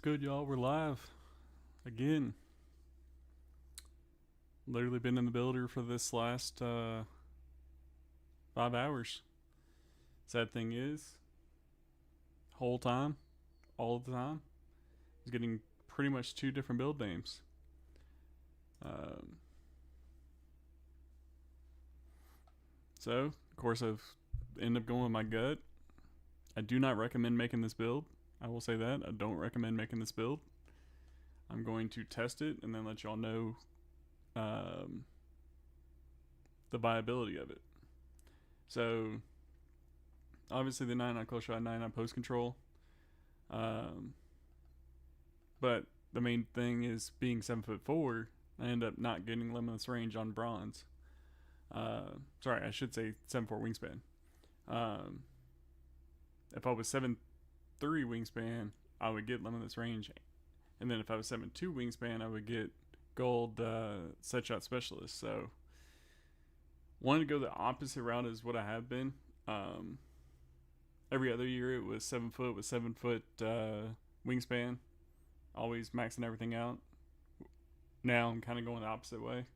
What's good, y'all? We're live again. Literally been in the builder for this last 5 hours. Sad thing is, whole time, all the time, is getting pretty much two different build names. Um, so, of course, I've ended up going with my gut. I do not recommend making this build. I will say that. I don't recommend making this build. I'm going to test it and then let y'all know um, the viability of it. So, obviously, the 99 close shot, 99 post control. But the main thing is being 7'4", I end up not getting limitless range on bronze. Sorry, I should say 7'4" wingspan. If I was 7'3" wingspan, I would get limitless range, and then if I was 7'2" wingspan, I would get gold set shot specialist. So wanted to go the opposite route as what I have been. Every other year it was 7 foot with 7 foot wingspan, always maxing everything out. Now I'm kind of going the opposite way.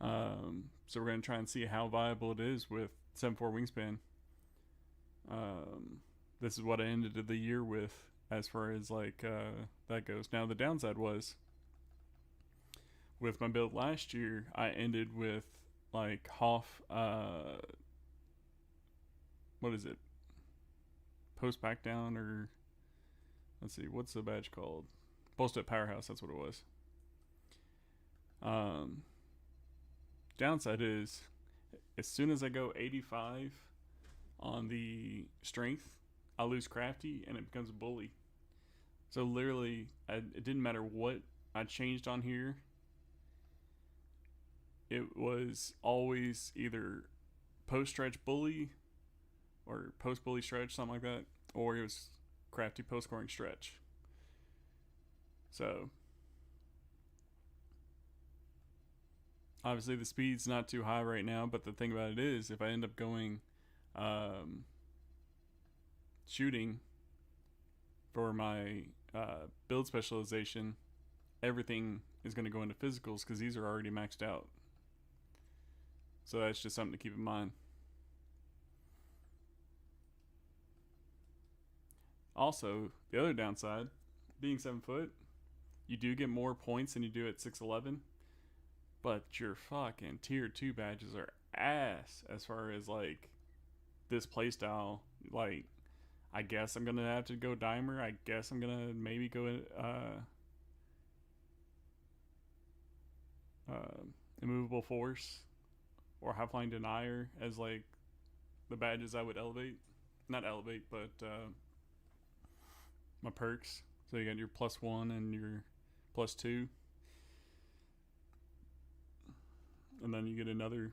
So we're going to try and see how viable it is with 7'4" wingspan. This is what I ended the year with as far as that goes. Now the downside was with my build last year, I ended with like Hoff. What is it? Post back down, or let's see, what's the badge called? Post up powerhouse. That's what it was. Downside is, as soon as I go 85 on the strength, I lose crafty and it becomes a bully. So literally, it didn't matter what I changed on here. It was always either post stretch bully or post bully stretch, something like that, or it was crafty post scoring stretch. So obviously the speed's not too high right now, but the thing about it is, if I end up going shooting for my build specialization, everything is going to go into physicals because these are already maxed out. So that's just something to keep in mind. Also, the other downside, being 7 foot, you do get more points than you do at 6'11", but your fucking tier 2 badges are ass as far as like this playstyle. Like, I guess I'm gonna have to go dimer. I guess I'm gonna maybe go immovable force or high flying denier as like the badges I would elevate. Not elevate, but my perks. So you got your +1 and your +2, and then you get another.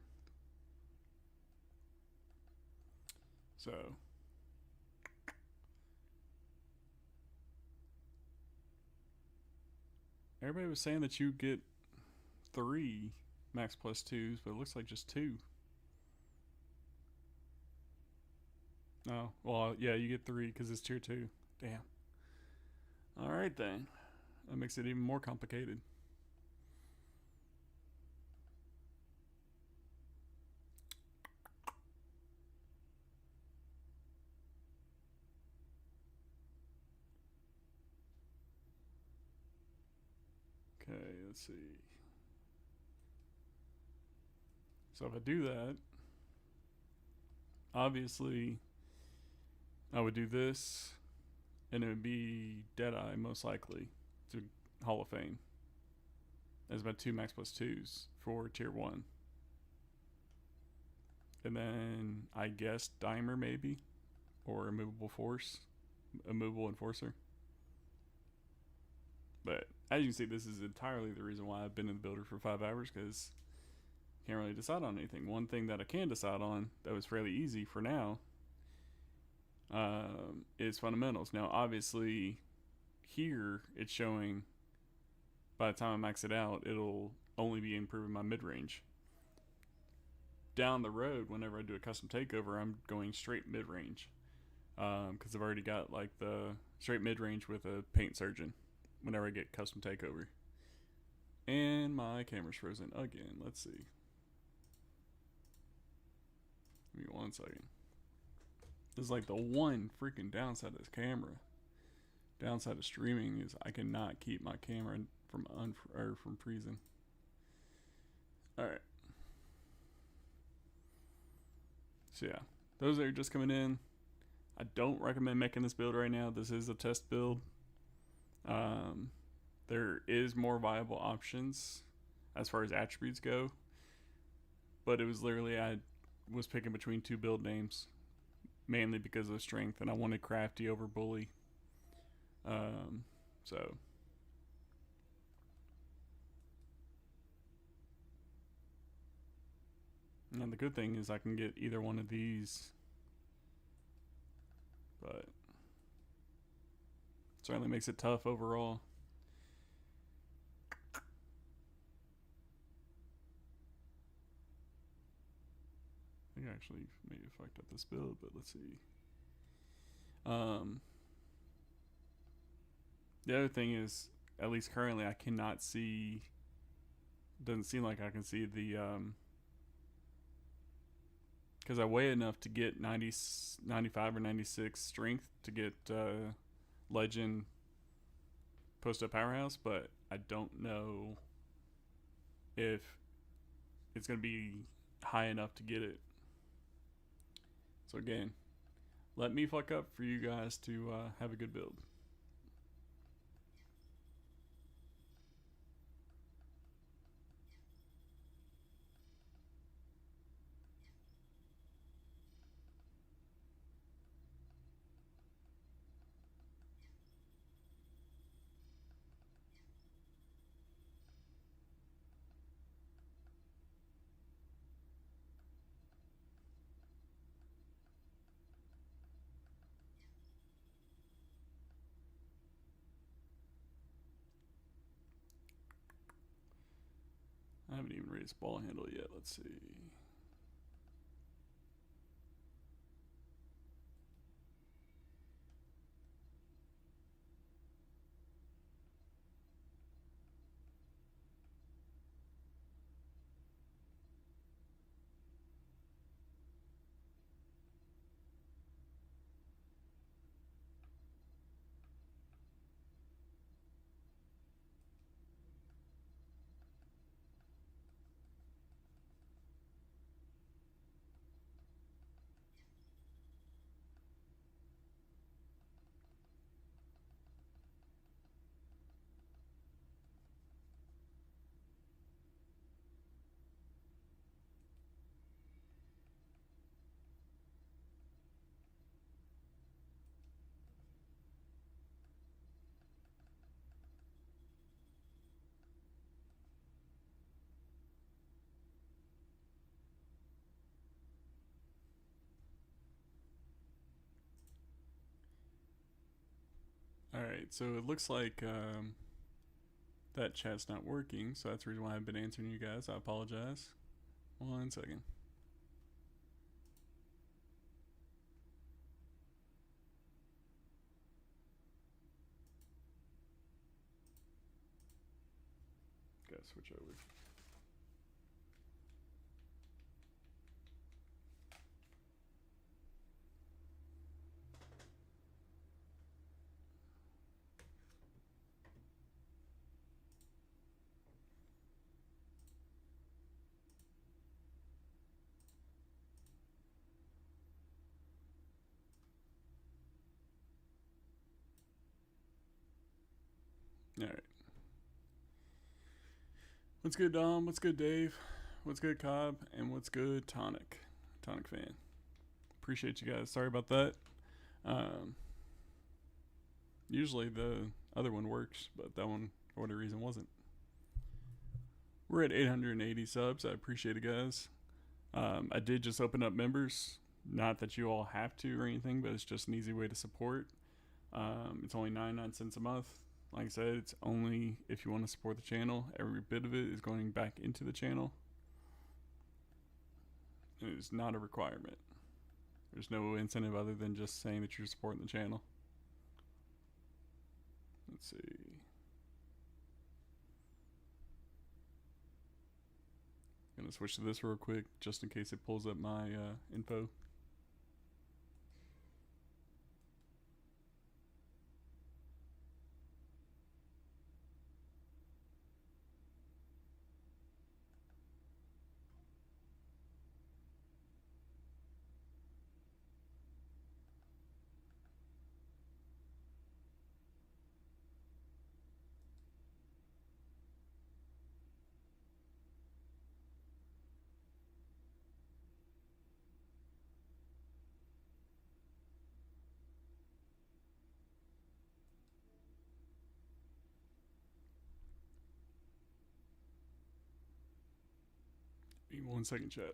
So everybody was saying that you get 3 max +2s, but it looks like just 2. Oh, well, yeah, you get 3 because it's tier 2. Damn. Alright then. That makes it even more complicated. Okay, let's see. So if I do that, obviously I would do this, and it would be Deadeye most likely to Hall of Fame as my 2 max +2s for tier 1. And then I guess Dimer maybe, or immovable force, immovable enforcer. But as you can see, this is entirely the reason why I've been in the builder for 5 hours, because I can't really decide on anything. One thing that I can decide on that was fairly easy for now is fundamentals. Now, obviously, here it's showing by the time I max it out, it'll only be improving my mid range. Down the road, whenever I do a custom takeover, I'm going straight mid range. because I've already got like the straight mid range with a paint surgeon whenever I get custom takeover. And my camera's frozen again. Let's see. Give me 1 second. This is like the one freaking downside of this camera. Downside of streaming is I cannot keep my camera from freezing. All right. So yeah, those are just coming in. I don't recommend making this build right now. This is a test build. There is more viable options as far as attributes go, but it was literally I was picking between 2 build names, mainly because of strength, and I wanted crafty over bully. So and the good thing is I can get either one of these, but certainly makes it tough overall. I think I actually maybe fucked up this build, but let's see. The other thing is, at least currently, I cannot see. Doesn't seem like I can see the because I weigh enough to get 95 or 96 strength to get legend post-up powerhouse, but I don't know if it's gonna be high enough to get it. So again, let me fuck up for you guys to have a good build. I haven't even raised ball handle yet. Let's see. Alright, so it looks like that chat's not working, so that's the reason why I've been answering you guys. I apologize. 1 second. Gotta switch over. Alright. What's good, Dom? What's good, Dave? What's good, Cobb? And what's good, Tonic? Tonic fan. Appreciate you guys. Sorry about that. Usually the other one works, but that one, for whatever reason, wasn't. We're at 880 subs. I appreciate it, guys. I did just open up members. Not that you all have to or anything, but it's just an easy way to support. It's only 99 cents a month. Like I said, it's only if you want to support the channel. Every bit of it is going back into the channel. It is not a requirement. There's no incentive other than just saying that you're supporting the channel. Let's see. Gonna switch to this real quick just in case it pulls up my info. Give me 1 second, chat.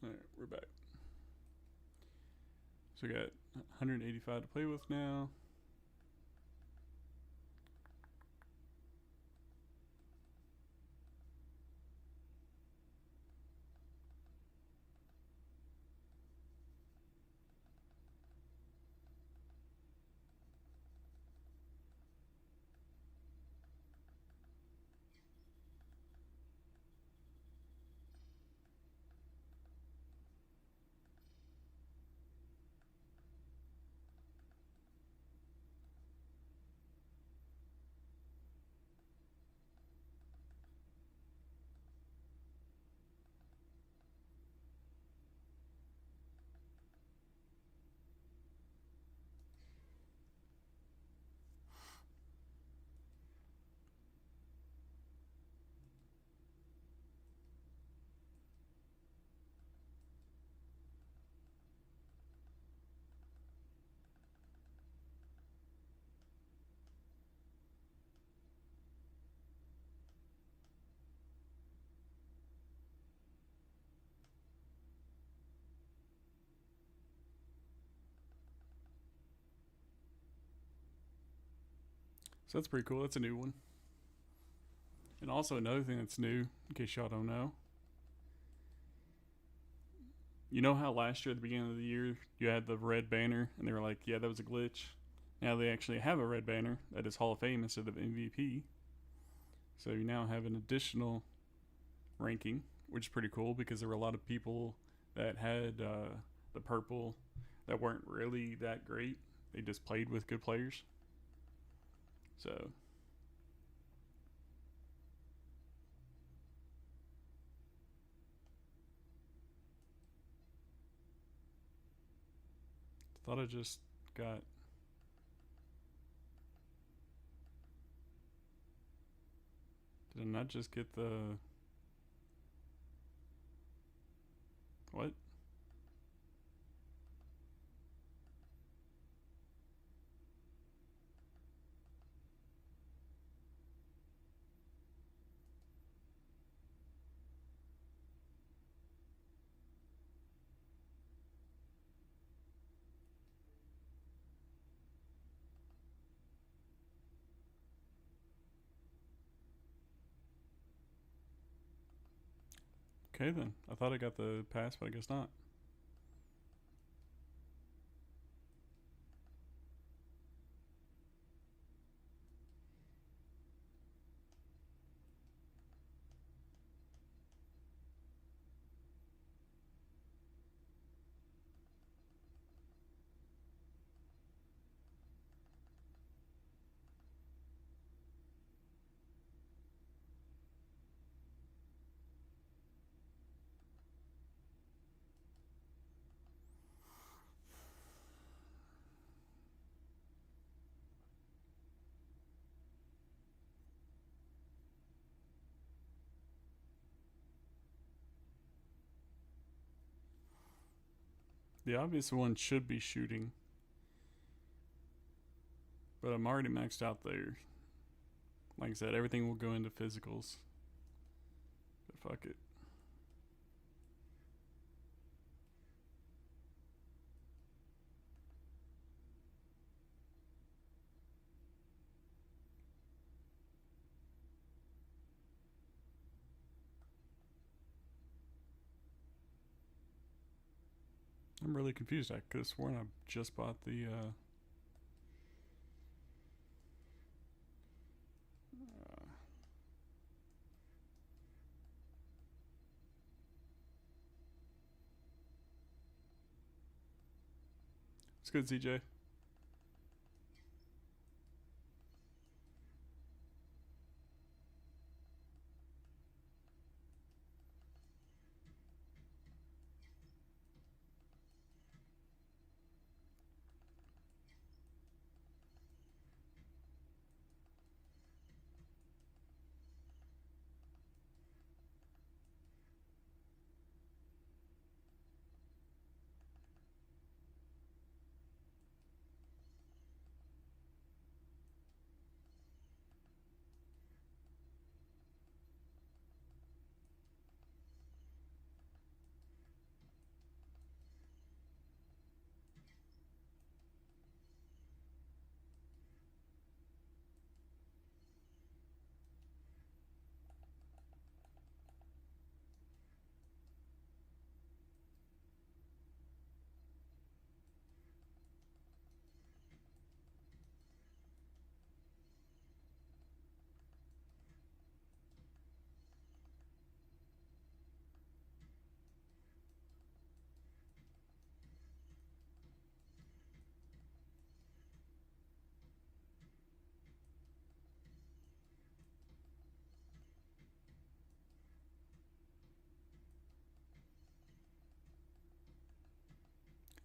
Alright, we're back. So we got 185 to play with now. So that's pretty cool. That's a new one. And also another thing that's new, in case y'all don't know. You know how last year at the beginning of the year you had the red banner and they were like, yeah, that was a glitch. Now they actually have a red banner that is Hall of Fame instead of MVP. So you now have an additional ranking, which is pretty cool because there were a lot of people that had the purple that weren't really that great. They just played with good players. So thought I just got. Did I not just get the. What? Okay then. I thought I got the pass, but I guess not. The obvious one should be shooting. But I'm already maxed out there. Like I said, everything will go into physicals. But fuck it. I'm really confused. I could have sworn I just bought the it's good, CJ.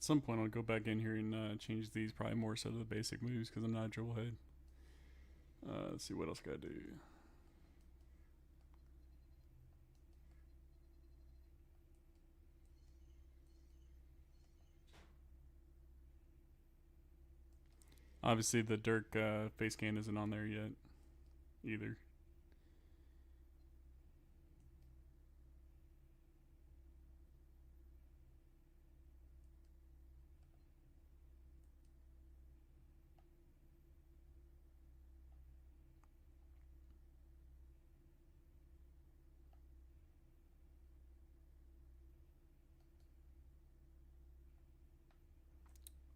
At some point, I'll go back in here and change these probably more so to the basic moves because I'm not a dribble head. Let's see what else I gotta do. Obviously, the Dirk face scan isn't on there yet either.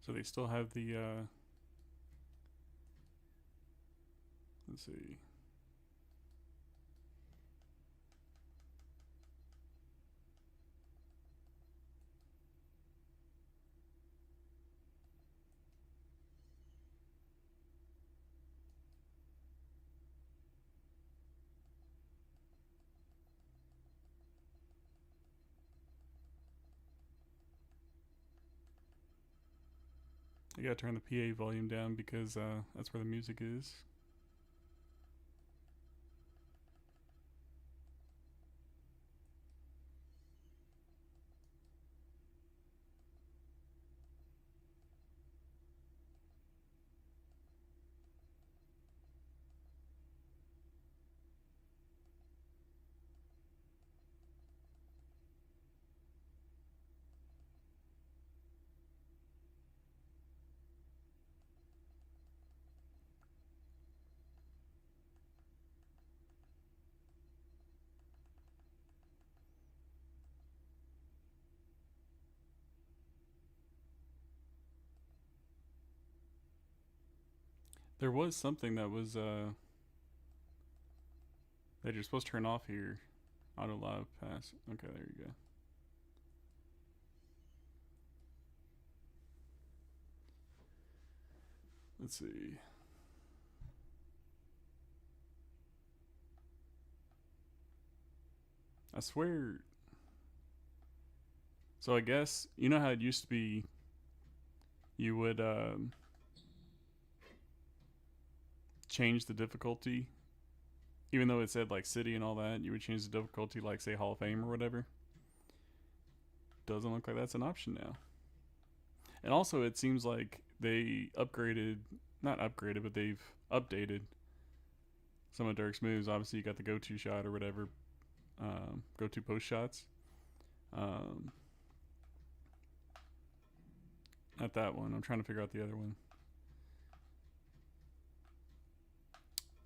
So they still have the let's see. I gotta turn the PA volume down because that's where the music is. There was something that was that you're supposed to turn off here. Auto live pass. Okay, there you go. Let's see. I swear. So I guess you know how it used to be. You would change the difficulty, even though it said like city and all that. You would change the difficulty, like say Hall of Fame or whatever. Doesn't look like that's an option now. And also, it seems like they upgraded, not upgraded, but they've updated some of Dirk's moves. Obviously, you got the go-to shot or whatever, go-to post shots. Um, not that one. I'm trying to figure out the other one.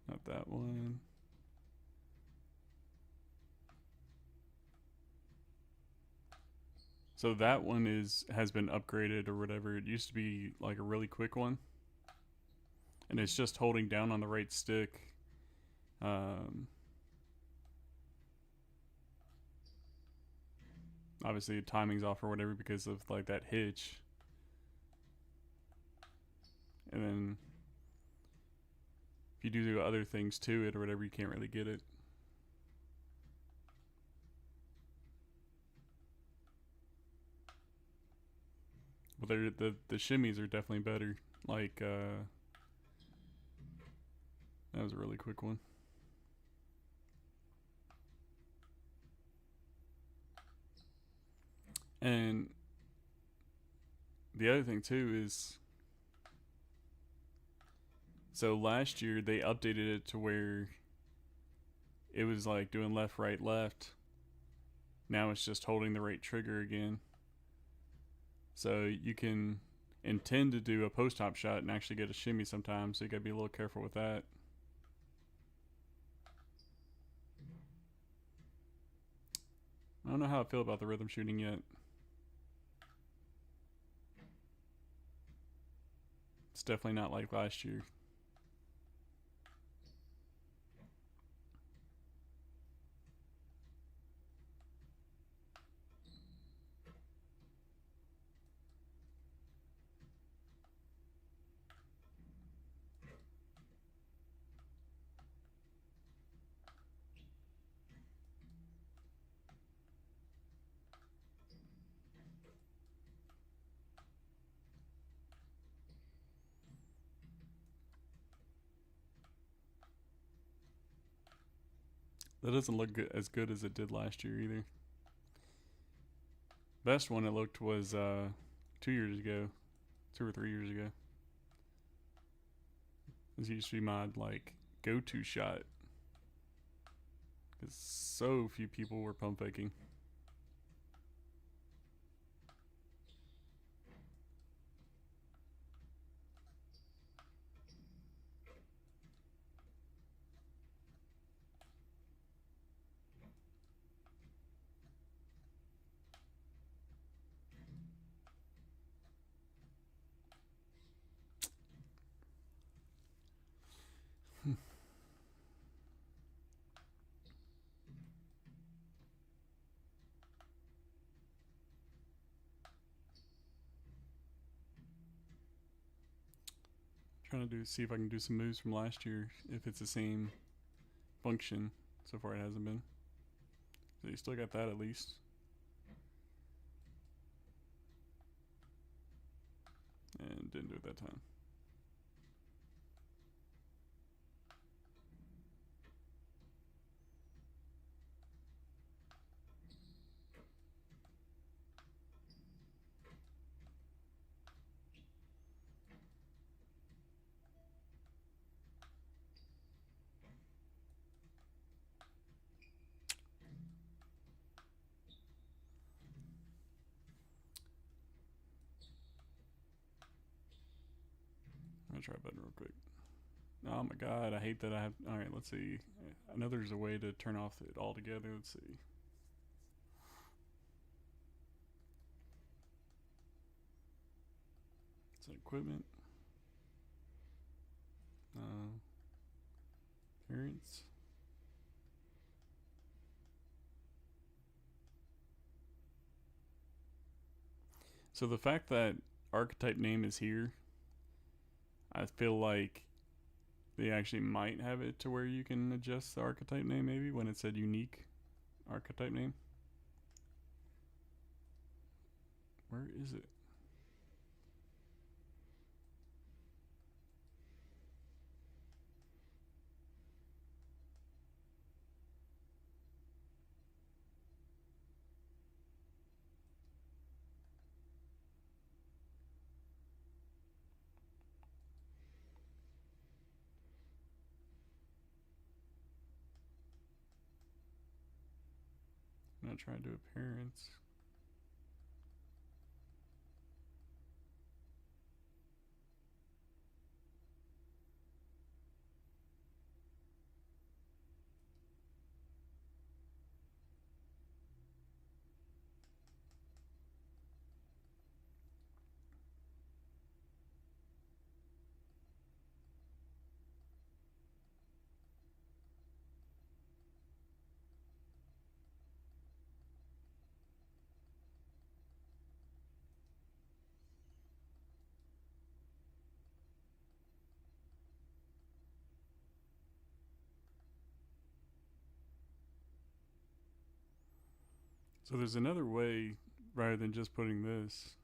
Not that one. So that one has been upgraded or whatever. It used to be like a really quick one, and it's just holding down on the right stick. Obviously, the timing's off or whatever because of like that hitch, and then if you do other things to it or whatever, you can't really get it. But the shimmies are definitely better. Like that was a really quick one. And the other thing too is, so last year they updated it to where it was like doing left, right, left. Now it's just holding the right trigger again. So you can intend to do a post hop shot and actually get a shimmy sometimes. So you gotta be a little careful with that. I don't know how I feel about the rhythm shooting yet. It's definitely not like last year. That doesn't look as good as it did last year either. Best one it looked was 2 years ago, 2 or 3 years ago. This used to be my like go-to shot because so few people were pump faking. Trying to see if I can do some moves from last year if it's the same function. So far it hasn't been. So you still got that at least. And didn't do it that time. I'm gonna try a button real quick. Oh my god, I hate that I have. Alright, let's see. I know there's a way to turn off it altogether. Let's see. It's equipment. Appearance. So the fact that archetype name is here, I feel like they actually might have it to where you can adjust the archetype name maybe when it said unique archetype name. Where is it? I'm gonna try to do appearance. So there's another way rather than just putting this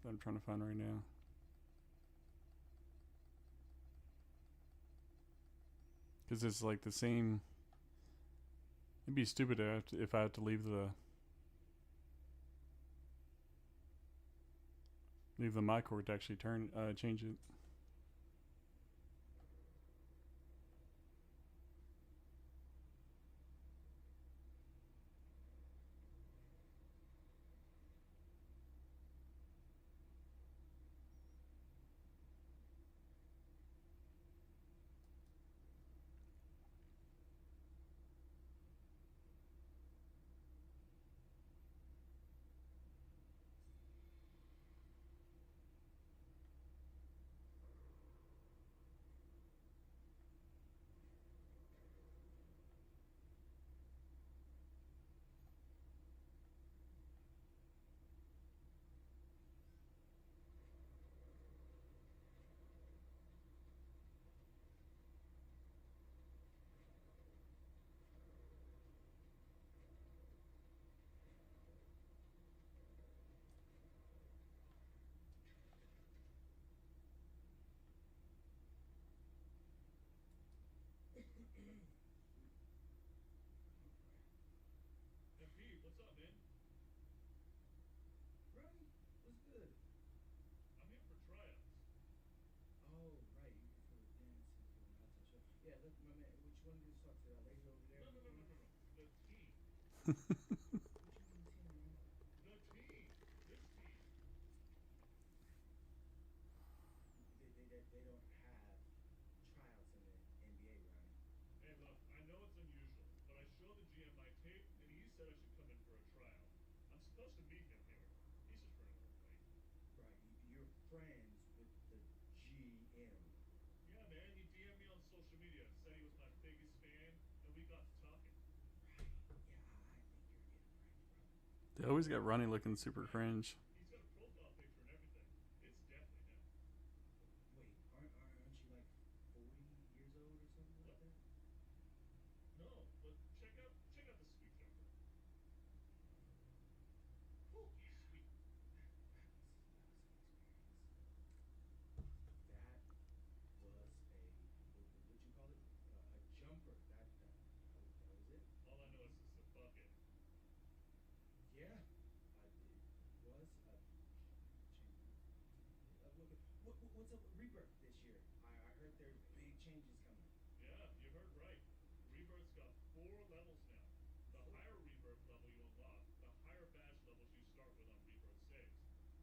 that I'm trying to find right now. Because it's like the same. It'd be stupid if I had to leave the my cord to actually change it. MP, what's up, man? Ronnie, what's good? I'm here for tryouts. Oh, right, you for the dance and for the halftime show. Yeah, look, my man, which one did you talk to? That lady over there No, in no, the no, no, corner? no, no. The team. What you mean team, man? The team. This team. They don't have tryouts in the NBA, Ronnie. Hey, look, I know it's unusual, but I showed the GM my tape, and he said I should come in for a tryout. I'm supposed to meet him here. He's just running a little late. Right, you're friends with the GM. Yeah, man, he DM'd me on social media, said he was my biggest fan, and we got to talking. Right, yeah, I think you're getting pranked, bro. They always got Ronnie looking He's super pranked. cringe. He's got a profile picture and everything. It's definitely him. Wait, aren't you like 40 years old or something like What? that? No, but check out the sweet jumper. Whew, Yeah, sweet. that was an experience. That was a what you call it? A jumper. That was it. All I know is it's a bucket. Yeah, it was a chamber. What's up with Rebirth this year? I heard there's big changes coming. Yeah, you heard right. Rebirth's got 4 levels now. The Four. higher Rebirth level you unlock, the higher badge levels you start with on Rebirth saves.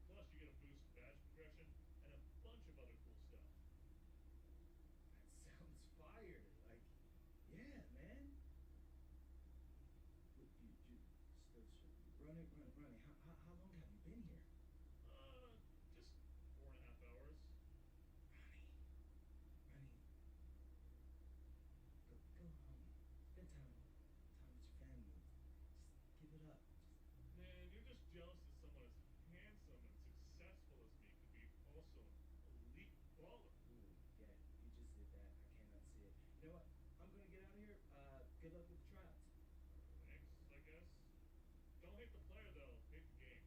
Plus, you get a boost in badge progression and a bunch of other cool stuff. That sounds fire. Like, yeah, man. You still running. How long have you been here? Just 4.5 hours. Ronnie, Ronnie, go home. Spend time with your family. Just give it up. Just Man, you're just jealous that someone as handsome and successful as me could be also an elite baller. ooh, yeah. You just did that. I cannot see it. You know what? I'm gonna get out of here. Good luck with the tryouts. Thanks, I guess. Don't hate the player, though. Hate the game.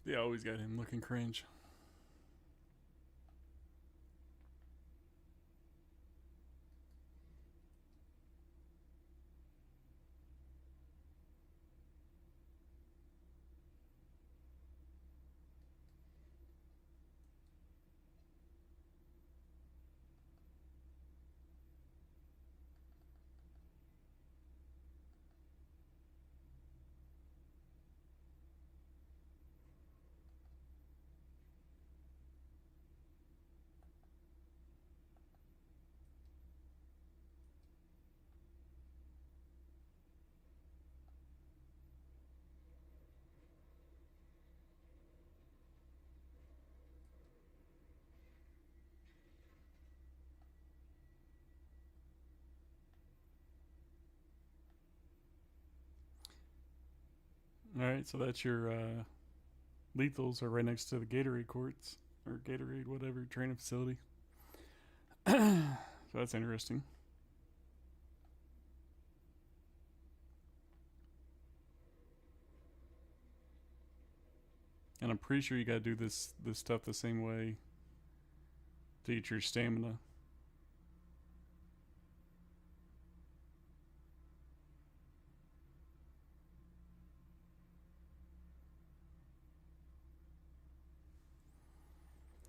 They always got him looking cringe. All right, so that's your lethals are right next to the Gatorade courts or Gatorade whatever training facility. So that's interesting. And I'm pretty sure you gotta do this stuff the same way to get your stamina.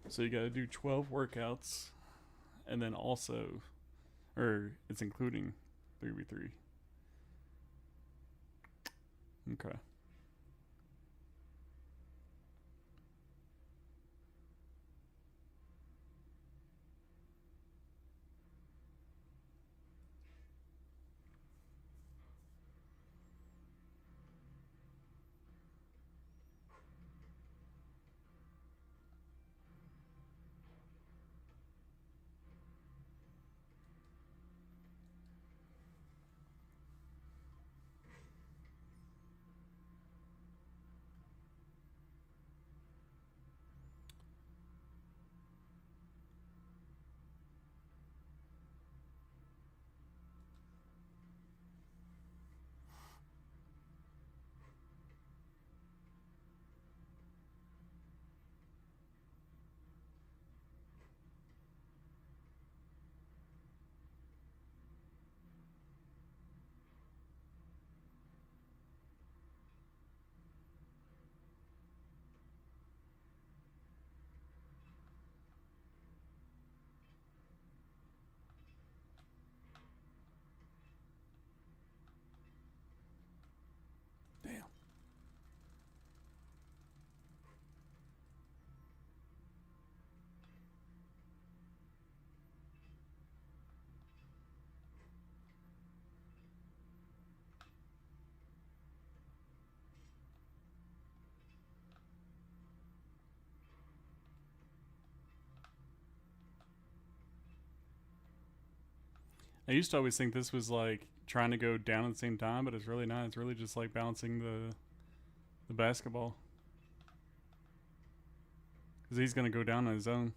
So you gotta do 12 workouts, and then also, or it's including 3v3. Okay. Damn. I used to always think this was like trying to go down at the same time, but it's really not. It's really just like balancing the basketball. Because he's gonna go down on his own.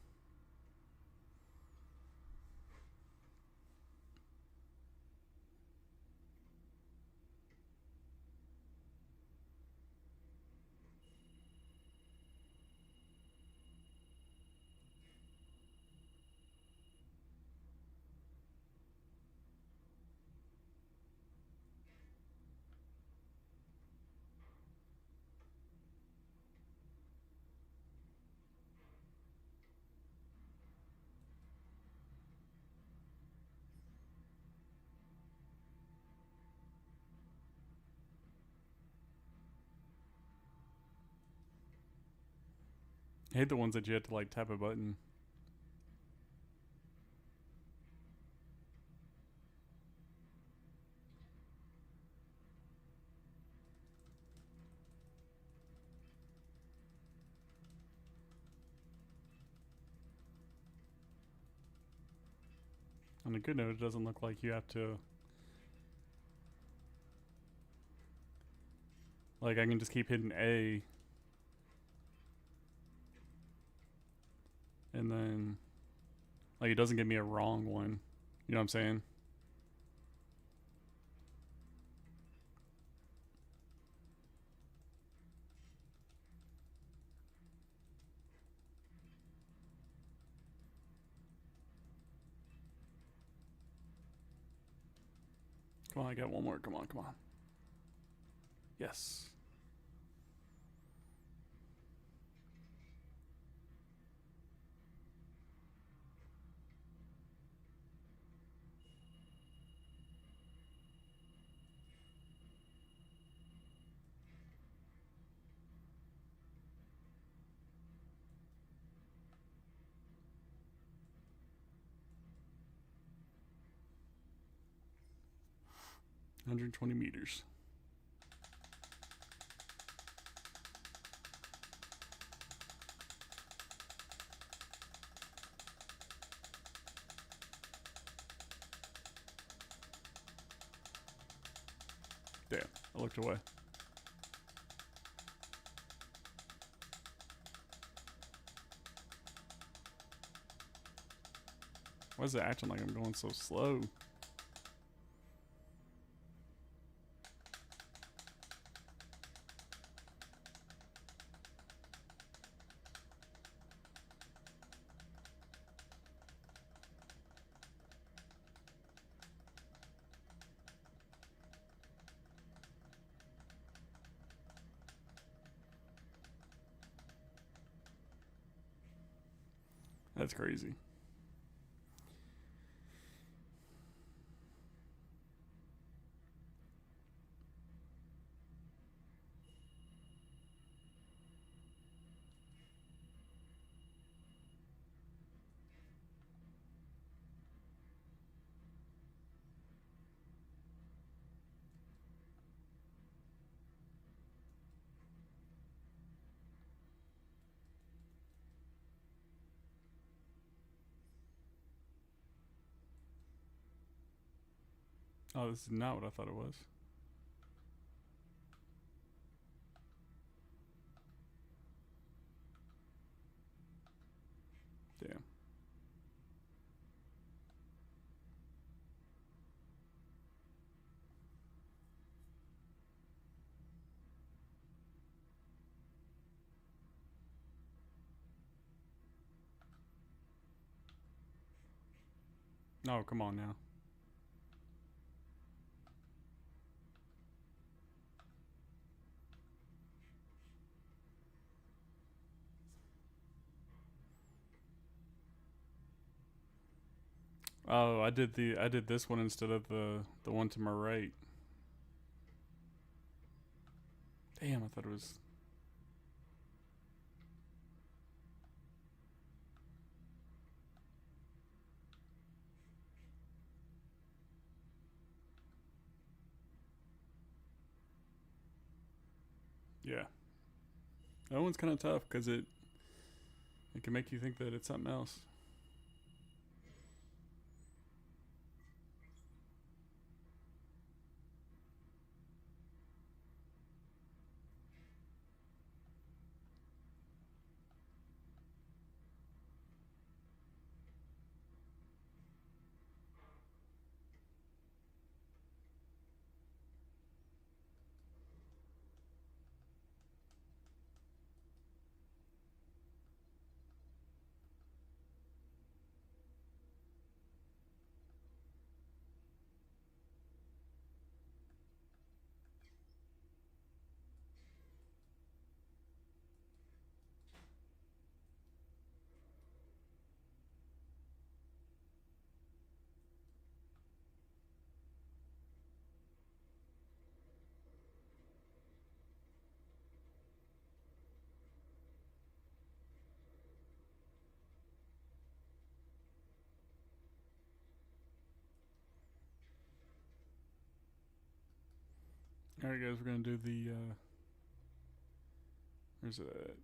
I hate the ones that you have to like tap a button. On a good note, it doesn't look like you have to. Like, I can just keep hitting A. And then. Like, it doesn't give me a wrong one. You know what I'm saying? Come on, I got one more. Come on, come on. Yes. $120. Damn, I looked away. Why is it acting like I'm going so slow? That's crazy. Oh, this is not what I thought it was. Damn. Oh, come on now. Oh, I did this one instead of the one to my right. Damn, I thought it was. Yeah. That one's kind of tough because it can make you think that it's something else. All right, guys, we're gonna do the. Where's it at?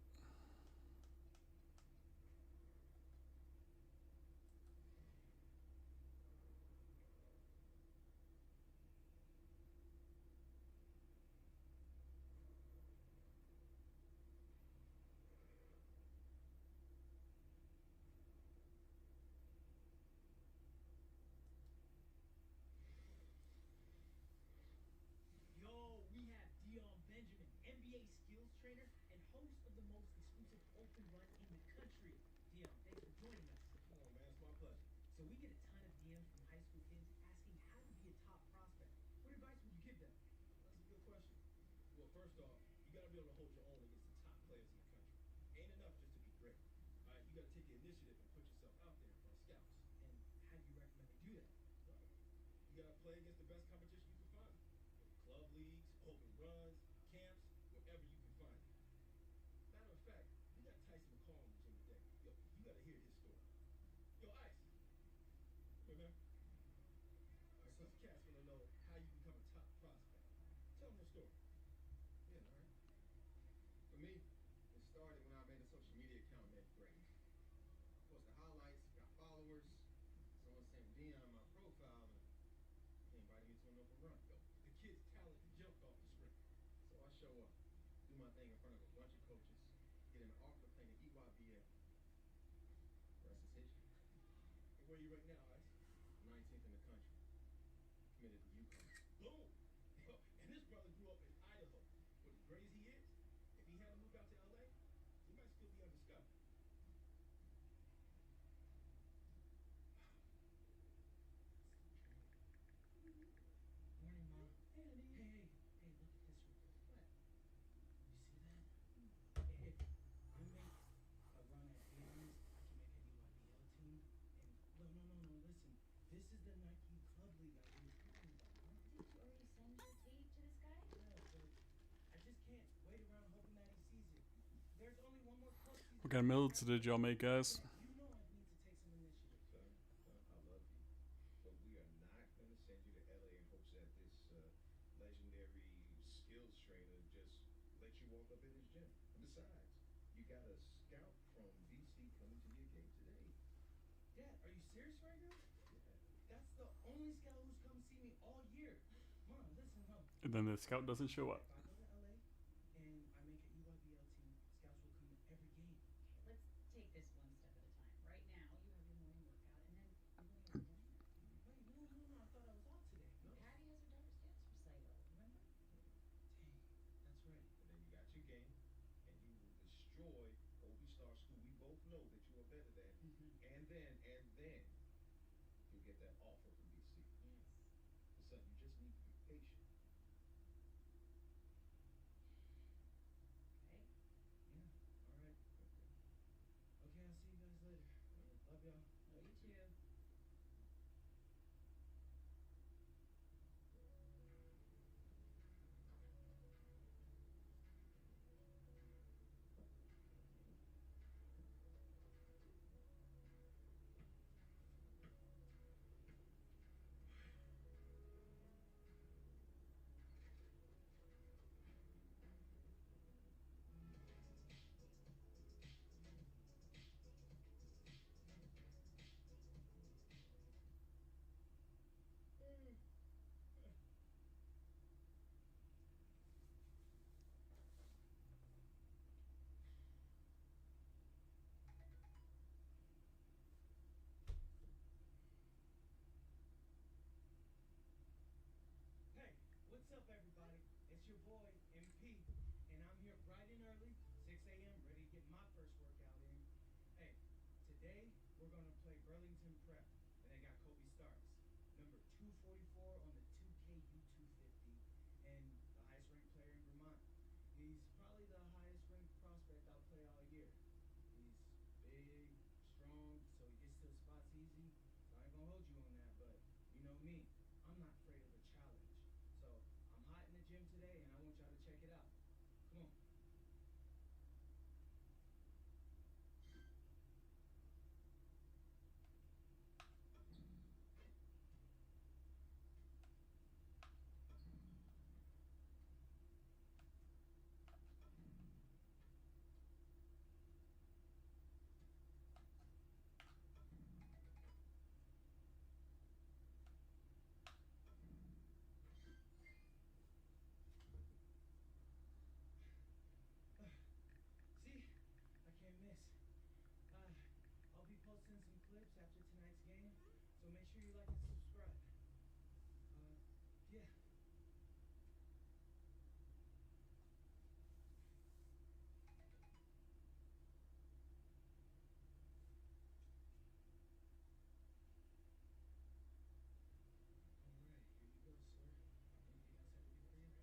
Yo, we have Dion Benjamin, NBA skills trainer and host of the most exclusive open run in the country. Dion, thanks for joining us. Oh man, it's my pleasure. So we get a ton of DMs from high school kids asking how to be a top prospect. What advice would you give them? That's a good question. Well, first off, you got to be able to hold your own against the top players in the country. Ain't enough just to be great. All right, you got to take the initiative and put yourself out there in front of scouts. And how do you recommend they do that? Well, you got to play against the best competition you can find. Club leagues, open runs, camps, wherever you can find it. Matter of fact, we got Tyson McCall in the gym today. Yo, you got to hear his story. Yo, Ice. Come here, man. All right, What's up? these cats want to know how you become a top prospect. Tell them your story. Yeah, all right. For me, it started when I made a social media account in 8th grade. Posted highlights, got followers. Someone sent Dion my profile, and he invited me to an open run. Yo, the kid's talent jumped off the screen. So I show up, do my thing in front of a bunch of coaches, get an offer to play in the EYBL. The rest is history. And Where are you right now, Ice? 19th in the country. Committed to UConn. Boom! Yo, and this brother grew up in Idaho. What the grades he is, if he hadn't moved out to LA, he might still be undiscovered. Morning, Mom. Hey, honey. Hey, look at this real quick. What? You see that? If I make a run at games, I can make a EYBL team. And no, listen. This is the Nike Club League I was talking about, Mom. Did you already send your tape to this guy? Yeah, but I just can't wait around hoping that he sees it. There's only one more club season. What kind of builds did y'all make, guys? You know I need to take some initiative. Son, I love you. But we are not going to send you to LA in hopes that this legendary skills trainer just let you walk up in his gym. And besides, you got a scout from DC coming to your game today. Dad, are you serious right now? Yeah. That's the only scout who's come see me all year. Mom, listen, Mom. And then the scout doesn't show up. If I go to LA and I make an EYBL team, scouts will come to every game. Okay, let's take this one step at a time. Right now, you have your morning workout, and then you're going to your dinner. Wait, no, I thought I was off today. No. Patty has her daughter's dance recital, remember? Dang, that's right. And then you got your game, and you will destroy Kobe Star School. We both know that you are better than. And then you'll get that offer from DC. Yes. But son, you just need to be patient. Okay. Yeah, all right. Okay, I'll see you guys later. Love y'all. Love you too. Hey, what's up, everybody? It's your boy, MP, and I'm here bright and early, 6 a.m., ready to get my first workout in. Hey, today we're going to play Burlington Prep, and they got Kobe Starks, number 244 on the 2K26, and the highest ranked player in Vermont. He's probably the highest ranked prospect I'll play all year. He's big, strong, so he gets to the spots easy. So I ain't gonna hold you on that, but you know me, I'm not afraid of a challenge. So I'm hot in the gym today, and I want y'all to check it out. Come on. See, I can't miss. I'll be posting some clips after tonight's game, so make sure you like and subscribe. Yeah. Alright, here you go, sir. Anything else I can do for you?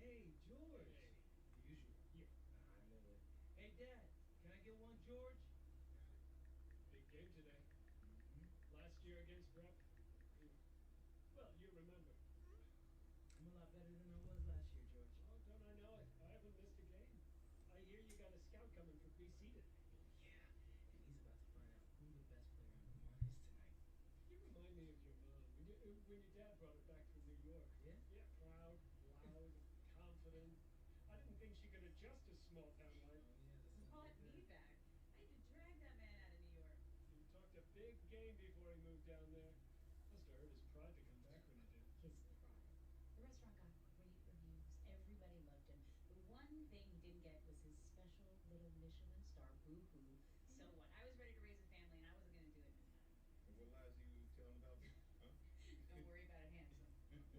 Hey, George. The usual. Yeah. I knew it. Hey, Dad, can I get one, George? Big game today. Mm-hmm. Last year against Prep. Well, you remember. I'm a lot better than I was last year, George. Oh, don't I know it? I haven't missed a game. I hear you got a scout coming from BC today. Yeah, and he's about to find out who the best player in Vermont is tonight. You remind me of your mom when your dad brought her back from New York. Yeah? Yeah, proud, loud, confident. I didn't think she could adjust to small town life. Oh, yeah, this is Brought good. me back. I had to drag that man out of New York. He talked a big game before he moved down there. Must have hurt his pride to come back when he did. His pride. The restaurant got great reviews. Everybody loved him. The one thing he didn't get was his special little Michelin star, boo-hoo. So when I was ready to raise a family and I wasn't going to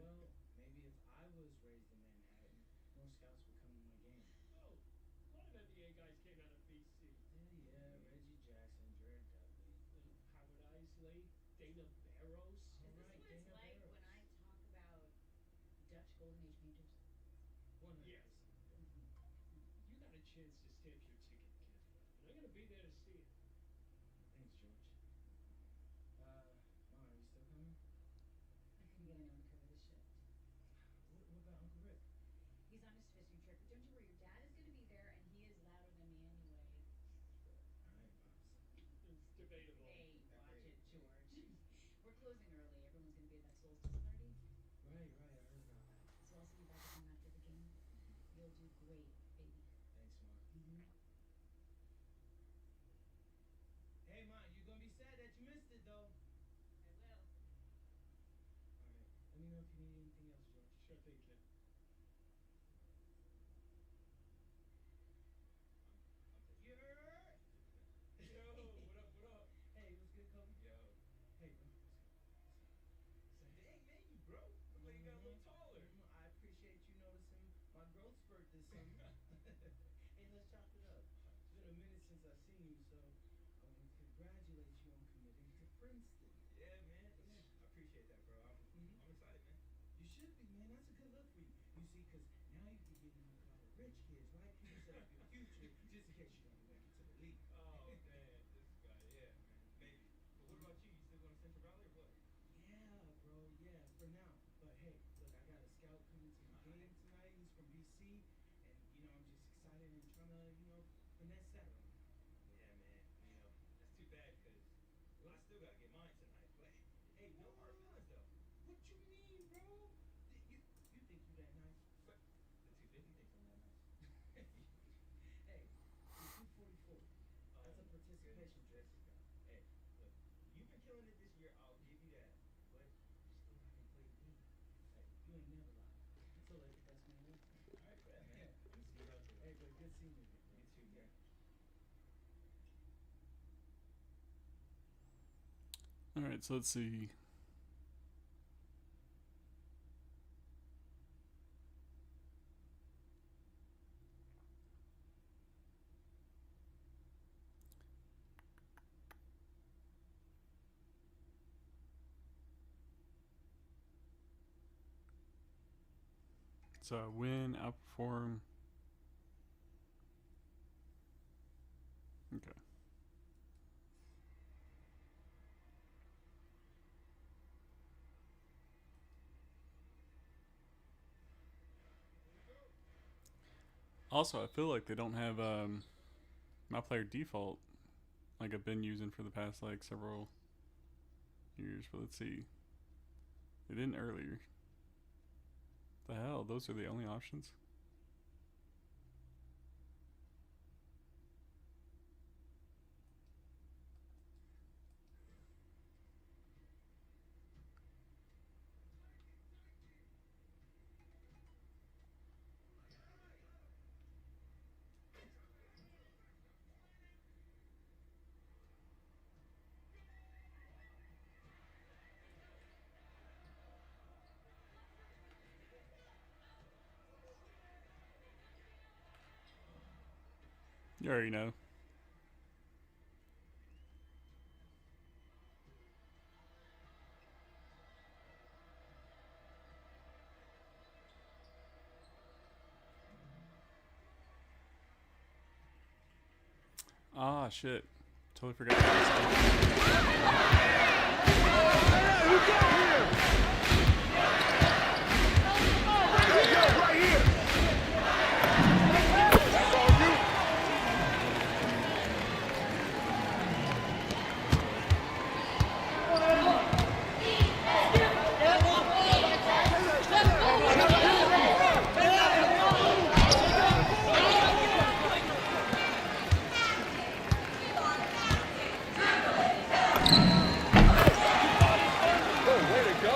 Well, maybe if I was raised in Manhattan, more scouts would come to my game. Oh, a lot of NBA guys came out of BC. Yeah, Reggie Jackson, Jared Dudley. Howard Isley, Dana Barros. All Is this right, what it's Dana like Barros. when I talk about Dutch Golden Age painters? 100%. Yes. You got a chance to stamp your ticket, kid. And I'm gonna be there to see it. Thanks, George. Ma, are you still coming? I couldn't get anyone to cover this shift. What about Uncle Rick? He's on his fishing trip, but don't you worry, your dad is going to be there, and he is louder than me anyway. All right, Pops. It's debatable. Hey, watch it, George. We're closing early. Everyone's going to be at that solstice party. Right, I heard about that. So I'll see you back at home after the game. You'll do great, baby. Thanks, Ma. Hey, Ma, you're gonna be sad that you missed it, though. I will. All right. Let me know if you need anything else, George. Sure thing, kid. You're. Yo, what up, what up? Hey, what's good, Kobe? Yo. Hey, bro. Dang, man, you grow. Look like you got a little taller. I appreciate you noticing my growth spurt this summer. Hey, let's chop it up. It's been a minute since I've seen you, so I want to congratulate you on committing to Princeton. Yeah, man. I appreciate that, bro. I'm excited, man. You should be, man. That's a good look for you. You see, because now you can get in with all the rich kids, right? You set up your future just in case you don't make it to the league. Oh, man, this guy. Yeah, man. Maybe. But what about you? You still going to Central Valley or what? Yeah, bro. Yeah, for now. But hey, look, I got a scout coming to the game tonight. He's from BC, and I'm just excited and trying to, finesse that one. Yeah, man. That's too bad because I still got to get mine tonight. But hey, no hard feelings though. What you mean, bro? You think you that nice? But the 250 thinks I'm that nice. Hey, you're 244. That's a participation This trophy. guy. Hey, look, you've been killing it this year. I'll give you that. But you still haven't played me. Hey, you ain't never lied. So let the best man win. All right, bet, man. Let me see you out there. Hey, but good seeing you again. You too, man. All right, so let's see. So win, outperform. Okay. Also, I feel like they don't have my player default like I've been using for the past like several years. But let's see. They didn't earlier. The hell? Those are the only options? You already know. Ah, shit. Totally forgot. Way to go,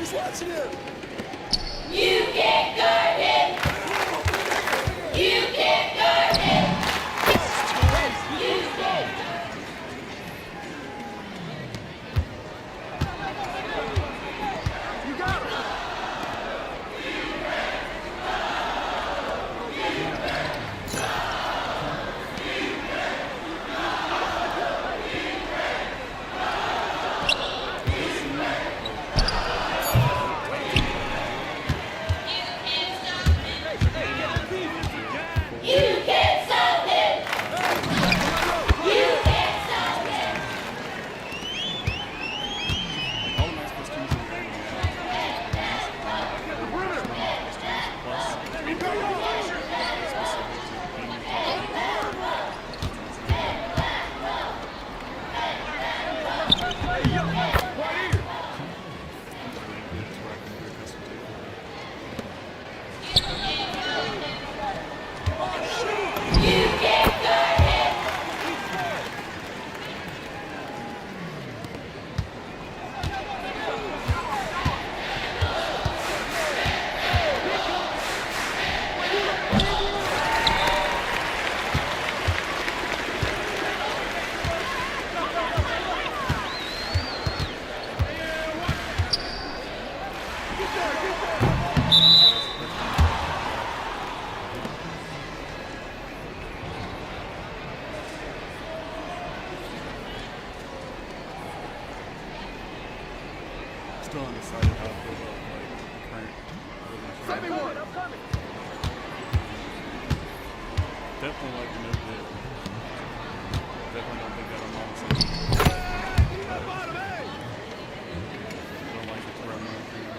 Who's watching him? You can't guard him! You can't guard him! You can't. You got it. You can't stop him! You can't stop him! All of my plus 2s are very You can't guard him! still undecided how to feel about like the current relationship. Send me one. I'm coming. Definitely like the no dip. Definitely don't think that I'm on the same page. Don't like it to run no thing.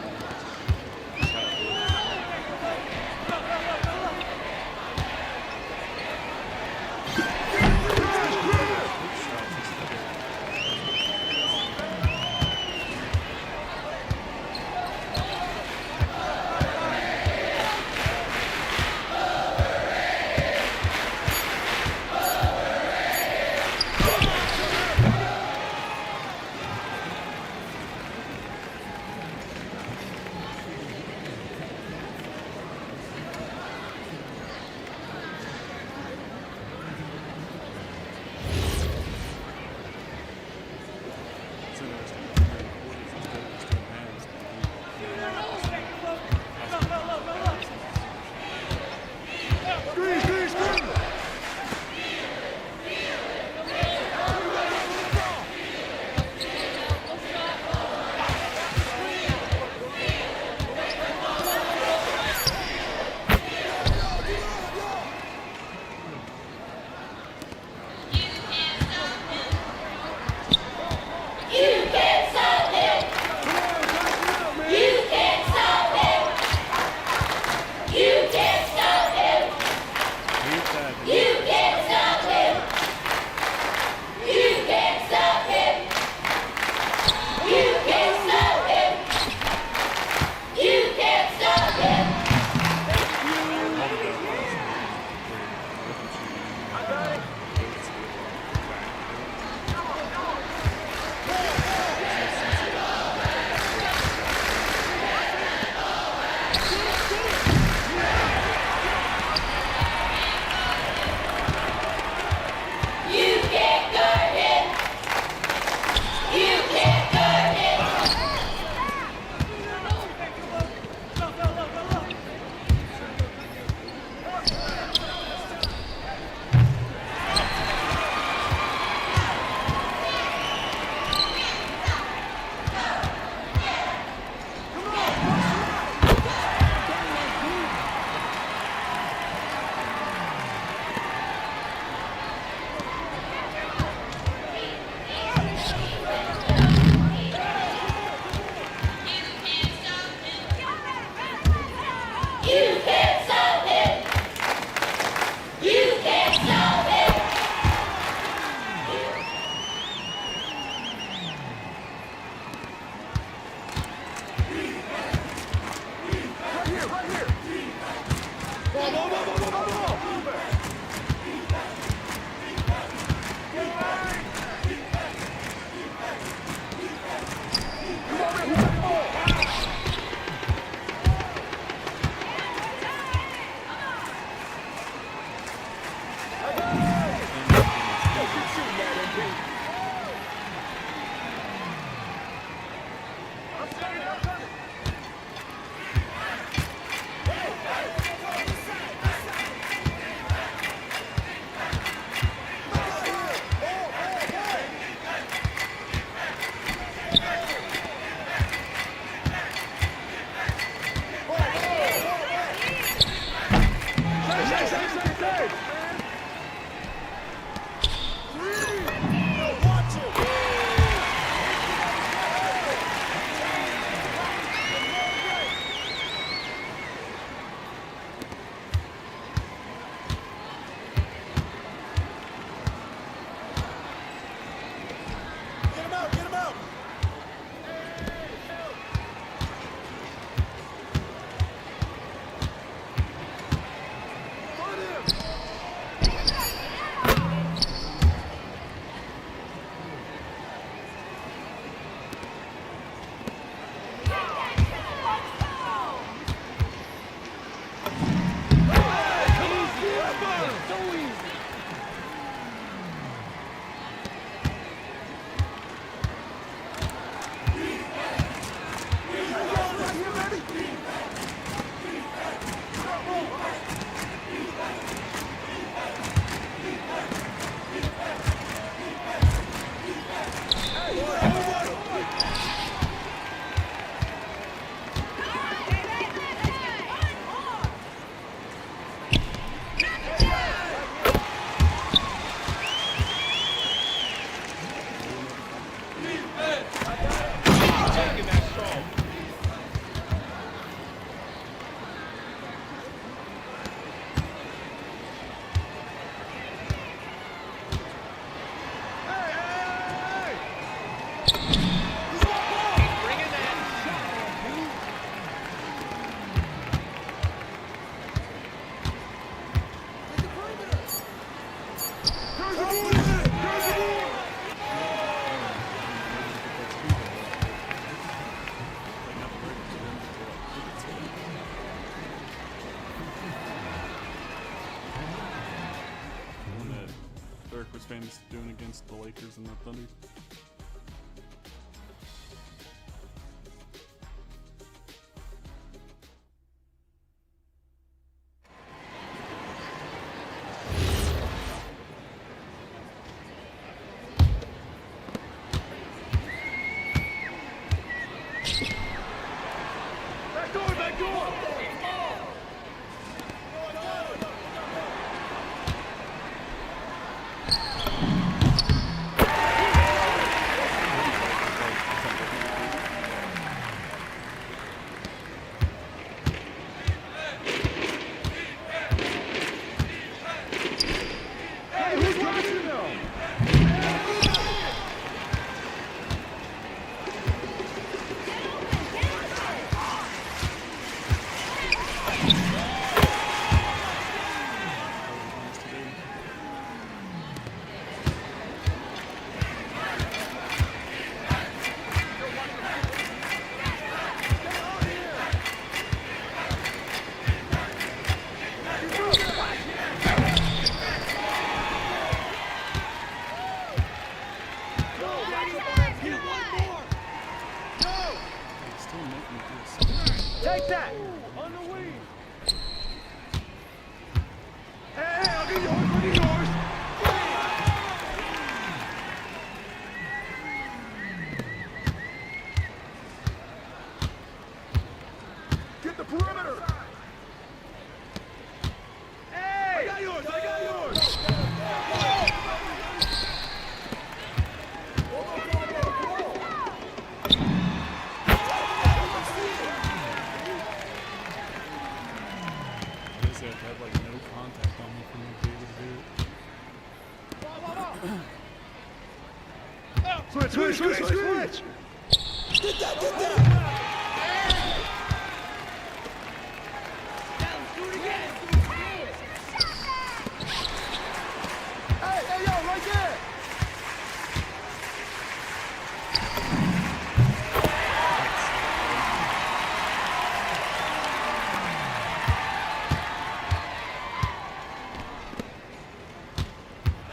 Clippers fans doing against the Lakers and the Thunder. Back door, back door! Hey, who's watching them? Still making this. Take that! On the wing! Hey, I'll get yours, I'll get yours! Get the perimeter! Hey! I got yours, I got yours! I guess they have to have like no contact on me for me to be able to do it. Switch, switch, switch, switch! Get that, get that! Hey, hey, yo, right there!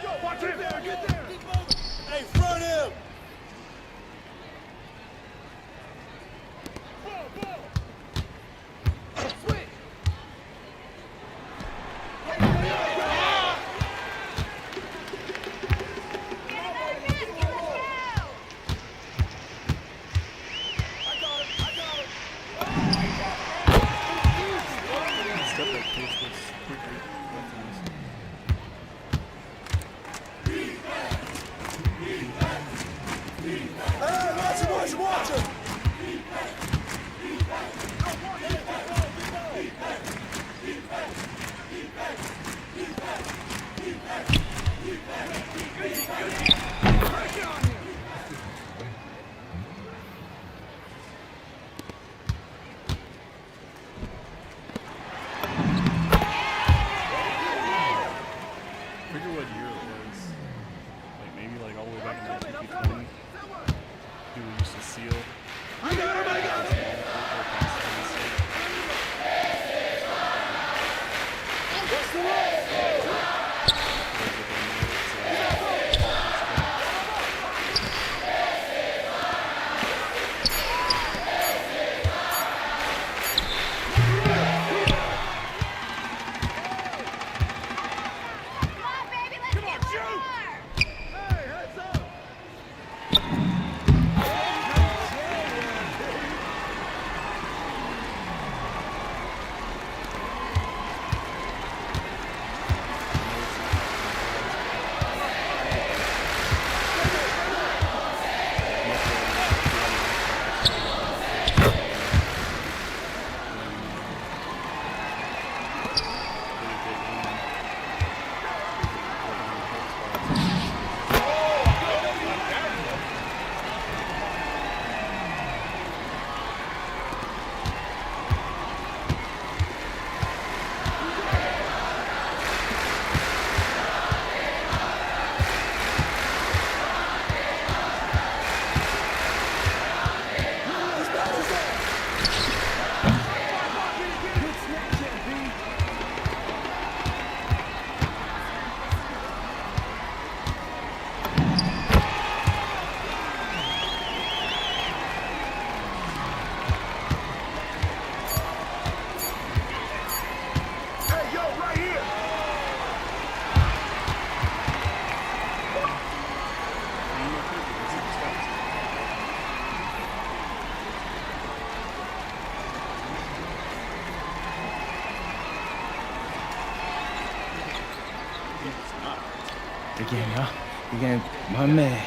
Yo, watch him! Get there! Hey, front him! Switch! Step back pace was quickly. Hey, watch him, watch him, watch him! Good game, y'all. Good game. My man.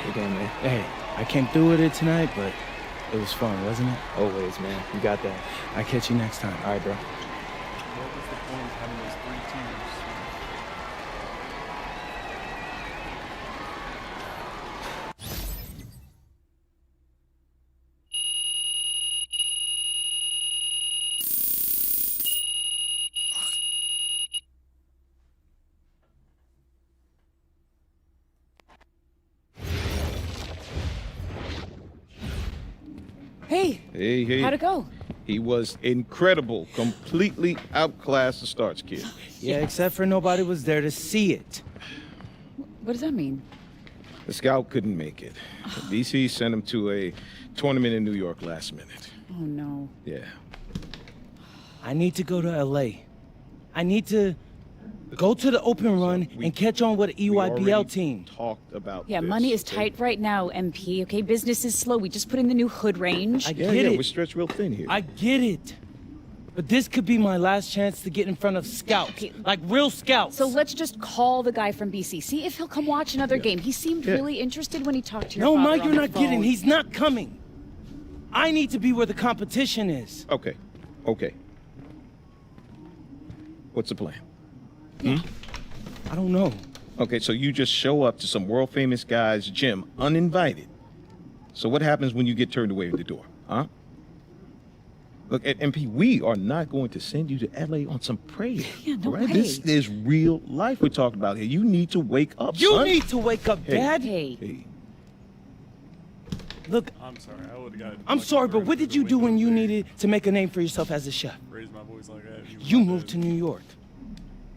Good game, man. Hey, I came through with it tonight, but it was fun, wasn't it? Always, man. You got that. I'll catch you next time. All right, bro. What was the point of having those 3-2s? Hey, Hey, how'd it go? He was incredible. Completely outclassed the Starks kid. Yeah, except for nobody was there to see it. What does that mean? The scout couldn't make it. DC sent him to a tournament in New York last minute. Oh, no. Yeah. I need to go to LA. I need to go to the open run and catch on with the We EYBL already team. talked about Yeah, this, money is okay? tight right now, MP. Okay, business is slow. We just put in the new hood range. I Yeah, get yeah, it. we're stretched real thin here. I get it. But this could be my last chance to get in front of scouts. Okay. Like real scouts. So let's just call the guy from BC. See if he'll come watch another game. He seemed Yeah. really interested when he talked to your No, father Mike, on you're the not kidding. phone. He's not coming. I need to be where the competition is. Okay. Okay. What's the plan? I don't know. Okay, so you just show up to some world famous guy's gym uninvited. So what happens when you get turned away at the door? Huh? Look, at MP, we are not going to send you to LA on some prayer. Yeah, no all right? way. This is real life we're talking about here. You need to wake up, You son. need to wake up, Hey. Dad. Hey, Hey, Look, I'm sorry. I would have got. I'm sorry, but what did you do when you needed to make a name for yourself as a chef? Raise my voice like that. You moved to New York.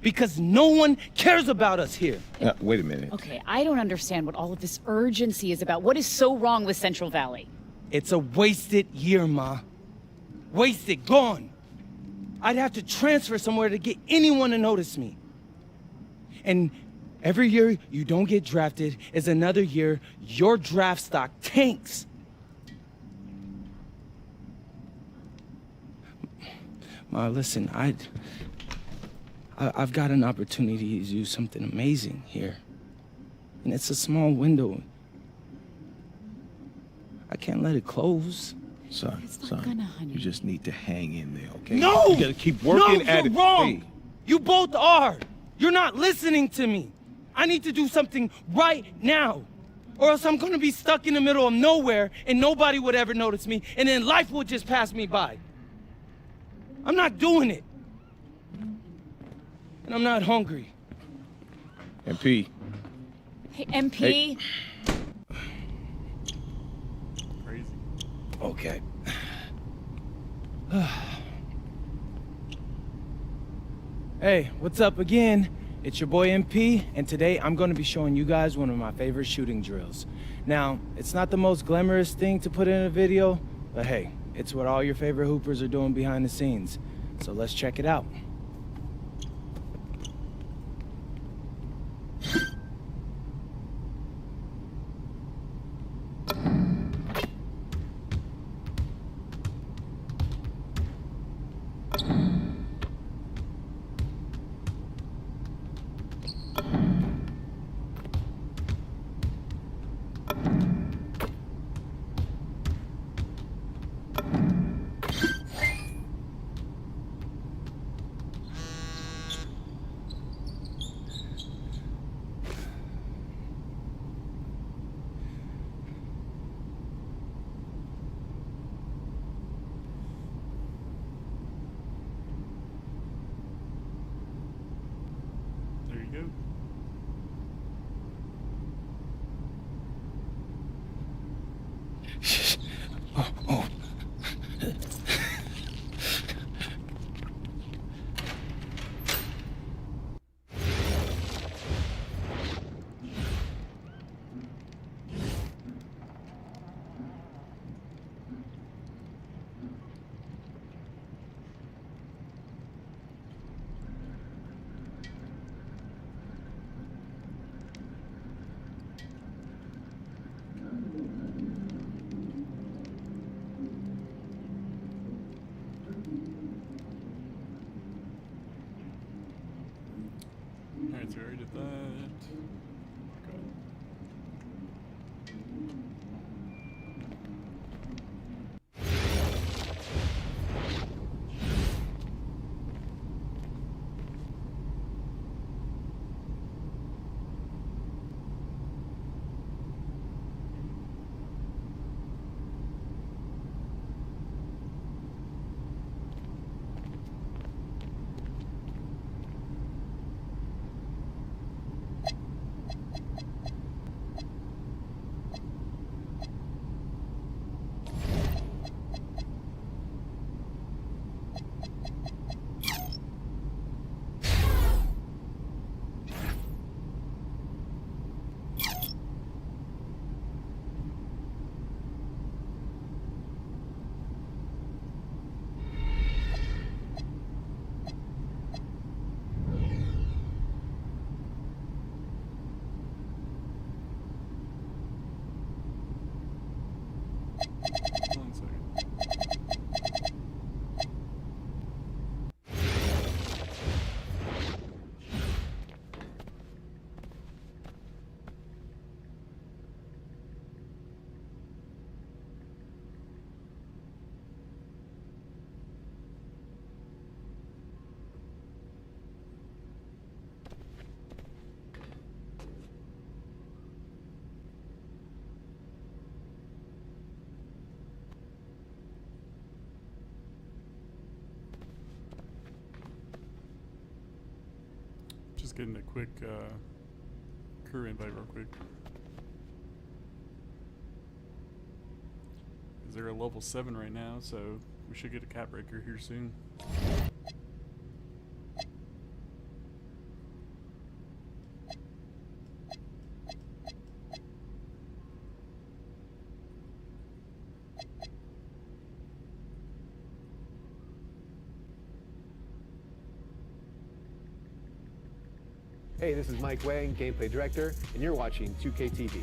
Because no one cares about us here. wait a minute. okay, I don't understand what all of this urgency is about. What is so wrong with Central Valley? It's a wasted year, Ma. Wasted, gone. I'd have to transfer somewhere to get anyone to notice me. And every year you don't get drafted is another year your draft stock tanks. Ma, listen, I've got an opportunity to do something amazing here. And it's a small window. I can't let it close. Son, It's not son, gonna, honey. you just need to hang in there, okay? No! You gotta keep working no, at you're it. wrong! Hey, You both are! You're not listening to me! I need to do something right now! Or else I'm gonna be stuck in the middle of nowhere and nobody would ever notice me, and then life will just pass me by. I'm not doing it. And I'm not hungry. MP, Hey, MP. Hey. Crazy. Okay. Hey, what's up again? It's your boy MP, and today I'm going to be showing you guys one of my favorite shooting drills. Now, it's not the most glamorous thing to put in a video, but hey, it's what all your favorite hoopers are doing behind the scenes. So let's check it out. There you go. One second. Just getting a quick crew invite real quick. They're a level 7 right now, so we should get a cap breaker here soon. Hey, this is Mike Wang, Gameplay Director, and you're watching 2K TV.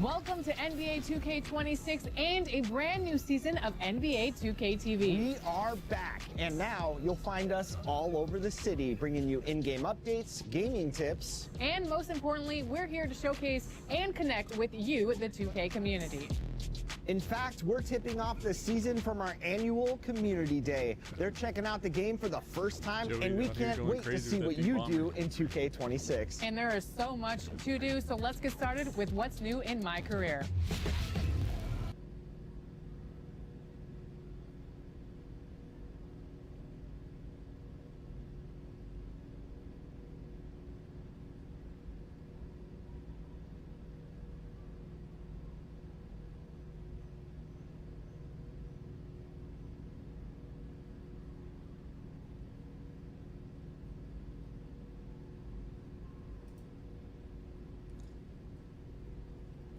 Welcome to NBA 2K26 and a brand new season of NBA 2K TV. We are back, and now you'll find us all over the city, bringing you in-game updates, gaming tips. And most importantly, we're here to showcase and connect with you, the 2K community. In fact, we're tipping off the season from our annual Community Day. They're checking out the game for the first time, Joey and we out here can't going wait to crazy see with what that you big do bomber. in 2K26. And there is so much to do, so let's get started with what's new in my career.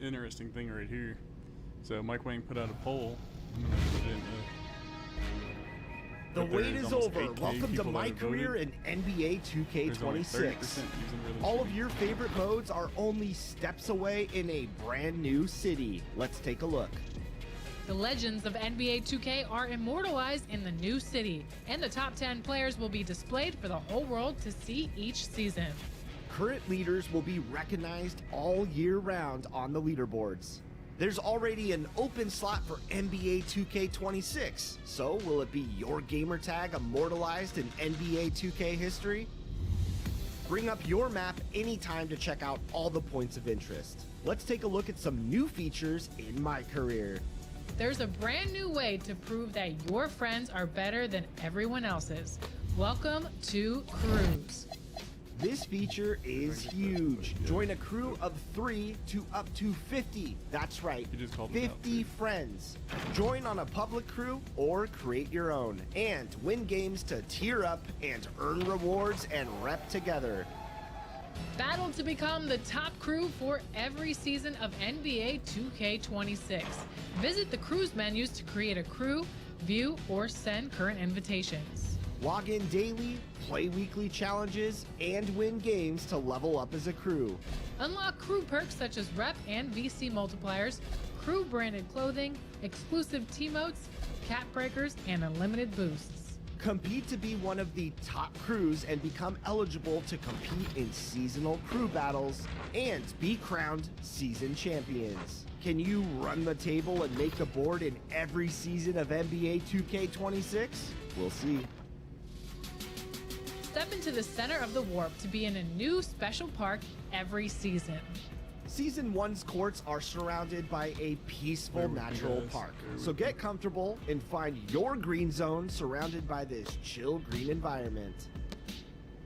Interesting thing right here. So Mike Wang put out a poll. I'm gonna put it in The but there wait is almost over. 8K Welcome to people my that voted. career in NBA There's only 30% 2K26. using rhythm All of shooting. your favorite modes are only steps away in a brand new city. Let's take a look. The legends of NBA 2K are immortalized in the new city, and the top 10 players will be displayed for the whole world to see each season. Current leaders will be recognized all year round on the leaderboards. There's already an open slot for NBA 2K26, so will it be your gamer tag immortalized in NBA 2K history? Bring up your map anytime to check out all the points of interest. Let's take a look at some new features in my career. There's a brand new way to prove that your friends are better than everyone else's. Welcome to Crews. This feature is huge. Join a crew of 3 to up to 50. That's right, You just called them out, 50 too. friends. Join on a public crew or create your own and win games to tier up and earn rewards and rep together. Battle to become the top crew for every season of NBA 2K26. Visit the Crews menus to create a crew, view, or send current invitations. Log in daily, play weekly challenges, and win games to level up as a crew. Unlock crew perks such as rep and VC multipliers, crew branded clothing, exclusive team modes, cap breakers, and unlimited boosts. Compete to be one of the top crews and become eligible to compete in seasonal crew battles and be crowned season champions. Can you run the table and make the board in every season of NBA 2K26? We'll see. Step into the center of the Warp to be in a new special park every season. Season 1's courts are surrounded by a peaceful natural park. So get comfortable and find your green zone surrounded by this chill green environment.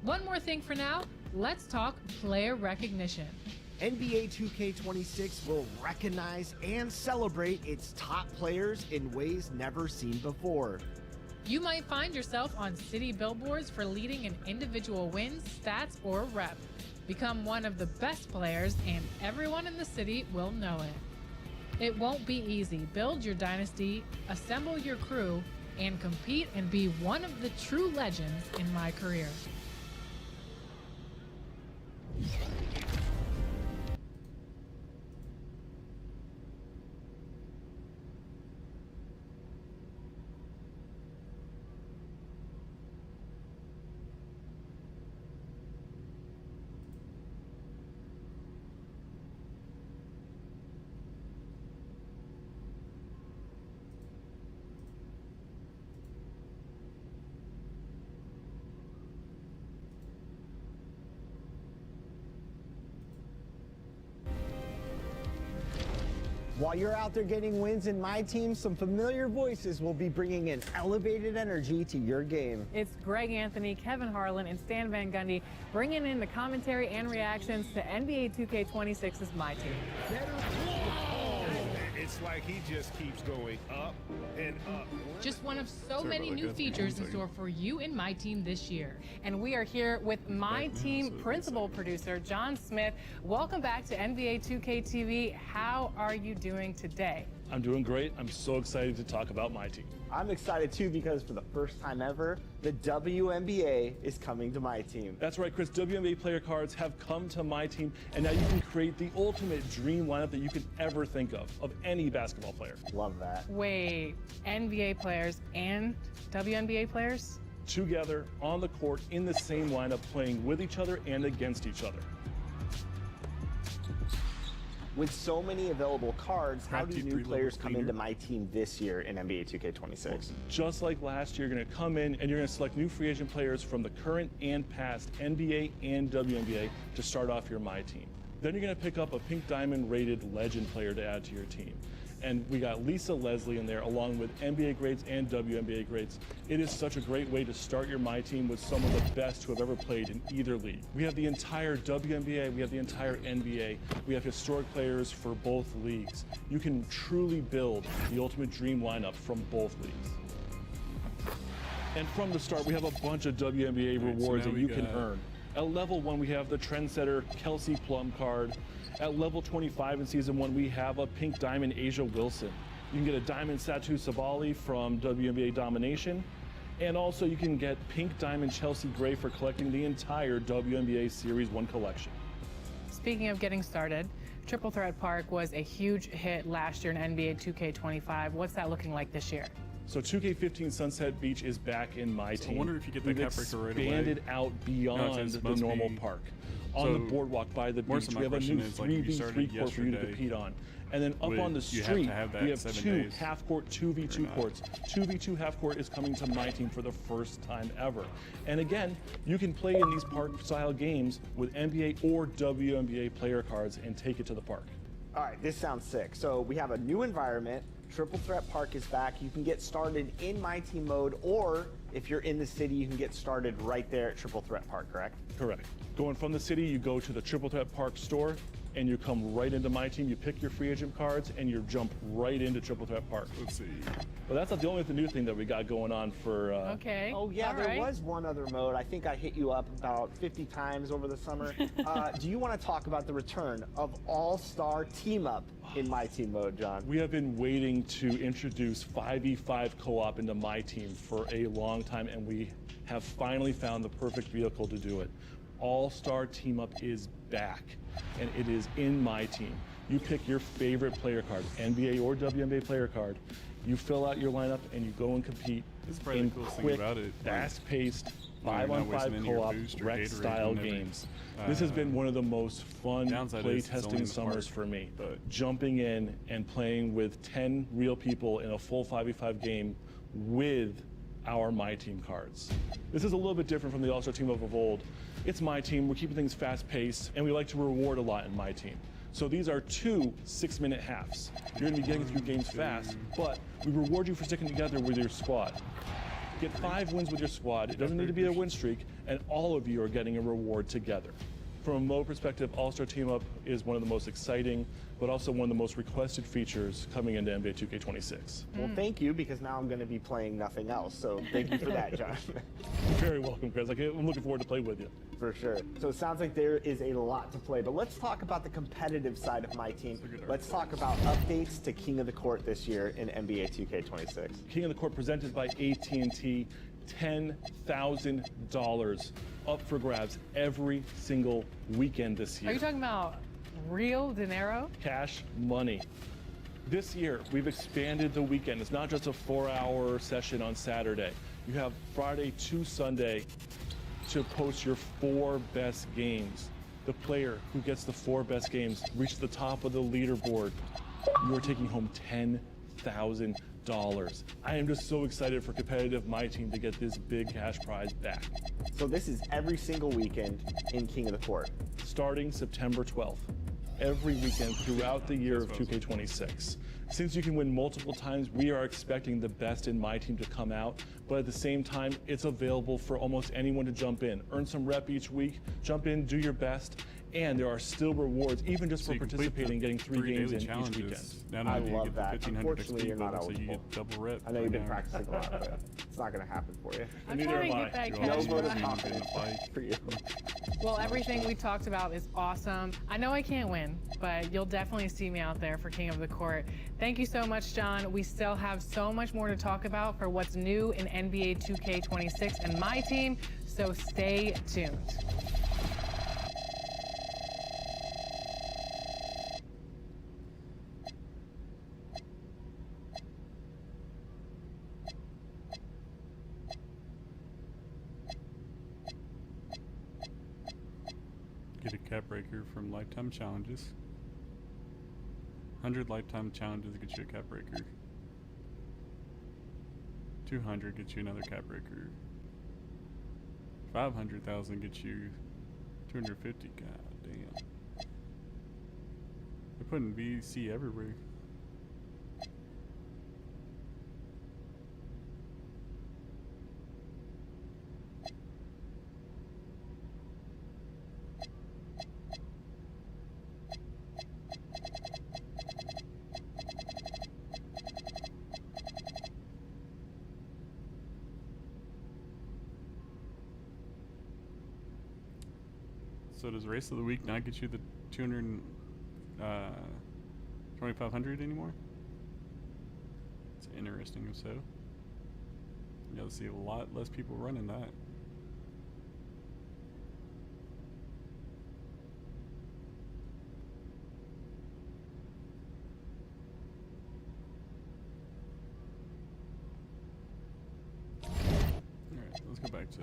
One more thing for now, let's talk player recognition. NBA 2K26 will recognize and celebrate its top players in ways never seen before. You might find yourself on city billboards for leading an individual win, stats, or rep. Become one of the best players and everyone in the city will know it. It won't be easy. Build your dynasty, assemble your crew, and compete and be one of the true legends in my career. While you're out there getting wins in my team, some familiar voices will be bringing an elevated energy to your game. It's Greg Anthony, Kevin Harlan, and Stan Van Gundy bringing in the commentary and reactions to NBA 2K26's My Team. It's like he just keeps going up and up. Just one of so many new features in store for you and My Team this year. And we are here with My Team principal producer, John Smith. Welcome back to NBA 2K TV. How are you doing today? I'm doing great. I'm so excited to talk about My Team. I'm excited too because for the first time ever, the WNBA is coming to My Team. That's right, Chris. WNBA player cards have come to My Team, and now you can create the ultimate dream lineup that you could ever think of any basketball player. Love that. Wait, NBA players and WNBA players? Together, on the court, in the same lineup, playing with each other and against each other. With so many available cards, how do new players come into My Team this year in NBA 2K26? Just like last year, you're going to come in and you're going to select new free agent players from the current and past NBA and WNBA to start off your My Team. Then you're going to pick up a Pink Diamond rated legend player to add to your team. And we got Lisa Leslie in there along with NBA grades and WNBA grades. It is such a great way to start your My Team with some of the best who have ever played in either league. We have the entire WNBA, we have the entire NBA, we have historic players for both leagues. You can truly build the ultimate dream lineup from both leagues. And from the start, we have a bunch of WNBA rewards that you can earn. At level 1, we have the trendsetter Kelsey Plum card. At level 25 in Season 1, we have a Pink Diamond Asia Wilson. You can get a Diamond Satu Sabali from WNBA Domination. And also you can get Pink Diamond Chelsea Gray for collecting the entire WNBA Series 1 collection. Speaking of getting started, Triple Threat Park was a huge hit last year in NBA 2K25. What's that looking like this year? So 2K15 Sunset Beach is back in My Team. I wonder if you get that cap breaker right away. We've expanded out beyond the normal park. On the boardwalk by the beach, we have a new 3v3 court for you to compete on. And then up on the street, we have 2 half-court 2v2 courts. 2v2 half-court is coming to My Team for the first time ever. And again, you can play in these park-style games with NBA or WNBA player cards and take it to the park. All right, this sounds sick. So we have a new environment. Triple Threat Park is back. You can get started in My Team mode, or if you're in the city, you can get started right there at Triple Threat Park, correct? Correct. Going from the city, you go to the Triple Threat Park store, and you come right into My Team. You pick your free agent cards, and you jump right into Triple Threat Park. Let's see. But that's not the only new thing that we got going on for... Okay. Oh, yeah, there was one other mode. I think I hit you up about 50 times over the summer. Do you want to talk about the return of All-Star Team-Up in My Team mode, John? We have been waiting to introduce 5v5 co-op into My Team for a long time, and we have finally found the perfect vehicle to do it. All-Star Team-Up is back, and it is in My Team. You pick your favorite player card, NBA or WNBA player card. You fill out your lineup and you go and compete This is probably in the coolest quick, thing about it. fast-paced, you're not 5-on-5 wasting any of your co-op, boost or rec Gatorade style whenever, games. This has been one of the most fun downside play is it's only testing in the summers park, for me. but- Jumping in and playing with 10 real people in a full 5v5 game with our My Team cards. This is a little bit different from the All-Star team of old. It's My Team, we're keeping things fast-paced, and we like to reward a lot in My Team. So these are 2 6-minute halves. You're gonna be getting through games fast, but we reward you for sticking together with your squad. Get 5 wins with your squad. It doesn't need to be a win streak, and all of you are getting a reward together. From a MO perspective, All-Star Team Up is one of the most exciting, but also one of the most requested features coming into NBA 2K26. Well, thank you, because now I'm going to be playing nothing else. So thank you for that, John. You're very welcome, Chris. I'm looking forward to play with you. For sure. So it sounds like there is a lot to play, but let's talk about the competitive side of My Team. Let's talk about updates to King of the Court this year in NBA 2K26. King of the Court presented by AT&T, $10,000 up for grabs every single weekend this year. Are you talking about real dinero? Cash money. This year, we've expanded the weekend. It's not just a 4-hour session on Saturday. You have Friday to Sunday to post your 4 best games. The player who gets the 4 best games reaches the top of the leaderboard. You are taking home $10,000. I am just so excited for competitive My Team to get this big cash prize back. So this is every single weekend in King of the Court. Starting September 12th. Every weekend throughout the year of 2K26. Since you can win multiple times, we are expecting the best in My Team to come out, but at the same time, it's available for almost anyone to jump in. Earn some rep each week, jump in, do your best, and there are still rewards, even just for participating, getting 3 games in each weekend. I love that. Unfortunately, you're not so you eligible. get double rep. I know you've been practicing a lot of it. It's not going to happen for you. I'm trying to get that No cash vote of prize. confidence for you. Well, everything we talked about is awesome. I know I can't win, but you'll definitely see me out there for King of the Court. Thank you so much, John. We still have so much more to talk about for what's new in NBA 2K26 and My Team, so stay tuned. Get a cap breaker from lifetime challenges. 100 lifetime challenges get you a cap breaker. 200 gets you another cap breaker. 500,000 gets you 250. God damn. They're putting VC everywhere. So does Race of the Week not get you the 2,500 anymore? It's interesting if so. You'll see a lot less people running that. Alright, let's go back to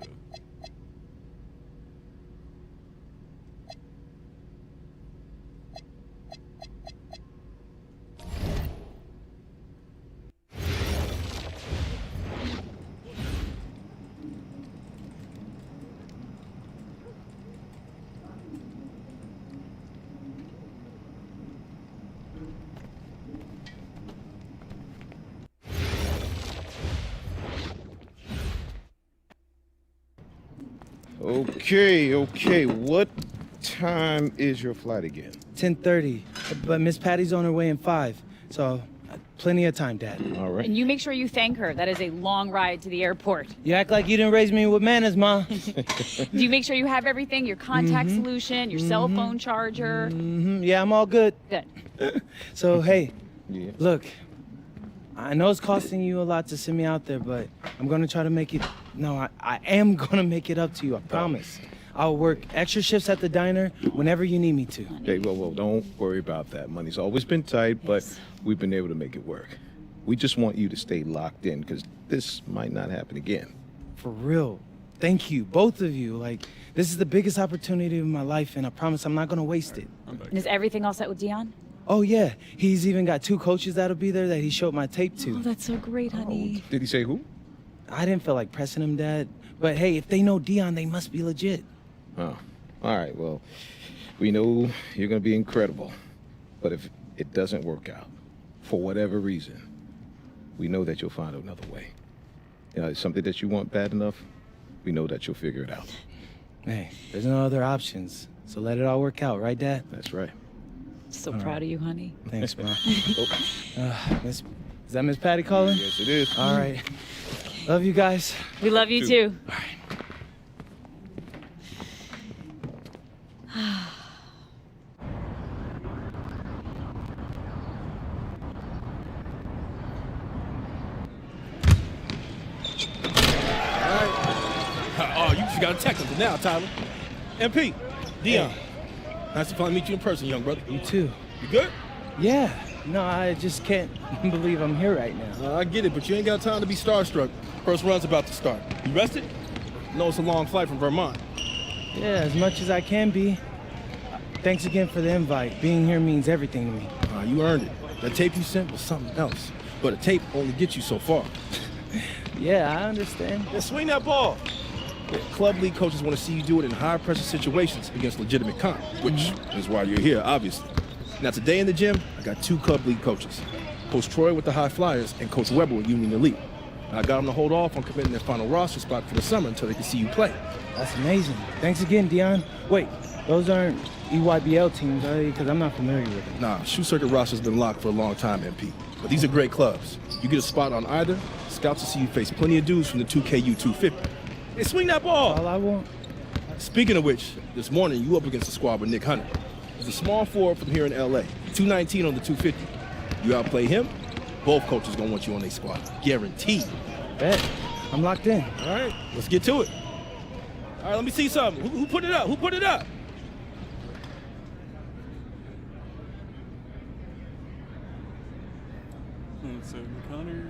Okay. What time is your flight again? 10:30, but Miss Patty's on her way in 5, so plenty of time, Dad. All right. And you make sure you thank her. That is a long ride to the airport. You act like you didn't raise me with manners, Ma. Do you make sure you have everything? Your contact solution, your cell phone charger? Yeah, I'm all good. Good. So, hey, look, I know it's costing you a lot to send me out there, but I'm going to try to make it... No, I am going to make it up to you, I promise. I'll work extra shifts at the diner whenever you need me to. Hey, well, don't worry about that. Money's always been tight, but we've been able to make it work. We just want you to stay locked in, because this might not happen again. For real. Thank you, both of you. Like, this is the biggest opportunity of my life, and I promise I'm not going to waste it. And is everything all set with Dion? Oh, yeah. He's even got 2 coaches that'll be there that he showed my tape to. Oh, that's so great, honey. Did he say who? I didn't feel like pressing him, Dad. But hey, if they know Dion, they must be legit. Oh, all right. Well, we know you're going to be incredible. But if it doesn't work out, for whatever reason, we know that you'll find another way. You know, it's something that you want bad enough, we know that you'll figure it out. Hey, there's no other options. So let it all work out, right, Dad? That's right. So proud of you, honey. Thanks, Mom. Is that Miss Patty calling? Yes, it is. All right. Love you guys. We love you too. All right. Oh, you just got a technical now, Tyler. MP, Dion. Nice to finally meet you in person, young brother. You too. You good? Yeah. No, I just can't believe I'm here right now. I get it, but you ain't got time to be starstruck. First run's about to start. You rested? No, it's a long flight from Vermont. Yeah, as much as I can be. Thanks again for the invite. Being here means everything to me. You earned it. That tape you sent was something else. But a tape only gets you so far. Yeah, I understand. Yeah, swing that ball. Yeah, club league coaches want to see you do it in high-pressure situations against legitimate comp, which is why you're here, obviously. Now, today in the gym, I got 2 club league coaches. Coach Troy with the High Flyers and Coach Weber with Union Elite. I got them to hold off on committing their final roster spot for the summer until they can see you play. That's amazing. Thanks again, Dion. Wait, those aren't EYBL teams, are they? Because I'm not familiar with them. Nah, Shoe Circuit roster's been locked for a long time, MP. But these are great clubs. You get a spot on either, scouts will see you face plenty of dudes from the 2KU250. Hey, swing that ball! All I want. Speaking of which, this morning you up against the squad with Nick Hunter. He's a small forward from here in LA, 219 on the 250. You outplay him, both coaches gonna want you on their squad. Guaranteed. Bet. I'm locked in. All right, let's get to it. All right, let me see something. Who put it up? Who put it up? So Connor.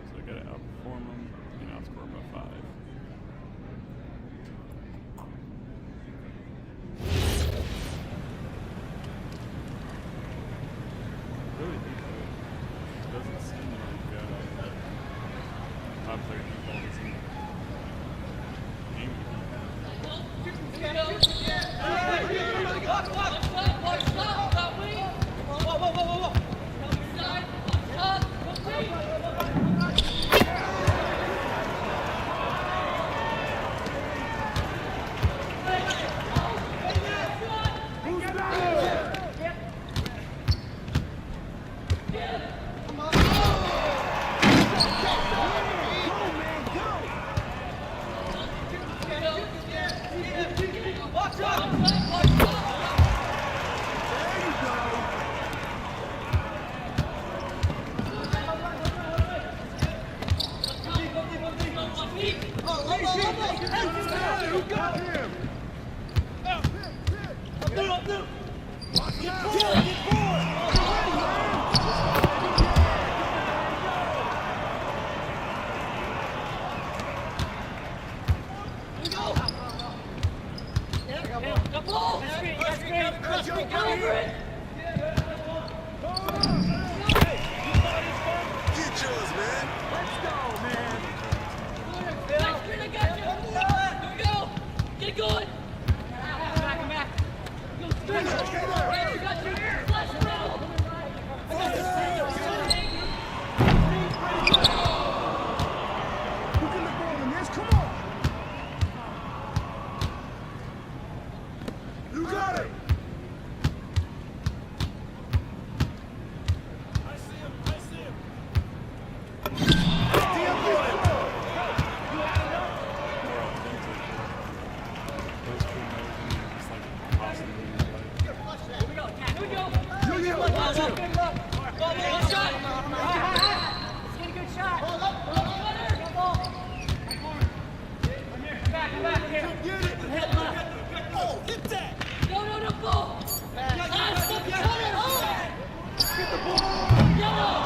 So I gotta outperform him and outscore him by 5. Really doesn't seem like top 30 ball is in game. Oh, hit that! No, ball! Get the ball! Yellow!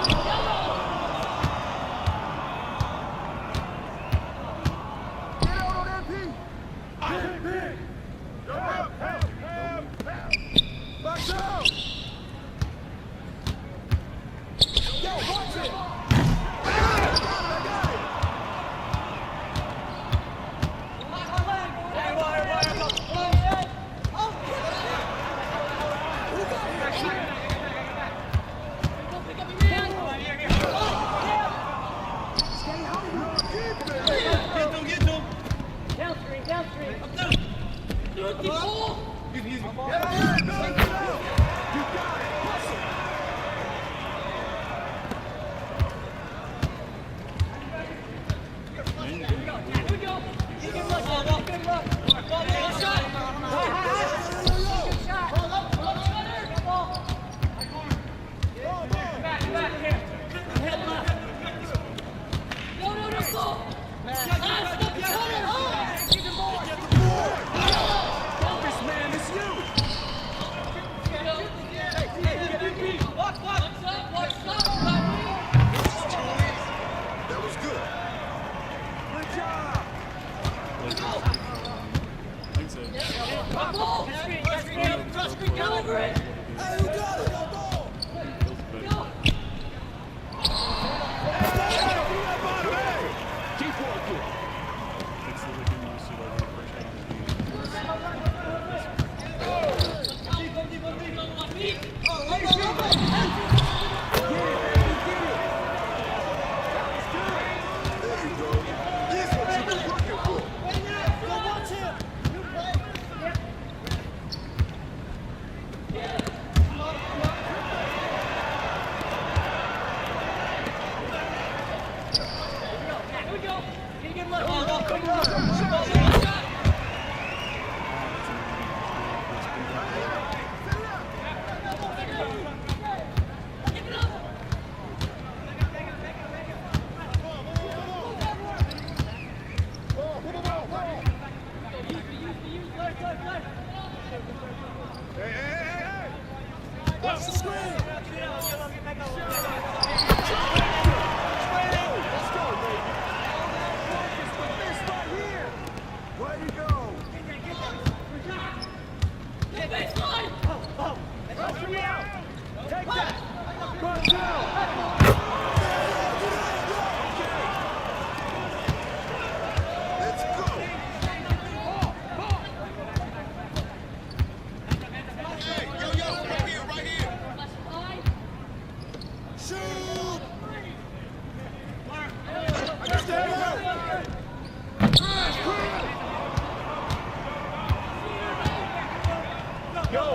Get out on MP! Help! Back down! Yo, watch it!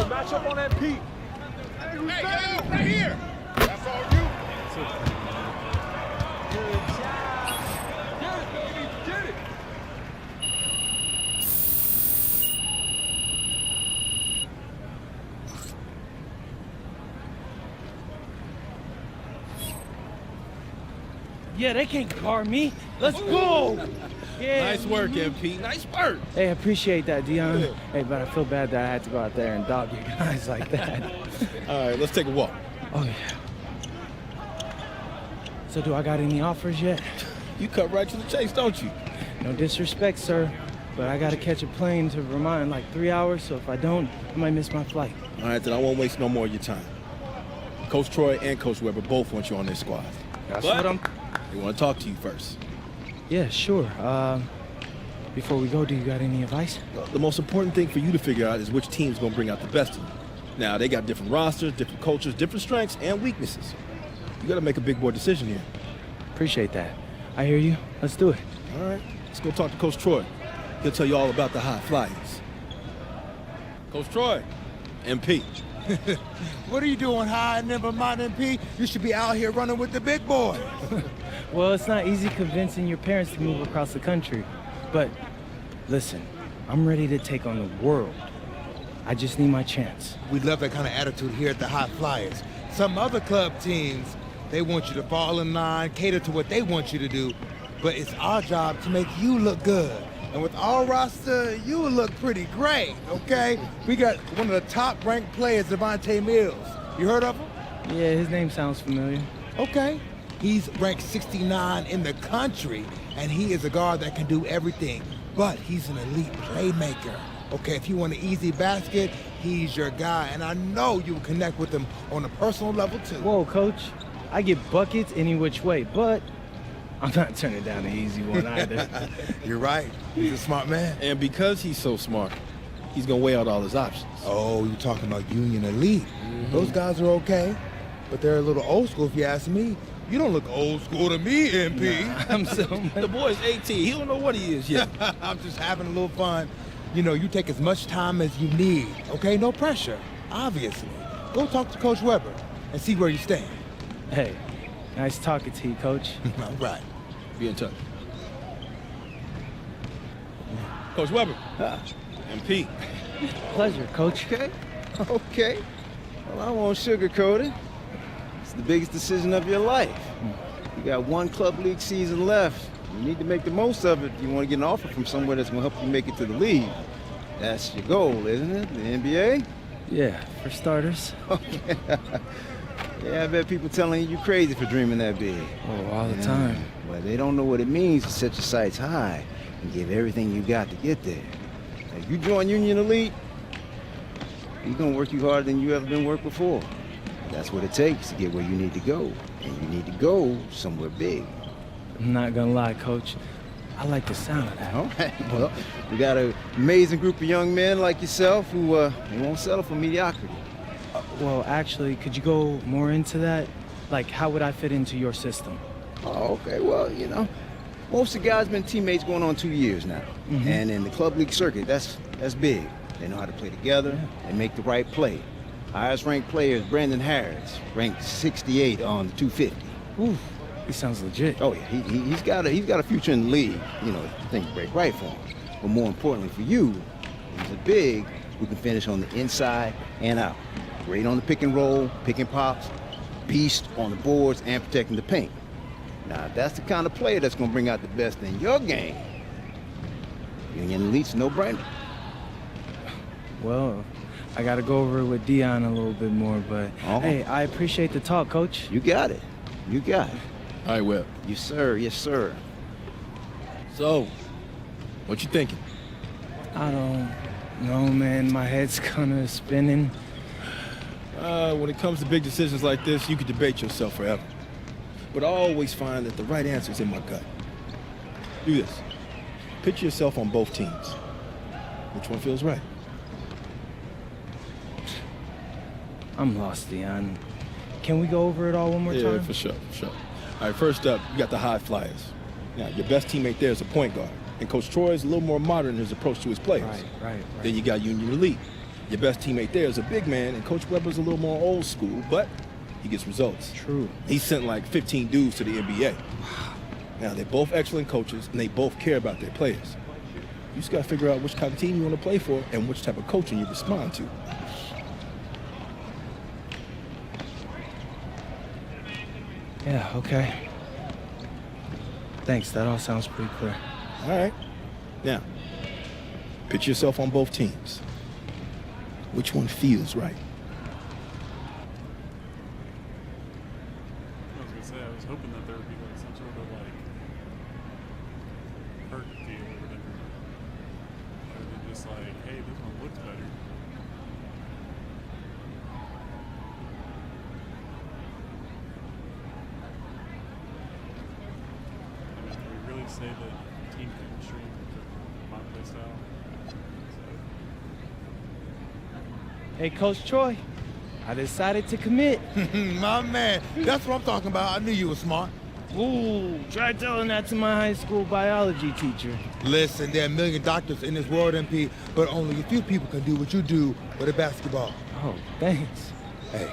Match up on that Pete. Hey, yo, right here. That's all you. Good job. Get it, baby. Get it. Yeah, they can't guard me. Let's go. Yeah. Nice work, MP. Nice work. Hey, I appreciate that, Dion. Yeah. Hey, but I feel bad that I had to go out there and dog you guys like that. All right, let's take a walk. Oh, yeah. So do I got any offers yet? You cut right to the chase, don't you? No disrespect, sir, but I got to catch a plane to Vermont in like 3 hours, so if I don't, I might miss my flight. All right, then I won't waste no more of your time. Coach Troy and Coach Weber both want you on their squad. That's what I'm... They want to talk to you first. Yeah, sure. Before we go, do you got any advice? Well, the most important thing for you to figure out is which team's going to bring out the best of you. Now, they got different rosters, different cultures, different strengths, and weaknesses. You got to make a big boy decision here. Appreciate that. I hear you. Let's do it. All right. Let's go talk to Coach Troy. He'll tell you all about the high flyers. Coach Troy, MP. What are you doing, high in Vermont, MP? You should be out here running with the big boy. Well, it's not easy convincing your parents to move across the country. But listen, I'm ready to take on the world. I just need my chance. We love that kind of attitude here at the High Flyers. Some other club teams, they want you to fall in line, cater to what they want you to do. But it's our job to make you look good. And with our roster, you would look pretty great, okay? We got one of the top-ranked players, Devontae Mills. You heard of him? Yeah, his name sounds familiar. Okay. He's ranked 69 in the country, and he is a guard that can do everything. But he's an elite playmaker. Okay, if you want an easy basket, he's your guy. And I know you will connect with him on a personal level, too. Whoa, Coach. I get buckets any which way, but I'm not turning down the easy one either. You're right. He's a smart man. And because he's so smart, he's going to weigh out all his options. Oh, you're talking about Union Elite. Those guys are okay, but they're a little old school if you ask me. You don't look old school to me, MP. Nah, I'm so The boy's 18. He don't know what he is yet. I'm just having a little fun. You know, you take as much time as you need, okay? No pressure, obviously. Go talk to Coach Weber and see where you stand. Hey, nice talking to you, Coach. All right. Be in touch. Coach Weber. MP. Pleasure, Coach. Okay. Okay. Well, I won't sugarcoat it. It's the biggest decision of your life. You got one club league season left. You need to make the most of it if you want to get an offer from somewhere that's going to help you make it to the league. That's your goal, isn't it? The NBA? Yeah, for starters. Okay. Yeah, I bet people telling you crazy for dreaming that big. Oh, all the time. Well, they don't know what it means to set your sights high and give everything you got to get there. If you join Union Elite, you're going to work you harder than you ever been worked before. That's what it takes to get where you need to go. And you need to go somewhere big. I'm not gonna lie, Coach. I like the sound of that. All right. Well, we got an amazing group of young men like yourself who won't settle for mediocrity. Well, actually, could you go more into that? Like, how would I fit into your system? Oh, okay. Well, you know, most of the guys been teammates going on 2 years now. And in the club league circuit, that's big. They know how to play together and make the right play. Highest ranked player is Brandon Harris, ranked 68 on the 250. Ooh, he sounds legit. Oh yeah, he's got a future in the league. You know, if things break right for him. But more importantly for you, he's a big who can finish on the inside and out. Great on the pick and roll, pick and pops, beast on the boards and protecting the paint. Now, if that's the kind of player that's going to bring out the best in your game, Union Elite's no-brainer. Well, I got to go over it with Dion a little bit more, but hey, I appreciate the talk, Coach. You got it. You got it. All right, Webb. Yes, sir. Yes, sir. So, what you thinking? I don't know, man. My head's kind of spinning. When it comes to big decisions like this, you could debate yourself forever. But I always find that the right answer is in my gut. Do this. Picture yourself on both teams. Which one feels right? I'm lost, Dion. Can we go over it all one more time? Yeah, for sure. All right, first up, you got the high flyers. Now, your best teammate there is a point guard. And Coach Troy is a little more modern in his approach to his players. Right. Then you got Union Elite. Your best teammate there is a big man, and Coach Weber's a little more old school, but he gets results. True. He sent like 15 dudes to the NBA. Now, they're both excellent coaches, and they both care about their players. You just got to figure out which kind of team you want to play for and which type of coaching you respond to. Yeah, okay. Thanks, that all sounds pretty clear. All right. Now, picture yourself on both teams. Which one feels right? I was gonna say, I was hoping that there would be like some sort of like perk deal or whatever. Or they're just like, hey, this one looks better. I mean, can we really say that team chemistry is my play style? Hey, Coach Troy, I decided to commit. My man, that's what I'm talking about. I knew you were smart. Ooh, try telling that to my high school biology teacher. Listen, there are a million doctors in this world, MP, but only a few people can do what you do with a basketball. Oh, thanks. Hey,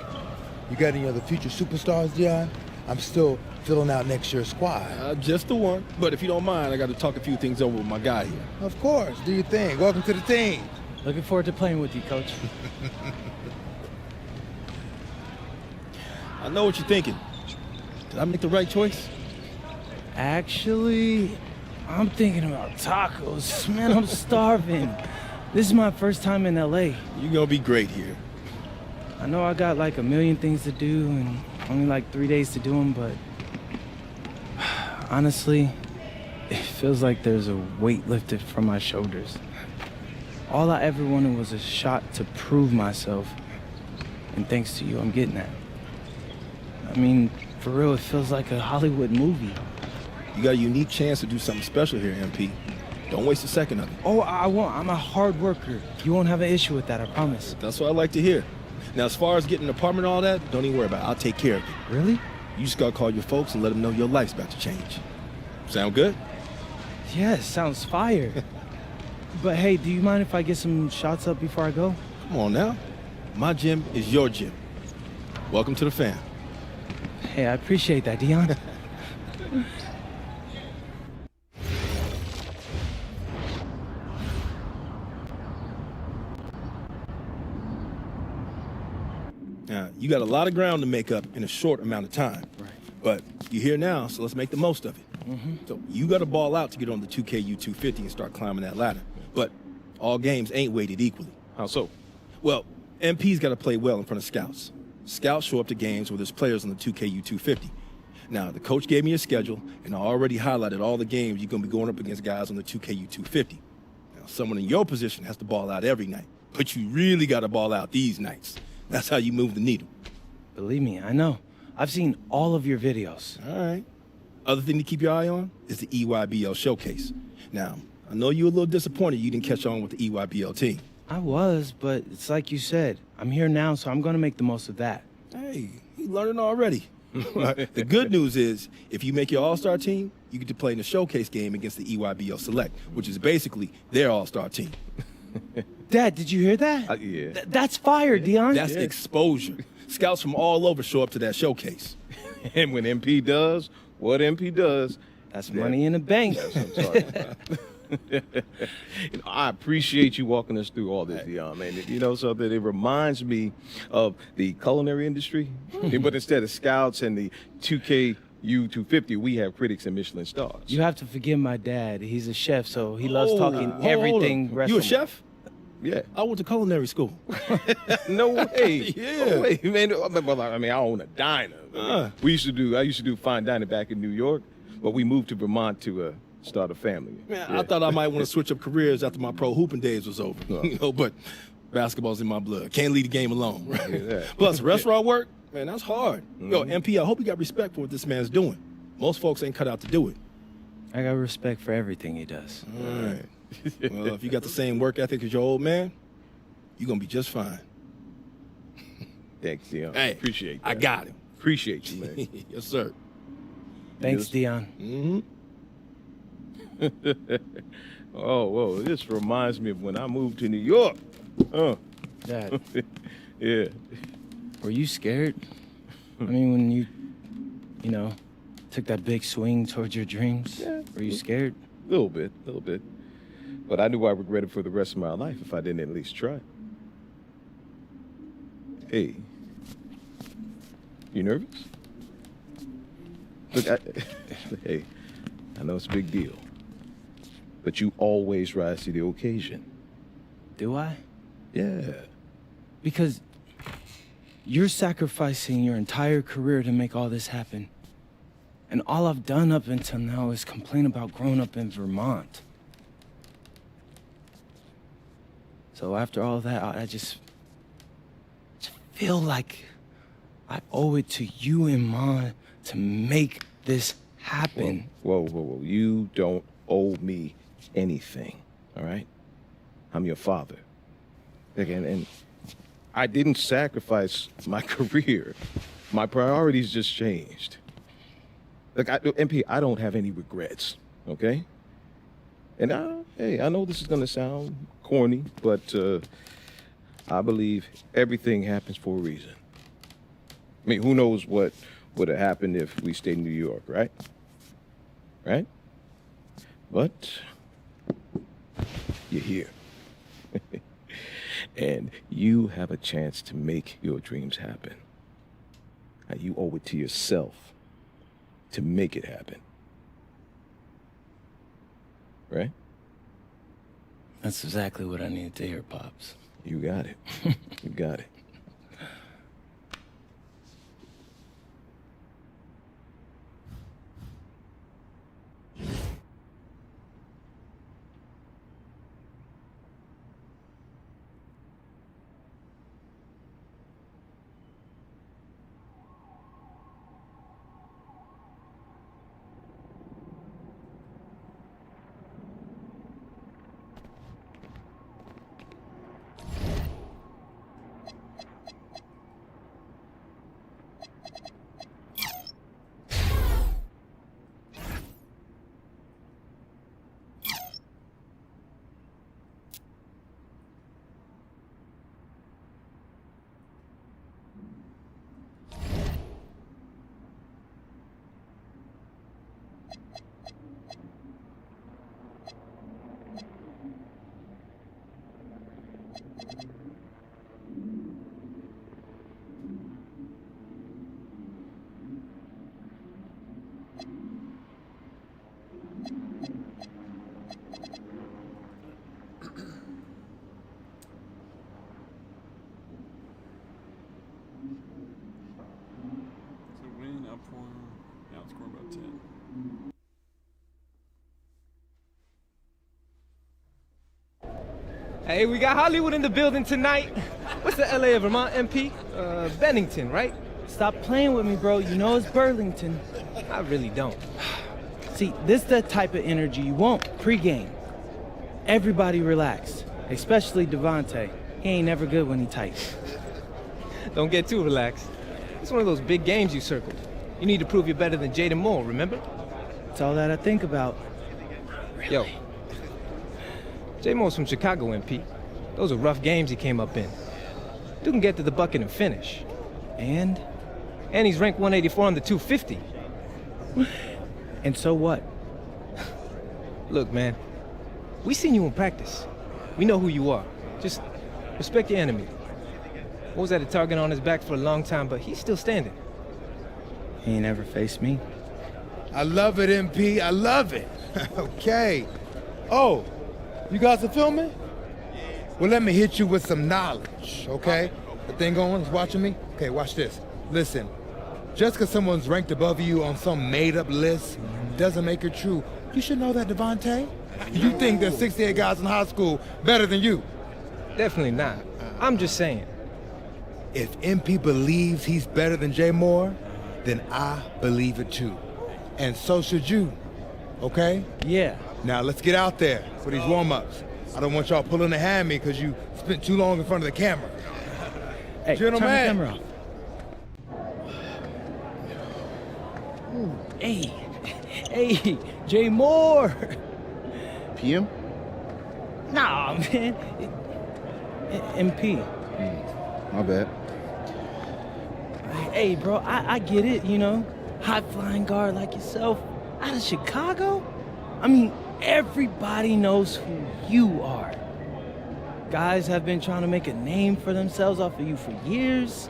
you got any other future superstars, Dion? I'm still filling out next year's squad. Just the one. But if you don't mind, I got to talk a few things over with my guy here. Of course. Do your thing. Welcome to the team. Looking forward to playing with you, Coach. I know what you're thinking. Did I make the right choice? Actually, I'm thinking about tacos. Man, I'm starving. This is my first time in LA. You're gonna be great here. I know I got like a million things to do and only like 3 days to do them, but honestly, it feels like there's a weight lifted from my shoulders. All I ever wanted was a shot to prove myself, and thanks to you, I'm getting that. I mean, for real, it feels like a Hollywood movie. You got a unique chance to do something special here, MP. Don't waste a second of it. Oh, I won't. I'm a hard worker. You won't have an issue with that, I promise. That's what I like to hear. Now, as far as getting an apartment and all that, don't even worry about it. I'll take care of it. Really? You just gotta call your folks and let them know your life's about to change. Sound good? Yeah, sounds fire. But hey, do you mind if I get some shots up before I go? Come on now. My gym is your gym. Welcome to the fam. Hey, I appreciate that, Dion. Now, you got a lot of ground to make up in a short amount of time. Right. But you're here now, so let's make the most of it. Mm-hmm. So you got to ball out to get on the 2KU250 and start climbing that ladder. But all games ain't weighted equally. How so? Well, MP's got to play well in front of scouts. Scouts show up to games where there's players on the 2KU250. Now, the coach gave me a schedule, and I already highlighted all the games you're going to be going up against guys on the 2KU250. Now, someone in your position has to ball out every night, but you really got to ball out these nights. That's how you move the needle. Believe me, I know. I've seen all of your videos. All right. Other thing to keep your eye on is the EYBL showcase. Now, I know you're a little disappointed you didn't catch on with the EYBL team. I was, but it's like you said. I'm here now, so I'm going to make the most of that. Hey, you learning already. The good news is, if you make your all-star team, you get to play in the showcase game against the EYBL Select, which is basically their all-star team. Dad, did you hear that? Yeah. That's fire, Dion. That's exposure. Scouts from all over show up to that showcase. And when MP does what MP does, that's money in the bank. That's what I'm talking about. I appreciate you walking us through all this, Dion, man. You know something? It reminds me of the culinary industry, but instead of scouts and the 2KU250, we have critics and Michelin stars. You have to forgive my dad. He's a chef, so he loves talking everything restaurant. You a chef? Yeah. I went to culinary school. No way. Yeah. No way, man. I mean, I own a diner. I used to do fine dining back in New York, but we moved to Vermont to start a family. Man, I thought I might want to switch up careers after my pro hooping days was over. But basketball's in my blood. Can't leave the game alone. Right? Yeah. Plus, restaurant work, man, that's hard. Yo, MP, I hope you got respect for what this man's doing. Most folks ain't cut out to do it. I got respect for everything he does. All right. Well, if you got the same work ethic as your old man, you're going to be just fine. Thanks, Dion. Hey, appreciate that. I got him. Appreciate you, man. Yes, sir. Thanks, Dion. Mm-hmm. Oh, whoa, this reminds me of when I moved to New York. Dad. Yeah. Were you scared? I mean, when you took that big swing towards your dreams, were you scared? A little bit. But I knew I regretted for the rest of my life if I didn't at least try. Hey, you nervous? Look, hey, I know it's a big deal, but you always rise to the occasion. Do I? Yeah. Because you're sacrificing your entire career to make all this happen. And all I've done up until now is complain about growing up in Vermont. So after all that, I just feel like I owe it to you and Mom to make this happen. Whoa. You don't owe me anything, all right? I'm your father. Again, and I didn't sacrifice my career. My priorities just changed. Look, MP, I don't have any regrets, okay? And I know this is gonna sound corny, but I believe everything happens for a reason. I mean, who knows what would have happened if we stayed in New York, right? Right? But you're here. And you have a chance to make your dreams happen. Now, you owe it to yourself to make it happen. right? That's exactly what I needed to hear, Pops. You got it. You got it. So win, up 4, outscore about 10. Hey, we got Hollywood in the building tonight. What's the LA of Vermont, MP? Bennington, right? Stop playing with me, bro. You know it's Burlington. I really don't. See, this is the type of energy you want pre-game. Everybody relaxed, especially Devontae. He ain't never good when he tight. Don't get too relaxed. It's one of those big games you circled. You need to prove you're better than Jaden Moore, remember? It's all that I think about. Yo, J Moore's from Chicago, MP. Those are rough games he came up in. Dude can get to the bucket and finish. And he's ranked 184 on the 250. And so what? Look, man, we seen you in practice. We know who you are. Just respect your enemy. What was that, a target on his back for a long time, but he's still standing. He ain't ever faced me. I love it, MP. I love it. Okay. Oh, you guys are filming? Well, let me hit you with some knowledge, okay? The thing going is watching me? Okay, watch this. Listen, just because someone's ranked above you on some made-up list doesn't make it true. You should know that, Devontae. You think there's 68 guys in high school better than you? Definitely not. I'm just saying. If MP believes he's better than Jay Moore, then I believe it too. And so should you, okay? Yeah. Now let's get out there for these warm-ups. I don't want y'all pulling a hammy because you spent too long in front of the camera. Hey, Gentlemen. turn the camera off. Hey, Jay Moore. PM? Nah, man. MP. My bad. Hey, bro, I get it, you know. High-flying guard like yourself out of Chicago? I mean, everybody knows who you are. Guys have been trying to make a name for themselves off of you for years.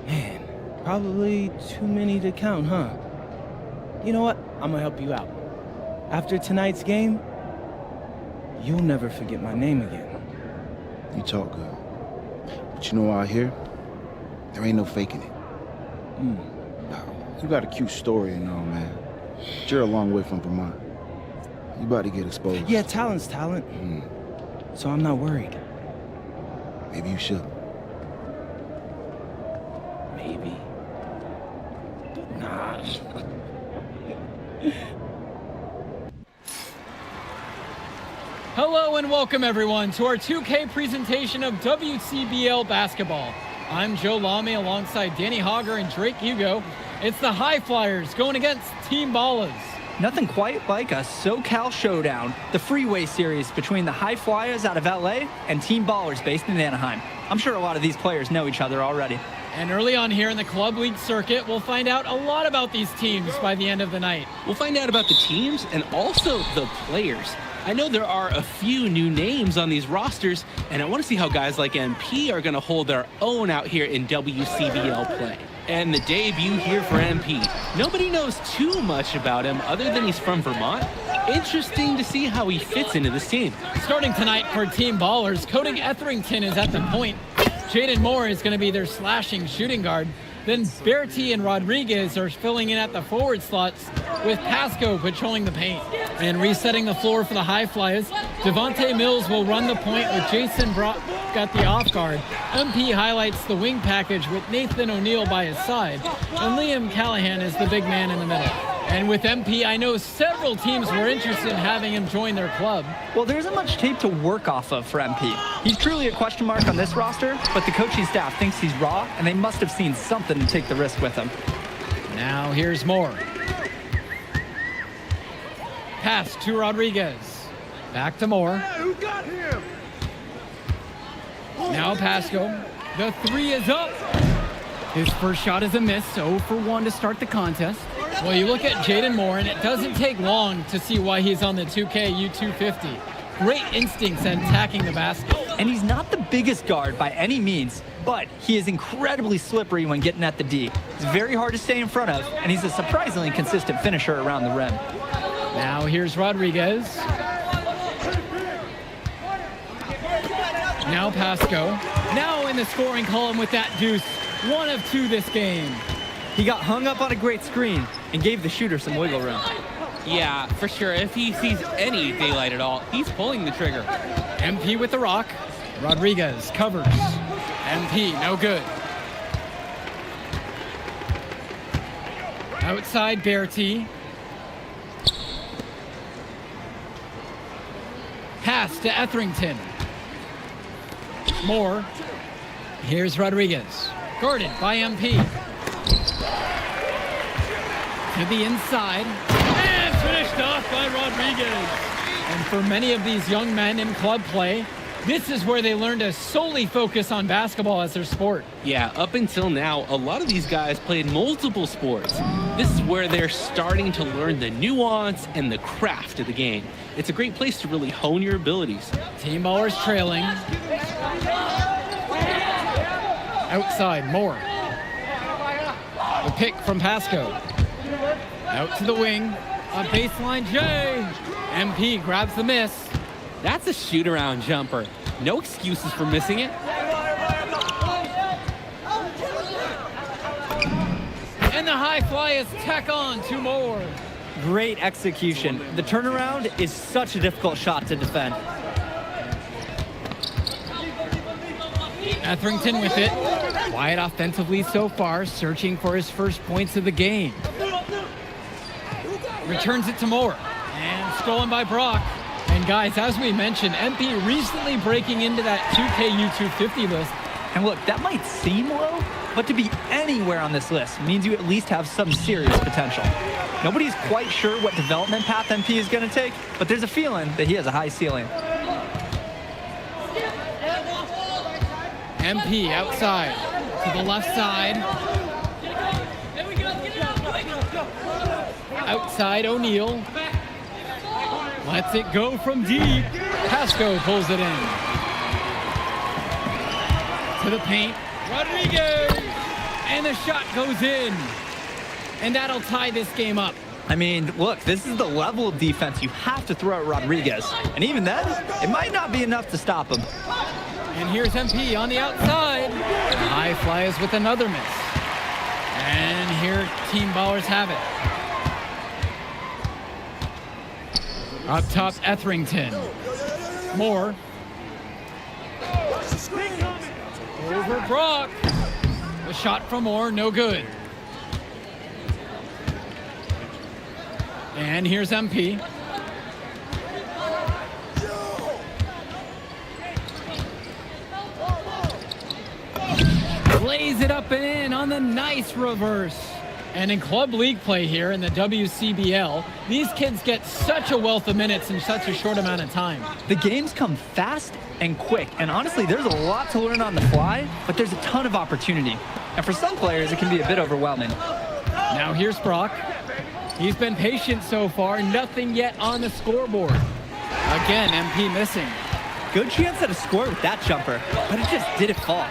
Man, probably too many to count, huh? You know what? I'm gonna help you out. After tonight's game, you'll never forget my name again. You talk good. But you know out here, there ain't no faking it. You got a cute story and all, man. But you're a long way from Vermont. You about to get exposed. Yeah, talent's talent. So I'm not worried. Maybe you should. Maybe. Nah. Hello and welcome everyone to our 2K presentation of WCBL basketball. I'm Joe Lamy alongside Danny Hogger and Drake Hugo. It's the High Flyers going against Team Ballas. Nothing quite like a SoCal showdown, the freeway series between the High Flyers out of LA and Team Ballers based in Anaheim. I'm sure a lot of these players know each other already. And early on here in the club league circuit, we'll find out a lot about these teams by the end of the night. We'll find out about the teams and also the players. I know there are a few new names on these rosters, and I want to see how guys like MP are going to hold their own out here in WCBL play. And the debut here for MP. Nobody knows too much about him other than he's from Vermont. Interesting to see how he fits into this team. Starting tonight for Team Ballers, Cody Etherington is at the point. Jaden Moore is going to be their slashing shooting guard. Then Berti and Rodriguez are filling in at the forward slots with Pasco patrolling the paint. And resetting the floor for the High Flyers, Devontae Mills will run the point with Jason Brock at the off guard. MP highlights the wing package with Nathan O'Neill by his side. And Liam Callahan is the big man in the middle. And with MP, I know several teams were interested in having him join their club. Well, there isn't much tape to work off of for MP. He's truly a question mark on this roster, but the coaching staff thinks he's raw, and they must have seen something to take the risk with him. Now here's Moore. Pass to Rodriguez. Back to Moore. Who got him? Now Pasco. The three is up. His first shot is a miss, 0 for 1 to start the contest. Well, you look at Jaden Moore, and it doesn't take long to see why he's on the 2K U250. Great instincts at attacking the basket. And he's not the biggest guard by any means, but he is incredibly slippery when getting at the D. He's very hard to stay in front of, and he's a surprisingly consistent finisher around the rim. Now here's Rodriguez. Now Pasco. Now in the scoring column with that deuce. 1 of 2 this game. He got hung up on a great screen and gave the shooter some wiggle room. Yeah, for sure. If he sees any daylight at all, he's pulling the trigger. MP with the rock. Rodriguez covers. MP, no good. Outside Berti. Pass to Etherington. Moore. Here's Rodriguez. Guarded by MP. To the inside. And finished off by Rodriguez. And for many of these young men in club play, this is where they learn to solely focus on basketball as their sport. Yeah, up until now, a lot of these guys played multiple sports. This is where they're starting to learn the nuance and the craft of the game. It's a great place to really hone your abilities. Team Ballers trailing. Outside, Moore. The pick from Pasco. Out to the wing. On baseline, Jay. MP grabs the miss. That's a shoot-around jumper. No excuses for missing it. And the High Flyers tack on 2 more. Great execution. The turnaround is such a difficult shot to defend. Etherington with it. Quiet offensively so far, searching for his first points of the game. Returns it to Moore. And stolen by Brock. And guys, as we mentioned, MP recently breaking into that 2K U250 list. And look, that might seem low, but to be anywhere on this list means you at least have some serious potential. Nobody's quite sure what development path MP is going to take, but there's a feeling that he has a high ceiling. MP outside to the left side. Outside O'Neill. Lets it go from deep. Pasco pulls it in. To the paint. Rodriguez! And the shot goes in. And that'll tie this game up. I mean, look, this is the level of defense you have to throw at Rodriguez. And even then, it might not be enough to stop him. And here's MP on the outside. High Flyers with another miss. And here Team Ballers have it. Up top, Etherington. Moore. Over Brock. A shot from Moore, no good. And here's MP. Lays it up and in on the nice reverse. And in club league play here in the WCBL, these kids get such a wealth of minutes in such a short amount of time. The games come fast and quick, and honestly, there's a lot to learn on the fly, but there's a ton of opportunity. And for some players, it can be a bit overwhelming. Now here's Brock. He's been patient so far, nothing yet on the scoreboard. Again, MP missing. Good chance at a score with that jumper, but it just didn't fall.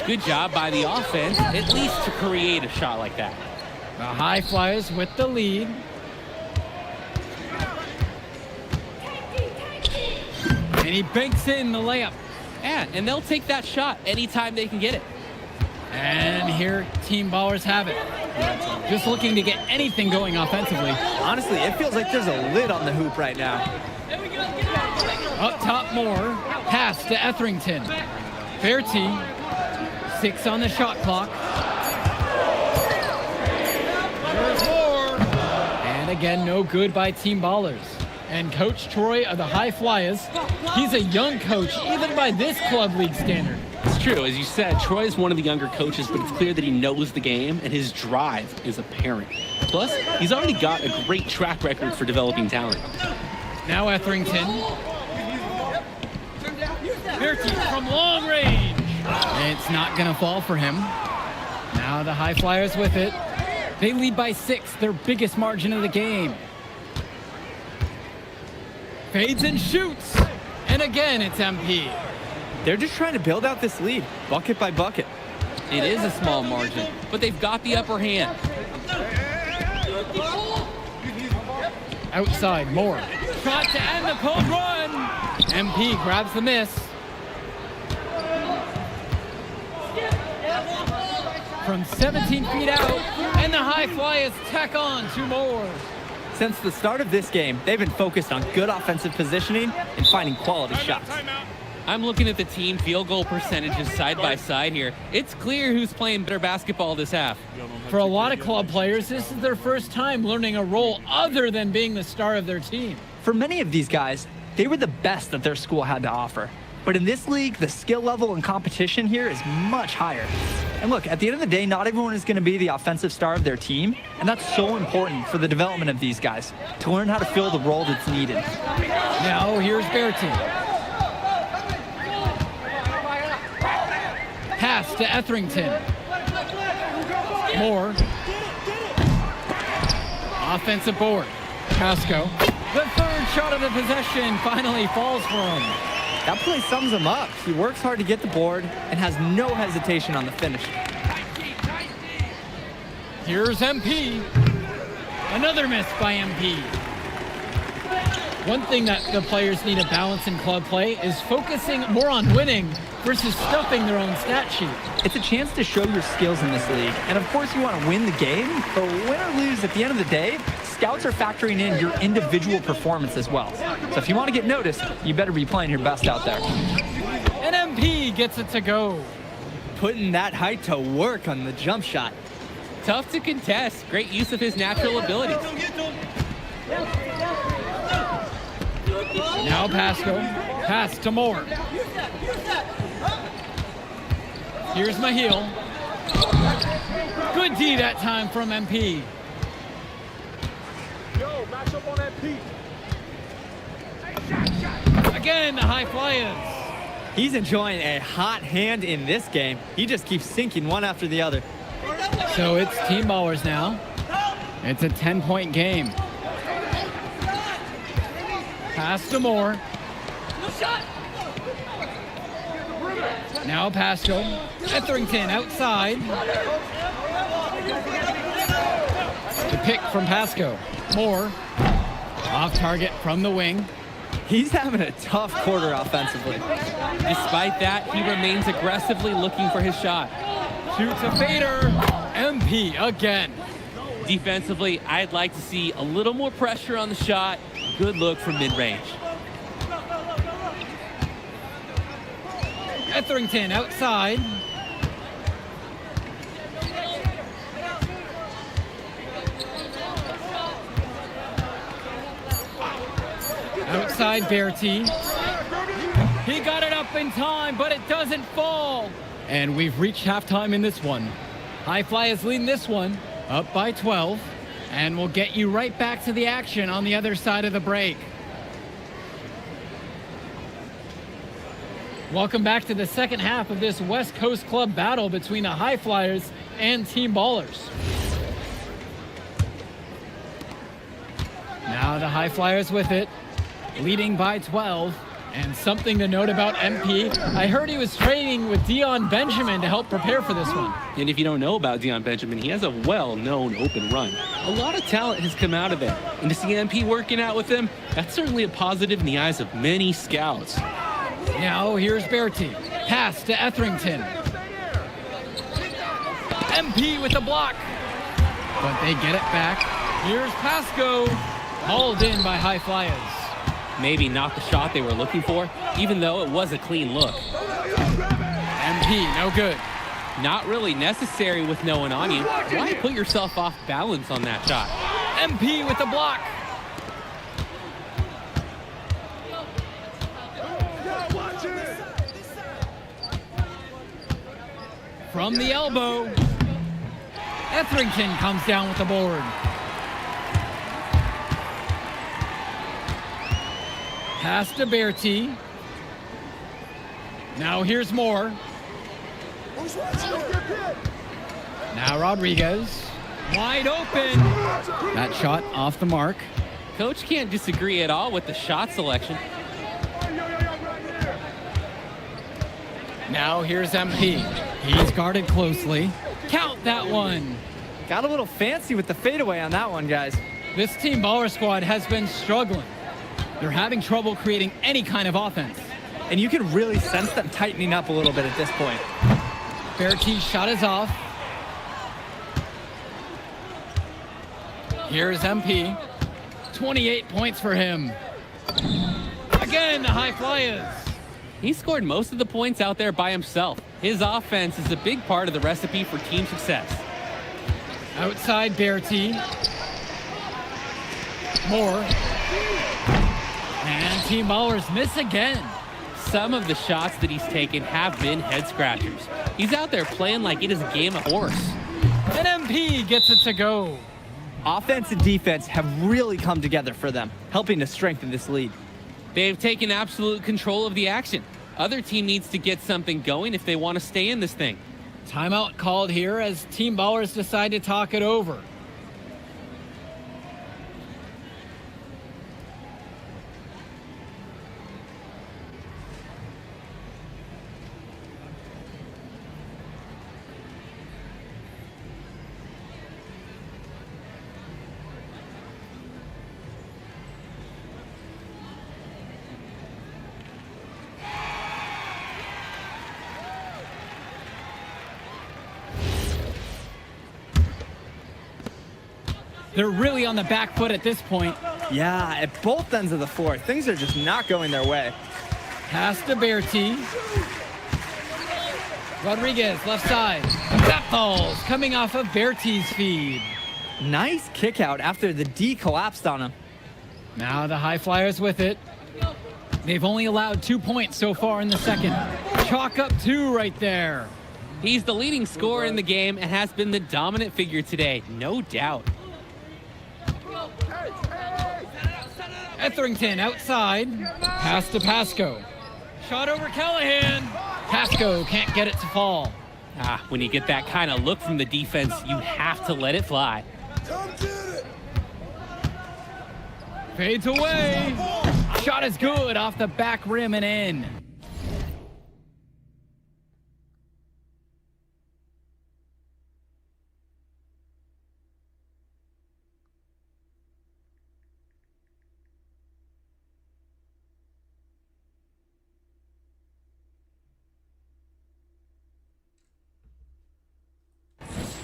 Good job by the offense, at least to create a shot like that. The High Flyers with the lead. And he banks in the layup. Yeah, and they'll take that shot anytime they can get it. And here Team Ballers have it. Just looking to get anything going offensively. Honestly, it feels like there's a lid on the hoop right now. Up top more. Pass to Etherington. Fairty. 6 on the shot clock. There's more. And again, no good by Team Ballers. And Coach Troy of the High Flyers, he's a young coach, even by this club league standard. It's true. As you said, Troy is one of the younger coaches, but it's clear that he knows the game, and his drive is apparent. Plus, he's already got a great track record for developing talent. Now Etherington. Fairty from long range. It's not going to fall for him. Now the High Flyers with it. They lead by 6, their biggest margin of the game. Fades and shoots. And again, it's MP. They're just trying to build out this lead, bucket by bucket. It is a small margin, but they've got the upper hand. Outside, more. Shot to end the cold run. MP grabs the miss. From 17 feet out, and the High Flyers tack on 2 more. Since the start of this game, they've been focused on good offensive positioning and finding quality shots. I'm looking at the team field goal percentages side by side here. It's clear who's playing better basketball this half. For a lot of club players, this is their first time learning a role other than being the star of their team. For many of these guys, they were the best that their school had to offer. But in this league, the skill level and competition here is much higher. And look, at the end of the day, not everyone is going to be the offensive star of their team, and that's so important for the development of these guys, to learn how to fill the role that's needed. Now, here's Bertie. Pass to Etherington. Moore. Offensive board. Pasco. The third shot of the possession finally falls for him. That play sums him up. He works hard to get the board and has no hesitation on the finish. Here's MP. Another miss by MP. One thing that the players need to balance in club play is focusing more on winning versus stuffing their own stat sheet. It's a chance to show your skills in this league. And of course you want to win the game, but win or lose at the end of the day, scouts are factoring in your individual performance as well. So if you want to get noticed, you better be playing your best out there. And MP gets it to go. Putting that height to work on the jump shot. Tough to contest. Great use of his natural abilities. Now Pasco. Pass to Moore. Here's Mahil. Good D that time from MP. Yo, match up on that P. Again, the High Flyers. He's enjoying a hot hand in this game. He just keeps sinking one after the other. So it's Team Ballers now. It's a 10-point game. Pass to Moore. Now Pasco. Etherington outside. The pick from Pasco. Moore. Off target from the wing. He's having a tough quarter offensively. Despite that, he remains aggressively looking for his shot. Shoots a fader. MP again. Defensively, I'd like to see a little more pressure on the shot. Good look from mid-range. Etherington outside. Outside Bertie. He got it up in time, but it doesn't fall. And we've reached halftime in this one. High Flyers leading this one, up by 12. And we'll get you right back to the action on the other side of the break. Welcome back to the second half of this West Coast Club battle between the High Flyers and Team Ballers. Now the High Flyers with it, leading by 12, And something to note about MP, I heard he was training with Dion Benjamin to help prepare for this one. And if you don't know about Dion Benjamin, he has a well-known open run. A lot of talent has come out of there. And to see MP working out with him, that's certainly a positive in the eyes of many scouts. Now here's Bertie. Pass to Etherington. MP with the block. But they get it back. Here's Pasco. Hauled in by High Flyers. Maybe not the shot they were looking for, even though it was a clean look. MP, no good. Not really necessary with no one on you. Why put yourself off balance on that shot? MP with the block. From the elbow, Etherington comes down with the board. Pass to Bertie. Now here's Moore. Now Rodriguez. Wide open. That shot off the mark. Coach can't disagree at all with the shot selection. Now here's MP. He's guarded closely. Count that one. Got a little fancy with the fadeaway on that one, guys. This Team Baller squad has been struggling. They're having trouble creating any kind of offense. And you can really sense them tightening up a little bit at this point. Bertie's shot is off. Here's MP. 28 points for him. Again, High Flyers. He scored most of the points out there by himself. His offense is a big part of the recipe for team success. Outside Bertie. Moore. And Team Ballers miss again. Some of the shots that he's taken have been head scratchers. He's out there playing like it is a game of horse. And MP gets it to go. Offense and defense have really come together for them, helping to strengthen this lead. They've taken absolute control of the action. Other team needs to get something going if they want to stay in this thing. Timeout called here as Team Ballers decide to talk it over. They're really on the back foot at this point. Yeah, at both ends of the floor, things are just not going their way. Pass to Bertie. Rodriguez, left side. That falls, coming off of Bertie's feed. Nice kick out after the D collapsed on him. Now the High Flyers with it. They've only allowed 2 points so far in the second. Chalk up 2 right there. He's the leading scorer in the game and has been the dominant figure today, no doubt. Etherington outside. Pass to Pasco. Shot over Callahan. Pasco can't get it to fall. When you get that kind of look from the defense, you have to let it fly. Fades away. Shot is good off the back rim and in.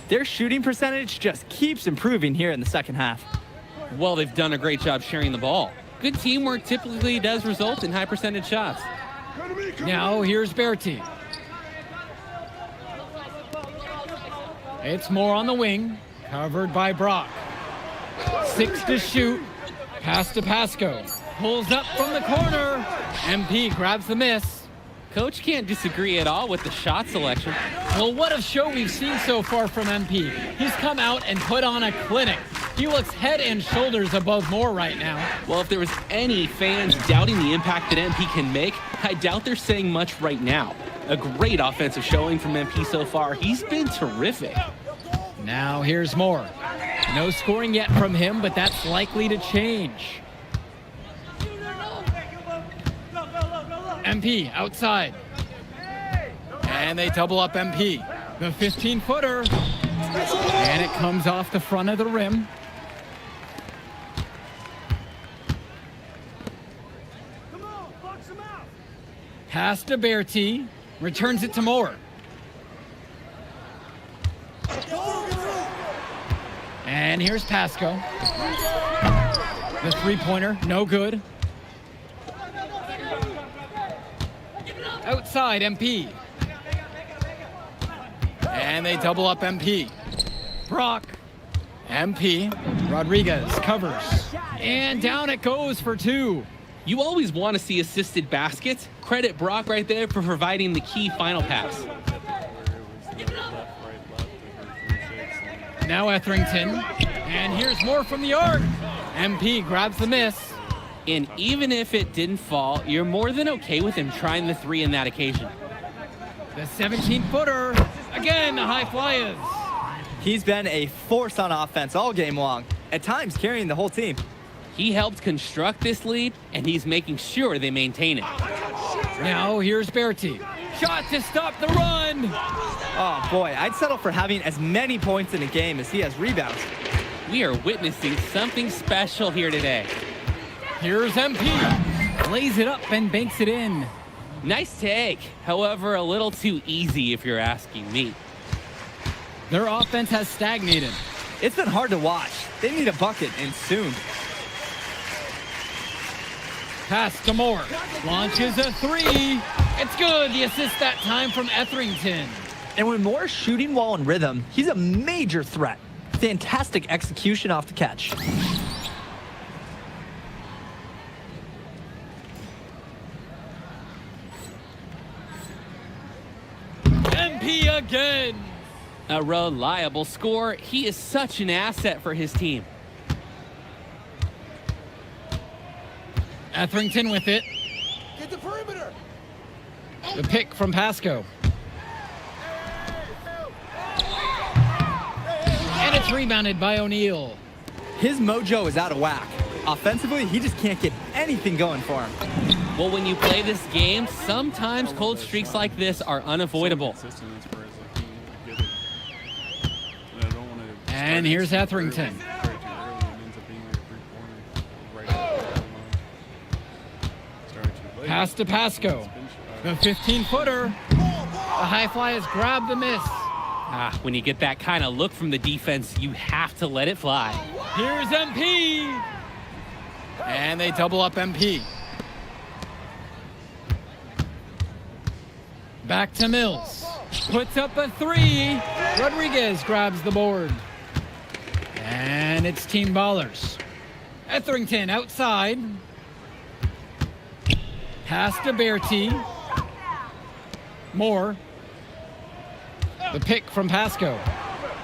Their shooting percentage just keeps improving here in the second half. Well, they've done a great job sharing the ball. Good teamwork typically does result in high percentage shots. Now here's Bertie. It's Moore on the wing, covered by Brock. 6 to shoot. Pass to Pasco. Pulls up from the corner. MP grabs the miss. Coach can't disagree at all with the shot selection. Well, what a show we've seen so far from MP. He's come out and put on a clinic. He looks head and shoulders above Moore right now. Well, if there was any fans doubting the impact that MP can make, I doubt they're saying much right now. A great offensive showing from MP so far. He's been terrific. Now here's Moore. No scoring yet from him, but that's likely to change. MP outside. And they double up MP. The 15-footer. And it comes off the front of the rim. Pass to Berti. Returns it to Moore. And here's Pasco. The three-pointer, no good. Outside, MP. And they double up MP. Brock. MP. Rodriguez covers. And down it goes for two. You always want to see assisted baskets. Credit Brock right there for providing the key final pass. Now Etherington. And here's more from the arc. MP grabs the miss. And even if it didn't fall, you're more than okay with him trying the three in that occasion. The 17-footer. Again, the high flyers. He's been a force on offense all game long, at times carrying the whole team. He helped construct this lead, and he's making sure they maintain it. Now here's Berti. Shot to stop the run. Oh boy, I'd settle for having as many points in a game as he has rebounds. We are witnessing something special here today. Here's MP. Lays it up and banks it in. Nice take. However, a little too easy if you're asking me. Their offense has stagnated. It's been hard to watch. They need a bucket, and soon. Pass to Moore. Launches a three. It's good. The assist that time from Etherington. And when Moore's shooting while in rhythm, he's a major threat. Fantastic execution off the catch. MP again. A reliable scorer. He is such an asset for his team. Etherington with it. Get the perimeter. The pick from Pasco. And it's rebounded by O'Neal. His mojo is out of whack. Offensively, he just can't get anything going for him. Well, when you play this game, sometimes cold streaks like this are unavoidable. And here's Etherington. Pass to Pasco. The 15-footer. The high flyers grab the miss. When you get that kind of look from the defense, you have to let it fly. Here's MP. And they double up MP. Back to Mills. Puts up a three. Rodriguez grabs the board. And it's Team Ballers. Etherington outside. Pass to Berti. Moore. The pick from Pasco.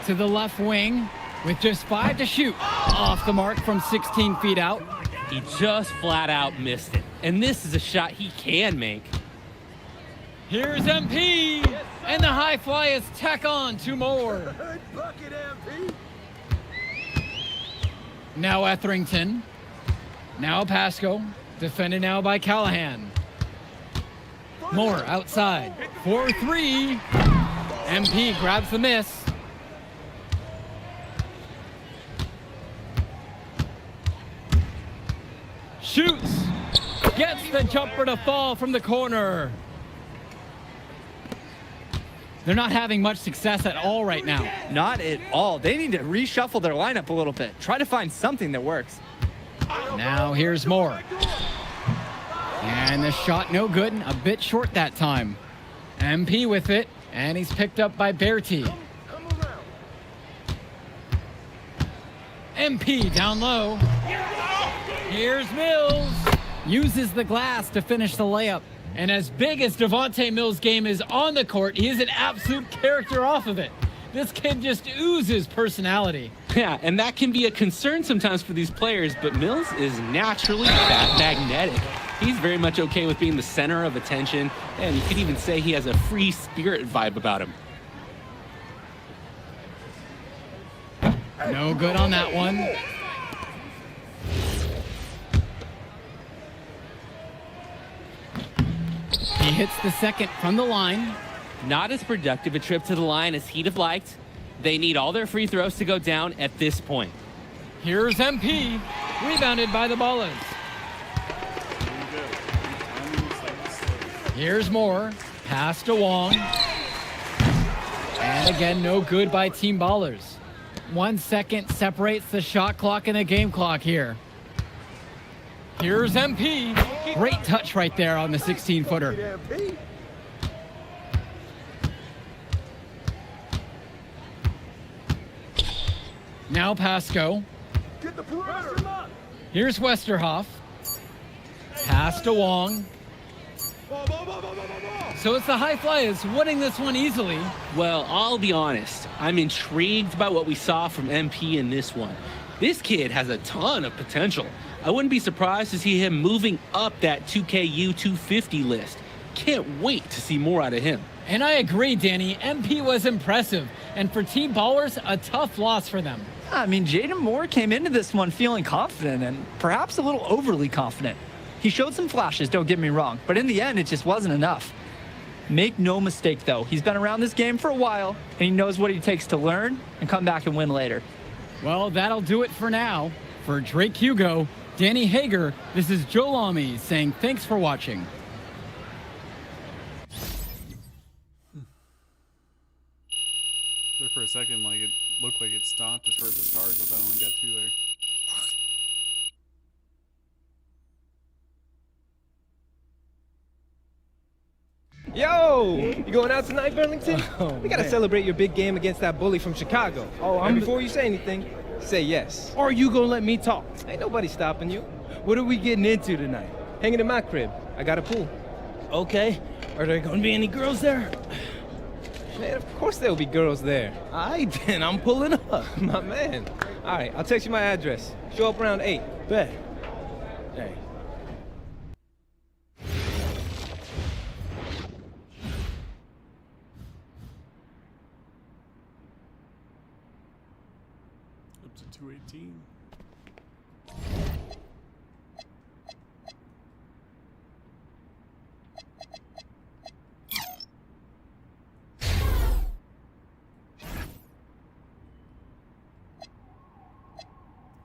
To the left wing with just 5 to shoot. Off the mark from 16 feet out. He just flat out missed it. And this is a shot he can make. Here's MP. And the high flyers tack on 2 more. Now Etherington. Now Pasco. Defended now by Callahan. Moore outside. 4-3. MP grabs the miss. Shoots. Gets the jumper to fall from the corner. They're not having much success at all right now. Not at all. They need to reshuffle their lineup a little bit. Try to find something that works. Now here's Moore. And the shot no good, a bit short that time. MP with it, and he's picked up by Berti. MP down low. Here's Mills. Uses the glass to finish the layup. And as big as Devontae Mills' game is on the court, he is an absolute character off of it. This kid just oozes personality. Yeah, and that can be a concern sometimes for these players, but Mills is naturally that magnetic. He's very much okay with being the center of attention, and you could even say he has a free spirit vibe about him. No good on that one. He hits the second from the line. Not as productive a trip to the line as he'd have liked. They need all their free throws to go down at this point. Here's MP, rebounded by the Ballers. Here's Moore, pass to Wong. And again, no good by Team Ballers. 1 second separates the shot clock and the game clock here. Here's MP. Great touch right there on the 16-footer. Now Pasco. Here's Westerhoff. Pass to Wong. So it's the High Flyers winning this one easily. Well, I'll be honest. I'm intrigued by what we saw from MP in this one. This kid has a ton of potential. I wouldn't be surprised to see him moving up that 2KU250 list. Can't wait to see more out of him. And I agree, Danny. MP was impressive. And for Team Ballers, a tough loss for them. I mean, Jaden Moore came into this one feeling confident and perhaps a little overly confident. He showed some flashes, don't get me wrong, but in the end, it just wasn't enough. Make no mistake, though, he's been around this game for a while, and he knows what it takes to learn and come back and win later. Well, that'll do it for now. For Drake Hugo, Danny Hager, this is Joe Lamy saying thanks for watching. There for a second, like it looked like it stopped as far as the stars, but I only got 2 there. Yo, you going out tonight, Burlington? We gotta celebrate your big game against that bully from Chicago. And before you say anything, say yes. Or you gonna let me talk? Ain't nobody stopping you. What are we getting into tonight? Hanging in my crib. I got a pool. Okay. Are there gonna be any girls there? Man, of course there'll be girls there. Alright then, I'm pulling up. My man. All right, I'll text you my address. Show up around 8. Bet. Hey. Up to 218.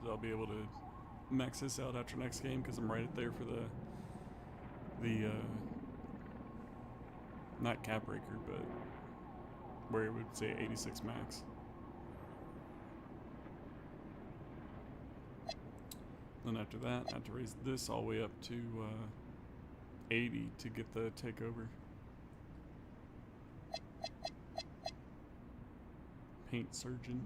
I'll be able to max this out after next game because I'm right there for the not cap breaker, but where it would say 86 max. Then after that, I have to raise this all the way up to 80 to get the takeover. Paint surgeon.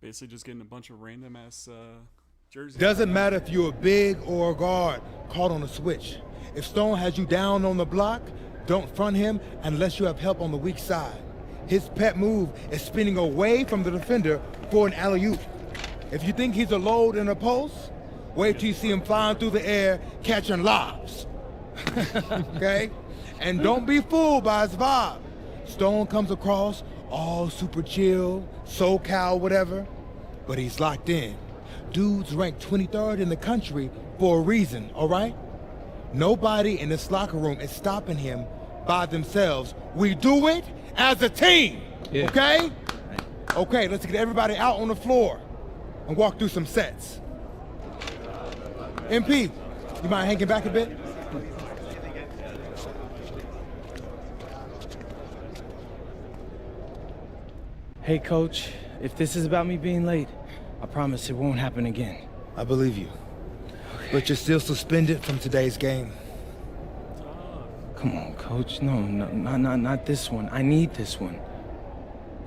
Basically just getting a bunch of random ass jerseys. Doesn't matter if you're a big or a guard caught on a switch. If Stone has you down on the block, don't front him unless you have help on the weak side. His pet move is spinning away from the defender for an alley-oop. If you think he's a load in a post, wait till you see him flying through the air catching lobs. Okay? And don't be fooled by his vibe. Stone comes across all super chill, SoCal, whatever, but he's locked in. Dude's ranked 23rd in the country for a reason, all right? Nobody in this locker room is stopping him by themselves. We do it as a team, okay? Okay, let's get everybody out on the floor and walk through some sets. MP, you mind hanging back a bit? Hey, Coach, if this is about me being late, I promise it won't happen again. I believe you. Okay. But you're still suspended from today's game. Come on, Coach. No, not this one. I need this one.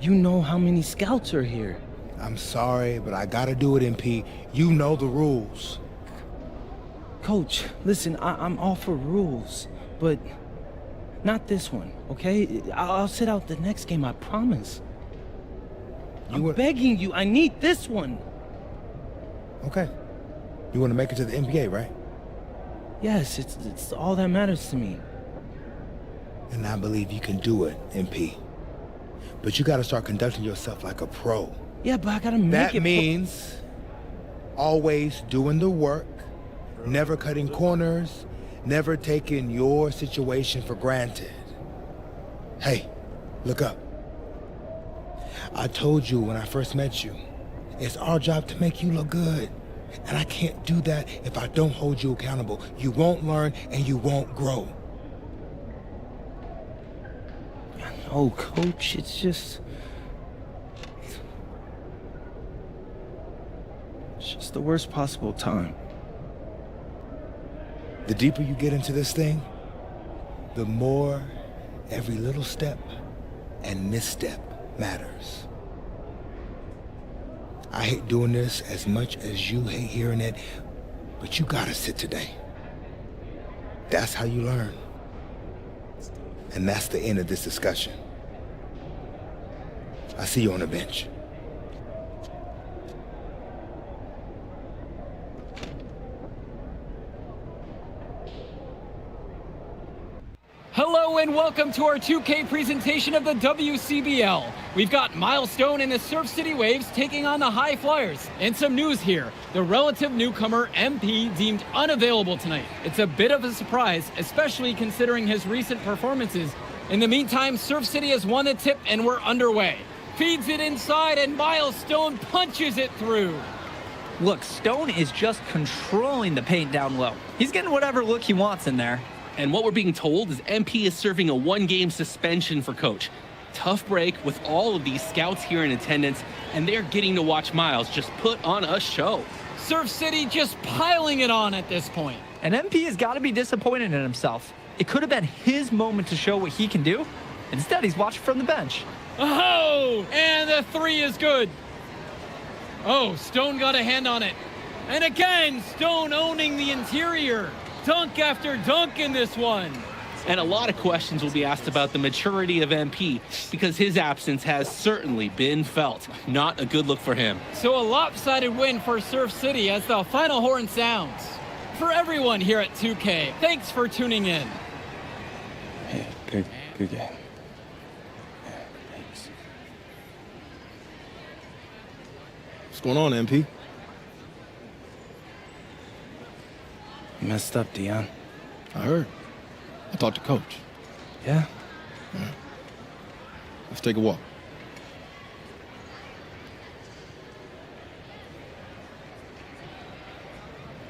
You know how many scouts are here. I'm sorry, but I gotta do it, MP. You know the rules. Coach, listen, I'm all for rules, but not this one, okay? I'll sit out the next game, I promise. I'm begging you, I need this one. Okay. You want to make it to the NBA, right? Yes, it's all that matters to me. And I believe you can do it, MP. But you got to start conducting yourself like a pro. Yeah, but I gotta make that it. That means always doing the work, never cutting corners, never taking your situation for granted. Hey, look up. I told you when I first met you, it's our job to make you look good. And I can't do that if I don't hold you accountable. You won't learn and you won't grow. Oh, Coach, it's just the worst possible time. The deeper you get into this thing, the more every little step and misstep matters. I hate doing this as much as you hate hearing it, but you gotta sit today. That's how you learn. And that's the end of this discussion. I see you on the bench. Hello and welcome to our 2K presentation of the WCBL. We've got Milestone and the Surf City Waves taking on the High Flyers. And some news here. The relative newcomer MP deemed unavailable tonight. It's a bit of a surprise, especially considering his recent performances. In the meantime, Surf City has won the tip and we're underway. Feeds it inside and Milestone punches it through. Look, Stone is just controlling the paint down low. He's getting whatever look he wants in there. And what we're being told is MP is serving a one-game suspension for Coach. Tough break with all of these scouts here in attendance, and they're getting to watch Miles just put on a show. Surf City just piling it on at this point. And MP has got to be disappointed in himself. It could have been his moment to show what he can do. Instead, he's watching from the bench. Oh, and the three is good. Oh, Stone got a hand on it. And again, Stone owning the interior. Dunk after dunk in this one. And a lot of questions will be asked about the maturity of MP because his absence has certainly been felt. Not a good look for him. So a lopsided win for Surf City as the final horn sounds. For everyone here at 2K, thanks for tuning in. Yeah, good game. Yeah, thanks. What's going on, MP? You messed up, Dion. I heard. I talked to Coach. Yeah? Yeah. Let's take a walk.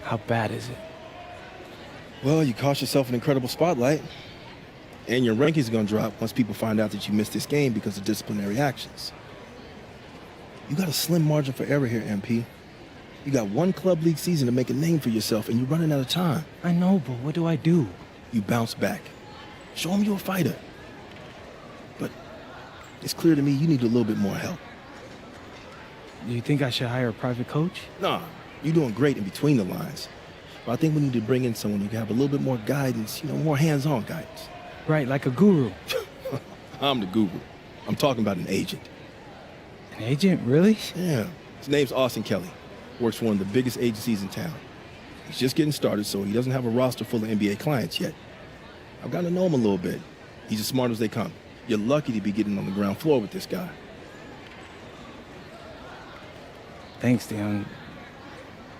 How bad is it? Well, you cost yourself an incredible spotlight. And your rankings are going to drop once people find out that you missed this game because of disciplinary actions. You got a slim margin for error here, MP. You got one club league season to make a name for yourself, and you're running out of time. I know, but what do I do? You bounce back. Show them you're a fighter. But it's clear to me you need a little bit more help. Do you think I should hire a private coach? Nah, you're doing great in between the lines. But I think we need to bring in someone who can have a little bit more guidance, more hands-on guidance. Right, like a guru. I'm the guru. I'm talking about an agent. An agent, really? Yeah. His name's Austin Kelly. Works for one of the biggest agencies in town. He's just getting started, so he doesn't have a roster full of NBA clients yet. I've gotten to know him a little bit. He's as smart as they come. You're lucky to be getting on the ground floor with this guy. Thanks, Dion.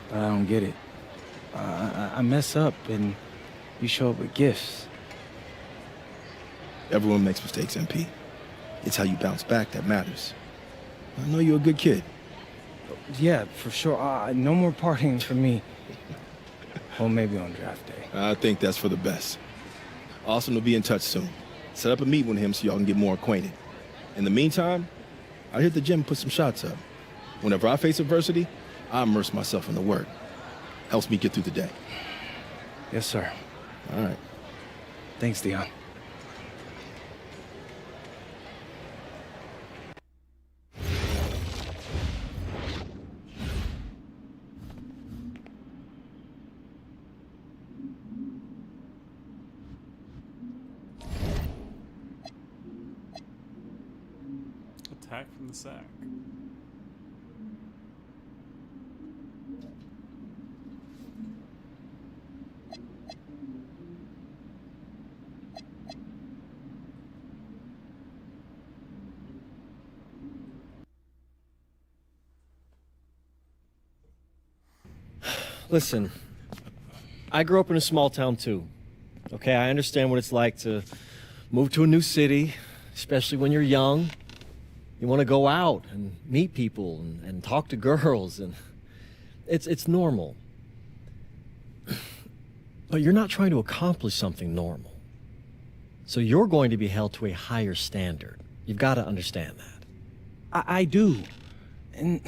But I don't get it. I mess up, and you show up with gifts. Everyone makes mistakes, MP. It's how you bounce back that matters. I know you're a good kid. Yeah, for sure. No more partying for me. Well, maybe on draft day. I think that's for the best. Austin will be in touch soon. Set up a meet with him so y'all can get more acquainted. In the meantime, I hit the gym and put some shots up. Whenever I face adversity, I immerse myself in the work. Helps me get through the day. Yes, sir. All right. Thanks, Dion. Attack from the sack. Listen, I grew up in a small town too. Okay, I understand what it's like to move to a new city, especially when you're young. You want to go out and meet people and talk to girls, and it's normal. But you're not trying to accomplish something normal. So you're going to be held to a higher standard. You've got to understand that. I do. And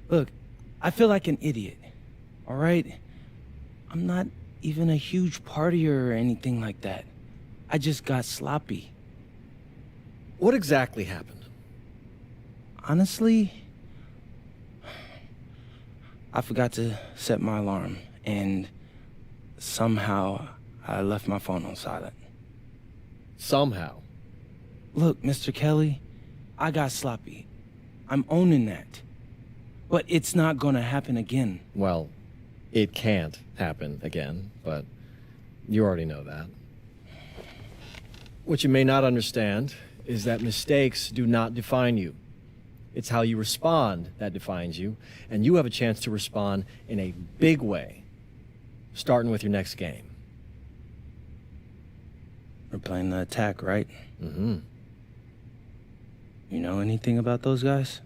look, I feel like an idiot, all right? I'm not even a huge partier or anything like that. I just got sloppy. What exactly happened? Honestly, I forgot to set my alarm, and somehow I left my phone on silent. Somehow? Look, Mr. Kelly, I got sloppy. I'm owning that. But it's not gonna happen again. Well, it can't happen again, but you already know that. What you may not understand is that mistakes do not define you. It's how you respond that defines you, and you have a chance to respond in a big way, starting with your next game. We're playing the attack, right? Mm-hmm. You know anything about those guys?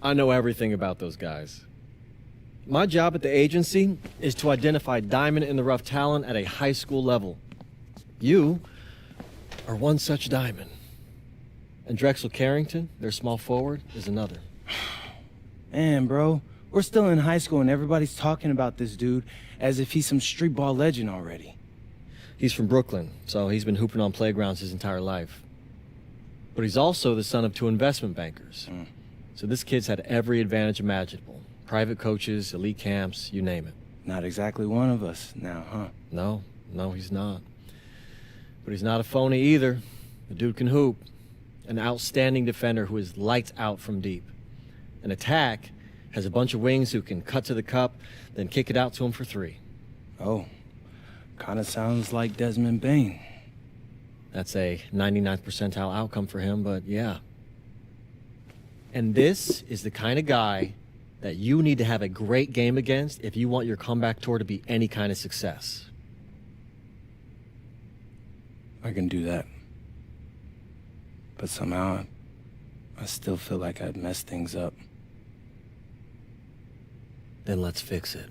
I know everything about those guys. My job at the agency is to identify diamond-in-the-rough talent at a high school level. You are one such diamond. And Drexel Carrington, their small forward, is another. Man, bro, we're still in high school and everybody's talking about this dude as if he's some street ball legend already. He's from Brooklyn, so he's been hooping on playgrounds his entire life. But he's also the son of 2 investment bankers. So this kid's had every advantage imaginable. Private coaches, elite camps, you name it. Not exactly one of us now, huh? No, he's not. But he's not a phony either. The dude can hoop. An outstanding defender who is lights out from deep. An attack has a bunch of wings who can cut to the cup, then kick it out to him for 3. Oh, kind of sounds like Desmond Bain. That's a 99th percentile outcome for him, but yeah. And this is the kind of guy that you need to have a great game against if you want your comeback tour to be any kind of success. I can do that. But somehow, I still feel like I'd messed things up. Then let's fix it.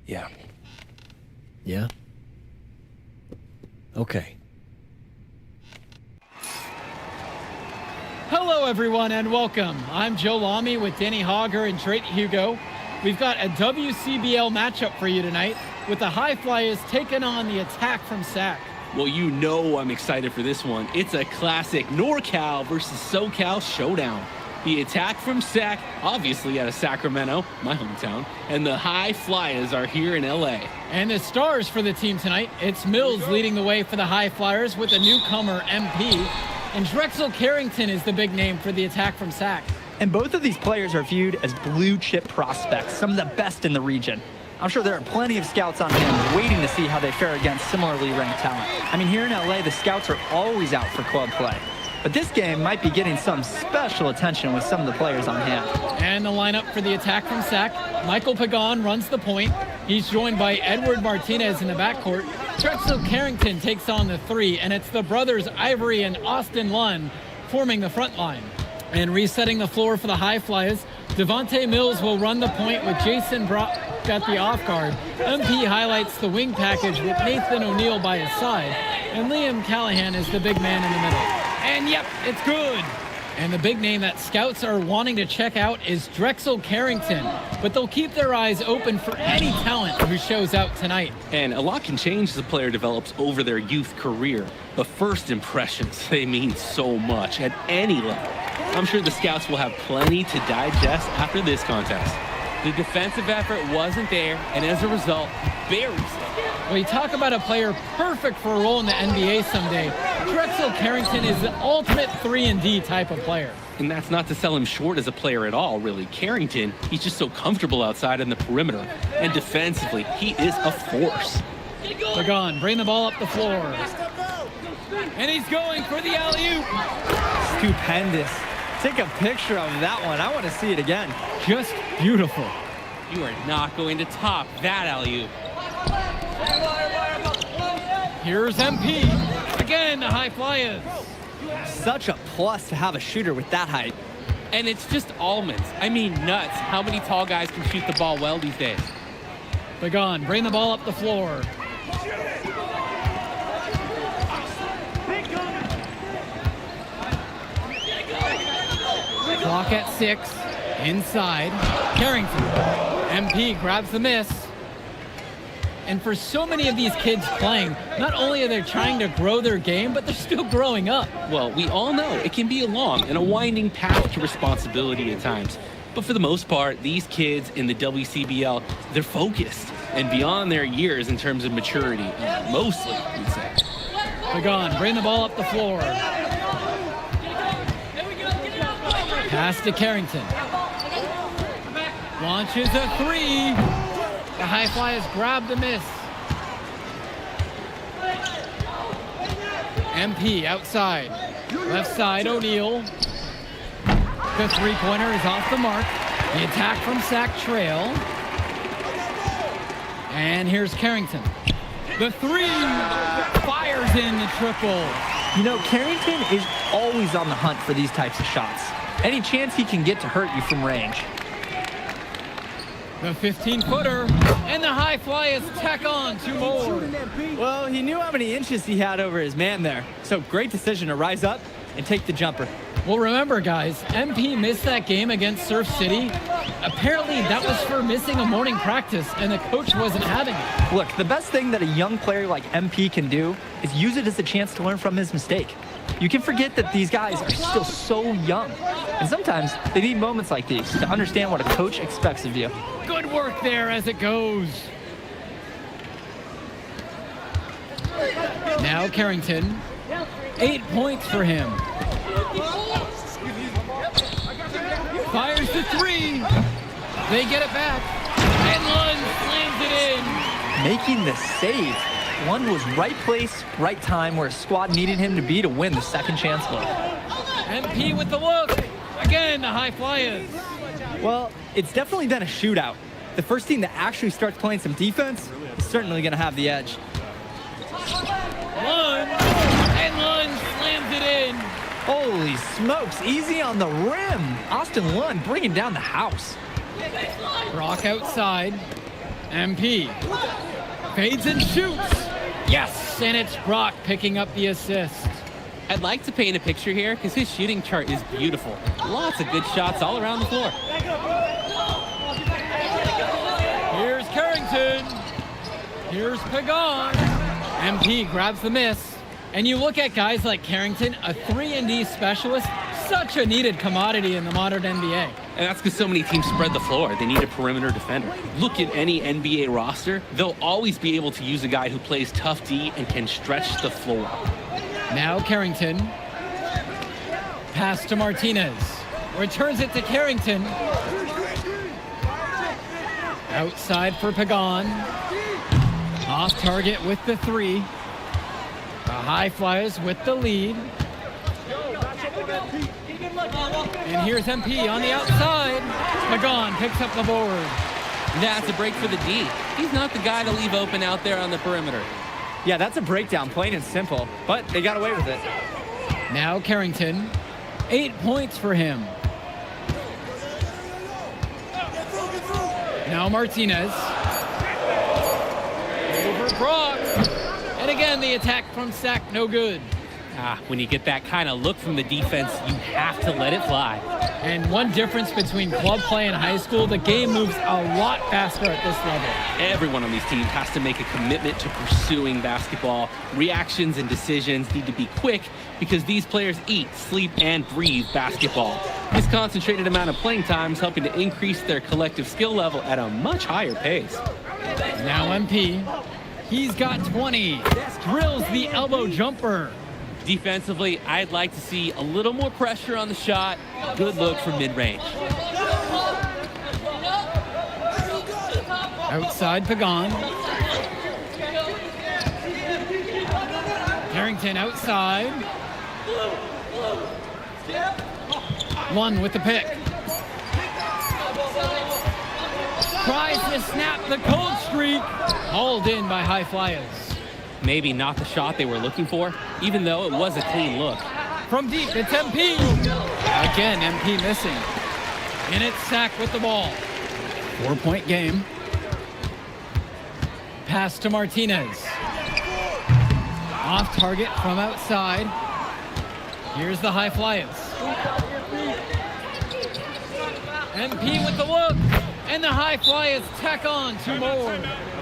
Yeah. Yeah? Okay. Hello, everyone, and welcome. I'm Joe Lamy with Danny Hogger and Drake Hugo. We've got a WCBL matchup for you tonight with the High Flyers taking on the Attack from SAC. Well, you know I'm excited for this one. It's a classic NorCal versus SoCal showdown. The Attack from SAC, obviously out of Sacramento, my hometown, and the High Flyers are here in LA. And the stars for the team tonight, it's Mills leading the way for the High Flyers with a newcomer, MP, and Drexel Carrington is the big name for the Attack from SAC. And both of these players are viewed as blue chip prospects, some of the best in the region. I'm sure there are plenty of scouts on hand waiting to see how they fare against similarly ranked talent. I mean, here in LA, the scouts are always out for club play. But this game might be getting some special attention with some of the players on hand. And the lineup for the Attack from SAC, Michael Pagan runs the point. He's joined by Edward Martinez in the backcourt. Drexel Carrington takes on the 3, and it's the brothers Ivory and Austin Lunn forming the front line. And resetting the floor for the High Flyers, Devontae Mills will run the point with Jason Brock at the off guard. MP highlights the wing package with Nathan O'Neal by his side, and Liam Callahan is the big man in the middle. And yep, it's good. And the big name that scouts are wanting to check out is Drexel Carrington, but they'll keep their eyes open for any talent who shows out tonight. And a lot can change as a player develops over their youth career, but first impressions, they mean so much at any level. I'm sure the scouts will have plenty to digest after this contest. The defensive effort wasn't there, and as a result, buries it. Well, you talk about a player perfect for a role in the NBA someday. Drexel Carrington is the ultimate 3-and-D type of player. And that's not to sell him short as a player at all, really. Carrington, he's just so comfortable outside in the perimeter. And defensively, he is a force. Pagan, bring the ball up the floor. And he's going for the alley-oop. Stupendous. Take a picture of that one. I want to see it again. Just beautiful. You are not going to top that alley-oop. Here's MP. Again, the high flyers. Such a plus to have a shooter with that height. And it's just almonds. I mean nuts. How many tall guys can shoot the ball well these days? Pagan, bring the ball up the floor. Clock at 6. Inside. Carrington. MP grabs the miss. And for so many of these kids playing, not only are they trying to grow their game, but they're still growing up. Well, we all know it can be a long and a winding path to responsibility at times. But for the most part, these kids in the WCBL, they're focused and beyond their years in terms of maturity, mostly, we'd say. Pagan, bring the ball up the floor. Pass to Carrington. Launches a 3. The high flyers grab the miss. MP outside. Left side, O'Neal. The three-pointer is off the mark. The attack from Sack Trail. And here's Carrington. The 3 fires in the triple. You know, Carrington is always on the hunt for these types of shots. Any chance he can get to hurt you from range. The 15-footer, and the high flyers tack on 2 more. Well, he knew how many inches he had over his man there. So great decision to rise up and take the jumper. Well, remember, guys, MP missed that game against Surf City. Apparently, that was for missing a morning practice, and the coach wasn't having it. Look, the best thing that a young player like MP can do is use it as a chance to learn from his mistake. You can forget that these guys are still so young. And sometimes they need moments like these to understand what a coach expects of you. Good work there as it goes. Now Carrington. 8 points for him. Fires the 3. They get it back. And Lund slams it in. Making the save. Lund was right place, right time where his squad needed him to be to win the second chance look. MP with the look. Again, the high flyers. Well, it's definitely been a shootout. The first team that actually starts playing some defense is certainly going to have the edge. Lund, and Lund slams it in. Holy smokes, easy on the rim. Austin Lund bringing down the house. Brock outside. MP fades and shoots. Yes, and it's Brock picking up the assist. I'd like to paint a picture here because his shooting chart is beautiful. Lots of good shots all around the floor. Here's Carrington. Here's Pagan. MP grabs the miss. And you look at guys like Carrington, a 3-and-D specialist, such a needed commodity in the modern NBA. And that's because so many teams spread the floor. They need a perimeter defender. Look at any NBA roster. They'll always be able to use a guy who plays tough D and can stretch the floor. Now Carrington. Pass to Martinez. Returns it to Carrington. Outside for Pagan. Off target with the 3. The high flyers with the lead. And here's MP on the outside. Pagan picks up the board. That's a break for the D. He's not the guy to leave open out there on the perimeter. Yeah, that's a breakdown, plain and simple, but they got away with it. Now Carrington. 8 points for him. Now Martinez. Over Brock. And again, the attack from Sack, no good. When you get that kind of look from the defense, you have to let it fly. And one difference between club play and high school, the game moves a lot faster at this level. Everyone on these teams has to make a commitment to pursuing basketball. Reactions and decisions need to be quick because these players eat, sleep, and breathe basketball. This concentrated amount of playing time is helping to increase their collective skill level at a much higher pace. Now MP. He's got 20. Drills the elbow jumper. Defensively, I'd like to see a little more pressure on the shot. Good look from mid-range. Outside Pagan. Carrington outside. One with the pick. Tries to snap the cold streak. Hauled in by High Flyers. Maybe not the shot they were looking for, even though it was a clean look. From deep, it's MP. Again, MP missing. And it's Sack with the ball. 4-point game. Pass to Martinez. Off target from outside. Here's the High Flyers. MP with the look. And the High Flyers tack on 2 more.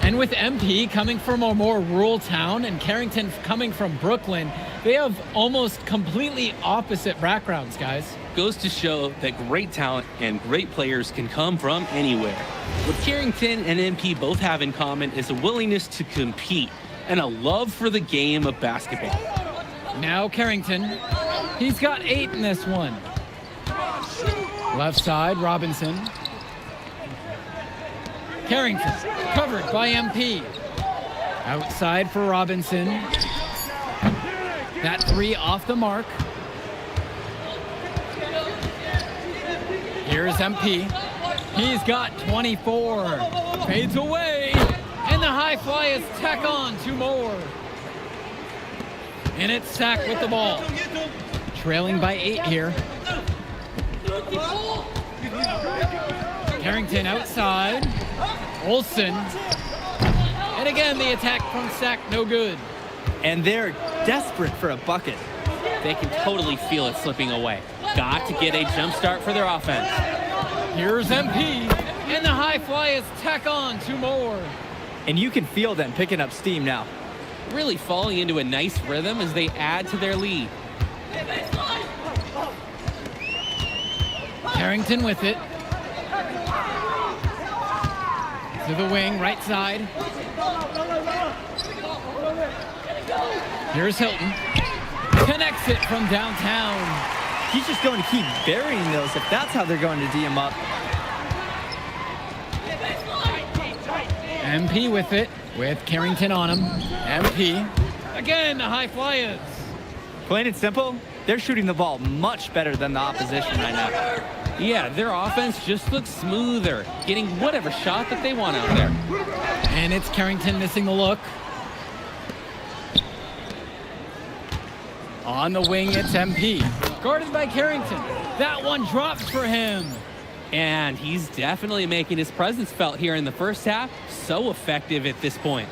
And with MP coming from a more rural town and Carrington coming from Brooklyn, they have almost completely opposite backgrounds, guys. Goes to show that great talent and great players can come from anywhere. What Carrington and MP both have in common is a willingness to compete and a love for the game of basketball. Now Carrington. He's got 8 in this one. Left side, Robinson. Carrington, covered by MP. Outside for Robinson. That 3 off the mark. Here's MP. He's got 24. Fades away. And the High Flyers tack on 2 more. And it's Sack with the ball. Trailing by 8 here. Carrington outside. Olsen. And again, the attack from Sack, no good. And they're desperate for a bucket. They can totally feel it slipping away. Got to get a jump start for their offense. Here's MP. And the High Flyers tack on 2 more. And you can feel them picking up steam now. Really falling into a nice rhythm as they add to their lead. Carrington with it. To the wing, right side. Here's Hilton. Connects it from downtown. He's just going to keep burying those if that's how they're going to D him up. MP with it, with Carrington on him. MP. Again, the High Flyers. Plain and simple, they're shooting the ball much better than the opposition right now. Yeah, their offense just looks smoother, getting whatever shot that they want out there. And it's Carrington missing the look. On the wing, it's MP. Guarded by Carrington. That one drops for him. And he's definitely making his presence felt here in the first half. So effective at this point.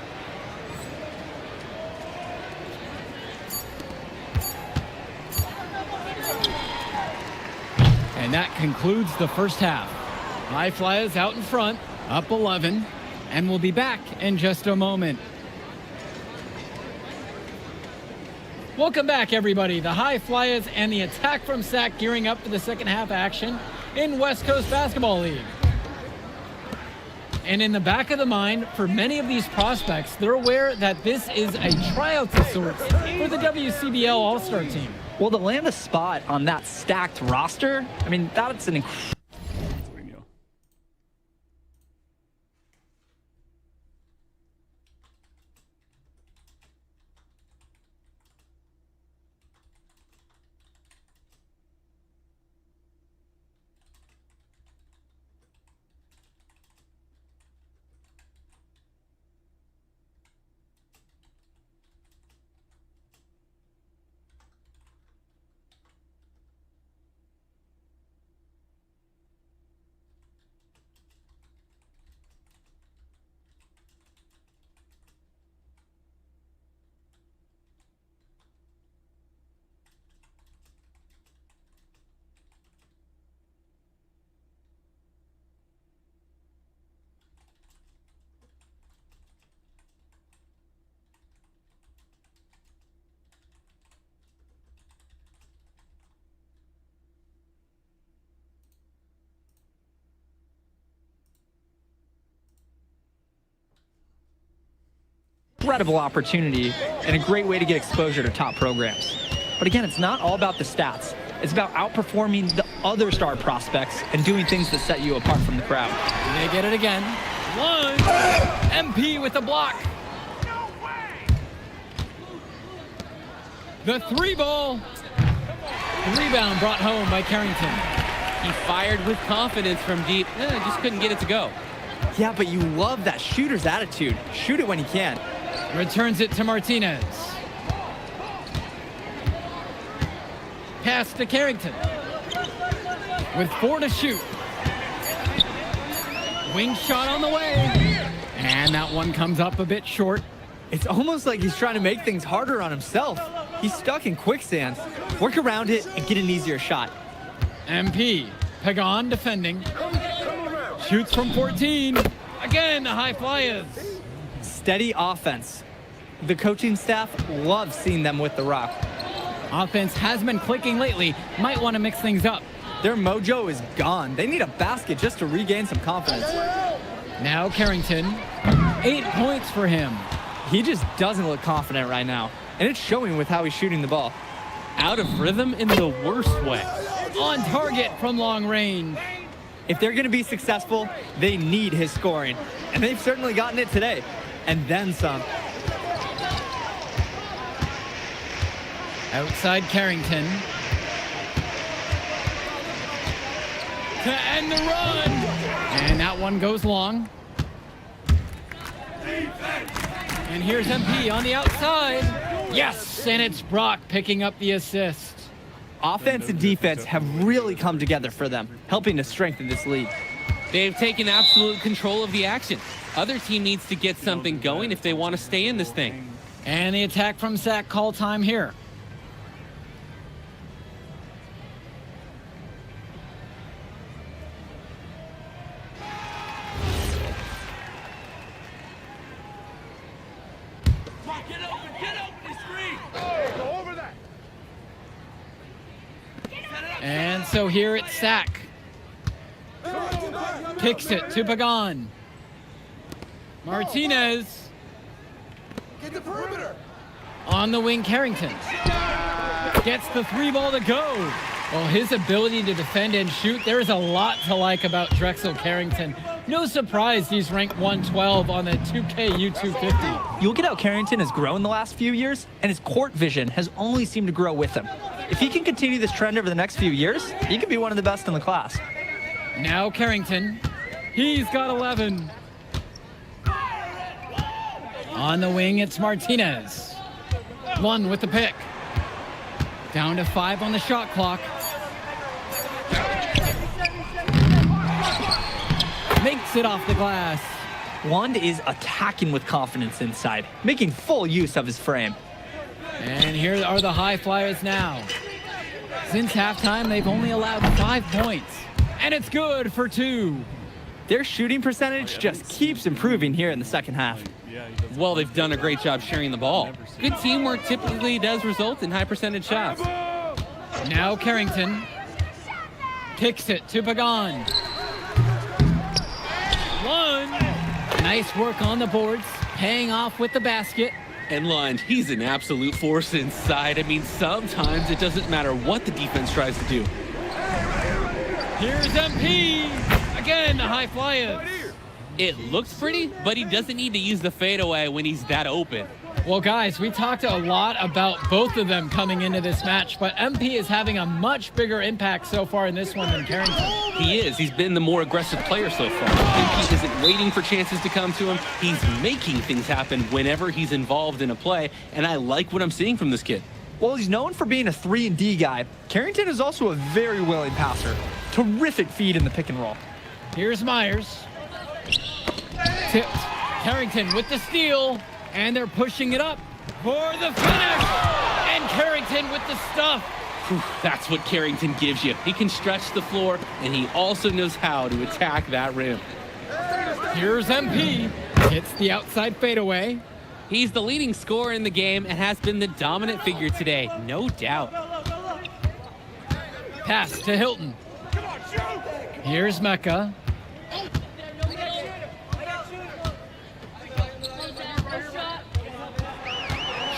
And that concludes the first half. High Flyers out in front, up 11, and we'll be back in just a moment. Welcome back, everybody. The High Flyers and the attack from Sack gearing up for the second half action in West Coast Basketball League. And in the back of the mind, for many of these prospects, they're aware that this is a tryout of sorts for the WCBL All-Star team. Well, to land a spot on that stacked roster, I mean, that's an incredible. Incredible opportunity and a great way to get exposure to top programs. But again, it's not all about the stats. It's about outperforming the other star prospects and doing things that set you apart from the crowd. They get it again. One. MP with the block. The 3 ball. Rebound brought home by Carrington. He fired with confidence from deep, just couldn't get it to go. Yeah, but you love that shooter's attitude. Shoot it when he can. Returns it to Martinez. Pass to Carrington. With 4 to shoot. Wing shot on the way. And that one comes up a bit short. It's almost like he's trying to make things harder on himself. He's stuck in quicksand. Work around it and get an easier shot. MP. Pagan defending. Shoots from 14. Again, the high flyers. Steady offense. The coaching staff loves seeing them with the rock. Offense has been clicking lately. Might want to mix things up. Their mojo is gone. They need a basket just to regain some confidence. Now Carrington. 8 points for him. He just doesn't look confident right now. And it's showing with how he's shooting the ball. Out of rhythm in the worst way. On target from long range. If they're going to be successful, they need his scoring. And they've certainly gotten it today. And then some. Outside Carrington. To end the run. And that one goes long. And here's MP on the outside. Yes, and it's Brock picking up the assist. Offense and defense have really come together for them, helping to strengthen this league. They've taken absolute control of the action. Other team needs to get something going if they want to stay in this thing. And the attack from Zach call time here. And so here it's Sack. Kicks it to Pagan. Martinez. Get the perimeter. On the wing, Carrington. Gets the 3 ball to go. Well, his ability to defend and shoot, there is a lot to like about Drexel Carrington. No surprise he's ranked 112 on the 2K U250. You look at how Carrington has grown the last few years, and his court vision has only seemed to grow with him. If he can continue this trend over the next few years, he could be one of the best in the class. Now Carrington. He's got 11. On the wing, it's Martinez. 1 with the pick. Down to 5 on the shot clock. Makes it off the glass. Wand is attacking with confidence inside, making full use of his frame. And here are the high flyers now. Since halftime, they've only allowed 5 points. And it's good for 2. Their shooting percentage just keeps improving here in the second half. Well, they've done a great job sharing the ball. Good teamwork typically does result in high percentage shots. Now Carrington. Kicks it to Pagan. 1. Nice work on the boards, paying off with the basket. And Lund, he's an absolute force inside. I mean, sometimes it doesn't matter what the defense tries to do. Here's MP. Again, the high flyers. It looks pretty, but he doesn't need to use the fadeaway when he's that open. Well, guys, we talked a lot about both of them coming into this match, but MP is having a much bigger impact so far in this one than Carrington. He is. He's been the more aggressive player so far. MP isn't waiting for chances to come to him. He's making things happen whenever he's involved in a play, and I like what I'm seeing from this kid. While he's known for being a 3-and-D guy, Carrington is also a very willing passer. Terrific feed in the pick and roll. Here's Myers. Tipped. Carrington with the steal. And they're pushing it up for the finish. And Carrington with the stuff. Whew, that's what Carrington gives you. He can stretch the floor, and he also knows how to attack that rim. Here's MP. Hits the outside fadeaway. He's the leading scorer in the game and has been the dominant figure today, no doubt. Pass to Hilton. Here's Mecca.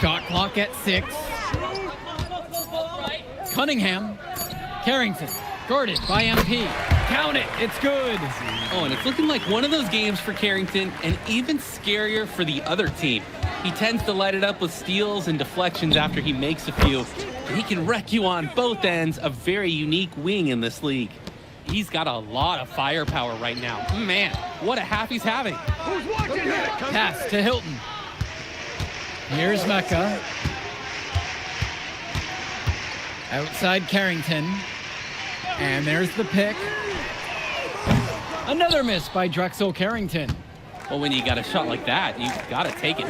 Shot clock at 6. Cunningham. Carrington. Guarded by MP. Count it. It's good. Oh, and it's looking like one of those games for Carrington, and even scarier for the other team. He tends to light it up with steals and deflections after he makes a few. And he can wreck you on both ends, a very unique wing in this league. He's got a lot of firepower right now. Man, what a half he's having. Pass to Hilton. Here's Mecca. Outside Carrington. And there's the pick. Another miss by Drexel Carrington. Well, when you got a shot like that, you got to take it.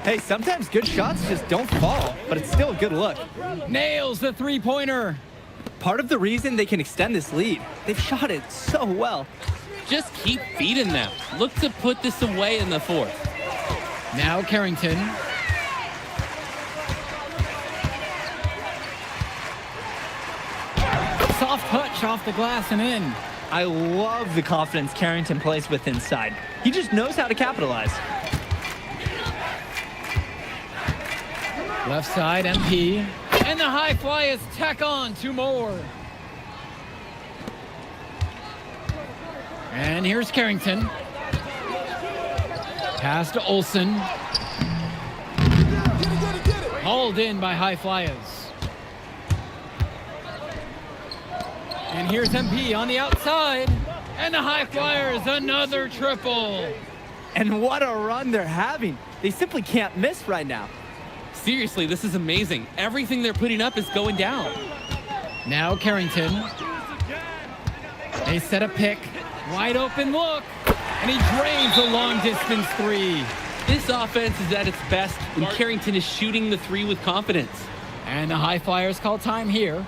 Hey, sometimes good shots just don't fall, but it's still a good look. Nails the three-pointer. Part of the reason they can extend this lead, they've shot it so well. Just keep feeding them. Look to put this away in the fourth. Now Carrington. Soft touch off the glass and in. I love the confidence Carrington plays with inside. He just knows how to capitalize. Left side, MP. And the high flyers tack on 2 more. And here's Carrington. Pass to Olsen. Hauled in by high flyers. And here's MP on the outside. And the high flyers, another triple. And what a run they're having. They simply can't miss right now. Seriously, this is amazing. Everything they're putting up is going down. Now Carrington. They set a pick. Wide open look. And he drains a long distance 3. This offense is at its best when Carrington is shooting the 3 with confidence. And the high flyers call time here.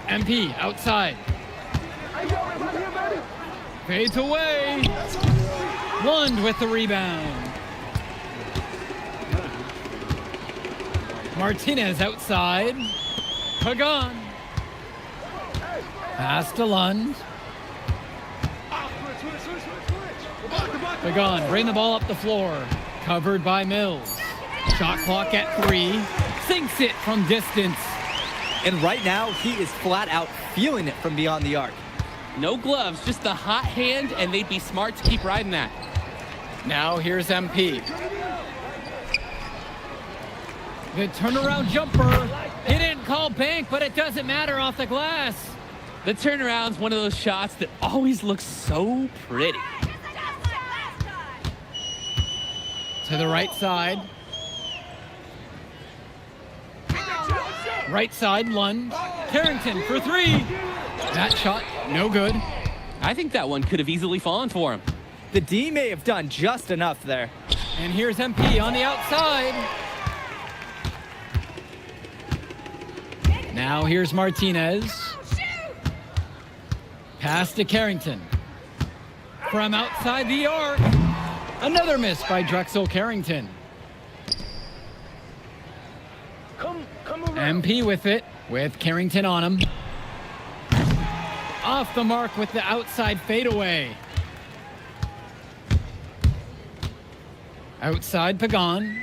MP outside. Fades away. Lund with the rebound. Martinez outside. Pagan. Pass to Lund. Pagan, bring the ball up the floor. Covered by Mills. Shot clock at 3. Sinks it from distance. And right now, he is flat out feeling it from beyond the arc. No gloves, just the hot hand, and they'd be smart to keep riding that. Now here's MP. The turnaround jumper. He didn't call bank, but it doesn't matter off the glass. The turnaround's one of those shots that always looks so pretty. To the right side. Right side, Lund. Carrington for 3. That shot, no good. I think that one could have easily fallen for him. The D may have done just enough there. And here's MP on the outside. Now here's Martinez. Pass to Carrington. From outside the arc. Another miss by Drexel Carrington. MP with it, with Carrington on him. Off the mark with the outside fadeaway. Outside Pagan.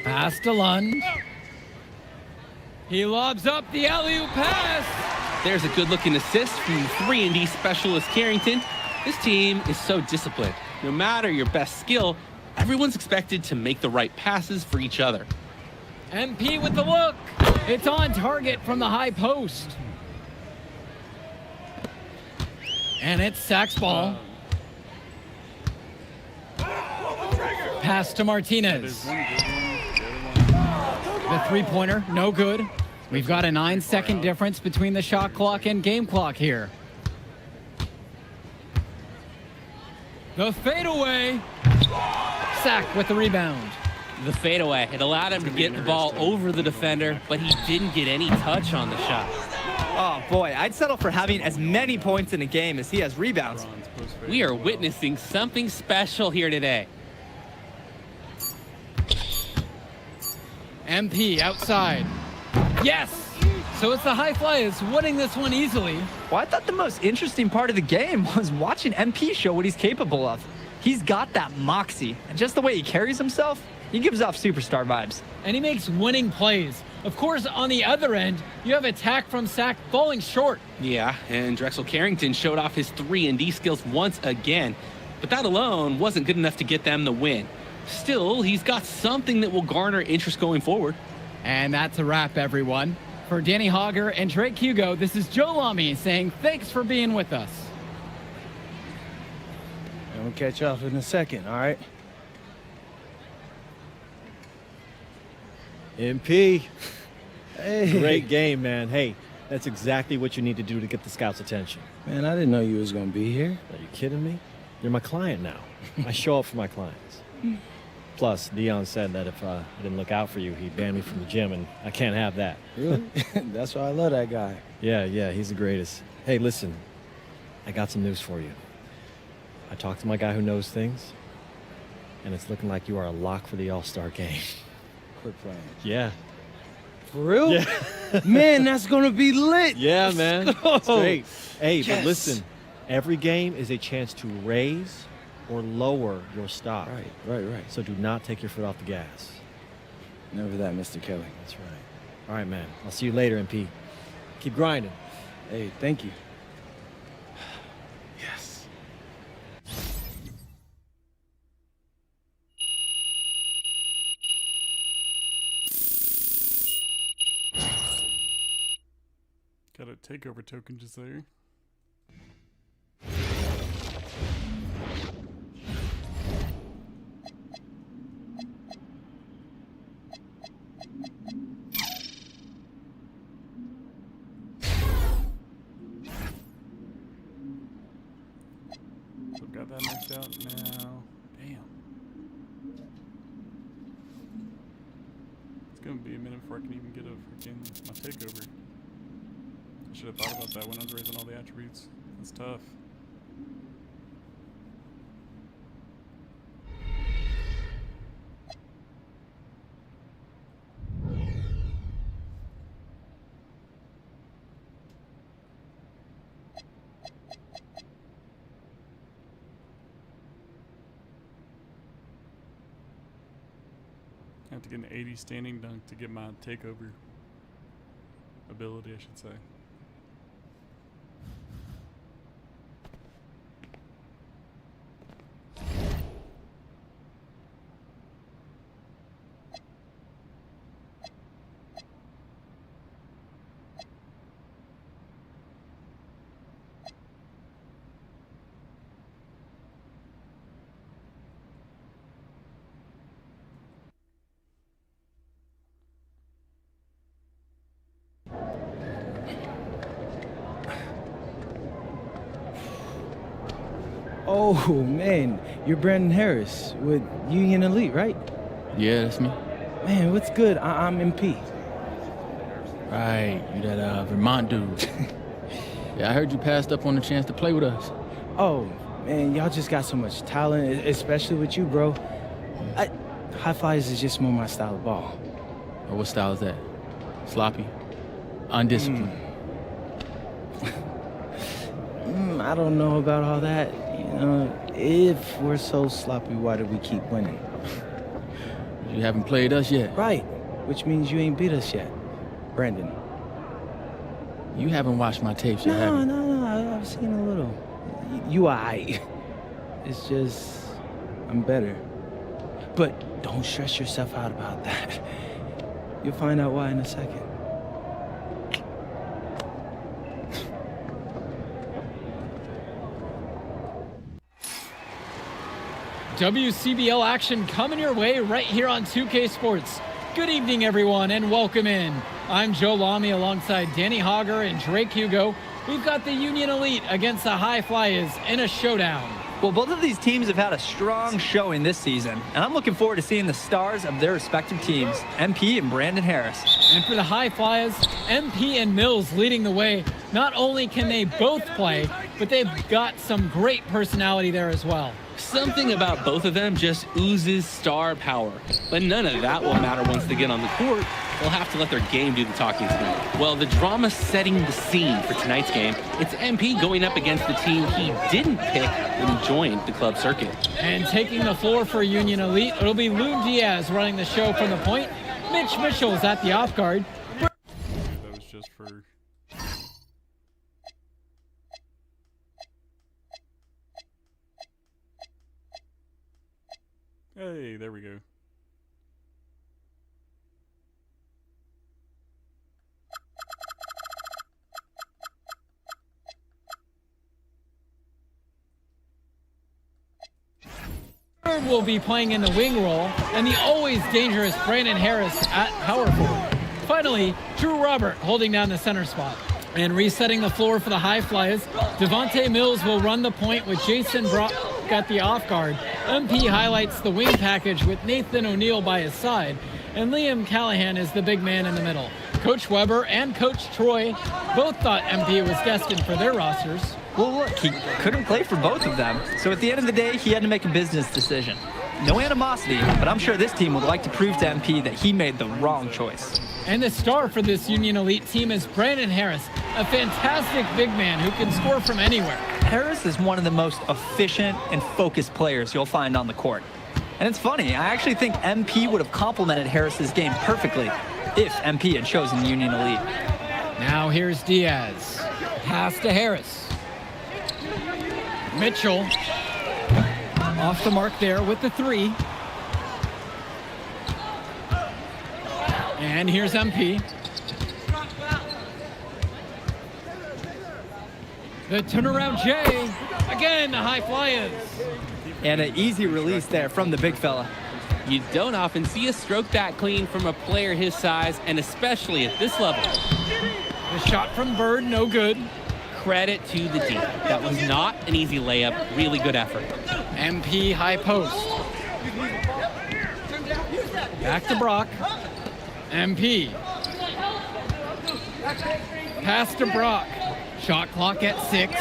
Pass to Lund. He lobs up the alley-oop pass. There's a good-looking assist from 3-and-D specialist Carrington. This team is so disciplined. No matter your best skill, everyone's expected to make the right passes for each other. MP with the look. It's on target from the high post. And it's Sachs ball. Pass to Martinez. The three-pointer, no good. We've got a 9-second difference between the shot clock and game clock here. The fadeaway. Sack with the rebound. The fadeaway. It allowed him to get the ball over the defender, but he didn't get any touch on the shot. Oh boy, I'd settle for having as many points in a game as he has rebounds. We are witnessing something special here today. MP outside. Yes! So it's the high flyers winning this one easily. Well, I thought the most interesting part of the game was watching MP show what he's capable of. He's got that moxie, and just the way he carries himself, he gives off superstar vibes. And he makes winning plays. Of course, on the other end, you have attack from Sack falling short. Yeah, and Drexel Carrington showed off his 3-and-D skills once again. But that alone wasn't good enough to get them the win. Still, he's got something that will garner interest going forward. And that's a wrap, everyone. For Danny Hogger and Drake Hugo, this is Joe Lamy saying thanks for being with us. And we'll catch up in a second, all right? MP. Hey. Great game, man. Hey, that's exactly what you need to do to get the scouts' attention. Man, I didn't know you was going to be here. Are you kidding me? You're my client now. I show up for my clients. Plus, Dion said that if I didn't look out for you, he'd ban me from the gym, and I can't have that. Really? That's why I love that guy. Yeah, he's the greatest. Hey, listen, I got some news for you. I talked to my guy who knows things, and it's looking like you are a lock for the All-Star game. Quit playing. Yeah. For real? Yeah. Man, that's going to be lit. Yeah, Let's man. go. It's great. Hey, Yes. but listen, every game is a chance to raise or lower your stock. Right. So do not take your foot off the gas. Never that, Mr. Kelly. That's right. All right, man. I'll see you later, MP. Keep grinding. Hey, thank you. Yes. Got a takeover token just there. So got that maxed out now. Damn. It's gonna be a minute before I can even get a freaking my takeover. I should have thought about that when I was raising all the attributes. That's tough. I have to get an 80 standing dunk to get my takeover ability, I should say. Oh, man, you're Brandon Harris with Union Elite, right? Yeah, that's me. Man, what's good? I'm MP. Right, you that Vermont dude. Yeah, I heard you passed up on the chance to play with us. Oh, man, y'all just got so much talent, especially with you, bro. High flyers is just more my style of ball. Oh, what style is that? Sloppy? Undisciplined? I don't know about all that. You know, if we're so sloppy, why do we keep winning? You haven't played us yet. Right, which means you ain't beat us yet. Brandon. You haven't watched my tapes yet, have you? No, I've seen a little. You aight. It's just, I'm better. But don't stress yourself out about that. You'll find out why in a second. WCBL action coming your way right here on 2K Sports. Good evening, everyone, and welcome in. I'm Joe Lamy alongside Danny Hogger and Drake Hugo. We've got the Union Elite against the High Flyers in a showdown. Well, both of these teams have had a strong showing this season, and I'm looking forward to seeing the stars of their respective teams, MP and Brandon Harris. And for the High Flyers, MP and Mills leading the way. Not only can they both play, but they've got some great personality there as well. Something about both of them just oozes star power. But none of that will matter once they get on the court. They'll have to let their game do the talking tonight. Well, the drama setting the scene for tonight's game, it's MP going up against the team he didn't pick when he joined the club circuit. And taking the floor for Union Elite, it'll be Lou Diaz running the show from the point. Mitch Mitchell's at the off guard. That was just for... Hey, there we go. Bird will be playing in the wing role, and the always dangerous Brandon Harris at power forward. Finally, Drew Robert holding down the center spot. And resetting the floor for the high flyers, Devontae Mills will run the point with Jason Brock at the off guard. MP highlights the wing package with Nathan O'Neal by his side, and Liam Callahan is the big man in the middle. Coach Weber and Coach Troy both thought MP was destined for their rosters. Well, look, he couldn't play for both of them. So at the end of the day, he had to make a business decision. No animosity, but I'm sure this team would like to prove to MP that he made the wrong choice. And the star for this Union Elite team is Brandon Harris, a fantastic big man who can score from anywhere. Harris is one of the most efficient and focused players you'll find on the court. And it's funny, I actually think MP would have complemented Harris's game perfectly if MP had chosen Union Elite. Now here's Diaz. Pass to Harris. Mitchell off the mark there with the three. And here's MP. The turnaround J. Again, the high flyers. And an easy release there from the big fella. You don't often see a stroke that clean from a player his size, and especially at this level. The shot from Bird, no good. Credit to the team. That was not an easy layup. Really good effort. MP high post. Back to Brock. MP. Pass to Brock. Shot clock at 6.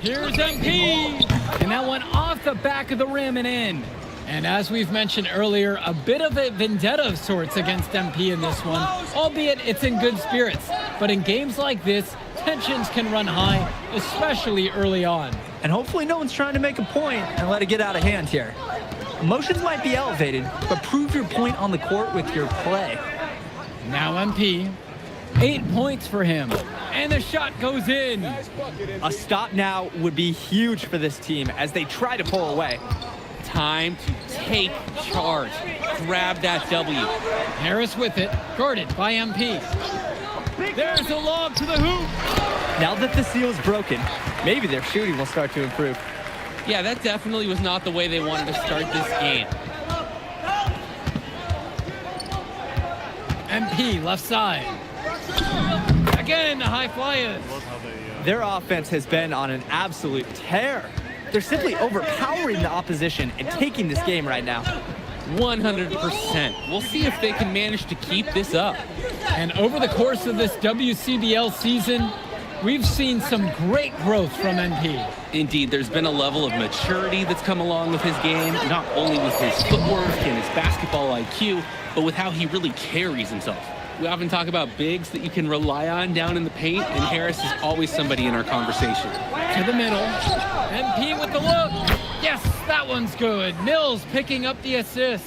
Here's MP. And that one off the back of the rim and in. And as we've mentioned earlier, a bit of a vendetta of sorts against MP in this one, albeit it's in good spirits. But in games like this, tensions can run high, especially early on. And hopefully no one's trying to make a point and let it get out of hand here. Emotions might be elevated, but prove your point on the court with your play. Now MP, 8 points for him, and the shot goes in. A stop now would be huge for this team as they try to pull away. Time to take charge. Grab that W. Harris with it, guarded by MP. There's a lob to the hoop. Now that the seal's broken, maybe their shooting will start to improve. Yeah, that definitely was not the way they wanted to start this game. MP left side. Again, the high flyers. Their offense has been on an absolute tear. They're simply overpowering the opposition and taking this game right now. 100%. We'll see if they can manage to keep this up. And over the course of this WCBL season, we've seen some great growth from MP. Indeed, there's been a level of maturity that's come along with his game, not only with his footwork and his basketball IQ, but with how he really carries himself. We often talk about bigs that you can rely on down in the paint, and Harris is always somebody in our conversation. To the middle. MP with the look. Yes, that one's good. Mills picking up the assist.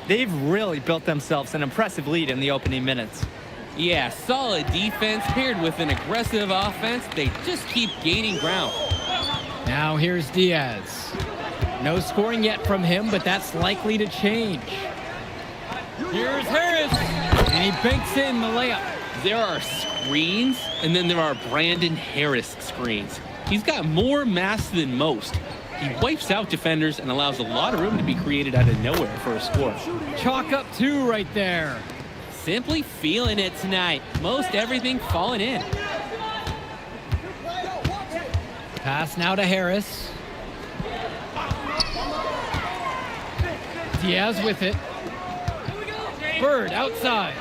They've really built themselves an impressive lead in the opening minutes. Yeah, solid defense paired with an aggressive offense. They just keep gaining ground. Now here's Diaz. No scoring yet from him, but that's likely to change. Here's Harris, and he banks in the layup. There are screens, and then there are Brandon Harris screens. He's got more mass than most. He wipes out defenders and allows a lot of room to be created out of nowhere for a score. Chalk up 2 right there. Simply feeling it tonight. Most everything falling in. Pass now to Harris. Diaz with it. Bird outside.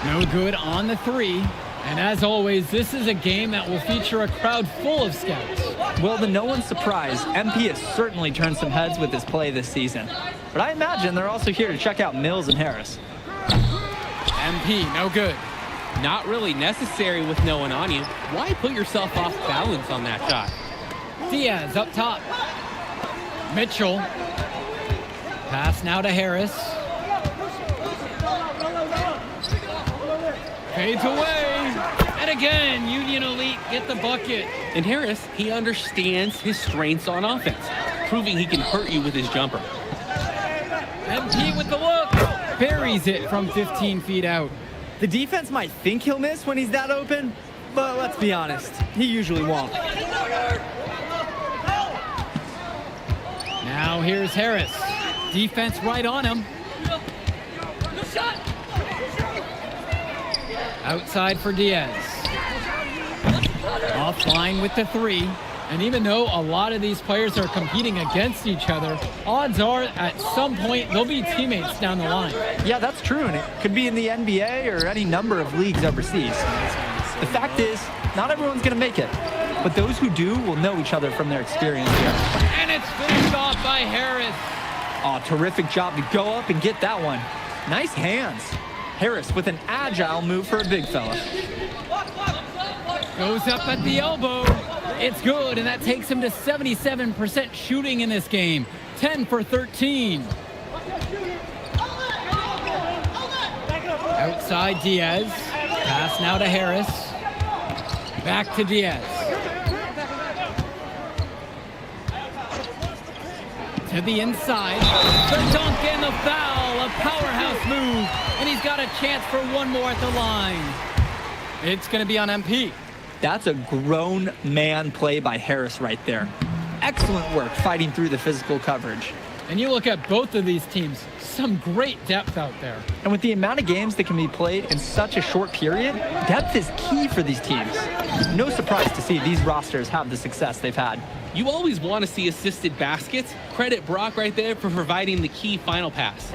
No good on the 3. And as always, this is a game that will feature a crowd full of scouts. Well, to no one's surprise, MP has certainly turned some heads with his play this season. But I imagine they're also here to check out Mills and Harris. MP, no good. Not really necessary with no one on you. Why put yourself off balance on that shot? Diaz up top. Mitchell. Pass now to Harris. Fades away. And again, Union Elite get the bucket. And Harris, he understands his strengths on offense, proving he can hurt you with his jumper. MP with the look. Buries it from 15 feet out. The defense might think he'll miss when he's that open, but let's be honest, he usually won't. Now here's Harris. Defense right on him. Outside for Diaz. Offline with the 3. And even though a lot of these players are competing against each other, odds are at some point they'll be teammates down the line. Yeah, that's true, and it could be in the NBA or any number of leagues overseas. The fact is, not everyone's going to make it, but those who do will know each other from their experience here. And it's finished off by Harris. Oh, terrific job to go up and get that one. Nice hands. Harris with an agile move for a big fella. Goes up at the elbow. It's good, and that takes him to 77% shooting in this game. 10 for 13. Outside Diaz. Pass now to Harris. Back to Diaz. To the inside. The dunk and the foul. A powerhouse move. And he's got a chance for one more at the line. It's going to be on MP. That's a grown man play by Harris right there. Excellent work fighting through the physical coverage. And you look at both of these teams, some great depth out there. And with the amount of games that can be played in such a short period, depth is key for these teams. No surprise to see these rosters have the success they've had. You always want to see assisted baskets. Credit Brock right there for providing the key final pass.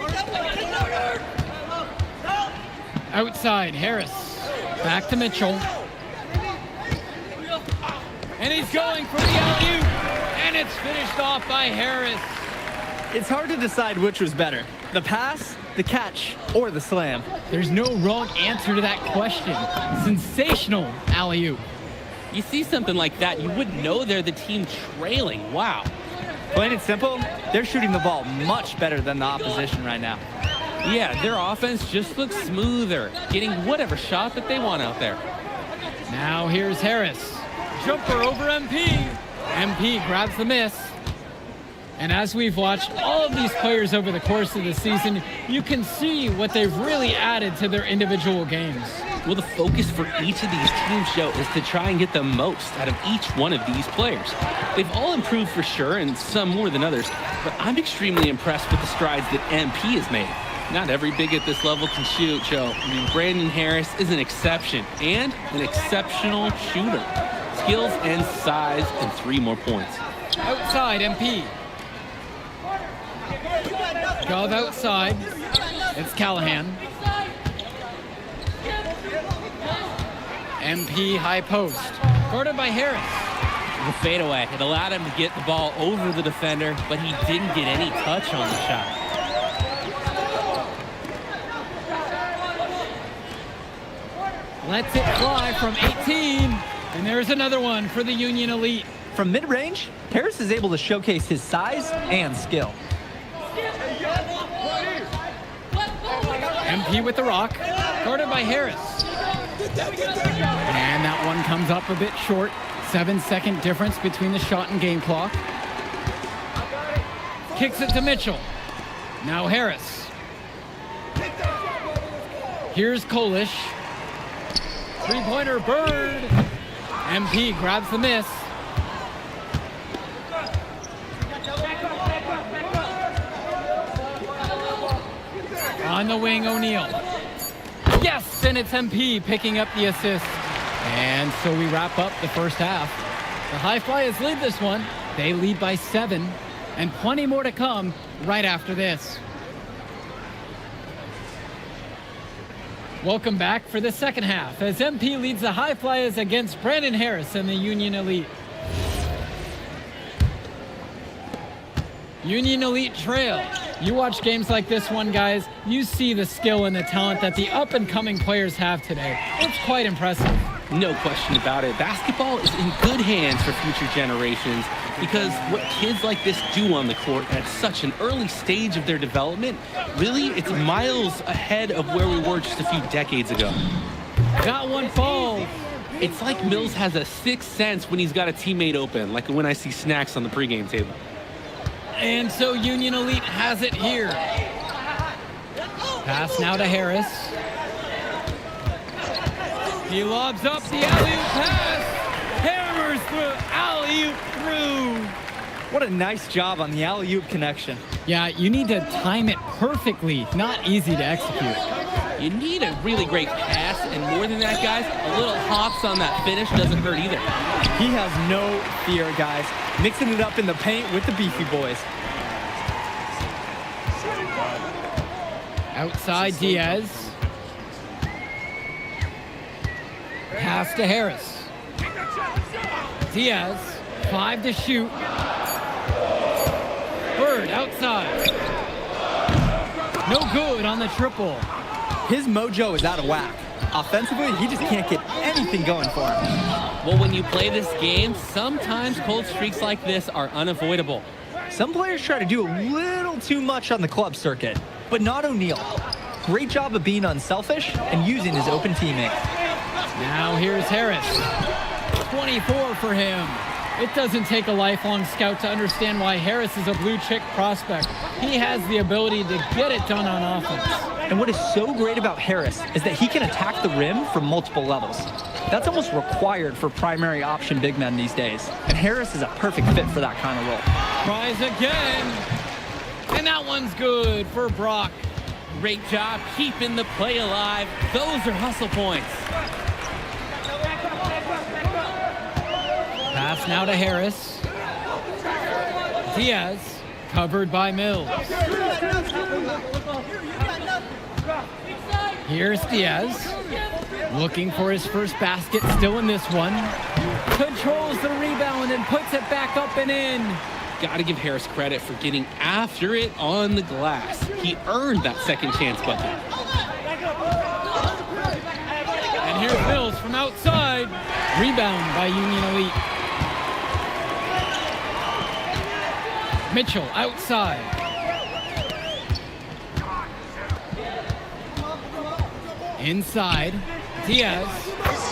Outside, Harris. Back to Mitchell. And he's going for the alley-oop. And it's finished off by Harris. It's hard to decide which was better, the pass, the catch, or the slam. There's no wrong answer to that question. Sensational alley-oop. You see something like that, you wouldn't know they're the team trailing. Wow. Plain and simple, they're shooting the ball much better than the opposition right now. Yeah, their offense just looks smoother, getting whatever shot that they want out there. Now here's Harris. Jumper over MP. MP grabs the miss. And as we've watched all of these players over the course of the season, you can see what they've really added to their individual games. Well, the focus for each of these teams, Joe, is to try and get the most out of each one of these players. They've all improved for sure, and some more than others, but I'm extremely impressed with the strides that MP has made. Not every big at this level can shoot, Joe. I mean, Brandon Harris is an exception and an exceptional shooter. Skills and size and 3 more points. Outside, MP. Gov outside. It's Callahan. MP high post. Guarded by Harris. The fadeaway. It allowed him to get the ball over the defender, but he didn't get any touch on the shot. Lets it fly from 18. And there's another one for the Union Elite. From mid-range, Harris is able to showcase his size and skill. MP with the rock, guarded by Harris. And that one comes up a bit short. 7-second difference between the shot and game clock. Kicks it to Mitchell. Now Harris. Here's Kolish. Three-pointer Bird. MP grabs the miss. On the wing, O'Neal. Yes, and it's MP picking up the assist. And so we wrap up the first half. The High Flyers lead this one. They lead by 7, and plenty more to come right after this. Welcome back for the second half as MP leads the High Flyers against Brandon Harris and the Union Elite. Union Elite trail. You watch games like this one, guys, you see the skill and the talent that the up-and-coming players have today. It's quite impressive. No question about it. Basketball is in good hands for future generations because what kids like this do on the court at such an early stage of their development, really, it's miles ahead of where we were just a few decades ago. Got one fall. It's like Mills has a sixth sense when he's got a teammate open, like when I see snacks on the pregame table. And so Union Elite has it here. Pass now to Harris. He lobs up the alley-oop pass. Hammers the alley-oop through. What a nice job on the alley-oop connection. Yeah, you need to time it perfectly. Not easy to execute. You need a really great pass, and more than that, guys, a little hops on that finish doesn't hurt either. He has no fear, guys. Mixing it up in the paint with the beefy boys. Outside Diaz. Pass to Harris. Diaz, 5 to shoot. Bird outside. No good on the triple. His mojo is out of whack. Offensively, he just can't get anything going for him. Well, when you play this game, sometimes cold streaks like this are unavoidable. Some players try to do a little too much on the club circuit, but not O'Neal. Great job of being unselfish and using his open teammate. Now here's Harris. 24 for him. It doesn't take a lifelong scout to understand why Harris is a blue chip prospect. He has the ability to get it done on offense. And what is so great about Harris is that he can attack the rim from multiple levels. That's almost required for primary option big men these days. And Harris is a perfect fit for that kind of role. Tries again. And that one's good for Brock. Great job keeping the play alive. Those are hustle points. Pass now to Harris. Diaz, covered by Mills. Here's Diaz, looking for his first basket, still in this one. Controls the rebound and puts it back up and in. Got to give Harris credit for getting after it on the glass. He earned that second chance bucket. And here's Mills from outside. Rebound by Union Elite. Mitchell outside. Inside, Diaz,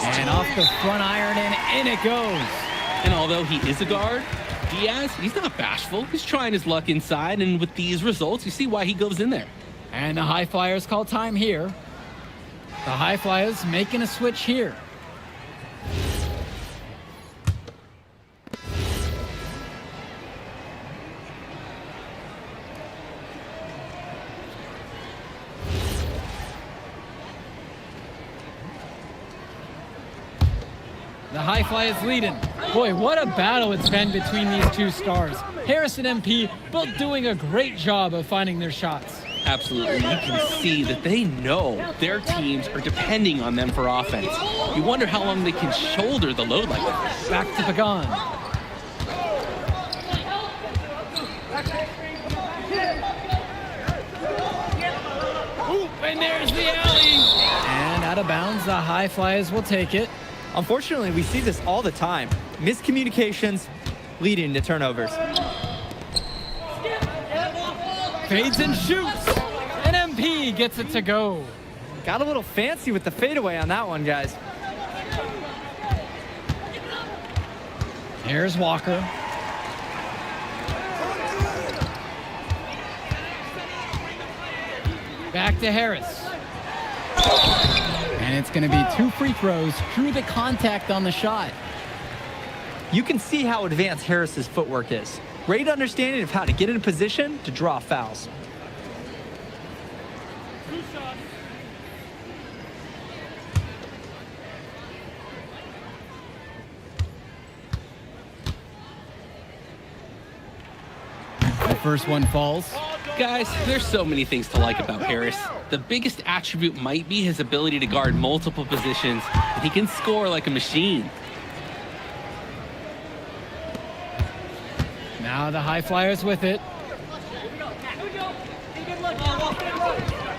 and off the front iron, and in it goes. And although he is a guard, Diaz, he's not bashful. He's trying his luck inside, and with these results, you see why he goes in there. And the High Flyers call time here. The High Flyers making a switch here. The High Flyers leading. Boy, what a battle it's been between these two stars. Harris and MP both doing a great job of finding their shots. Absolutely. You can see that they know their teams are depending on them for offense. You wonder how long they can shoulder the load like that. Back to Pagan. Oop, and there's the alley. And out of bounds, the High Flyers will take it. Unfortunately, we see this all the time. Miscommunications leading to turnovers. Fades and shoots. And MP gets it to go. Got a little fancy with the fadeaway on that one, guys. Here's Walker. Back to Harris. And it's going to be 2 free throws through the contact on the shot. You can see how advanced Harris's footwork is. Great understanding of how to get in a position to draw fouls. The first one falls. Guys, there's so many things to like about Harris. The biggest attribute might be his ability to guard multiple positions, and he can score like a machine. Now the High Flyers with it.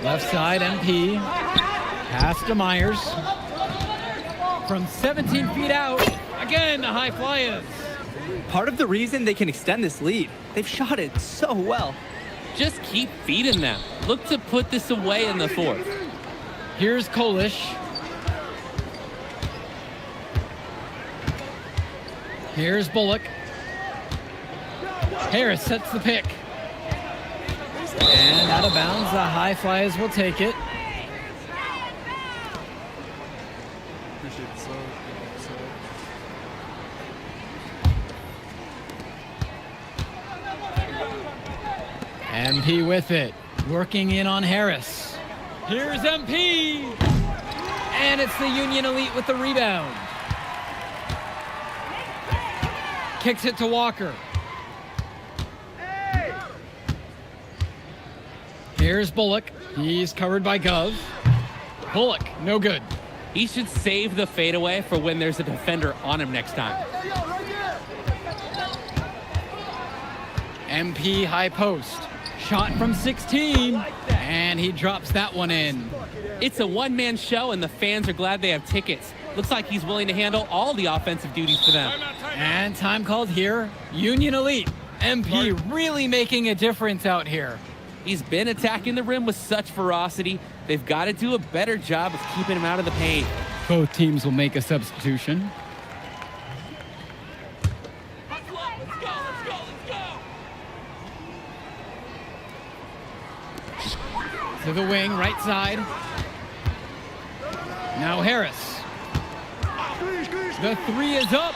Left side, MP. Pass to Myers. from 17 feet out. Again, the high flyers. Part of the reason they can extend this lead, they've shot it so well. Just keep feeding them. Look to put this away in the fourth. Here's Kolish. Here's Bullock. Harris sets the pick. And out of bounds, the high flyers will take it. Appreciate the sub. MP with it, working in on Harris. Here's MP! And it's the Union Elite with the rebound. Kicks it to Walker. Here's Bullock. He's covered by Gov. Bullock, no good. He should save the fadeaway for when there's a defender on him next time. MP high post. Shot from 16. And he drops that one in. It's a one-man show, and the fans are glad they have tickets. Looks like he's willing to handle all the offensive duties for them. And time called here. Union Elite. MP really making a difference out here. He's been attacking the rim with such ferocity. They've got to do a better job of keeping him out of the paint. Both teams will make a substitution. To the wing, right side. Now Harris. The three is up.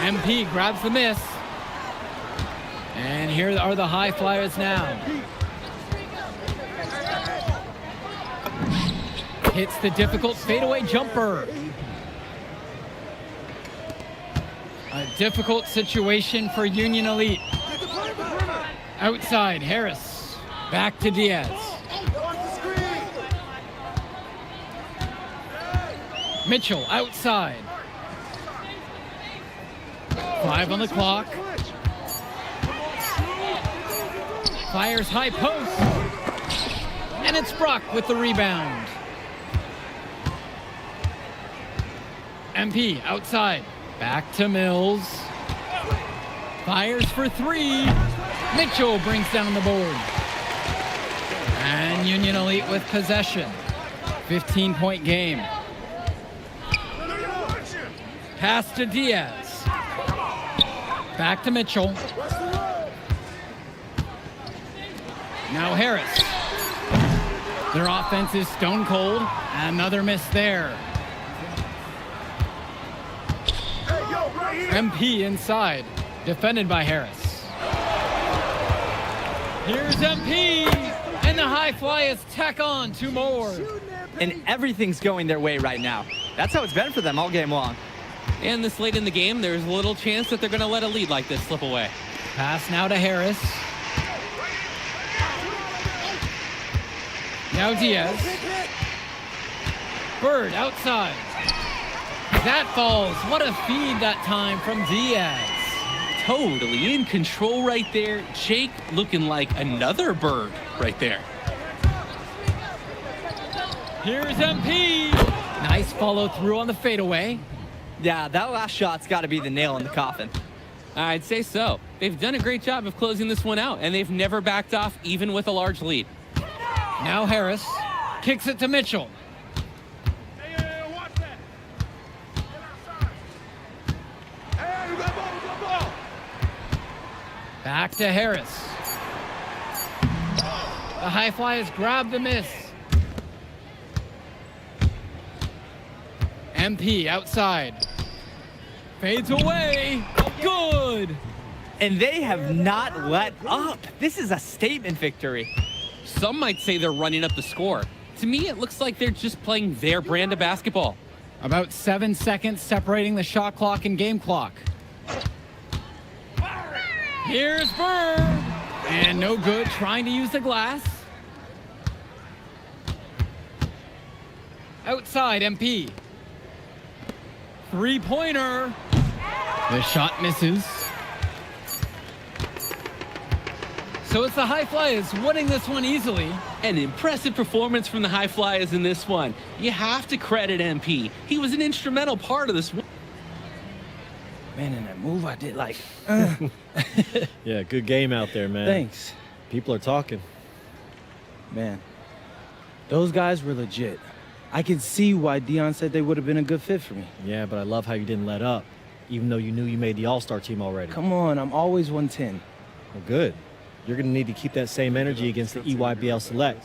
MP grabs the miss. And here are the high flyers now. Hits the difficult fadeaway jumper. A difficult situation for Union Elite. Outside, Harris. Back to Diaz. Mitchell outside. 5 on the clock. Fires high post. And it's Brock with the rebound. MP outside. Back to Mills. Fires for 3. Mitchell brings down the board. And Union Elite with possession. 15-point game. Pass to Diaz. Back to Mitchell. Now Harris. Their offense is stone cold. Another miss there. MP inside. Defended by Harris. Here's MP. And the high flyers tack on 2 more. And everything's going their way right now. That's how it's been for them all game long. And this late in the game, there's little chance that they're going to let a lead like this slip away. Pass now to Harris. Now Diaz. Bird outside. That falls. What a feed that time from Diaz. Totally in control right there. Jake looking like another Bird right there. Here's MP. Nice follow through on the fadeaway. Yeah, that last shot's got to be the nail in the coffin. I'd say so. They've done a great job of closing this one out, and they've never backed off even with a large lead. Now Harris kicks it to Mitchell. Back to Harris. The high flyers grab the miss. MP outside. Fades away. Good. And they have not let up. This is a statement victory. Some might say they're running up the score. To me, it looks like they're just playing their brand of basketball. About 7 seconds separating the shot clock and game clock. Here's Bird. And no good, trying to use the glass. Outside, MP. 3-pointer. The shot misses. So it's the high flyers winning this one easily. An impressive performance from the High Flyers in this one. You have to credit MP. He was an instrumental part of this one. Man, in that move I did, like, Yeah, good game out there, man. Thanks. People are talking. Man, those guys were legit. I can see why Dion said they would have been a good fit for me. Yeah, but I love how you didn't let up, even though you knew you made the All-Star team already. Come on, I'm always 110. Well, good. You're going to need to keep that same energy against the EYBL Select,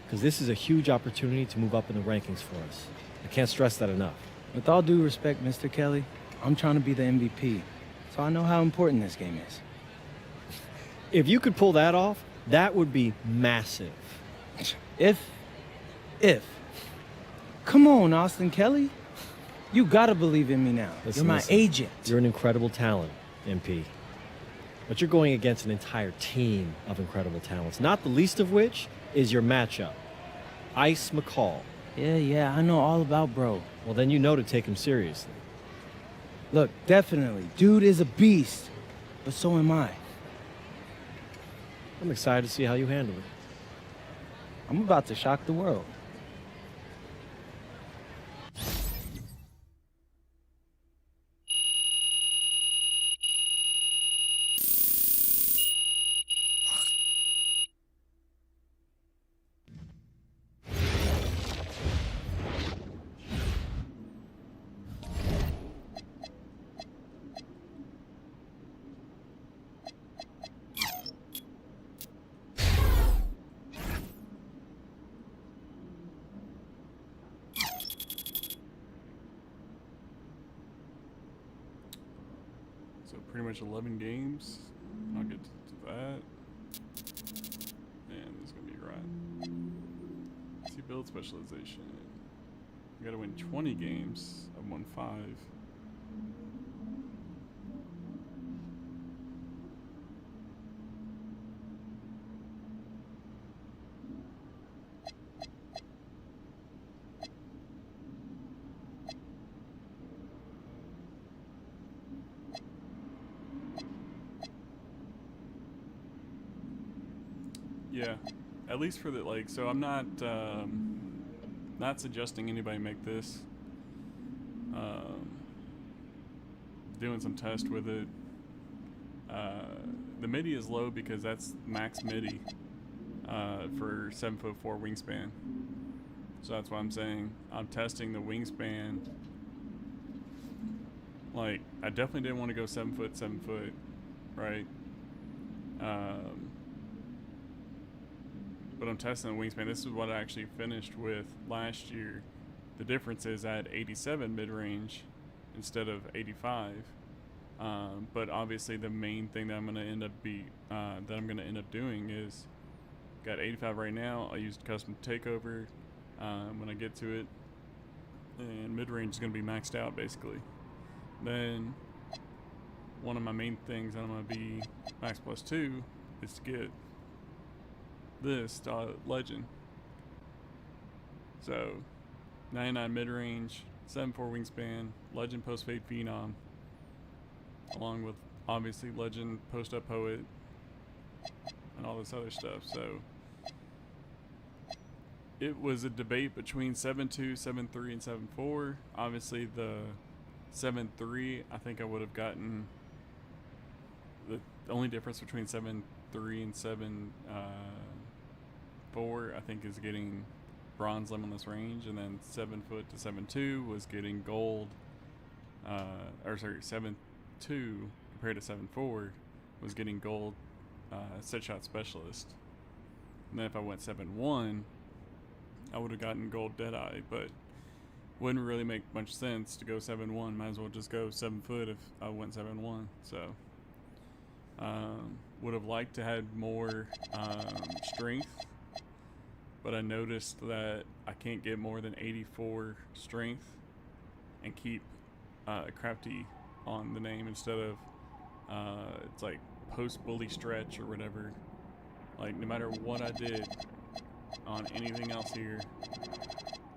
because this is a huge opportunity to move up in the rankings for us. I can't stress that enough. With all due respect, Mr. Kelly, I'm trying to be the MVP, so I know how important this game is. If you could pull that off, that would be massive. If. Come on, Austin Kelly. You gotta believe in me now. You're my agent. You're an incredible talent, MP. But you're going against an entire team of incredible talents, not the least of which is your matchup, Ice McCall. Yeah, I know all about bro. Well, then you know to take him seriously. Look, definitely. Dude is a beast, but so am I. I'm excited to see how you handle it. I'm about to shock the world. So pretty much 11 games. I'll get to that. And this is going to be right. See, build specialization. You got to win 20 games. I've won 5. Yeah, at least for the, like, so I'm not suggesting anybody make this. Doing some test with it. The MIDI is low because that's max MIDI for 7'4" wingspan. So that's why I'm saying I'm testing the wingspan. Like, I definitely didn't want to go 7 foot, right? But I'm testing the wingspan. This is what I actually finished with last year. The difference is I had 87 mid-range instead of 85. But obviously the main thing that I'm gonna end up doing is got 85 right now. I used custom takeover when I get to it, and mid-range is gonna be maxed out basically. Then one of my main things that I'm gonna be max +2 is to get this legend. So 99 mid-range, 7'4" wingspan, legend post-fade phenom, along with obviously legend post-up poet and all this other stuff. So it was a debate between 7'2", 7'3", and 7'4". Obviously the 7'3", I think I would have gotten the only difference between 7'3" and 7'4", I think, is getting bronze limitless range, and then 7 foot to 7'2" was getting gold. 7'2" compared to 7'4" was getting gold set shot specialist. And then if I went 7'1", I would have gotten gold Deadeye, but wouldn't really make much sense to go 7'1". Might as well just go 7 foot if I went 7'1". So would have liked to have more strength, but I noticed that I can't get more than 84 strength and keep crafty on the name instead of it's like post bully stretch or whatever. Like, no matter what I did on anything else here,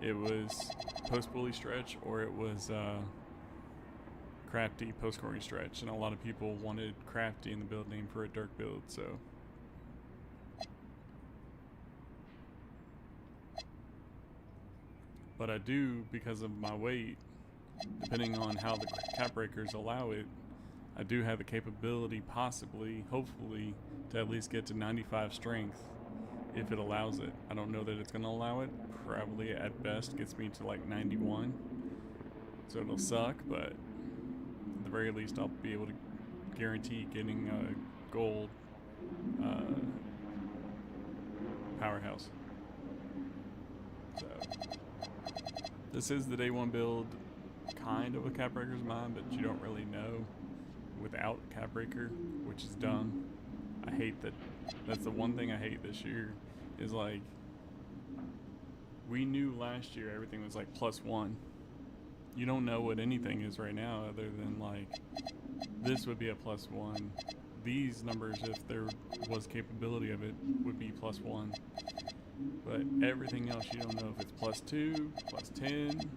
it was post bully stretch or it was crafty post scoring stretch, and a lot of people wanted crafty in the build name for a Dirk build. So But I do, because of my weight, depending on how the cap breakers allow it, I do have the capability, possibly, hopefully, to at least get to 95 strength if it allows it. I don't know that it's going to allow it. Probably at best gets me to like 91. So it'll suck, but at the very least I'll be able to guarantee getting a gold powerhouse. So this is the day one build, kind of a cap breaker's mine, but you don't really know without cap breaker, which is dumb. I hate that. That's the one thing I hate this year, is like, we knew last year everything was like +1. You don't know what anything is right now other than like, this would be a +1. These numbers, if there was capability of it, would be +1. But everything else, you don't know if it's +2, +10.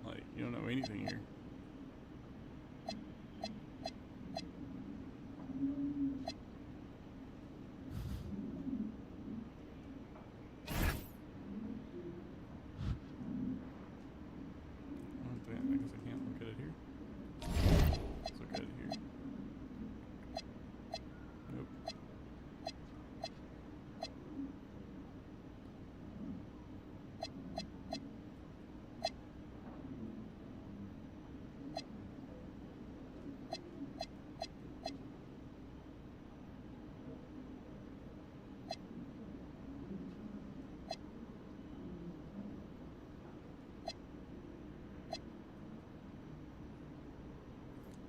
Like, you don't know anything here. I guess I can't look at it here. Let's look at it here. Nope.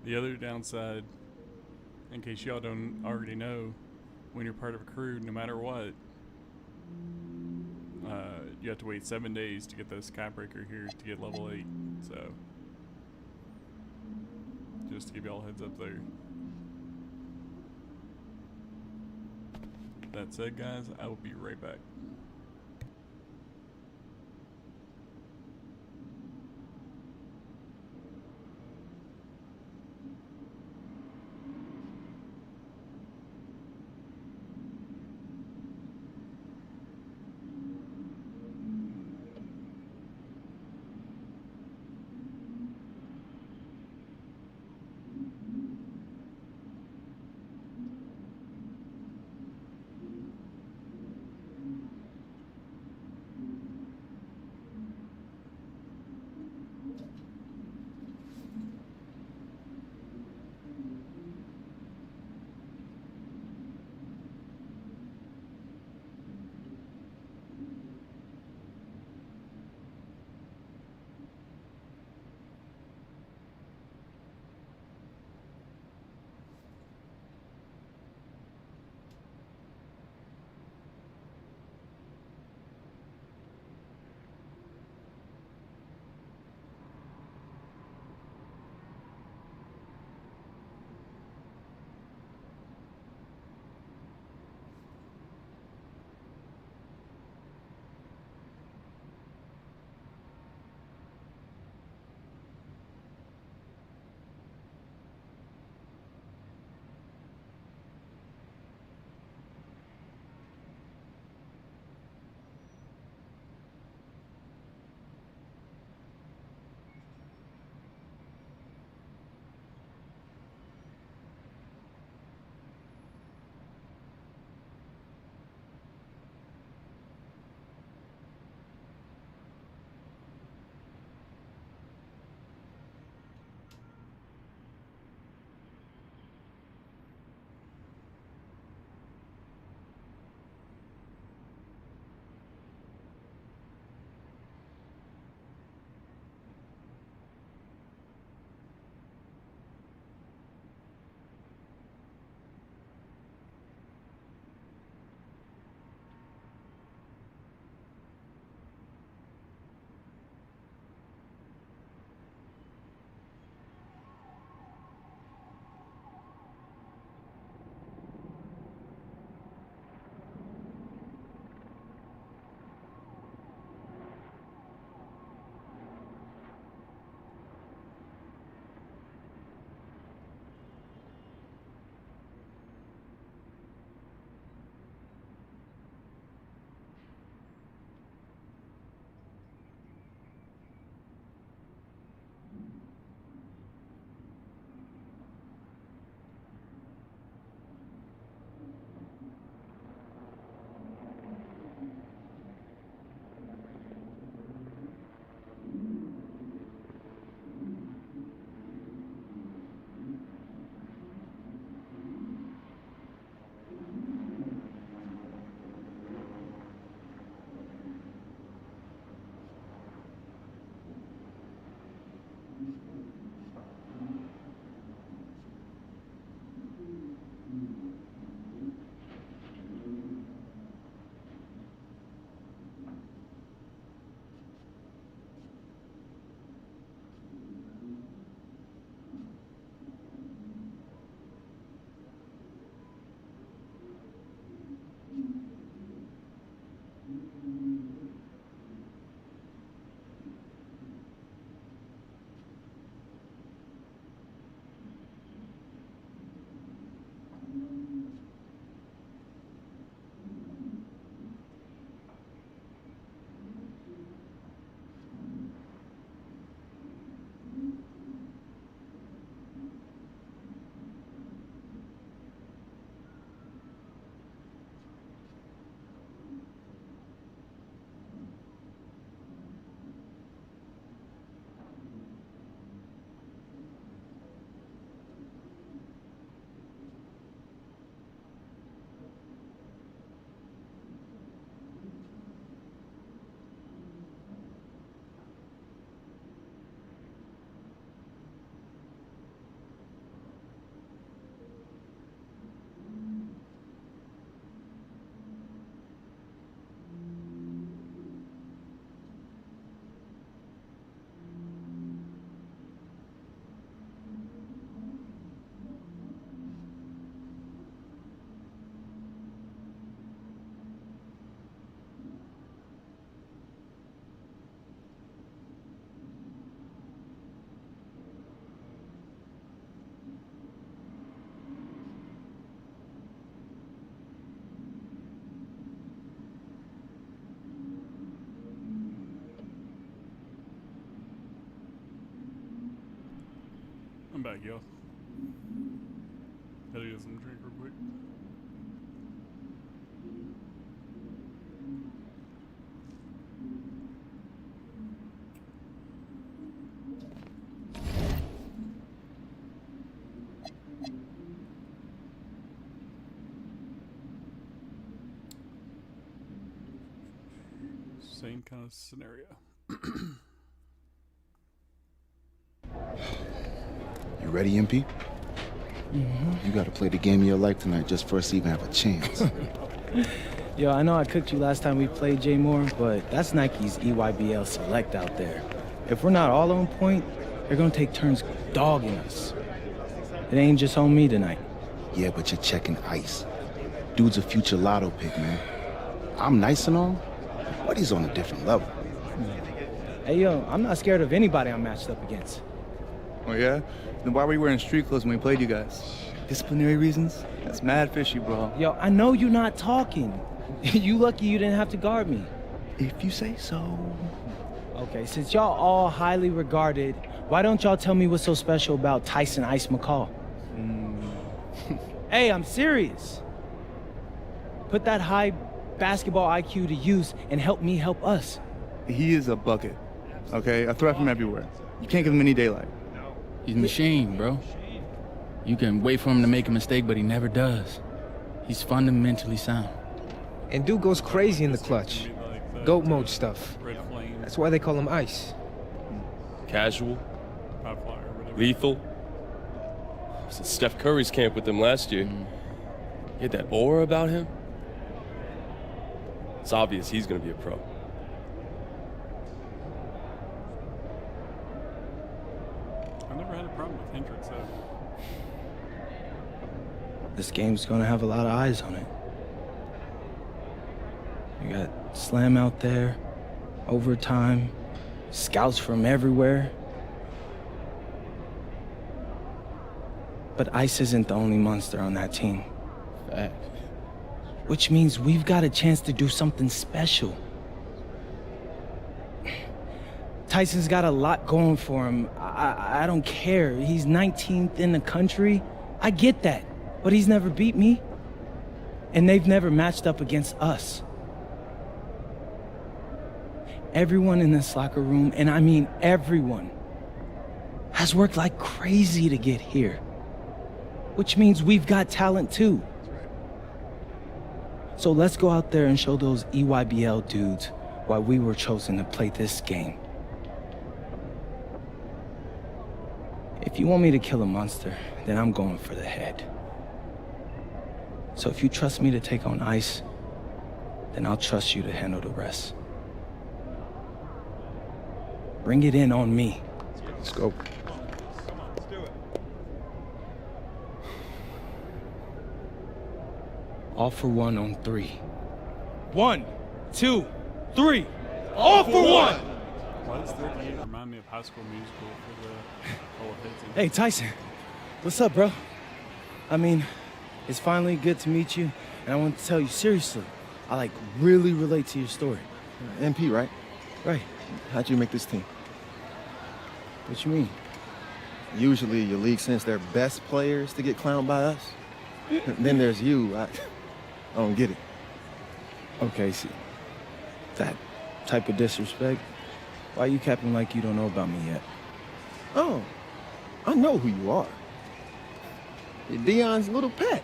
The other downside, in case y'all don't already know, when you're part of a crew, no matter what, you have to wait 7 days to get this cap breaker here to get level 8. So, just to give y'all a heads up there. That said, guys, I will be right back. back, y'all. Gotta get some drink real quick. Same kind of scenario. You ready, MP? You gotta play the game of your life tonight just for us to even have a chance. Yo, I know I cooked you last time we played J Moore, but that's Nike's EYBL Select out there. If we're not all on point, they're gonna take turns dogging us. It ain't just on me tonight. Yeah, but you're checking ice. Dude's a future lotto pick, man. I'm nice and all, but he's on a different level. Hey, yo, I'm not scared of anybody I'm matched up against. Oh, yeah? Then why were you wearing street clothes when we played you guys? Disciplinary reasons? That's mad fishy, bro. Yo, I know you're not talking. You lucky you didn't have to guard me. If you say so. Okay, since y'all all highly regarded, why don't y'all tell me what's so special about Tyson Ice McCall? Hey, I'm serious. Put that high basketball IQ to use and help me help us. He is a bucket, okay? I threat from everywhere. You can't give him any daylight. He's a machine, bro. You can wait for him to make a mistake, but he never does. He's fundamentally sound. And dude goes crazy in the clutch. Goat mode stuff. That's why they call him Ice. Casual. Lethal. I was at Steph Curry's camp with him last year. He had that aura about him. It's obvious he's going to be a pro. I never had a problem with Hendricks, though. This game's gonna have a lot of eyes on it. You got Slam out there, overtime, scouts from everywhere. But Ice isn't the only monster on that team. Fact. Which means we've got a chance to do something special. Tyson's got a lot going for him. I don't care. He's 19th in the country. I get that. But he's never beat me. And they've never matched up against us. Everyone in this locker room, and I mean everyone, has worked like crazy to get here. Which means we've got talent too. So let's go out there and show those EYBL dudes why we were chosen to play this game. If you want me to kill a monster, then I'm going for the head. So if you trust me to take on Ice, then I'll trust you to handle the rest. Bring it in on me. Let's go. All for one on 3. 1, 2, 3. All for one! Why does 38 remind me of High School Musical for the old hits? Hey, Tyson. What's up, bro? I mean, it's finally good to meet you, and I want to tell you seriously, I really relate to your story. MP, right? Right. How'd you make this team? What you mean? Usually your league sends their best players to get clowned by us. Then there's you. I don't get it. Okay, see, that type of disrespect, why you capping like you don't know about me yet? Oh, I know who you are. You're Dion's little pet.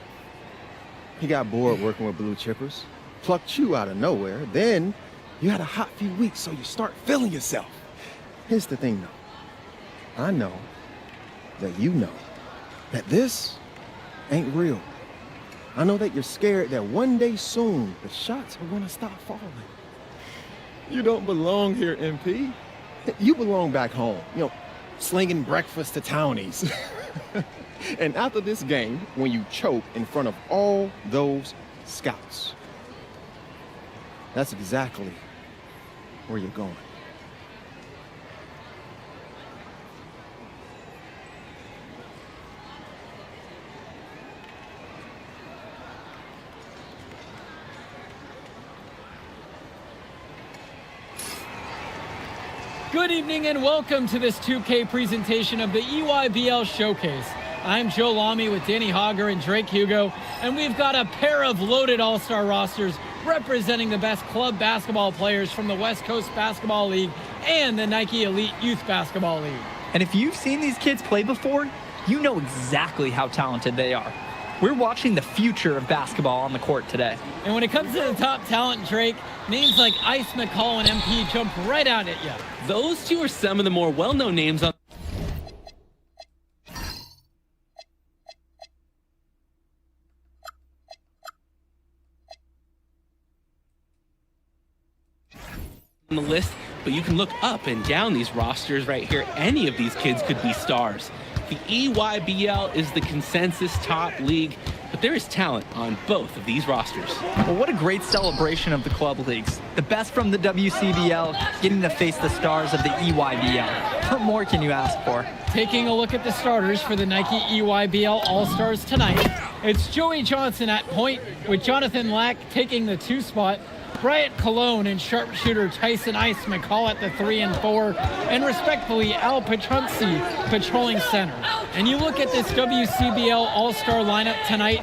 He got bored working with blue chippers, plucked you out of nowhere, then you had a hot few weeks, so you start feeling yourself. Here's the thing, though. I know that you know that this ain't real. I know that you're scared that one day soon the shots are gonna stop falling. You don't belong here, MP. You belong back home, slinging breakfast to townies. And after this game, when you choke in front of all those scouts, that's exactly where you're going. Good evening and welcome to this 2K presentation of the EYBL Showcase. I'm Joe Lamy with Danny Hogger and Drake Hugo, and we've got a pair of loaded all-star rosters representing the best club basketball players from the West Coast Basketball League and the Nike Elite Youth Basketball League. And if you've seen these kids play before, you know exactly how talented they are. We're watching the future of basketball on the court today. And when it comes to the top talent, Drake, names like Ice McCall and MP jump right out at you. Those two are some of the more well-known names on the list, but you can look up and down these rosters right here. Any of these kids could be stars. The EYBL is the consensus top league, but there is talent on both of these rosters. Well, what a great celebration of the club leagues. The best from the WCBL getting to face the stars of the EYBL. What more can you ask for? Taking a look at the starters for the Nike EYBL All-Stars tonight, it's Joey Johnson at point with Jonathan Lack taking the 2 spot, Bryant Cologne and sharpshooter Tyson Ice McCall at the 3 and 4, and respectfully Al Petrunzi patrolling center. And you look at this WCBL All-Star lineup tonight,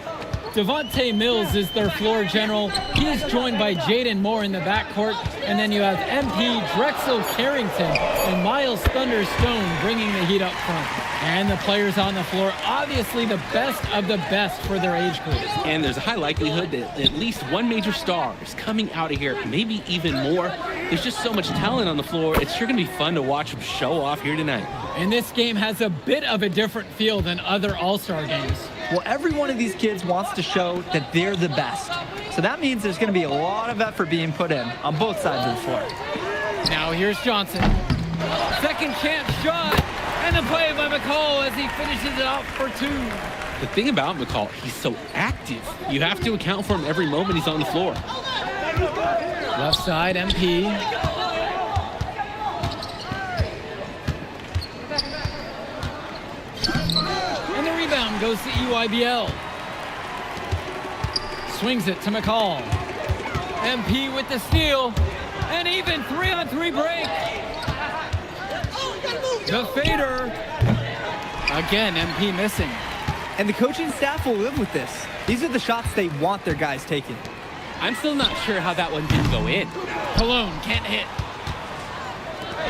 Devontae Mills is their floor general. He is joined by Jaden Moore in the backcourt, and then you have MP Drexel Carrington and Miles Thunderstone bringing the heat up front. And the players on the floor, obviously the best of the best for their age group. And there's a high likelihood that at least one major star is coming out of here, maybe even more. There's just so much talent on the floor. It's sure going to be fun to watch them show off here tonight. And this game has a bit of a different feel than other All-Star games. Well, every one of these kids wants to show that they're the best. So that means there's going to be a lot of effort being put in on both sides of the floor. Now here's Johnson. Second chance shot. And the play by McCall as he finishes it out for 2. The thing about McCall, he's so active. You have to account for him every moment he's on the floor. Left side, MP. And the rebound goes to EYBL. Swings it to McCall. MP with the steal. And even 3-on-3 break. The fader. Again, MP missing. And the coaching staff will live with this. These are the shots they want their guys taking. I'm still not sure how that one didn't go in. Cologne can't hit.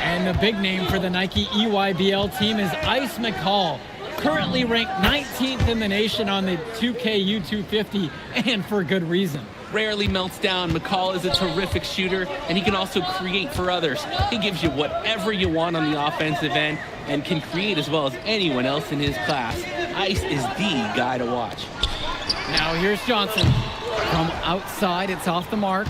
And the big name for the Nike EYBL team is Ice McCall, currently ranked 19th in the nation on the 2K U250, and for good reason. Rarely melts down. McCall is a terrific shooter, and he can also create for others. He gives you whatever you want on the offensive end and can create as well as anyone else in his class. Ice is the guy to watch. Now here's Johnson. From outside, it's off the mark.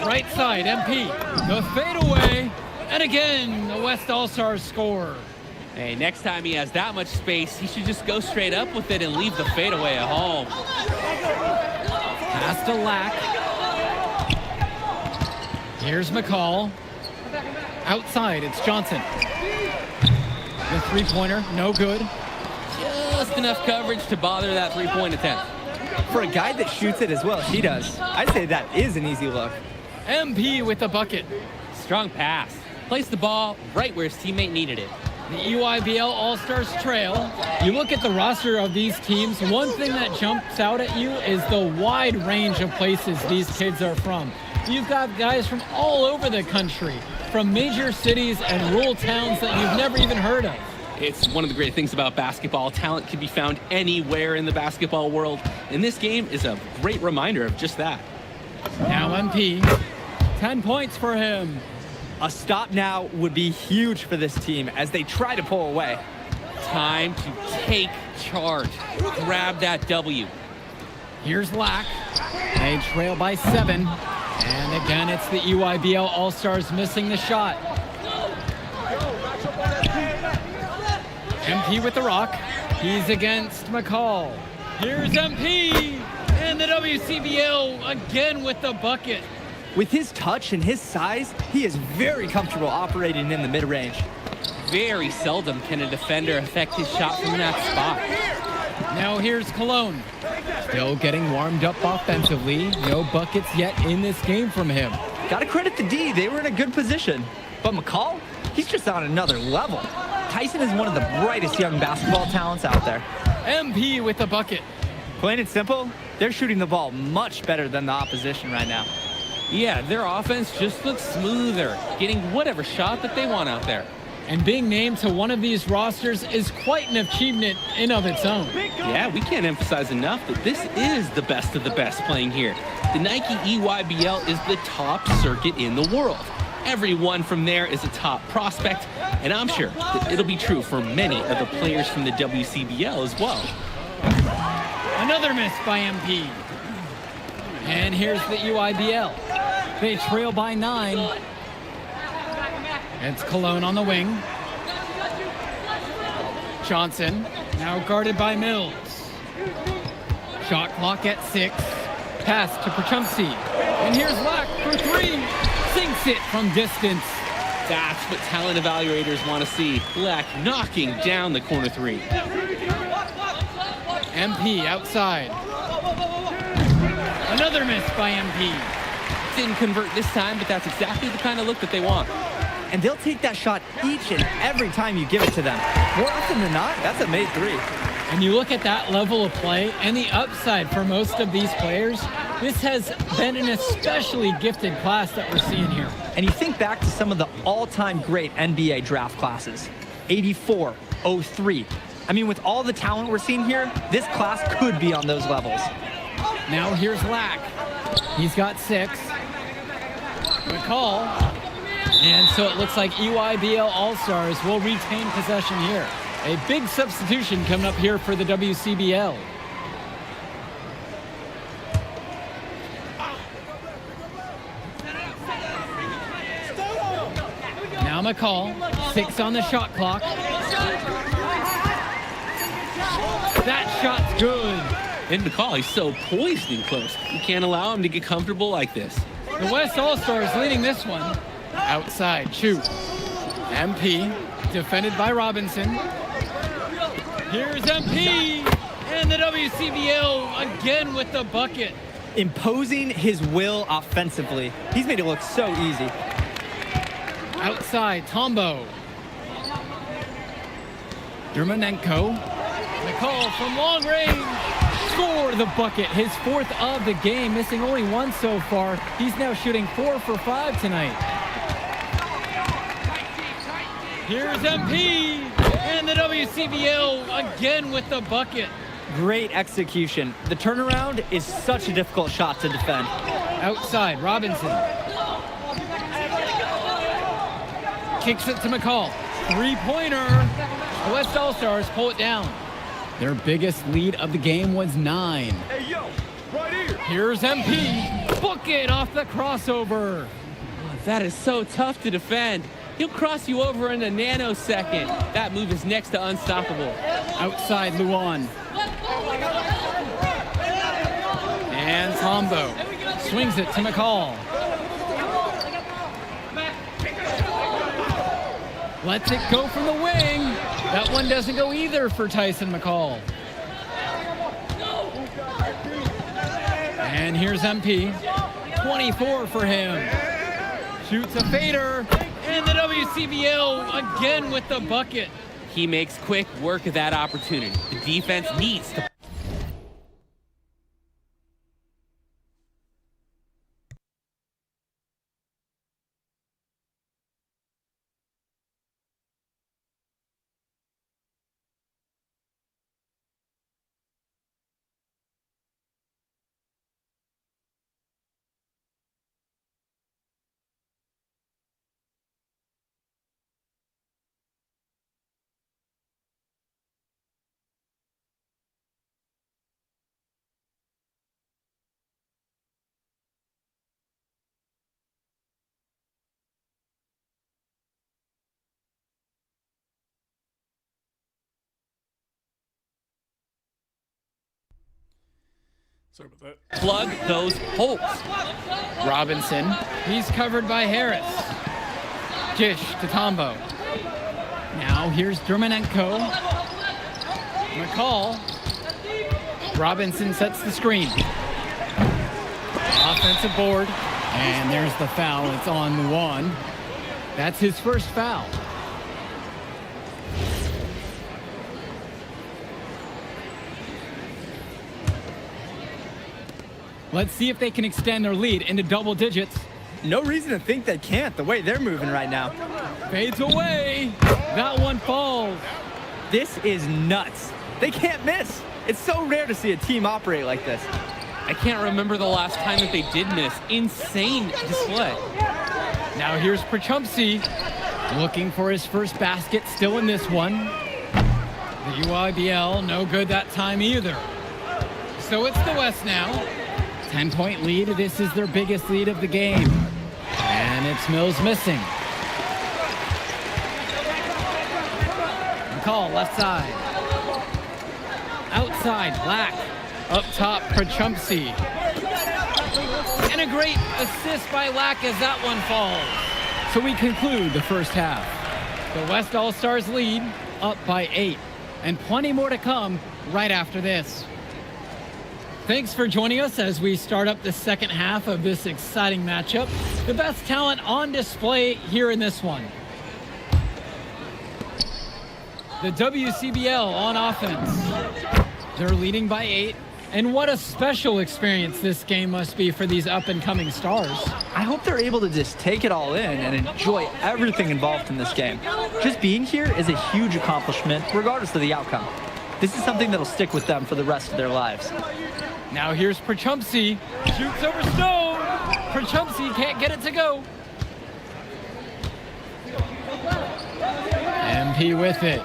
Right side, MP. The fadeaway. And again, the West All-Stars score. Hey, next time he has that much space, he should just go straight up with it and leave the fadeaway at home. Pass to Lack. Here's McCall. Outside, it's Johnson. The three-pointer, no good. Just enough coverage to bother that three-point attempt. For a guy that shoots it as well as he does, I'd say that is an easy look. MP with the bucket. Strong pass. Placed the ball right where his teammate needed it. The EYBL All-Stars trail. You look at the roster of these teams, one thing that jumps out at you is the wide range of places these kids are from. You've got guys from all over the country, from major cities and rural towns that you've never even heard of. It's one of the great things about basketball. Talent can be found anywhere in the basketball world, and this game is a great reminder of just that. Now MP, 10 points for him. A stop now would be huge for this team as they try to pull away. Time to take charge. Grab that W. Here's Lack. They trail by 7. And again, it's the EYBL All-Stars missing the shot. MP with the rock. He's against McCall. Here's MP. And the WCBL again with the bucket. With his touch and his size, he is very comfortable operating in the mid-range. Very seldom can a defender affect his shot from that spot. Now here's Cologne. Still getting warmed up offensively. No buckets yet in this game from him. Gotta credit the D, they were in a good position. But McCall, he's just on another level. Tyson is one of the brightest young basketball talents out there. MP with the bucket. Plain and simple, they're shooting the ball much better than the opposition right now. Yeah, their offense just looks smoother, getting whatever shot that they want out there. And being named to one of these rosters is quite an achievement in of its own. Yeah, we can't emphasize enough that this is the best of the best playing here. The Nike EYBL is the top circuit in the world. Everyone from there is a top prospect, and I'm sure that it'll be true for many of the players from the WCBL as well. Another miss by MP. And here's the EYBL. They trail by 9. It's Cologne on the wing. Johnson, now guarded by Mills. Shot clock at 6. Pass to Perchumsky. And here's Lack for 3. Sinks it from distance. That's what talent evaluators want to see. Lack knocking down the corner 3. MP outside. Another miss by MP. Didn't convert this time, but that's exactly the kind of look that they want. And they'll take that shot each and every time you give it to them. More often than not, that's a made 3. And you look at that level of play and the upside for most of these players, this has been an especially gifted class that we're seeing here. And you think back to some of the all-time great NBA draft classes. 84, 03. I mean, with all the talent we're seeing here, this class could be on those levels. Now here's Lack. He's got 6. McCall. And so it looks like EYBL All-Stars will retain possession here. A big substitution coming up here for the WCBL. Now McCall, 6 on the shot clock. That shot's good. And McCall, he's so poised and close. You can't allow him to get comfortable like this. The West All-Stars leading this one. Outside, Chu. MP, defended by Robinson. Here's MP, and the WCBL again with the bucket. Imposing his will offensively. He's made it look so easy. Outside, Tombo. Dermanenko. McCall from long range. Score the bucket, his 4th of the game, missing only 1 so far. He's now shooting 4 for 5 tonight. Here's MP, and the WCBL again with the bucket. Great execution. The turnaround is such a difficult shot to defend. Outside, Robinson. Kicks it to McCall. 3-pointer. The West All-Stars pull it down. Their biggest lead of the game was 9. Hey, yo, right here. Here's MP. Bucket off the crossover. That is so tough to defend. He'll cross you over in a nanosecond. That move is next to unstoppable. Outside, Luan. And Tombo swings it to McCall. Lets it go from the wing. That one doesn't go either for Tyson McCall. And here's MP. 24 for him. Shoots a fader. And the WCBL again with the bucket. He makes quick work of that opportunity. The defense needs to. Sorry about that. Plug those holes. Robinson. He's covered by Harris. Dish to Tombo. Now here's Dermanenko. McCall. Robinson sets the screen. Offensive board. And there's the foul. It's on the one. That's his first foul. Let's see if they can extend their lead into double digits. No reason to think they can't, the way they're moving right now. Fades away. That one falls. This is nuts. They can't miss. It's so rare to see a team operate like this. I can't remember the last time that they did miss. Insane display. Now here's Prochumpsy looking for his first basket, still in this one. The UIBL, no good that time either. So it's the West now. 10-point lead. This is their biggest lead of the game. And it's Mills missing. McCall, left side. Outside, Black. Up top, Prochumpsy. And a great assist by Lack as that one falls. So we conclude the first half. The West All-Stars lead up by 8. And plenty more to come right after this. Thanks for joining us as we start up the second half of this exciting matchup. The best talent on display here in this one. The WCBL on offense. They're leading by 8. And what a special experience this game must be for these up-and-coming stars. I hope they're able to just take it all in and enjoy everything involved in this game. Just being here is a huge accomplishment, regardless of the outcome. This is something that'll stick with them for the rest of their lives. Now here's Prochumpsy. Shoots over Stone. Prochumpsy can't get it to go. MP with it.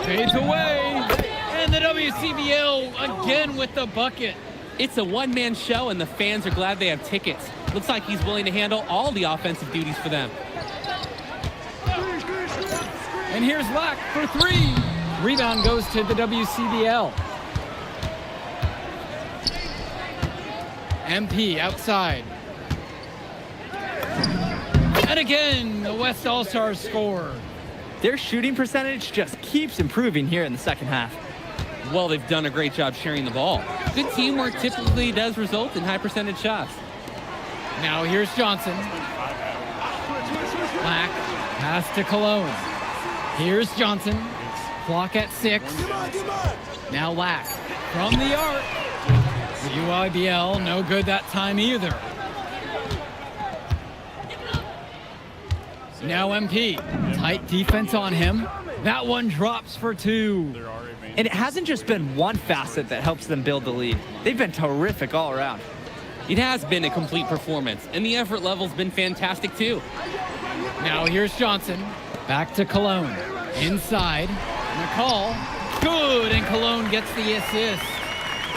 Fades away. And the WCBL again with the bucket. It's a one-man show, and the fans are glad they have tickets. Looks like he's willing to handle all the offensive duties for them. And here's Lack for 3. Rebound goes to the WCBL. MP outside. And again, the West All-Stars score. Their shooting percentage just keeps improving here in the second half. Well, they've done a great job sharing the ball. Good teamwork typically does result in high percentage shots. Now here's Johnson. Black, pass to Cologne. Here's Johnson. Clock at 6. Now Lack from the arc. The UIBL, no good that time either. Now MP, tight defense on him. That one drops for 2. And it hasn't just been one facet that helps them build the lead. They've been terrific all around. It has been a complete performance, and the effort level's been fantastic too. Now here's Johnson. Back to Cologne. Inside. McCall. Good, and Cologne gets the assist.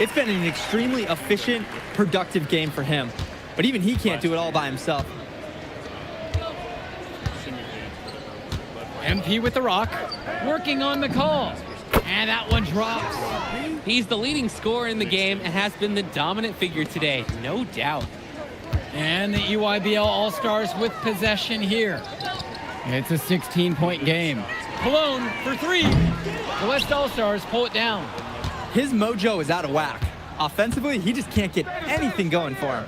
It's been an extremely efficient, productive game for him. But even he can't do it all by himself. MP with the rock. Working on McCall. And that one drops. He's the leading scorer in the game and has been the dominant figure today, no doubt. And the UIBL All-Stars with possession here. It's a 16-point game. Cologne for 3. The West All-Stars pull it down. His mojo is out of whack. Offensively, he just can't get anything going for him.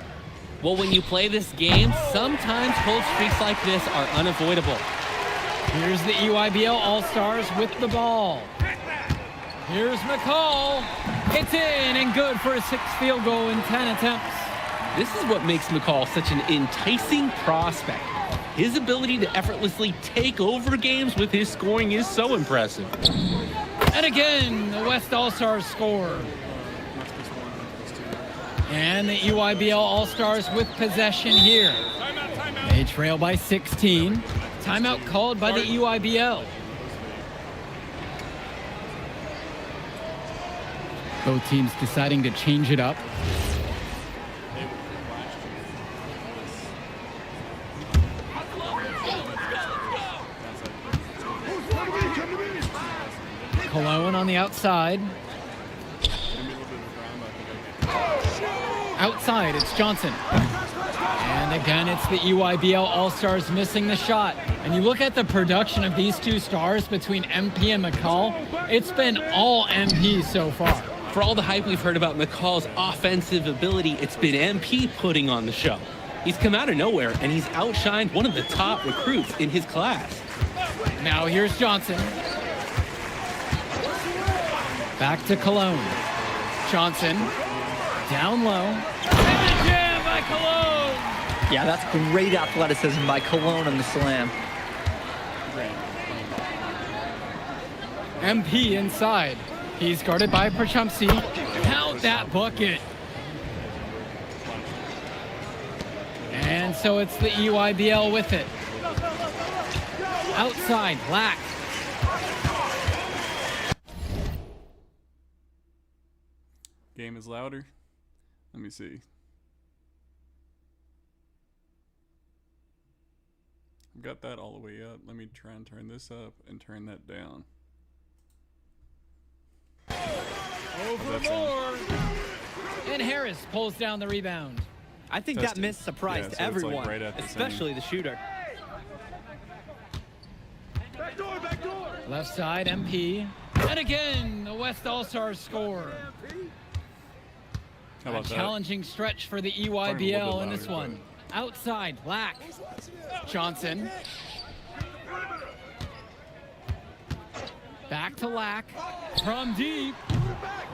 Well, when you play this game, sometimes cold streaks like this are unavoidable. Here's the EYBL All-Stars with the ball. Here's McCall. It's in and good for a 6th field goal in 10 attempts. This is what makes McCall such an enticing prospect. His ability to effortlessly take over games with his scoring is so impressive. And again, the West All-Stars score. And the EYBL All-Stars with possession here. They trail by 16. Timeout called by the EYBL. Both teams deciding to change it up. Cologne on the outside. Outside, it's Johnson. And again, it's the EYBL All-Stars missing the shot. And you look at the production of these two stars between MP and McCall, it's been all MP so far. For all the hype we've heard about McCall's offensive ability, it's been MP putting on the show. He's come out of nowhere, and he's outshined one of the top recruits in his class. Now here's Johnson. Back to Cologne. Johnson, down low. And the jam by Cologne! Yeah, that's great athleticism by Cologne on the slam. MP inside. He's guarded by Prachumsky. Count that bucket. And so it's the EYBL with it. Outside, Black. Game is louder. Let me see. I've got that all the way up. Let me try and turn this up and turn that down. Over more. And Harris pulls down the rebound. I think that miss surprised everyone, like right at the especially the shooter. Back door! Left side, MP. And again, the West All-Stars score. How about A that? challenging stretch for the EYBL in this one. Outside, Black. Johnson. Back to Lack. From deep.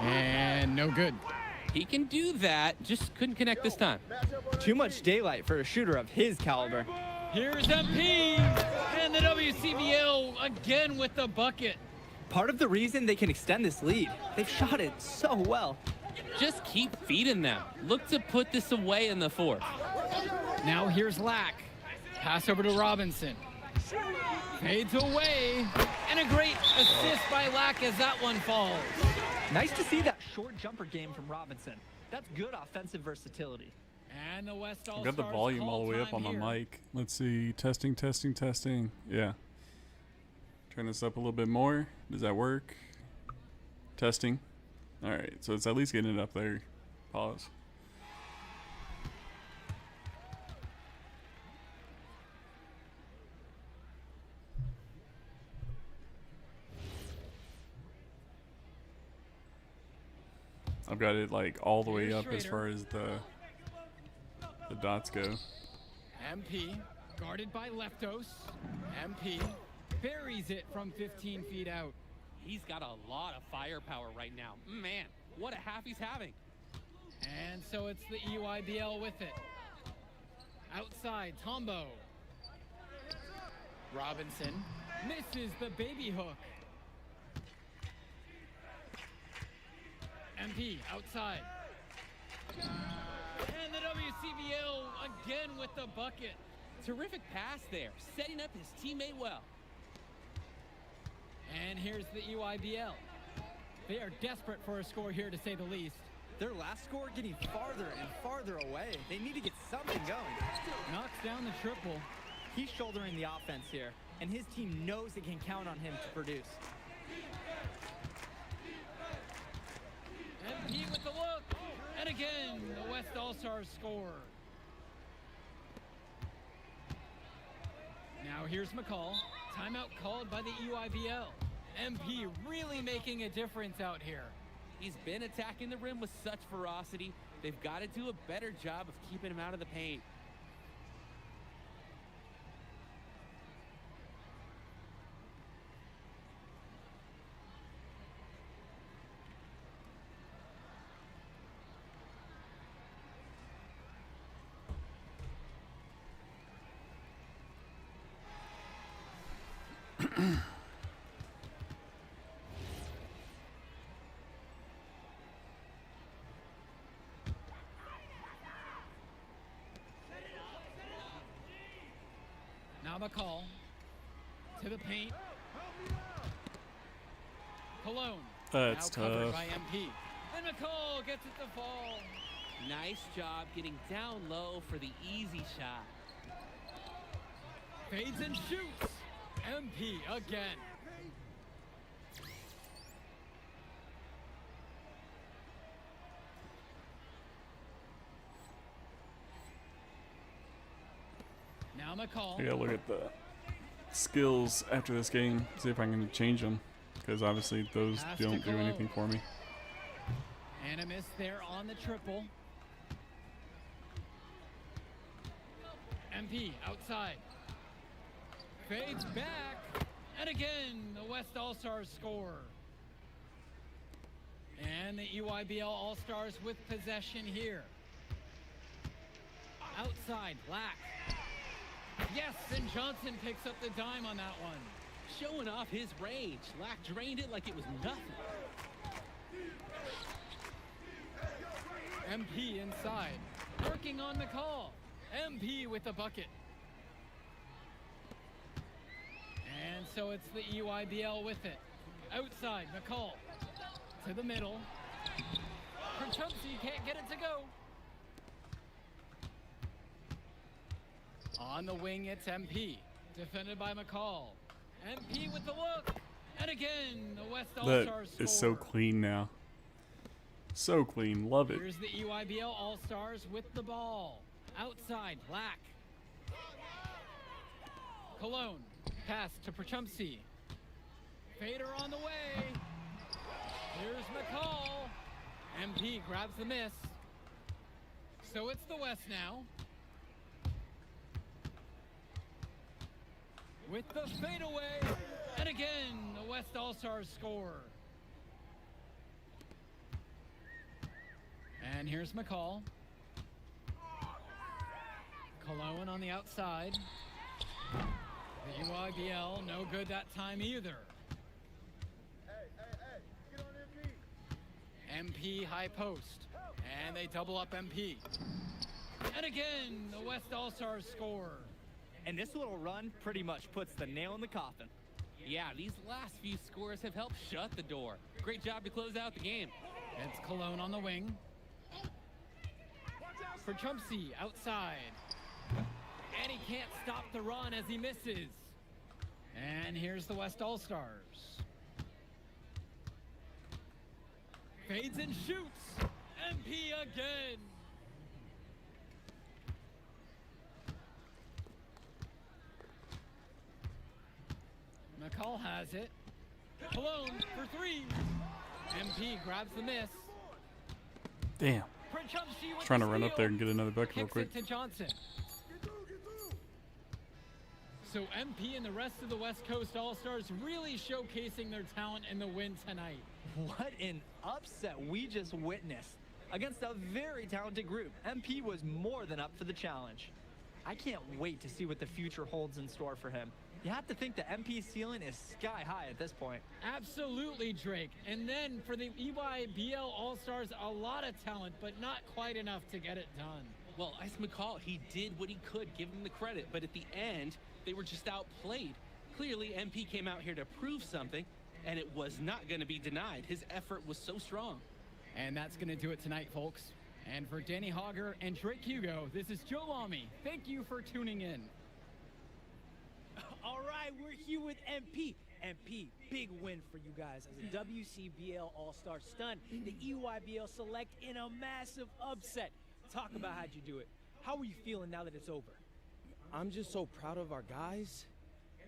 And no good. He can do that, just couldn't connect this time. Too much daylight for a shooter of his caliber. Here's MP. And the WCBL again with the bucket. Part of the reason they can extend this lead, they've shot it so well. Just keep feeding them. Look to put this away in the fourth. Now here's Lack. Pass over to Robinson. Fades away. And a great assist by Lack as that one falls. Nice to see that short jumper game from Robinson. That's good offensive versatility. And the West I've got the volume all the way up on my mic. Let's see. Testing. Yeah. Turn this up a little bit more. Does that work? Testing. All right. So it's at least getting it up there. Pause. I've got it like all the way up as far as the dots go. MP guarded by Leftos. MP buries it from 15 feet out. He's got a lot of firepower right now. Man, what a half he's having. And so it's the EYBL with it. Outside, Tombo. Robinson misses the baby hook. MP outside. And the WCBL again with the bucket. Terrific pass there, setting up his teammate well. And here's the EYBL. They are desperate for a score here, to say the least. Their last score getting farther and farther away. They need to get something going. Knocks down the triple. He's shouldering the offense here, and his team knows they can count on him to produce. MP with the look. And again, the West All-Stars score. Now here's McCall. Timeout called by the EYBL. MP really making a difference out here. He's been attacking the rim with such ferocity. They've got to do a better job of keeping him out of the paint. Now McCall to the paint. Cologne. That's now covered tough. by MP. And McCall gets it to fall. Nice job getting down low for the easy shot. Fades and shoots. MP again. Now McCall. I gotta look at the skills after this game, see if I can change them, because obviously those Pass to don't do Cologne. anything for me. And a miss there on the triple. MP outside. Fades back. And again, the West All-Stars score. And the EYBL All-Stars with possession here. Outside, Lack. Yes, and Johnson picks up the dime on that one. Showing off his range. Lack drained it like it was nothing. MP inside, working on McCall. MP with the bucket. And so it's the EYBL with it. Outside, McCall to the middle. Krachumsky can't get it to go. On the wing, it's MP, defended by McCall. MP with the look, and again, the West All-Stars score. That is so clean now. So clean, love it. Here's the EYBL All-Stars with the ball. Outside, Lack. Cologne, pass to Prachumsky. Fader on the way. Here's McCall. MP grabs the miss. So it's the West now. With the fadeaway, and again, the West All-Stars score. And here's McCall. Cologne on the outside. The EYBL, no good that time either. MP high post, and they double up MP. And again, the West All-Stars score. And this little run pretty much puts the nail in the coffin. Yeah, these last few scores have helped shut the door. Great job to close out the game. It's Cologne on the wing. For Trumpsy outside. And he can't stop the run as he misses. And here's the West All-Stars. Fades and shoots. MP again. McCall has it. Cologne for three. MP grabs the miss. Damn. Trying to run up there and get another bucket real quick. To Johnson. So MP and the rest of the West Coast All-Stars really showcasing their talent in the win tonight. What an upset we just witnessed. Against a very talented group, MP was more than up for the challenge. I can't wait to see what the future holds in store for him. You have to think the MP ceiling is sky high at this point. Absolutely, Drake. And then for the EYBL All-Stars, a lot of talent, but not quite enough to get it done. Well, Ice McCall, he did what he could, give him the credit, but at the end, they were just outplayed. Clearly, MP came out here to prove something, and it was not going to be denied. His effort was so strong. And that's going to do it tonight, folks. And for Danny Hogger and Drake Hugo, this is Joe Lamy. Thank you for tuning in. All right, we're here with MP. MP, big win for you guys as a WCBL All-Star stun. The EYBL select in a massive upset. Talk about how'd you do it. How are you feeling now that it's over? I'm just so proud of our guys.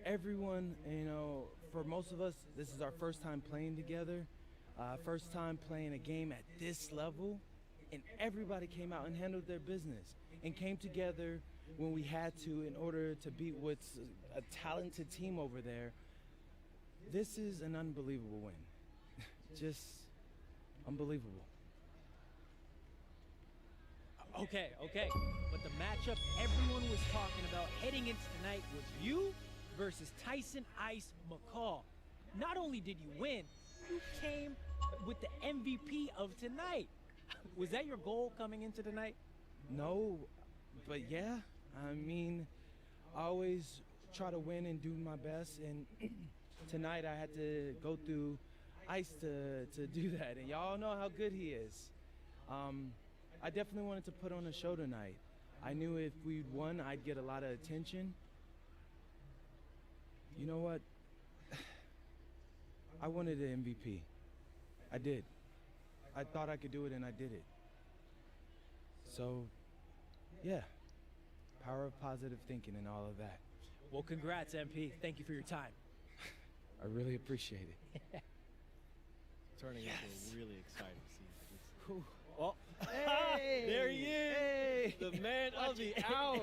Everyone, you know, for most of us, this is our first time playing together. First time playing a game at this level. And everybody came out and handled their business and came together when we had to in order to beat what's a talented team over there. This is an unbelievable win. Just unbelievable. Okay. But the matchup everyone was talking about heading into tonight was you versus Tyson Ice McCall. Not only did you win, you came with the MVP of tonight. Was that your goal coming into tonight? No, but yeah. I mean, I always try to win and do my best, and tonight I had to go through Ice to do that, and y'all know how good he is. I definitely wanted to put on a show tonight. I knew if we'd won, I'd get a lot of attention. You know what? I wanted an MVP. I did. I thought I could do it, and I did it. So, yeah. Power of positive thinking and all of that. Well, congrats, MP. Thank you for your time. I really appreciate it. Turning into a really exciting season. Oh, Hey, there he is. Hey, The man of the hour.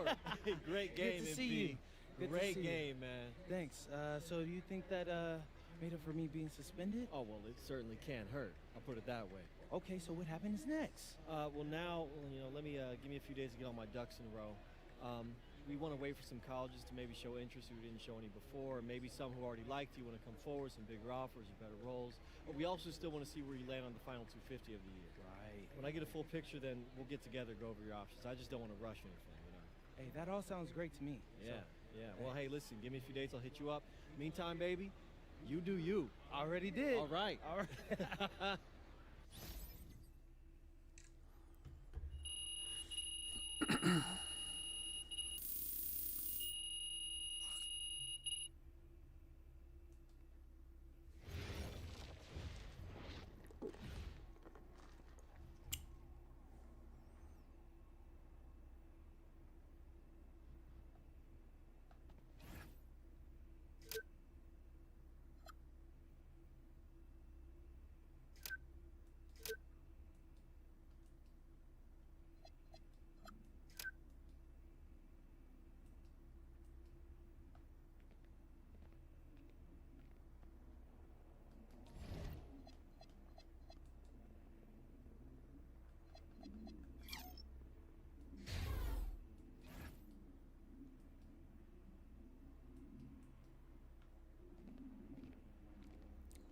Great game, Good to see MP. you. Good to Great see you. game, man. Thanks. So you think that made up for me being suspended? Oh, well, it certainly can't hurt. I'll put it that way. Okay, so what happens next? Well, now, let me give me a few days to get all my ducks in a row. We want to wait for some colleges to maybe show interest who didn't show any before, or maybe some who already liked you want to come forward, some bigger offers or better roles. But we also still want to see where you land on the final 250 of the year. Right. When I get a full picture, then we'll get together, go over your options. I just don't want to rush anything, Hey, that all sounds great to me. Yeah, So, yeah. Well, hey, listen, give me a few days, I'll hit you up. Meantime, baby, you do you. Already did. All right. All right.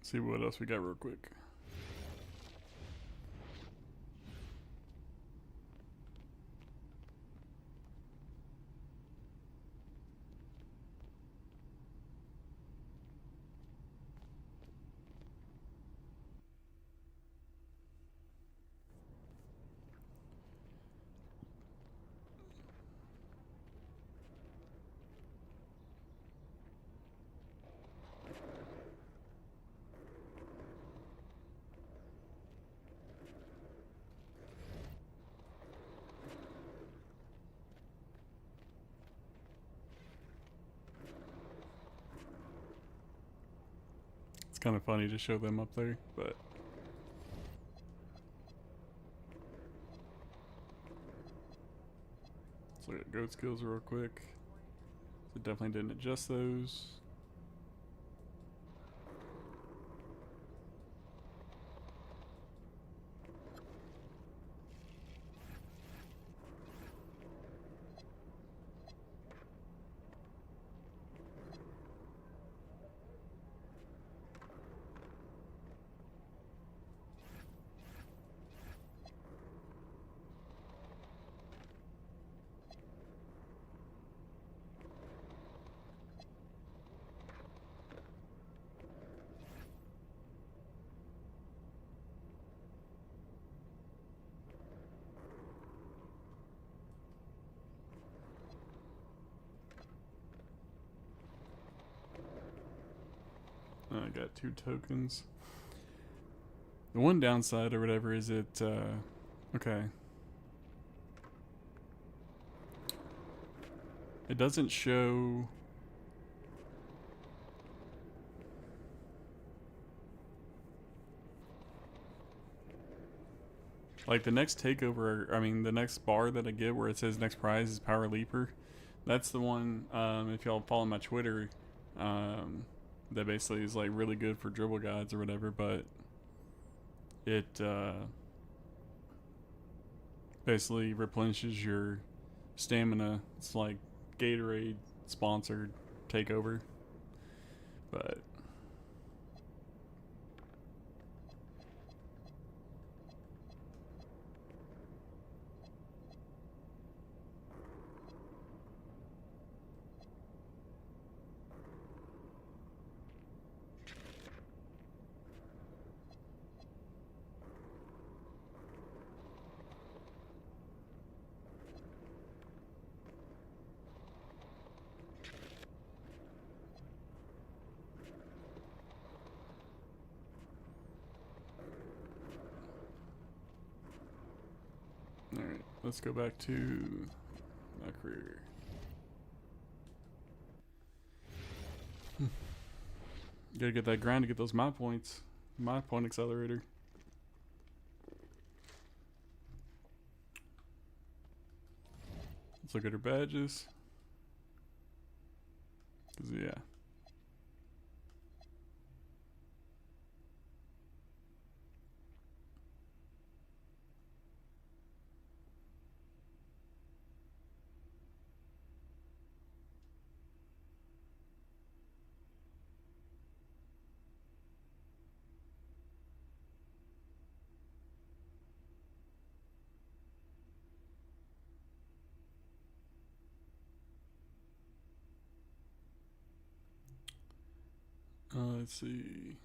See what else we got real quick. It's kind of funny to show them up there, but let's look at goat skills real quick. So definitely didn't adjust those. I got 2 tokens. The one downside or whatever is it, okay. It doesn't show... Like the next takeover, I mean the next bar that I get where it says next prize is Power Leaper. That's the one, if y'all follow my Twitter, that basically is like really good for dribble guides or whatever, but it basically replenishes your stamina. It's like Gatorade sponsored takeover, but alright, let's go back to my career. Gotta get that grind to get those my points. My point accelerator. Let's look at her badges. 'Cause, yeah. Let's see.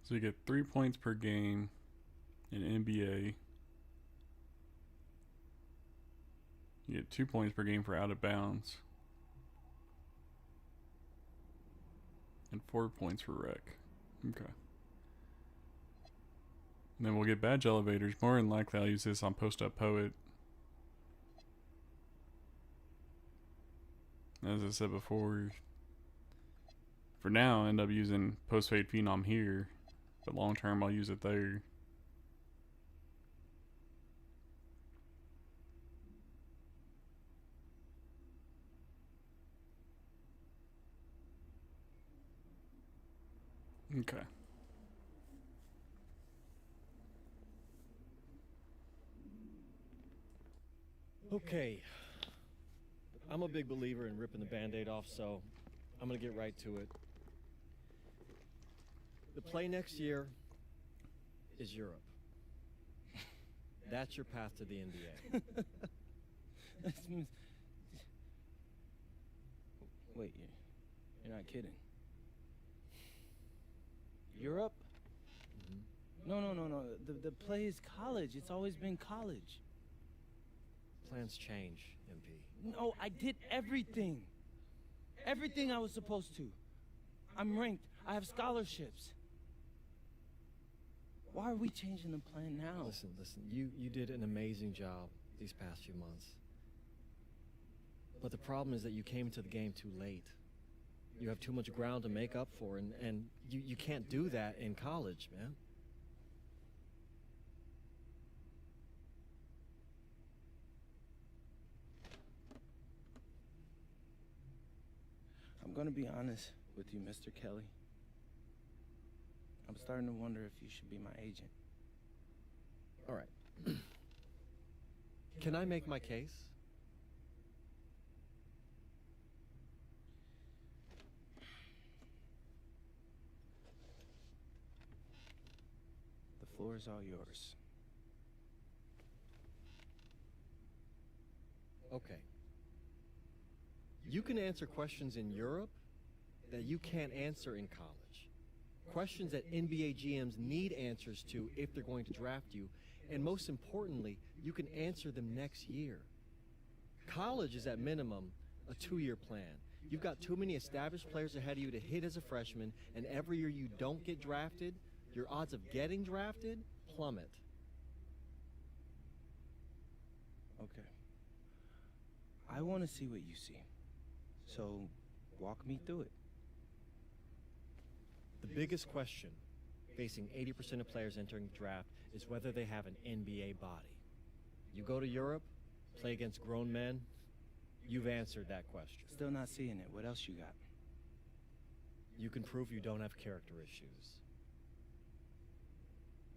So you get 3 points per game in NBA. You get 2 points per game for out of bounds. And 4 points for rec. Okay. And then we'll get badge elevators. More than likely I'll use this on Post Up Poet. As I said before, for now I end up using Post Fade Phenom here, but long term I'll use it there. Okay. Okay. I'm a big believer in ripping the Band-Aid off, so I'm going to get right to it. The play next year is Europe. That's your path to the NBA. Wait, you're not kidding. Europe? Mm-hmm. No. The play is college. It's always been college. Plans change, MP. No, I did everything. Everything I was supposed to. I'm ranked. I have scholarships. Why are we changing the plan now? Listen. You did an amazing job these past few months. But the problem is that you came to the game too late. You have too much ground to make up for, and you can't do that in college, man. I'm gonna be honest with you, Mr. Kelly. I'm starting to wonder if you should be my agent. All right. Can I make my case? The floor is all yours. Okay. You can answer questions in Europe that you can't answer in college. Questions that NBA GMs need answers to if they're going to draft you. And most importantly, you can answer them next year. College is at minimum a 2-year plan. You've got too many established players ahead of you to hit as a freshman, and every year you don't get drafted, your odds of getting drafted plummet. Okay. I want to see what you see. So, walk me through it. The biggest question facing 80% of players entering the draft is whether they have an NBA body. You go to Europe, play against grown men, you've answered that question. Still not seeing it. What else you got? You can prove you don't have character issues.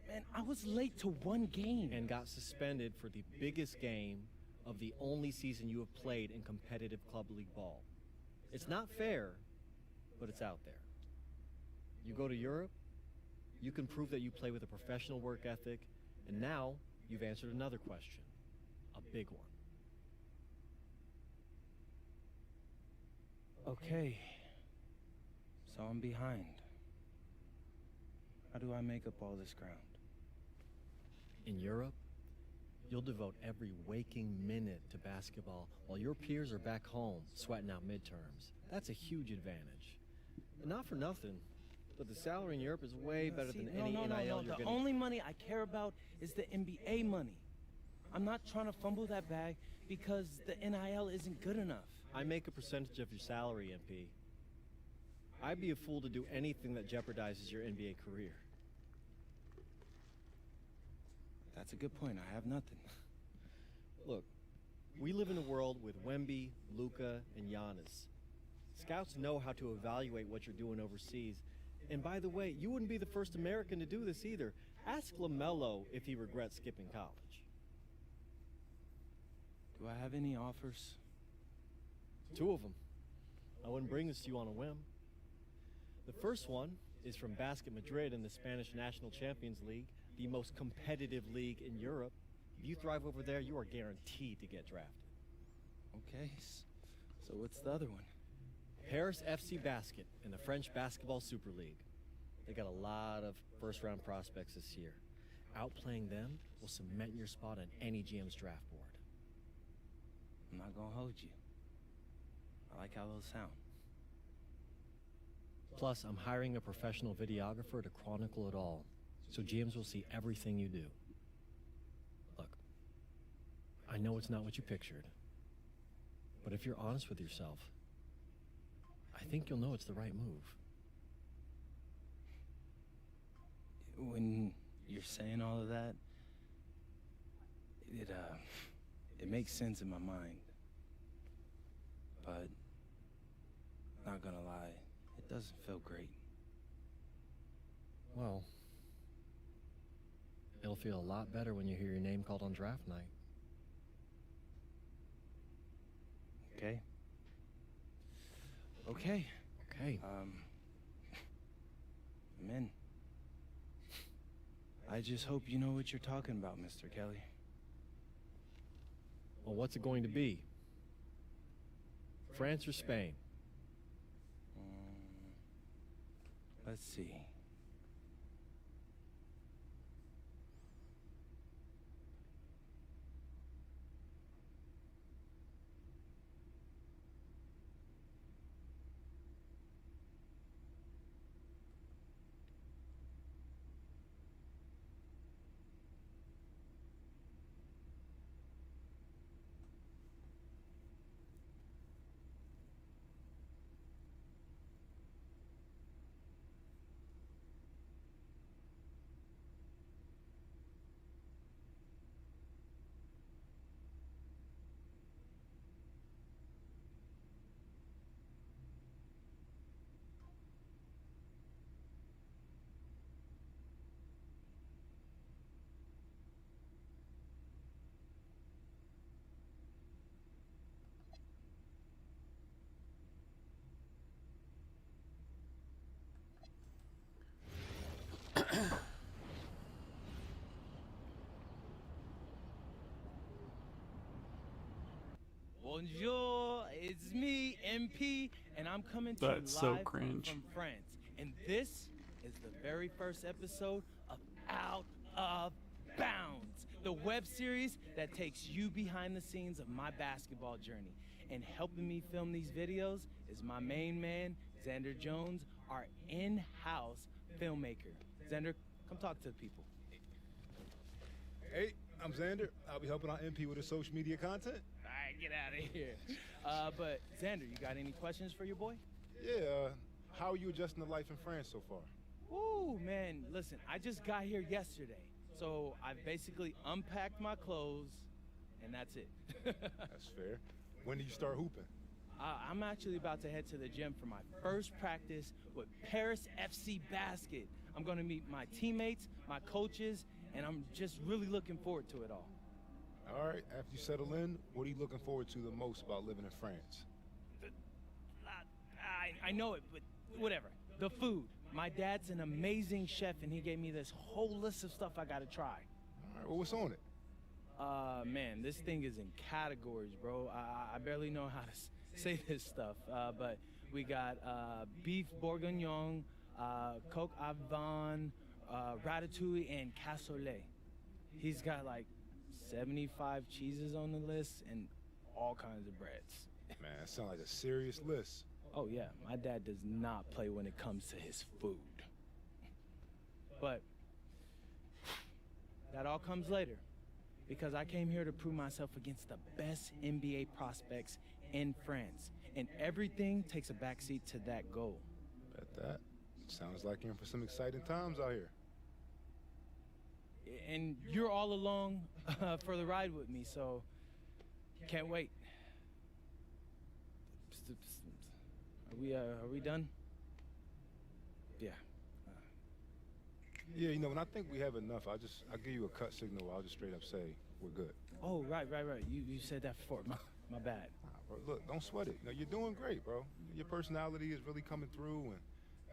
Man, I was late to one game. And got suspended for the biggest game of the only season you have played in competitive club league ball. It's not fair, but it's out there. You go to Europe, you can prove that you play with a professional work ethic, and now you've answered another question, a big one. Okay, so I'm behind. How do I make up all this ground? In Europe, you'll devote every waking minute to basketball while your peers are back home sweating out midterms. That's a huge advantage. And not for nothing, but the salary in Europe is way better than any NIL you're The gonna... only money I care about is the NBA money. I'm not trying to fumble that bag because the NIL isn't good enough. I make a percentage of your salary, MP. I'd be a fool to do anything that jeopardizes your NBA career. That's a good point. I have nothing. Look, we live in a world with Wemby, Luka, and Giannis. Scouts know how to evaluate what you're doing overseas. And by the way, you wouldn't be the first American to do this either. Ask LaMelo if he regrets skipping college. Do I have any offers? 2 of them. I wouldn't bring this to you on a whim. The first one is from Basket Madrid in the Spanish National Champions League, the most competitive league in Europe. If you thrive over there, you are guaranteed to get drafted. Okay, so what's the other one? Paris FC Basket in the French Basketball Super League. They got a lot of first-round prospects this year. Outplaying them will cement your spot on any GM's draft board. I'm not gonna hold you. I like how those sound. Plus, I'm hiring a professional videographer to chronicle it all, so GMs will see everything you do. Look, I know it's not what you pictured, but if you're honest with yourself, I think you'll know it's the right move. When you're saying all of that, it makes sense in my mind. But, not gonna lie, it doesn't feel great. Well, it'll feel a lot better when you hear your name called on draft night. Okay. Okay. Okay. I'm in. I just hope you know what you're talking about, Mr. Kelly. Well, what's it going to be? France or Spain? Let's see. Bonjour, it's me, MP, and I'm coming to you That's so live cringe. from France. And this is the very first episode of Out of Bounds, the web series that takes you behind the scenes of my basketball journey. And helping me film these videos is my main man, Xander Jones, our in-house filmmaker. Xander, come talk to the people. Hey, I'm Xander. I'll be helping out MP with his social media content. All right, get out of here. But Xander, you got any questions for your boy? Yeah, how are you adjusting to life in France so far? Ooh, man, listen, I just got here yesterday. So I've basically unpacked my clothes, and that's it. That's fair. When do you start hooping? I'm actually about to head to the gym for my first practice with Paris FC Basket. I'm gonna meet my teammates, my coaches, and I'm just really looking forward to it all. All right, after you settle in, what are you looking forward to the most about living in France? I know it, but whatever. The food. My dad's an amazing chef, and he gave me this whole list of stuff I gotta try. All right, well, what's on it? Man, this thing is in categories, bro. I barely know how to say this stuff, but we got beef bourguignon, coq au vin, ratatouille, and cassoulet. He's got like 75 cheeses on the list and all kinds of breads. Man, that sounds like a serious list. Oh yeah, my dad does not play when it comes to his food. But that all comes later, because I came here to prove myself against the best NBA prospects in France, and everything takes a backseat to that goal. Bet that. Sounds like you're in for some exciting times out here. And you're all along for the ride with me, so Can't wait. Are we done? Yeah. Yeah, you know, when I think we have enough, I'll give you a cut signal. I'll just straight up say we're good. Oh, right. You said that before. My bad. Bro, look, don't sweat it. You know, you're doing great, bro. Your personality is really coming through, and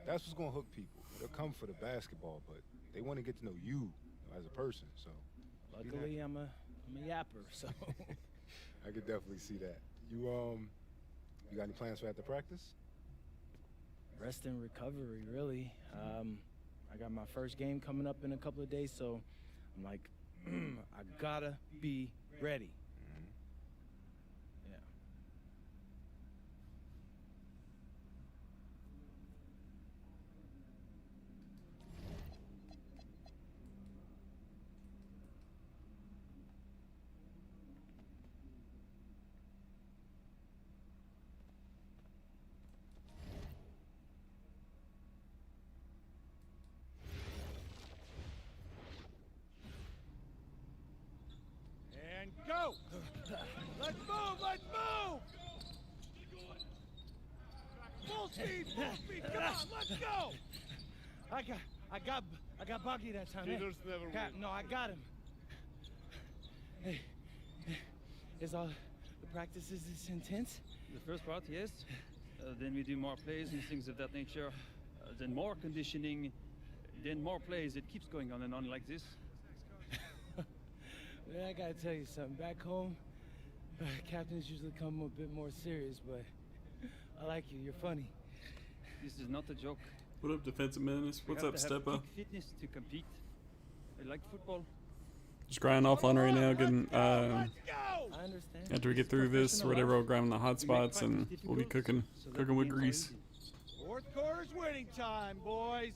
that's what's gonna hook people. They'll come for the basketball, but they want to get to know you as a person. So, Luckily, I'm a yapper, so. I could definitely see that. You got any plans for after practice? Rest and recovery, really. I got my first game coming up in a couple of days, so I'm like, I gotta be ready. Yeah. And go! Let's move! Let's move! Full speed! Full speed! Come on! Let's go! I got Bucky that time. Cheaters never win. No, I got him. Hey, is all the practices this intense? The first part, yes. Then we do more plays and things of that nature. Then more conditioning. Then more plays. It keeps going on and on like this. Man, I gotta tell you something. Back home, captains usually come a bit more serious, but I like you. You're funny. This is not a joke. What up, defensive menace? What's up, Stepa? Fitness to compete. I like football. Just grinding offline right now, getting I understand. after we get through this or whatever, we'll grind the hot spots and we'll be cooking with grease. Fourth quarter's winning time, boys.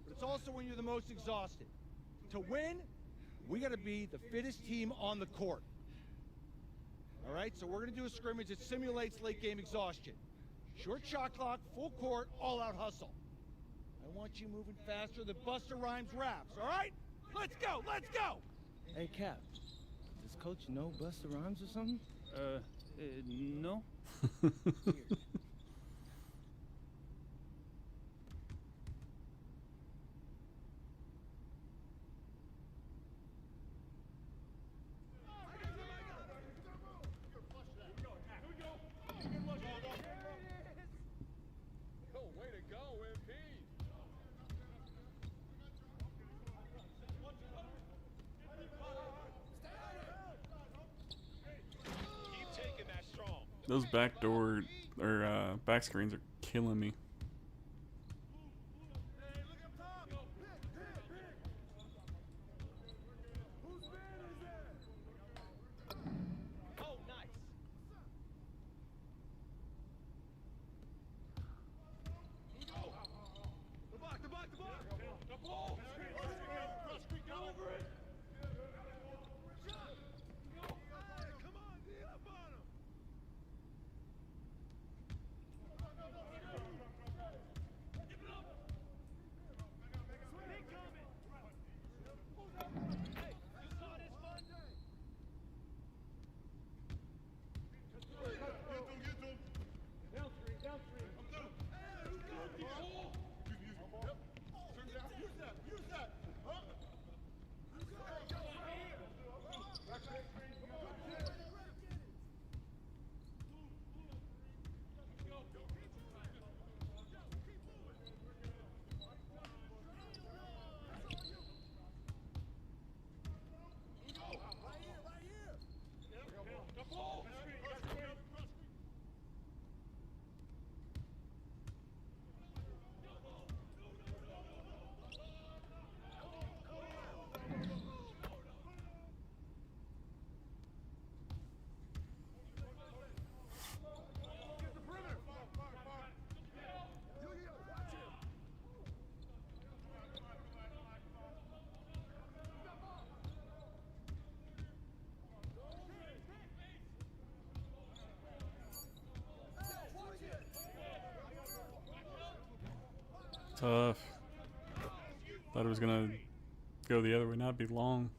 But it's also when you're the most exhausted. To win, we gotta be the fittest team on the court. All right, so we're gonna do a scrimmage that simulates late game exhaustion. Short shot clock, full court, all out hustle. I want you moving faster than Busta Rhymes raps, all right? Let's go, let's go! Hey, Cap, does Coach know Busta Rhymes or something? No. Way to go, MP! Keep taking that strong. Those backdoor or back screens are killing me. Oh, nice. The block. The ball. Go over it. Come on, get up on him. Give it up. Swing coming. Hey, you saw this fun? Get them. Down three. I'm through. Hey, who's got the ball? Yep. Turn down. Use that. Huh? Tough. Thought it was gonna go the other way, not be long.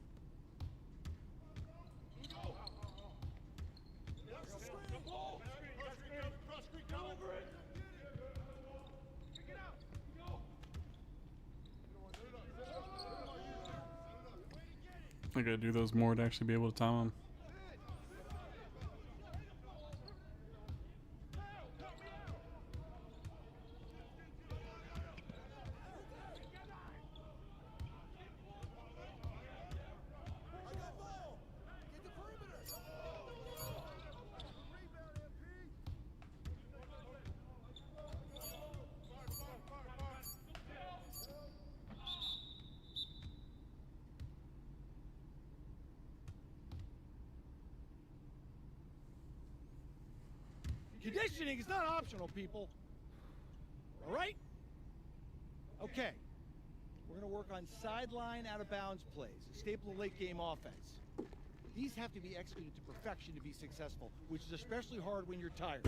I gotta do those more to actually be able to time them. Conditioning is not optional, people. All right? Okay. We're going to work on sideline out-of-bounds plays, a staple of late-game offense. These have to be executed to perfection to be successful, which is especially hard when you're tired.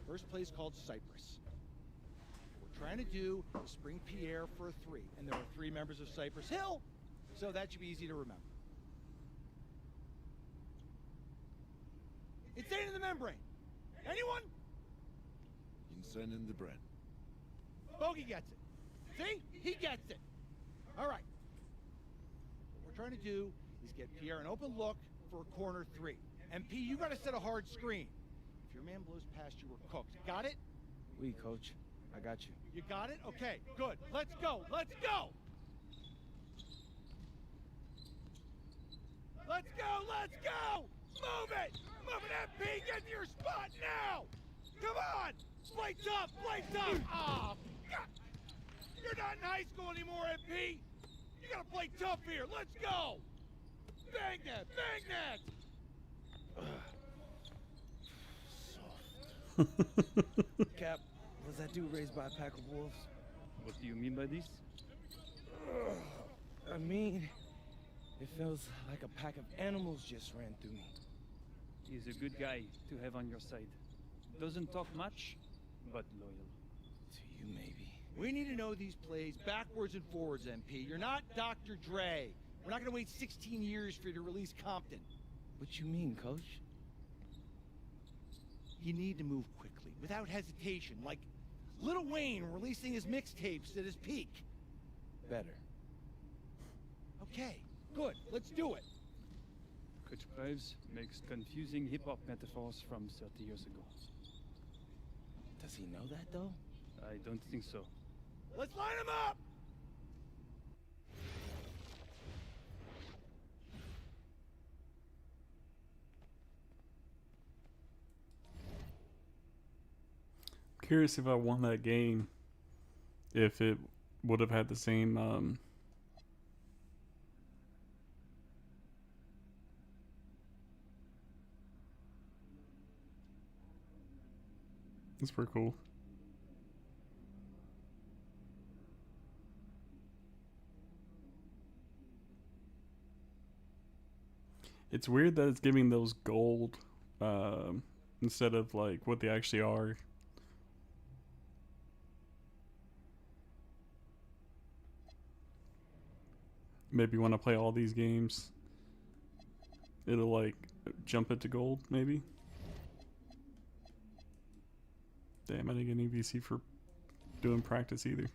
First play is called Cypress. What we're trying to do is spring Pierre for a 3, and there are 3 members of Cypress Hill, so that should be easy to remember. Insane in the membrane. Anyone? Insane in the brain. Bogey gets it. See? He gets it. All right. What we're trying to do is get Pierre an open look for a corner 3. MP, you got to set a hard screen. If your man blows past you, we're cooked. Got it? Oui, coach. I got you. You got it? Okay, good. Let's go. Let's go. Let's go. Let's go. Move it! Move it, MP! Get to your spot now! Come on! Play tough! Play tough! Oh, God! You're not in high school anymore, MP! You gotta play tough here! Let's go! Bang that! Bang that! Cap, was that dude raised by a pack of wolves? What do you mean by this? I mean, it feels like a pack of animals just ran through me. He's a good guy to have on your side. Doesn't talk much, but loyal. To you, maybe. We need to know these plays backwards and forwards, MP. You're not Dr. Dre. We're not gonna wait 16 years for you to release Compton. What you mean, coach? You need to move quickly, without hesitation, like Lil Wayne releasing his mixtapes at his peak. Better. Okay, good. Let's do it. Coach Graves makes confusing hip-hop metaphors from 30 years ago. Does he know that, though? I don't think so. Let's line him up! I'm curious if I won that game, if it would have had the same That's pretty cool. It's weird that it's giving those gold instead of like what they actually are. Maybe when I play all these games, it'll like jump it to gold, maybe. Damn, I didn't get any VC for doing practice either.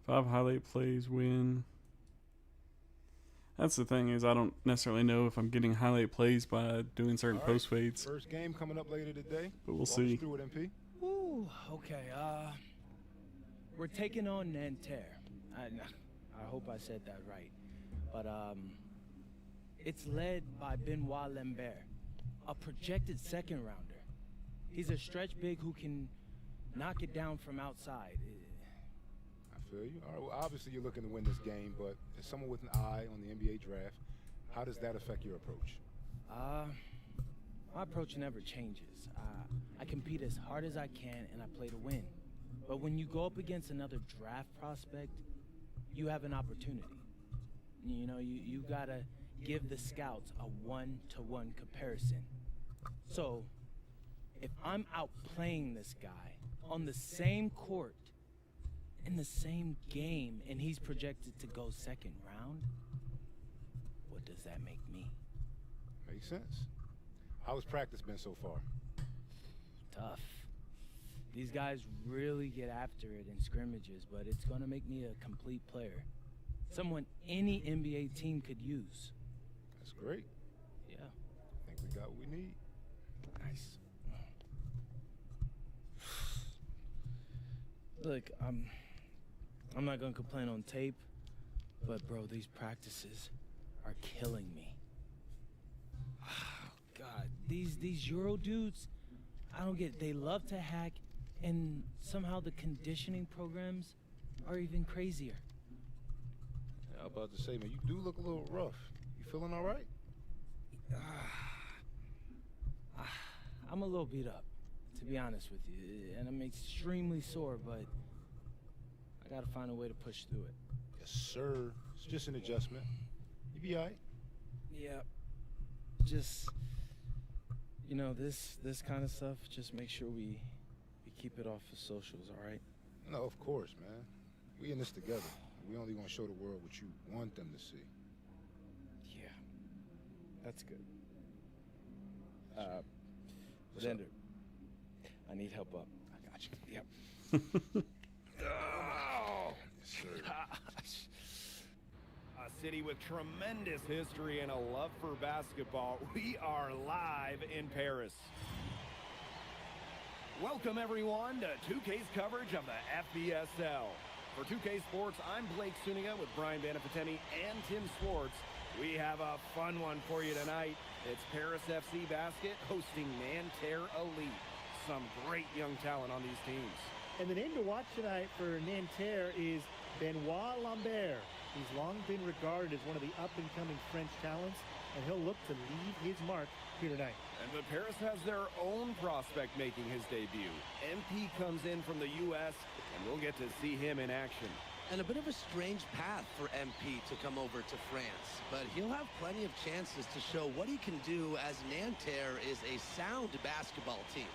Five highlight plays win. That's the thing, is I don't necessarily know if I'm getting highlight plays by doing certain post fades. First game coming up later today. But we'll see. Through it, MP. Ooh, okay. We're taking on Nanterre. I hope I said that right. But it's led by Benoit Lambert, a projected second rounder. He's a stretch big who can knock it down from outside. I feel you. All right, well, obviously you're looking to win this game, but as someone with an eye on the NBA draft, how does that affect your approach? My approach never changes. I compete as hard as I can and I play to win. But when you go up against another draft prospect, you have an opportunity. You know, you gotta give the scouts a one-to-one comparison. So, if I'm outplaying this guy on the same court, in the same game, and he's projected to go second round, what does that make me? Makes sense. How has practice been so far? Tough. These guys really get after it in scrimmages, but it's going to make me a complete player. Someone any NBA team could use. That's great. Yeah. I think we got what we need. Nice. Look, I'm not going to complain on tape, but bro, these practices are killing me. God, these Euro dudes, I don't get it. They love to hack, and somehow the conditioning programs are even crazier. I was about to say, man, you do look a little rough. You feeling all right? I'm a little beat up, to be honest with you, and I'm extremely sore, but I gotta find a way to push through it. Yes, sir. It's just an adjustment. You be all right? Yeah. Just, you know, this kind of stuff, just make sure we keep it off the socials, all right? No, of course, man. We in this together. We only gonna show the world what you want them to see. Yeah. That's good. Xander, I need help up. I got you. Yep. Oh, yes, sir. Gosh. A city with tremendous history and a love for basketball. We are live in Paris. Welcome everyone to 2K's coverage of the FBSL. For 2K Sports, I'm Blake Suniga with Brian Banafiteni and Tim Swartz. We have a fun one for you tonight. It's Paris FC Basket hosting Nanterre Elite. Some great young talent on these teams. And the name to watch tonight for Nanterre is Benoit Lambert. He's long been regarded as one of the up-and-coming French talents, and he'll look to leave his mark here tonight. But Paris has their own prospect making his debut. MP comes in from the U.S., and we'll get to see him in action. And a bit of a strange path for MP to come over to France, but he'll have plenty of chances to show what he can do, as Nanterre is a sound basketball team.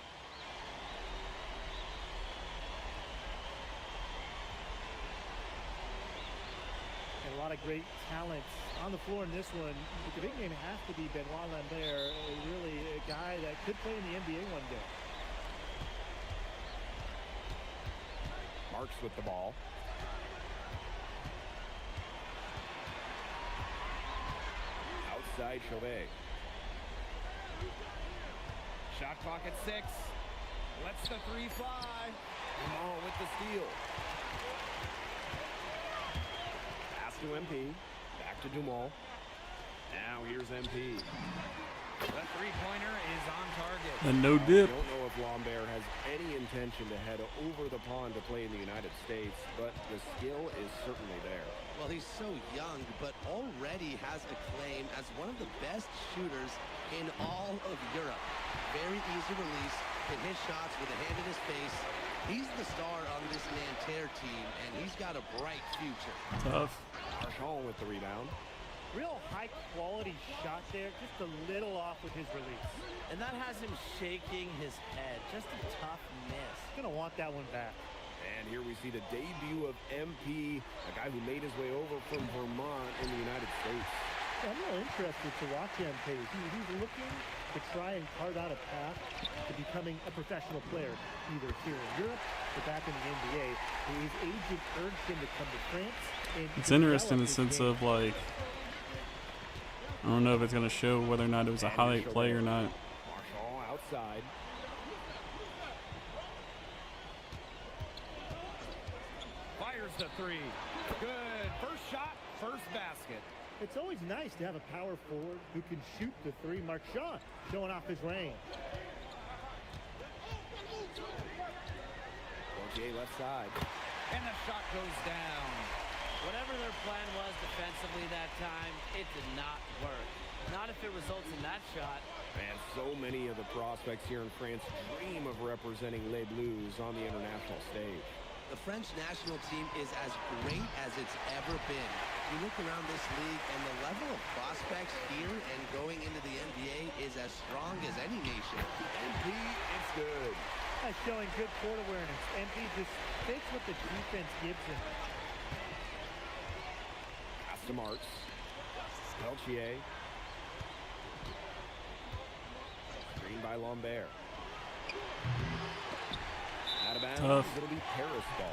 And a lot of great talent on the floor in this one. The big name has to be Benoit Lambert, really a guy that could play in the NBA one day. Marks with the ball. Outside Chauvet. Shot clock at 6. Lets the three fly. Jamal with the steal. Pass to MP. Back to Dumal. Now here's MP. The three-pointer is on target. And no dip. I don't know if Lambert has any intention to head over the pond to play in the United States, but the skill is certainly there. Well, he's so young, but already has a claim as one of the best shooters in all of Europe. Very easy release, can hit shots with a hand in his face. He's the star on this Nanterre team, and he's got a bright future. Tough. Marchand with the rebound. Real high-quality shot there, just a little off with his release. And that has him shaking his head. Just a tough miss. Gonna want that one back. And here we see the debut of MP, a guy who made his way over from Vermont in the United States. I'm real interested to watch MP. He's looking to try and carve out a path to becoming a professional player, either here in Europe or back in the NBA. His agent urged him to come to France. And It's interesting in the sense of, like, I don't know if it's going to show whether or not it was a highlight play or not. Marshall outside. Fires the three. Good. First shot, first basket. It's always nice to have a power forward who can shoot the three. Marchand showing off his range. Gauthier left side. And the shot goes down. Whatever their plan was defensively that time, it did not work. Not if it results in that shot. And so many of the prospects here in France dream of representing Les Bleus on the international stage. The French national team is as great as it's ever been. You look around this league, and the level of prospects here and going into the NBA is as strong as any nation. MP, it's good. Showing good court awareness. MP just fits what the defense gives him. Pass to Marks. Peltier. Screen by Lambert. Out of bounds. Tough. It'll be Paris ball.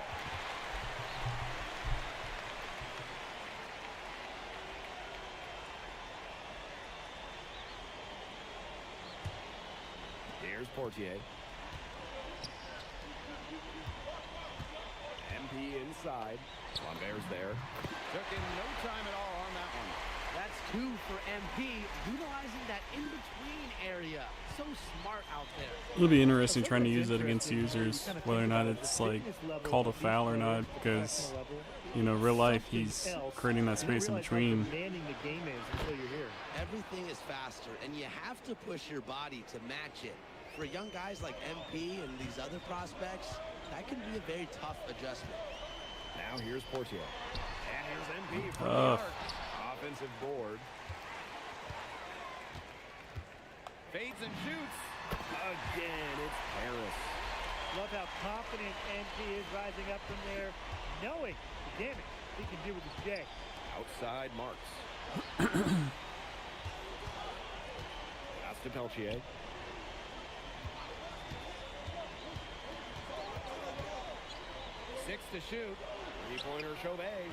Here's Portier. MP inside. Lambert's there. Took him no time at all on that one. That's 2 for MP, utilizing that in-between area. So smart out there. It'll be interesting trying to use it against users, whether or not it's like called a foul or not, because you know, real life he's creating that space in between. Everything is faster, and you have to push your body to match it. For young guys like MP and these other prospects, that can be a very tough adjustment. Now here's Portier. And here's MP from the arc. Offensive board. Fades and shoots. Again, it's Paris. Love how confident MP is rising up from there, knowing the damage he can do with his J. Outside marks. Pass to Peltier. Six to shoot. Three-pointer Chauvet.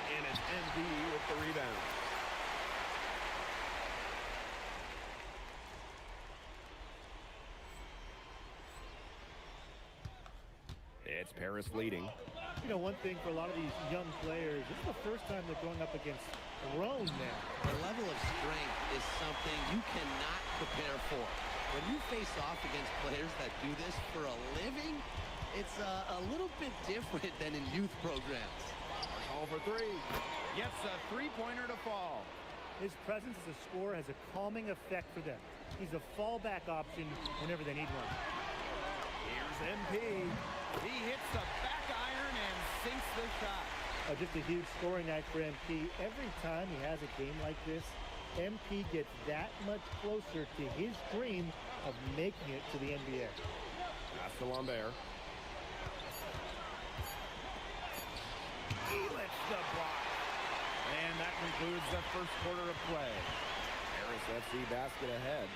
And it's MP with the rebound. It's Paris leading. You know, one thing for a lot of these young players, this is the first time they're going up against grown men. The level of strength is something you cannot prepare for. When you face off against players that do this for a living, it's a little bit different than in youth programs. All for three. Gets a three-pointer to fall. His presence as a scorer has a calming effect for them. He's a fallback option whenever they need one. Here's MP. He hits the back iron and sinks the shot. Just a huge scoring night for MP. Every time he has a game like this, MP gets that much closer to his dream of making it to the NBA. Pass to Lambert. He lifts the block. And that concludes the first quarter of play. Paris FC basket ahead.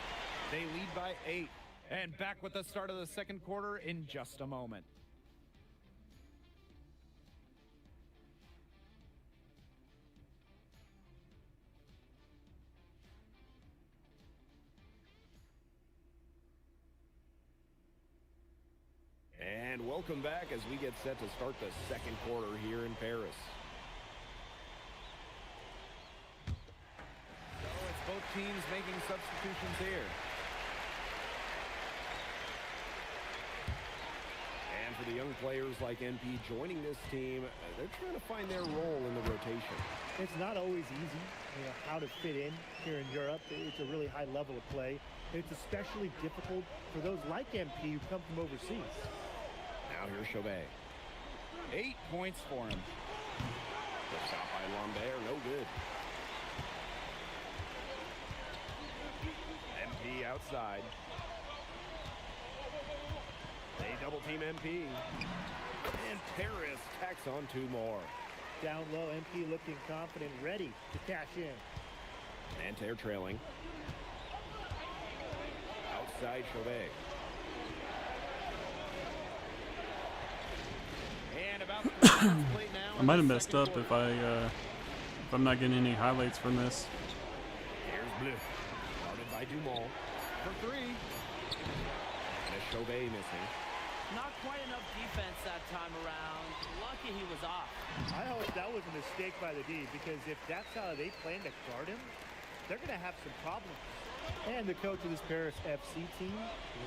They lead by 8. And back with the start of the second quarter in just a moment. And welcome back as we get set to start the second quarter here in Paris. So it's both teams making substitutions here. And for the young players like MP joining this team, they're trying to find their role in the rotation. It's not always easy, you know, how to fit in here in Europe. It's a really high level of play. It's especially difficult for those like MP who come from overseas. Now here's Chauvet. 8 points for him. The shot by Lambert, no good. MP outside. They double team MP. And Paris tacks on 2 more. Down low, MP looking confident, ready to cash in. Nanterre trailing. Outside Chauvet. And about 3 minutes played now. I might have messed up if I'm not getting any highlights from this. Here's Bleu. Guarded by Dumont. For 3. And a Chauvet missing. Not quite enough defense that time around. Lucky he was off. I hope that was a mistake by the D, because if that's how they plan to guard him, they're going to have some problems. And the coach of this Paris FC team,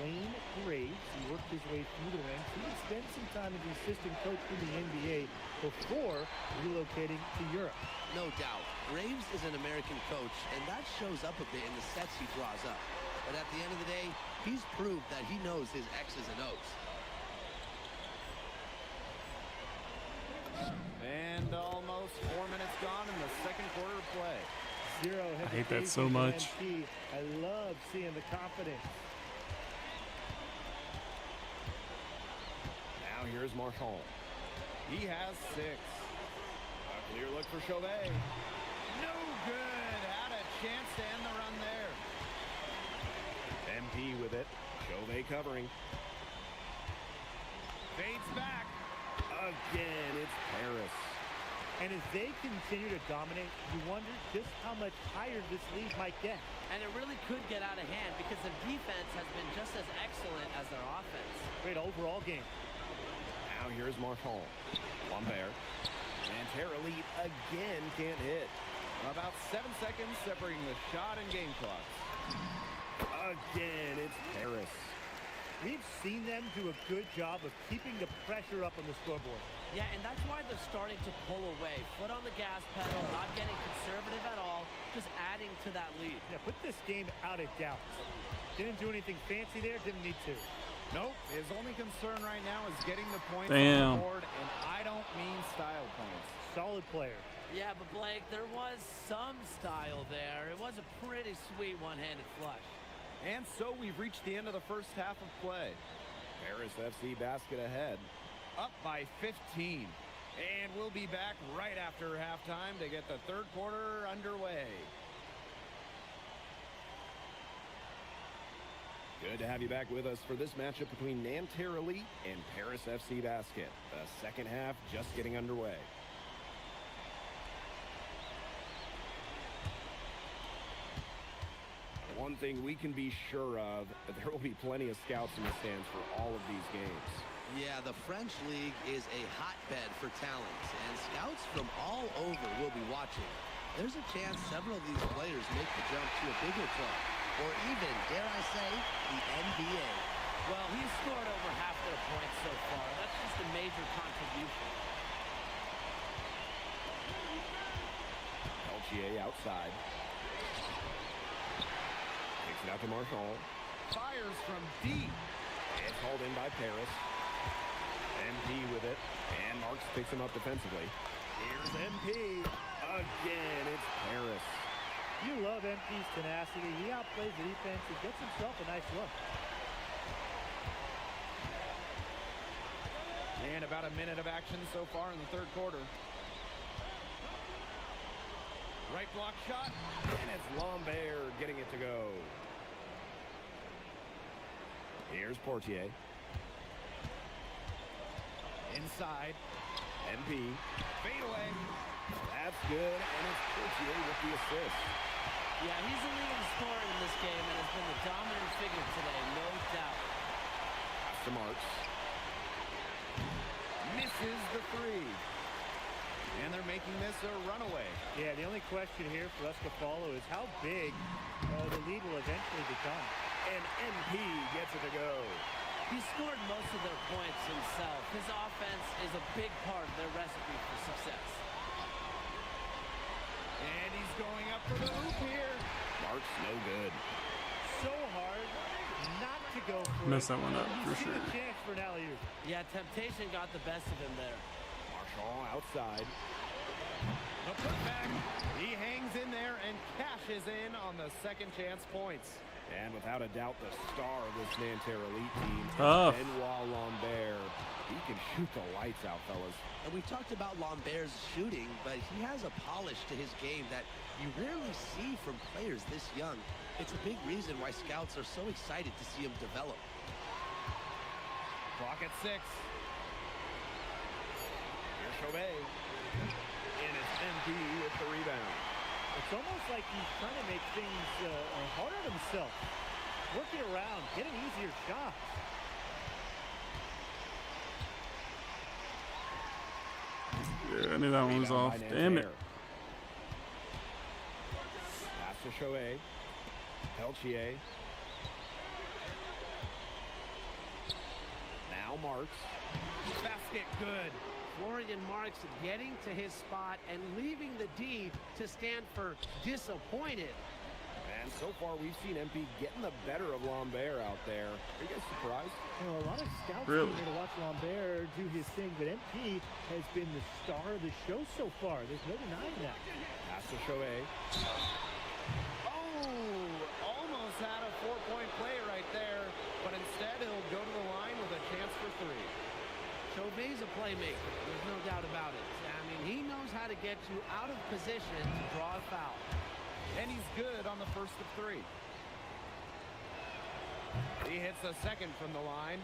Wayne Graves, he worked his way through the ranks. He would spend some time as an assistant coach in the NBA before relocating to Europe. No doubt. Graves is an American coach, and that shows up a bit in the sets he draws up. But at the end of the day, he's proved that he knows his X's and O's. And almost 4 minutes gone in the second quarter of play. Zero I hate that so hesitation for much. MP. I love seeing the confidence. Now here's Marchand. He has 6. A clear look for Chauvet. No good. Had a chance to end the run there. MP with it. Chauvet covering. Fades back. Again, it's Paris. And as they continue to dominate, you wonder just how much higher this lead might get. And it really could get out of hand because their defense has been just as excellent as their offense. Great overall game. Now here's Marchand. Lambert. And Terra lead again can't hit. About 7 seconds separating the shot and game clocks. Again, it's Paris. We've seen them do a good job of keeping the pressure up on the scoreboard. Yeah, and that's why they're starting to pull away. Foot on the gas pedal, not getting conservative at all, just adding to that lead. Yeah, put this game out of doubt. Didn't do anything fancy there, didn't need to. Nope, his only concern right now is getting the points Damn. on the board, and I don't mean style points. Solid player. Yeah, but Blake, there was some style there. It was a pretty sweet one-handed flush. And so we've reached the end of the first half of play. Paris FC basket ahead. Up by 15. And we'll be back right after halftime to get the third quarter underway. Good to have you back with us for this matchup between Nanterre Elite and Paris FC Basket. The second half just getting underway. One thing we can be sure of, there will be plenty of scouts in the stands for all of these games. Yeah, the French League is a hotbed for talent, and scouts from all over will be watching. There's a chance several of these players make the jump to a bigger club, or even, dare I say, the NBA. Well, he's scored over half their points so far. That's just a major contribution. Peltier outside. Takes it out to Marchand. Fires from deep. It's hauled in by Paris. MP with it. And Marks picks him up defensively. Here's MP. Again, it's Paris. You love MP's tenacity. He outplays the defense and gets himself a nice look. And about a minute of action so far in the third quarter. Right block shot. And it's Lambert getting it to go. Here's Portier. Inside. MP. Fade away. That's good, and it's Portier with the assist. Yeah, he's the leading scorer in this game and has been the dominant figure today, no doubt. Pass to Marks. Misses the three. And they're making this a runaway. Yeah, the only question here for us to follow is how big the lead will eventually become. And MP gets it to go. He scored most of their points himself. His offense is a big part of their recipe for success. And he's going up for the hoop here. Marks no good. So hard not to go for Mess that one up for sure. A chance for an alley-oop. Yeah, temptation got the best of him there. Marchand outside. The putback. He hangs in there and cashes in on the second chance points. And without a doubt, the star of this Nanterre Elite team, Tough. Benoit Lambert. He can shoot the lights out, fellas. And we talked about Lambert's shooting, but he has a polish to his game that you rarely see from players this young. It's a big reason why scouts are so excited to see him develop. Clock at 6. Here's Chauvet. And it's MP with the rebound. It's almost like he's trying to make things hard on himself. Working around, getting easier shots. Yeah, I knew that one was off. Damn it. Pass to Chauvet. Peltier. Now Marks. Basket good. Florian Marks getting to his spot and leaving the D to stand for disappointed. And so far, we've seen MP getting the better of Lambert out there. Are you guys surprised? Well, a lot of scouts Really? are here to watch Lambert do his thing, but MP has been the star of the show so far. There's no denying that. Pass to Chauvet. Oh, almost had a 4-point play right there, but instead he'll go to the line with a chance for 3. Chauvet's a playmaker. There's no doubt about it. I mean, he knows how to get you out of position to draw a foul. And he's good on the first of 3. He hits the second from the line.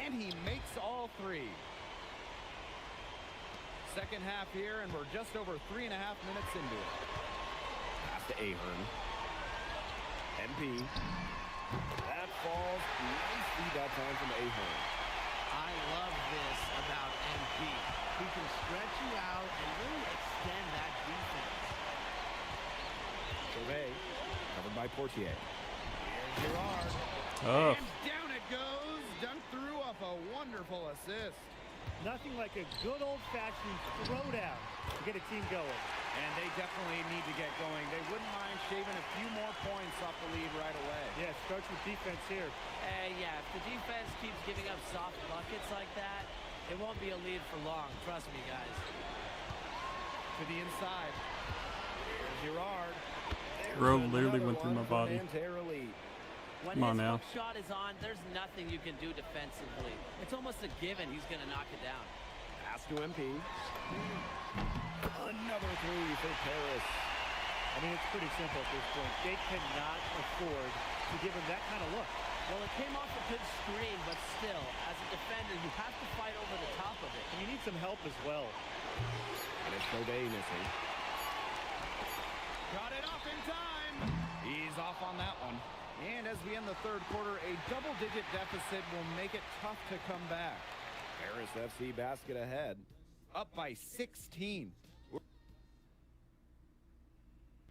And he makes all three. Second half here, and we're just over 3.5 minutes into it. Pass to Ahern. MP. That falls. Nice feed that time from Ahern. I love this about MP. He can stretch you out and really extend that defense. Chauvet, covered by Portier. Here's Girard. Oh. And down it goes. Dunked through off a wonderful assist. Nothing like a good old-fashioned throwdown to get a team going. And they definitely need to get going. They wouldn't mind shaving a few more points off the lead right away. Yeah, starts with defense here. Yeah, if the defense keeps giving up soft buckets like that, it won't be a lead for long. Trust me, guys. To the inside. Here's Girard. Bro literally went through my body. When Come on his now. hook shot is on, there's nothing you can do defensively. It's almost a given he's going to knock it down. Pass to MP. Another three for Paris. I mean, it's pretty simple at this point. They cannot afford to give him that kind of look. Well, it came off a good screen, but still, as a defender, you have to fight over the top of it. And you need some help as well. And it's Chauvet missing. Got it off in time. He's off on that one. And as we end the third quarter, a double-digit deficit will make it tough to come back. Paris FC basket ahead, up by 16.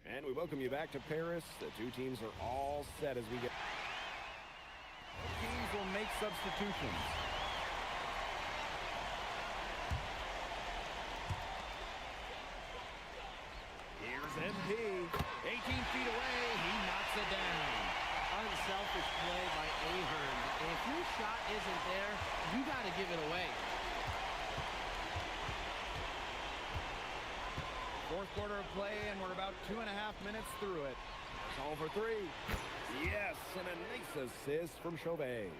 And we welcome you back to Paris. The two teams are all set as we get. Teams will make substitutions. Here's MP. 18 feet away. He knocks it down. Unselfish play by Ahern. If your shot isn't there, you got to give it away. Fourth quarter of play, and we're about 2.5 minutes through it. Call for three. Yes, and a nice assist from Chauvet.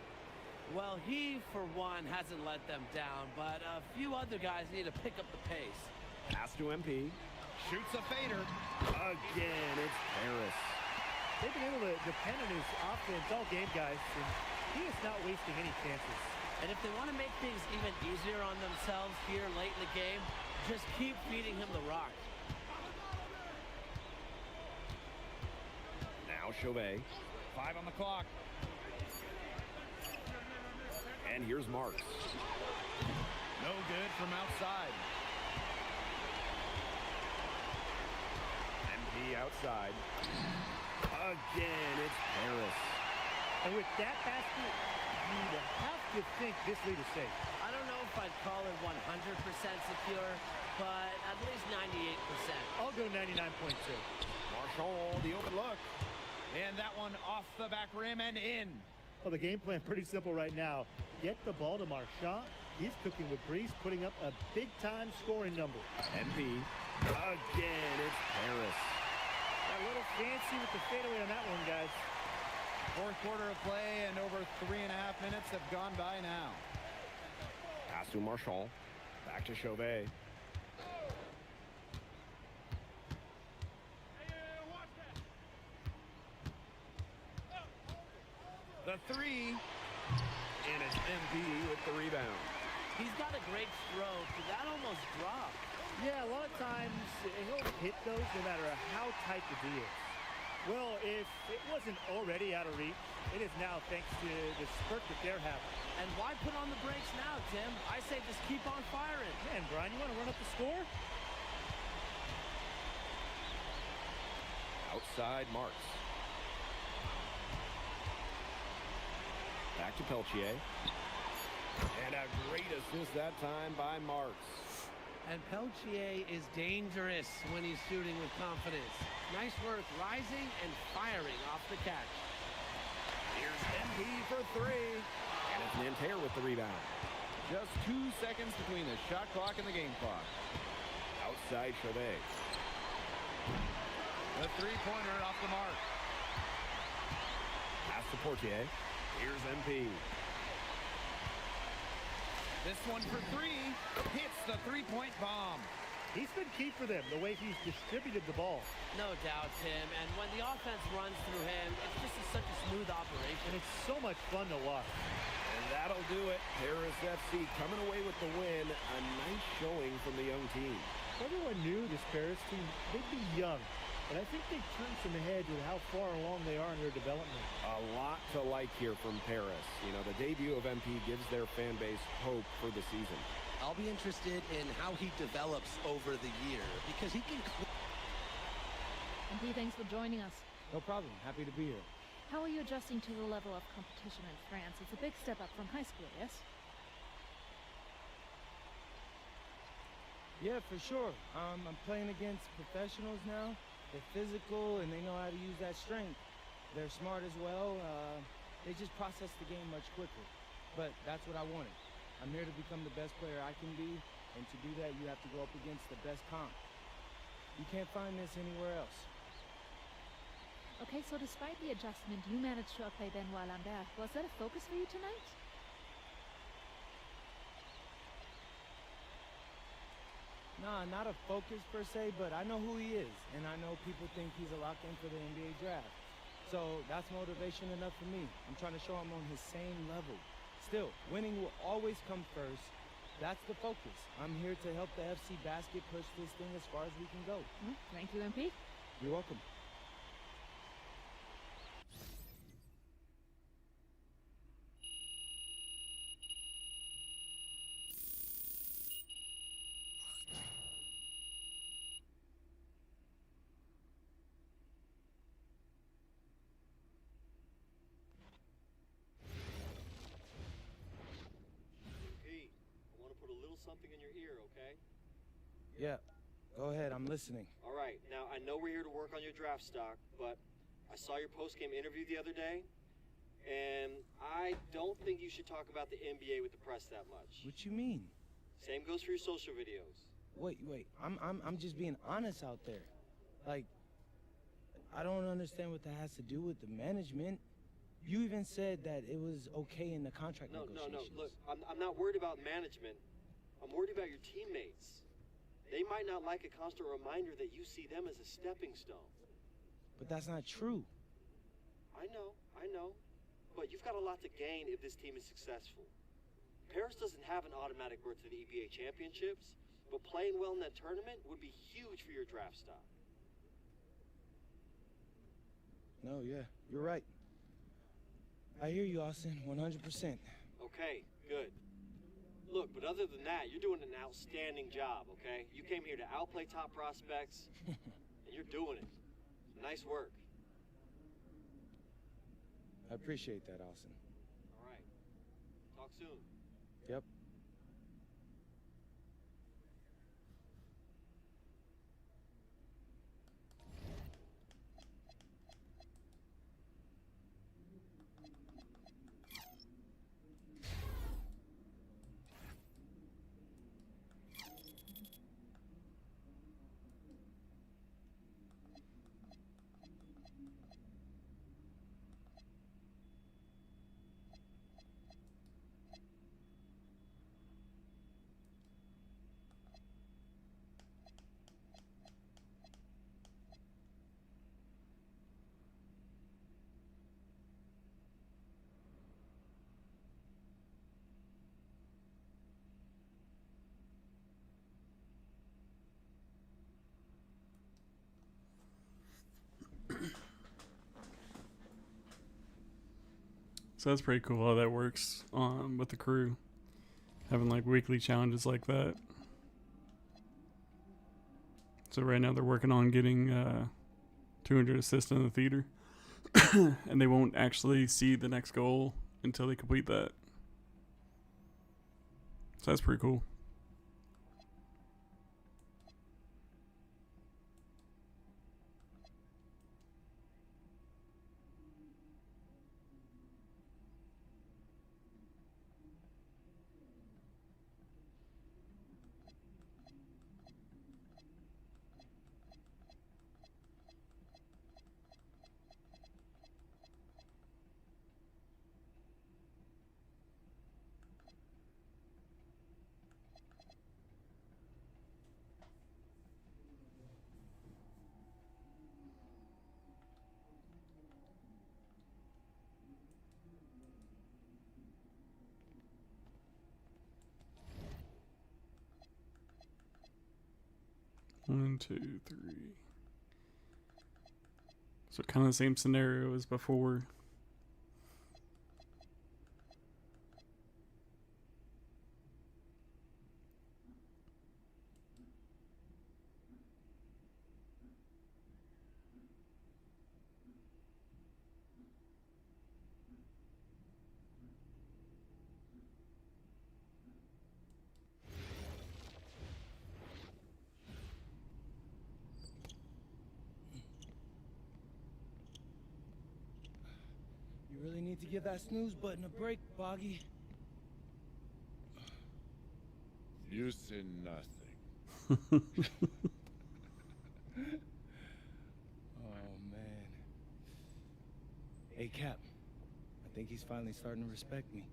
Well, he, for one, hasn't let them down, but a few other guys need to pick up the pace. Pass to MP. Shoots a fader. Again, it's Paris. They've been able to depend on his offense all game, guys, and he is not wasting any chances. And if they want to make things even easier on themselves here late in the game, just keep feeding him the rock. Now Chauvet. 5 on the clock. And here's Marks. No good from outside. MP outside. Again, it's Paris. And with that basket, you have to think this lead is safe. I don't know if I'd call it 100% secure, but at least 98%. I'll go 99.2. Marshall, the open look. And that one off the back rim and in. Well, the game plan pretty simple right now. Get the ball to Marchand. He's cooking with grease, putting up a big-time scoring number. MP. Again, it's Paris. Got a little fancy with the fadeaway on that one, guys. Fourth quarter of play, and over 3.5 minutes have gone by now. Pass to Marshall. Back to Chauvet. The three. And it's MP with the rebound. He's got a great stroke. That almost dropped. Yeah, a lot of times he'll hit those no matter how tight the D is. Well, if it wasn't already out of reach, it is now thanks to the spurt that they're having. And why put on the brakes now, Tim? I say just keep on firing. Man, Brian, you want to run up the score? Outside Marks. Back to Peltier. And a great assist that time by Marks. And Peltier is dangerous when he's shooting with confidence. Nice work rising and firing off the catch. Here's MP for three. And it's Nanterre with the rebound. Just 2 seconds between the shot clock and the game clock. Outside Chauvet. The three-pointer off the mark. Pass to Portier. Here's MP. This one for three. Hits the three-point bomb. He's been key for them, the way he's distributed the ball. No doubt, Tim. And when the offense runs through him, it's just such a smooth operation. And it's so much fun to watch. And that'll do it. Paris FC coming away with the win. A nice showing from the young team. Everyone knew this Paris team, they'd be young. But I think they've turned some heads with how far along they are in their development. A lot to like here from Paris. You know, the debut of MP gives their fan base hope for the season. I'll be interested in how he develops over the year because he can. MP, thanks for joining us. No problem. Happy to be here. How are you adjusting to the level of competition in France? It's a big step up from high school, yes? Yeah, for sure. I'm playing against professionals now. They're physical and they know how to use that strength. They're smart as well. They just process the game much quicker. But that's what I wanted. I'm here to become the best player I can be, and to do that, you have to go up against the best comp. You can't find this anywhere else. Okay, so despite the adjustment, you managed to outplay Benoit Lambert. Was that a focus for you tonight? Nah, not a focus per se, but I know who he is, and I know people think he's a lock-in for the NBA draft. So that's motivation enough for me. I'm trying to show him on his same level. Still, winning will always come first. That's the focus. I'm here to help the FC Basket push this thing as far as we can go. Thank you, MP. You're welcome. Something in your ear, okay? Yeah, go ahead, I'm listening. All right, now I know we're here to work on your draft stock, but I saw your post-game interview the other day, and I don't think you should talk about the NBA with the press that much. What you mean? Same goes for your social videos. Wait, I'm just being honest out there. Like, I don't understand what that has to do with the management. You even said that it was okay in the contract negotiations. No, look, I'm not worried about management. I'm worried about your teammates. They might not like a constant reminder that you see them as a stepping stone. But that's not true. I know. But you've got a lot to gain if this team is successful. Paris doesn't have an automatic berth to the EBA championships, but playing well in that tournament would be huge for your draft stock. No, yeah, you're right. I hear you, Austin, 100%. Okay, good. Look, but other than that, you're doing an outstanding job, okay? You came here to outplay top prospects, and you're doing it. Nice work. I appreciate that, Austin. All right. Talk soon. Yep. So that's pretty cool how that works with the crew. Having like weekly challenges like that. So right now they're working on getting 200 assists in the theater. And they won't actually see the next goal until they complete that. So that's pretty cool. 1, 2, 3. So kind of the same scenario as before. You really need to give that snooze button a break, Boggy. You say nothing. Oh, man. Hey, Cap. I think he's finally starting to respect me.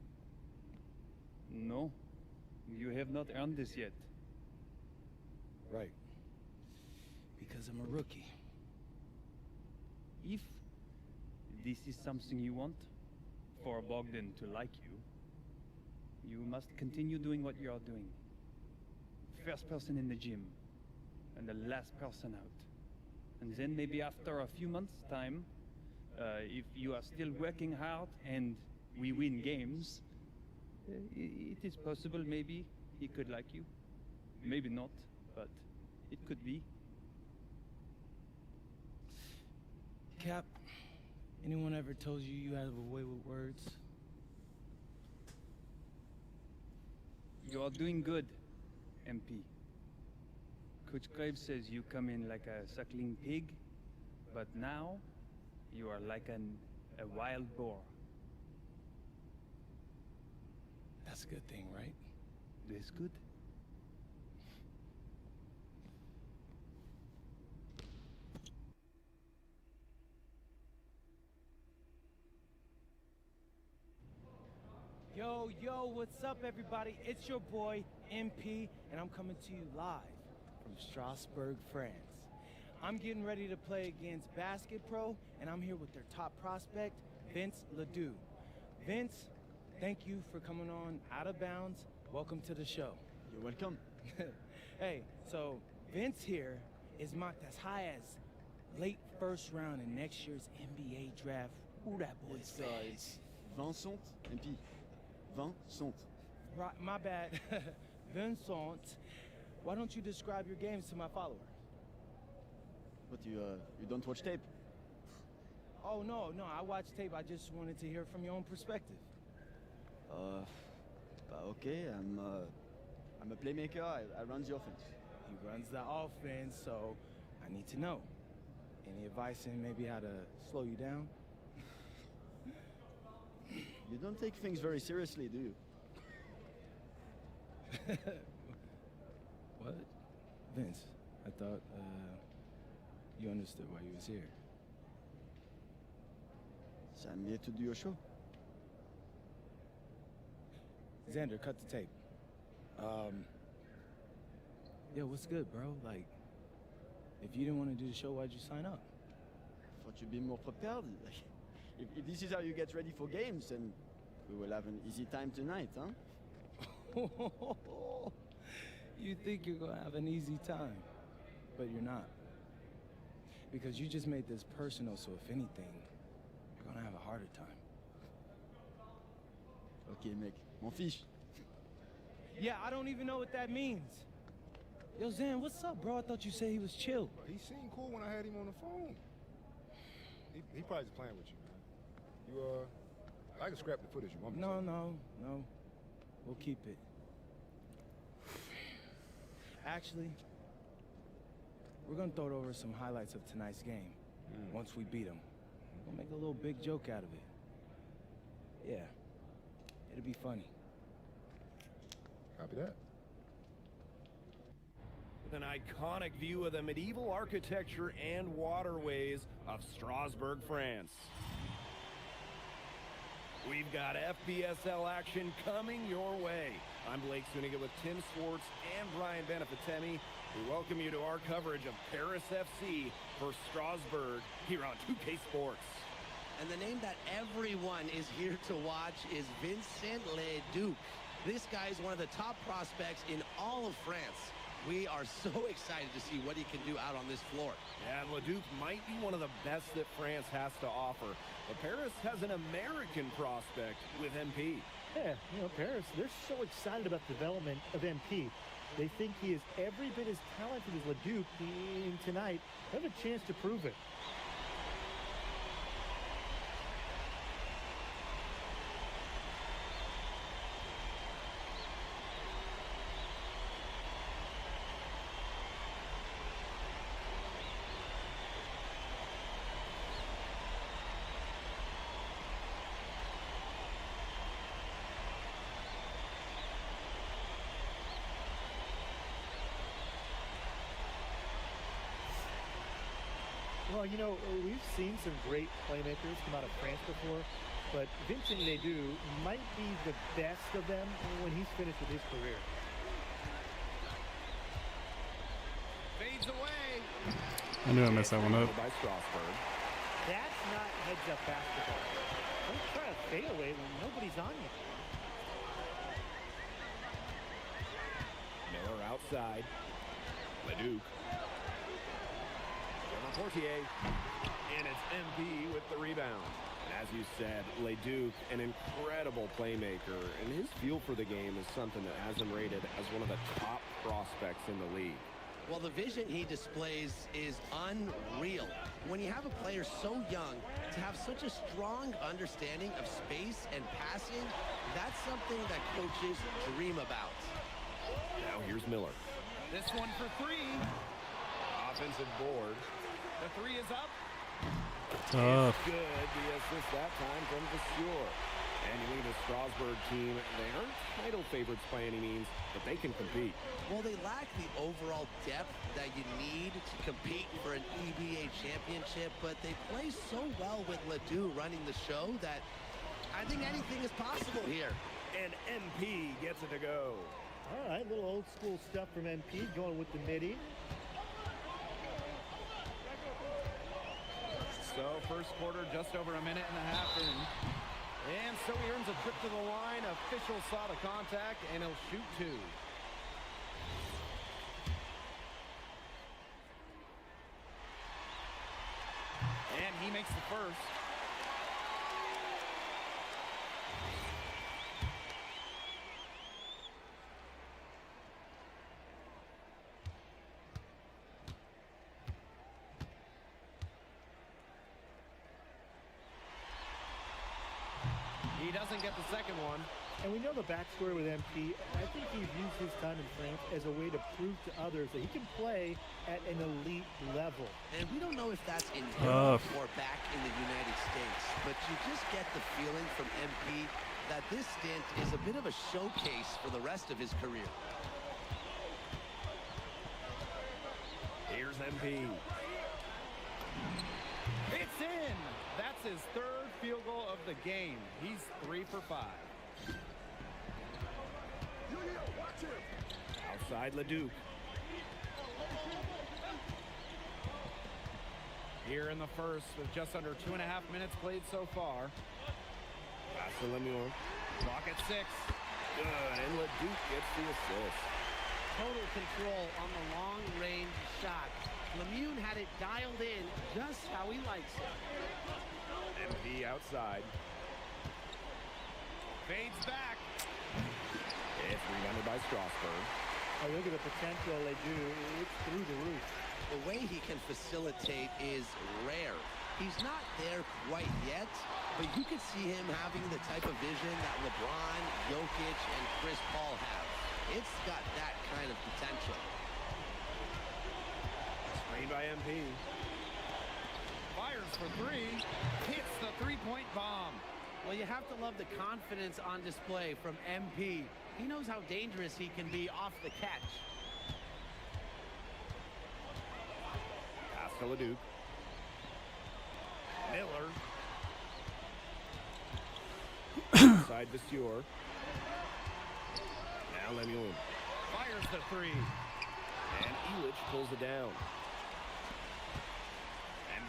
No, you have not earned this yet. Right. Because I'm a rookie. If this is something you want, for Bogdan to like you, you must continue doing what you are doing. First person in the gym, and the last person out. And then maybe after a few months' time, if you are still working hard and we win games, it is possible maybe he could like you. Maybe not, but it could be. Cap, anyone ever told you you have a way with words? You are doing good, MP. Coach Graves says you come in like a suckling pig, but now you are like a wild boar. That's a good thing, right? That's good. Yo, what's up, everybody? It's your boy, MP, and I'm coming to you live from Strasbourg, France. I'm getting ready to play against Basket Pro, and I'm here with their top prospect, Vince Ledoux. Vince, thank you for coming on Out of Bounds. Welcome to the show. You're welcome. Hey, so Vince here is marked as high as late first round in next year's NBA draft. Ooh, that boy's It's Vincent, MP. Vincent. Right, my bad. Vincent, why don't you describe your games to my follower? But you don't watch tape? Oh, no, I watch tape. I just wanted to hear from your own perspective. Okay, I'm a playmaker. I run the offense. He runs the offense, so I need to know. Any advice in maybe how to slow you down? You don't take things very seriously, do you? What? Vince, I thought you understood why you was here. So I'm here to do your show. Xander, cut the tape. Yo, what's good, bro? Like, if you didn't want to do the show, why'd you sign up? Thought you'd be more prepared. If this is how you get ready for games, then we will have an easy time tonight, huh? You think you're gonna have an easy time, but you're not. Because you just made this personal, so if anything, you're gonna have a harder time. Okay, mec, m'en fiche. Yeah, I don't even know what that means. Yo, Zan, what's up, bro? I thought you said he was chill. He seemed cool when I had him on the phone. He probably just playing with you, man. I can scrap the footage you want me to. No. We'll keep it. Actually, we're gonna throw over some highlights of tonight's game. Once we beat them. We'll make a little big joke out of it. Yeah, it'll be funny. Copy that. With an iconic view of the medieval architecture and waterways of Strasbourg, France. We've got FBSL action coming your way. I'm Blake Suniga with Tim Swartz and Brian Benefitemi. We welcome you to our coverage of Paris FC for Strasbourg here on 2K Sports. And the name that everyone is here to watch is Vincent Ledoux. This guy is one of the top prospects in all of France. We are so excited to see what he can do out on this floor. Yeah, Leduc might be one of the best that France has to offer. But Paris has an American prospect with MP. Yeah, Paris, they're so excited about the development of MP. They think he is every bit as talented as Leduc, and tonight they have a chance to prove it. Well, we've seen some great playmakers come out of France before, but Vincent Ledoux might be the best of them when he's finished with his career. Fades away. I knew I messed that one up. By Strasburg. That's not heads-up basketball. Don't try to fade away when nobody's on you. Miller outside. Leduc. Portier, and it's MP with the rebound. And as you said, Leduc, an incredible playmaker, and his feel for the game is something that has him rated as one of the top prospects in the league. Well, the vision he displays is unreal. When you have a player so young, to have such a strong understanding of space and passing, that's something that coaches dream about. Now here's Miller. This one for three. Offensive board. The three is up. Tough. It's good. The assist that time from Vasseur. And you lead a Strasburg team. They aren't title favorites by any means, but they can compete. Well, they lack the overall depth that you need to compete for an EBA championship, but they play so well with Ledoux running the show that I think anything is possible here. And MP gets it to go. All right, little old school stuff from MP going with the midi. So first quarter just over a minute and a half in. And so he earns a trip to the line. Official saw the contact, and he'll shoot two. And he makes the first. He doesn't get the second one. And we know the backstory with MP. I think he's used his time in France as a way to prove to others that he can play at an elite level. And we don't know if that's in Europe or back in the United States, but you just get the feeling from MP that this stint is a bit of a showcase for the rest of his career. Here's MP. It's in! That's his third field goal of the game. He's 3 for 5. Outside Leduc. Here in the first with just under 2.5 minutes played so far. Pass to Lemuel. Clock at 6. Good, and Leduc gets the assist. Total control on the long-range shot. Lemune had it dialed in just how he likes it. MP outside. Fades back. It's rebounded by Strasburg. Oh, look at the potential they do. It's through the roof. The way he can facilitate is rare. He's not there quite yet, but you can see him having the type of vision that LeBron, Jokic, and Chris Paul have. It's got that kind of potential. Screen by MP. Fires for 3. Hits the three-point bomb. Well, you have to love the confidence on display from MP. He knows how dangerous he can be off the catch. Pass to Leduc. Miller. Side Vasseur. Now Lemuel. Fires the 3. And Elich pulls it down.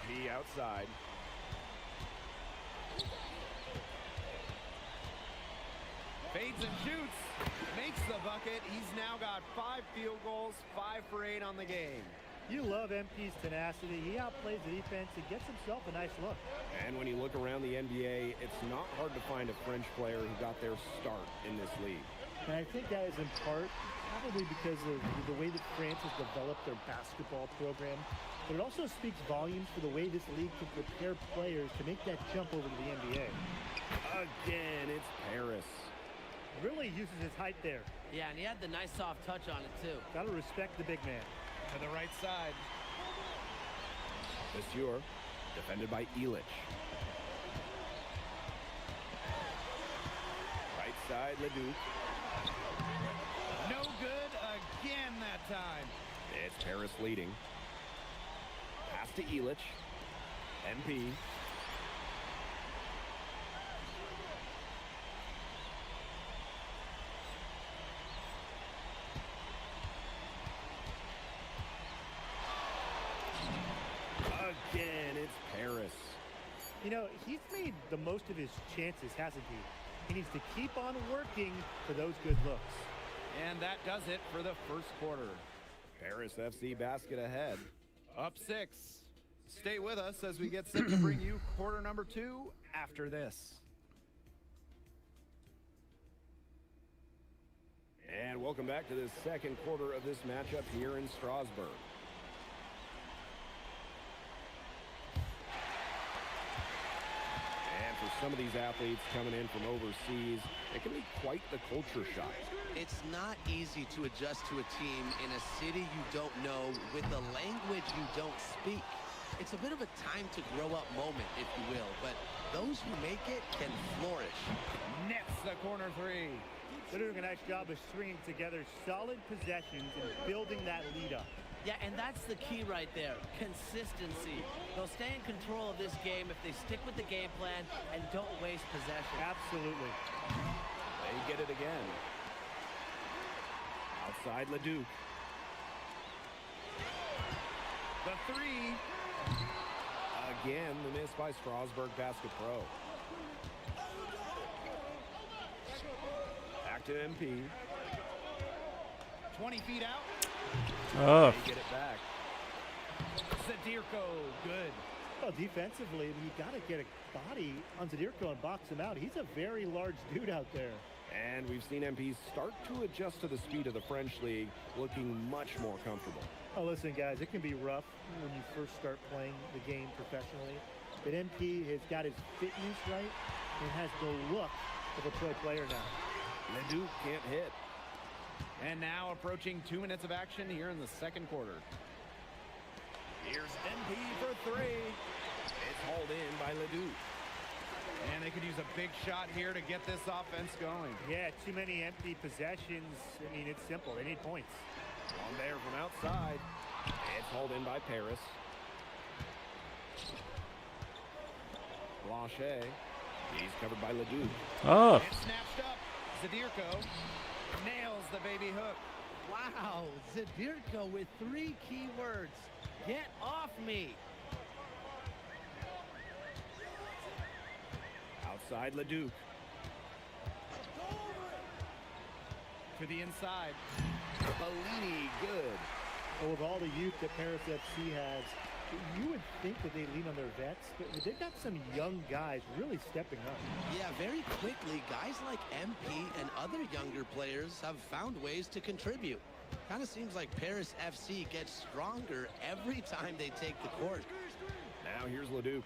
MP outside. Fades and shoots. Makes the bucket. He's now got 5 field goals, 5 for 8 on the game. You love MP's tenacity. He outplays the defense and gets himself a nice look. And when you look around the NBA, it's not hard to find a French player who got their start in this league. And I think that is in part probably because of the way that France has developed their basketball program. But it also speaks volumes for the way this league can prepare players to make that jump over to the NBA. Again, it's Paris. Really uses his height there. Yeah, and he had the nice soft touch on it, too. Gotta respect the big man. To the right side. Monsieur, defended by Illich. Right side, Leduc. No good again that time. It's Paris leading. Pass to Illich. MP. Again, it's Paris. You know, he's made the most of his chances, hasn't he? He needs to keep on working for those good looks. And that does it for the first quarter. Paris FC basket ahead. Up 6. Stay with us as we get set to bring you quarter number 2 after this. And welcome back to the second quarter of this matchup here in Strasbourg. And for some of these athletes coming in from overseas, it can be quite the culture shock. It's not easy to adjust to a team in a city you don't know with a language you don't speak. It's a bit of a time to grow up moment, if you will, but those who make it can flourish. Nets the corner 3. They're doing a nice job of stringing together solid possessions and building that lead up. Yeah, and that's the key right there, consistency. They'll stay in control of this game if they stick with the game plan and don't waste possession. Absolutely. They get it again. Outside Leduc. The 3. Again, the miss by Strasbourg Basket Pro. Back to MP. 20 feet out. Oh. They get it back. Zadirko, good. Well, defensively, you got to get a body on Zadirko and box him out. He's a very large dude out there. And we've seen MP start to adjust to the speed of the French league, looking much more comfortable. Oh, listen, guys, it can be rough when you first start playing the game professionally. But MP has got his fitness right and has the look of a pro player now. Leduc can't hit. And now approaching 2 minutes of action here in the second quarter. Here's MP for 3. It's hauled in by Leduc. And they could use a big shot here to get this offense going. Yeah, too many empty possessions. I mean, it's simple. They need points. On there from outside. It's hauled in by Paris. Blanchet. He's covered by Leduc. Oh. It's snatched up. Zadirko nails the baby hook. Wow, Zadirko with 3 key words. Get off me. Outside Leduc. To the inside. Bellini, good. Well, with all the youth that Paris FC has, you would think that they lean on their vets, but they've got some young guys really stepping up. Yeah, very quickly, guys like MP and other younger players have found ways to contribute. Kind of seems like Paris FC gets stronger every time they take the court. Now here's Leduc.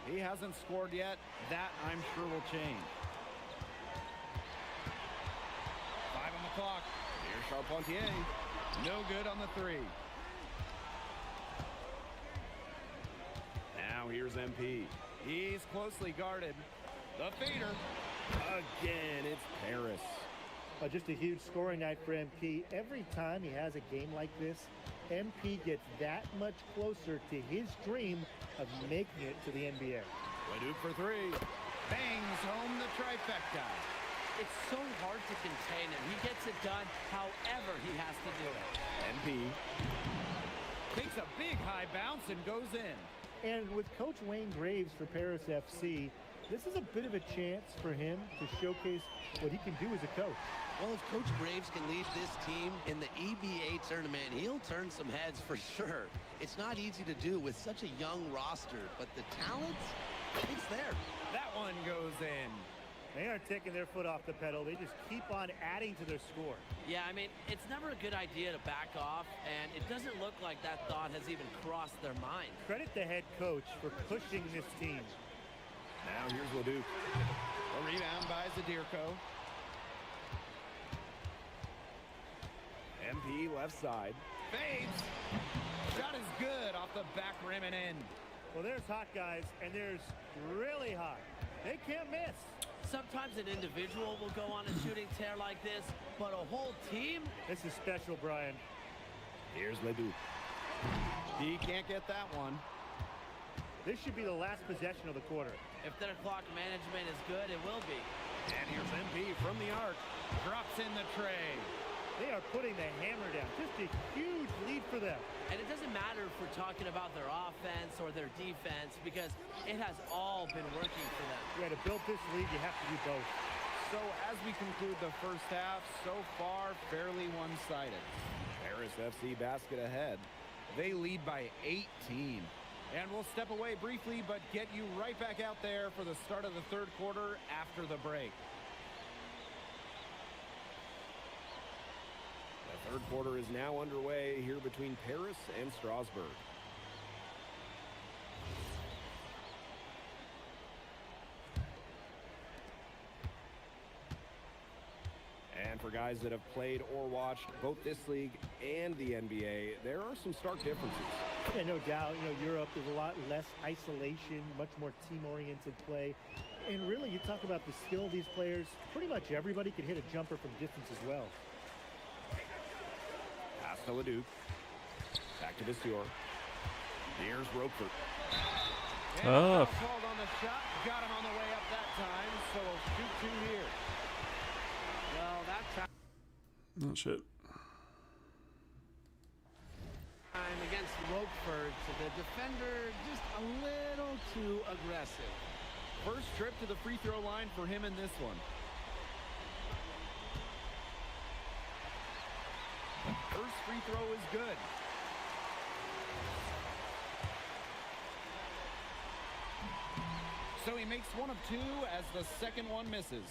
He hasn't scored yet. That, I'm sure, will change. 5 on the clock. Here's Charpentier. No good on the 3. Now here's MP. He's closely guarded. The feeder. Again, it's Paris. Just a huge scoring night for MP. Every time he has a game like this, MP gets that much closer to his dream of making it to the NBA. Leduc for 3. Bangs home the trifecta. It's so hard to contain him. He gets it done however he has to do it. MP. Takes a big high bounce and goes in. And with Coach Wayne Graves for Paris FC, This is a bit of a chance for him to showcase what he can do as a coach. Well, if Coach Graves can lead this team in the EBA tournament, he'll turn some heads for sure. It's not easy to do with such a young roster, but the talent, it's there. That one goes in. They aren't taking their foot off the pedal. They just keep on adding to their score. Yeah, I mean, it's never a good idea to back off, and it doesn't look like that thought has even crossed their mind. Credit the head coach for pushing this team. Now here's Leduc. A rebound by Zadirko. MP left side. Fades. Shot is good off the back rim and in. Well, there's hot guys, and there's really hot. They can't miss. Sometimes an individual will go on a shooting tear like this, but a whole team? This is special, Brian. Here's Leduc. He can't get that one. This should be the last possession of the quarter. If their clock management is good, it will be. And here's MP from the arc. Drops in the tray. They are putting the hammer down. Just a huge lead for them. And it doesn't matter if we're talking about their offense or their defense, because it has all been working for them. Yeah, to build this lead, you have to do both. So as we conclude the first half, so far fairly one-sided. Paris FC basket ahead. They lead by 18. And we'll step away briefly, but get you right back out there for the start of the third quarter after the break. The third quarter is now underway here between Paris and Strasbourg. And for guys that have played or watched both this league and the NBA, there are some stark differences. Yeah, no doubt. You know, Europe, there's a lot less isolation, much more team-oriented play. And really, you talk about the skill of these players, pretty much everybody can hit a jumper from distance as well. Pass to Leduc. Back to Visior. Here's Roquefort. Oh. Called on the shot. Got him on the way up that time, so we'll shoot two here. Well, that time Oh, shit. against Roquefort, the defender just a little too aggressive. First trip to the free throw line for him in this one. First free throw is good. So he makes one of two as the second one misses.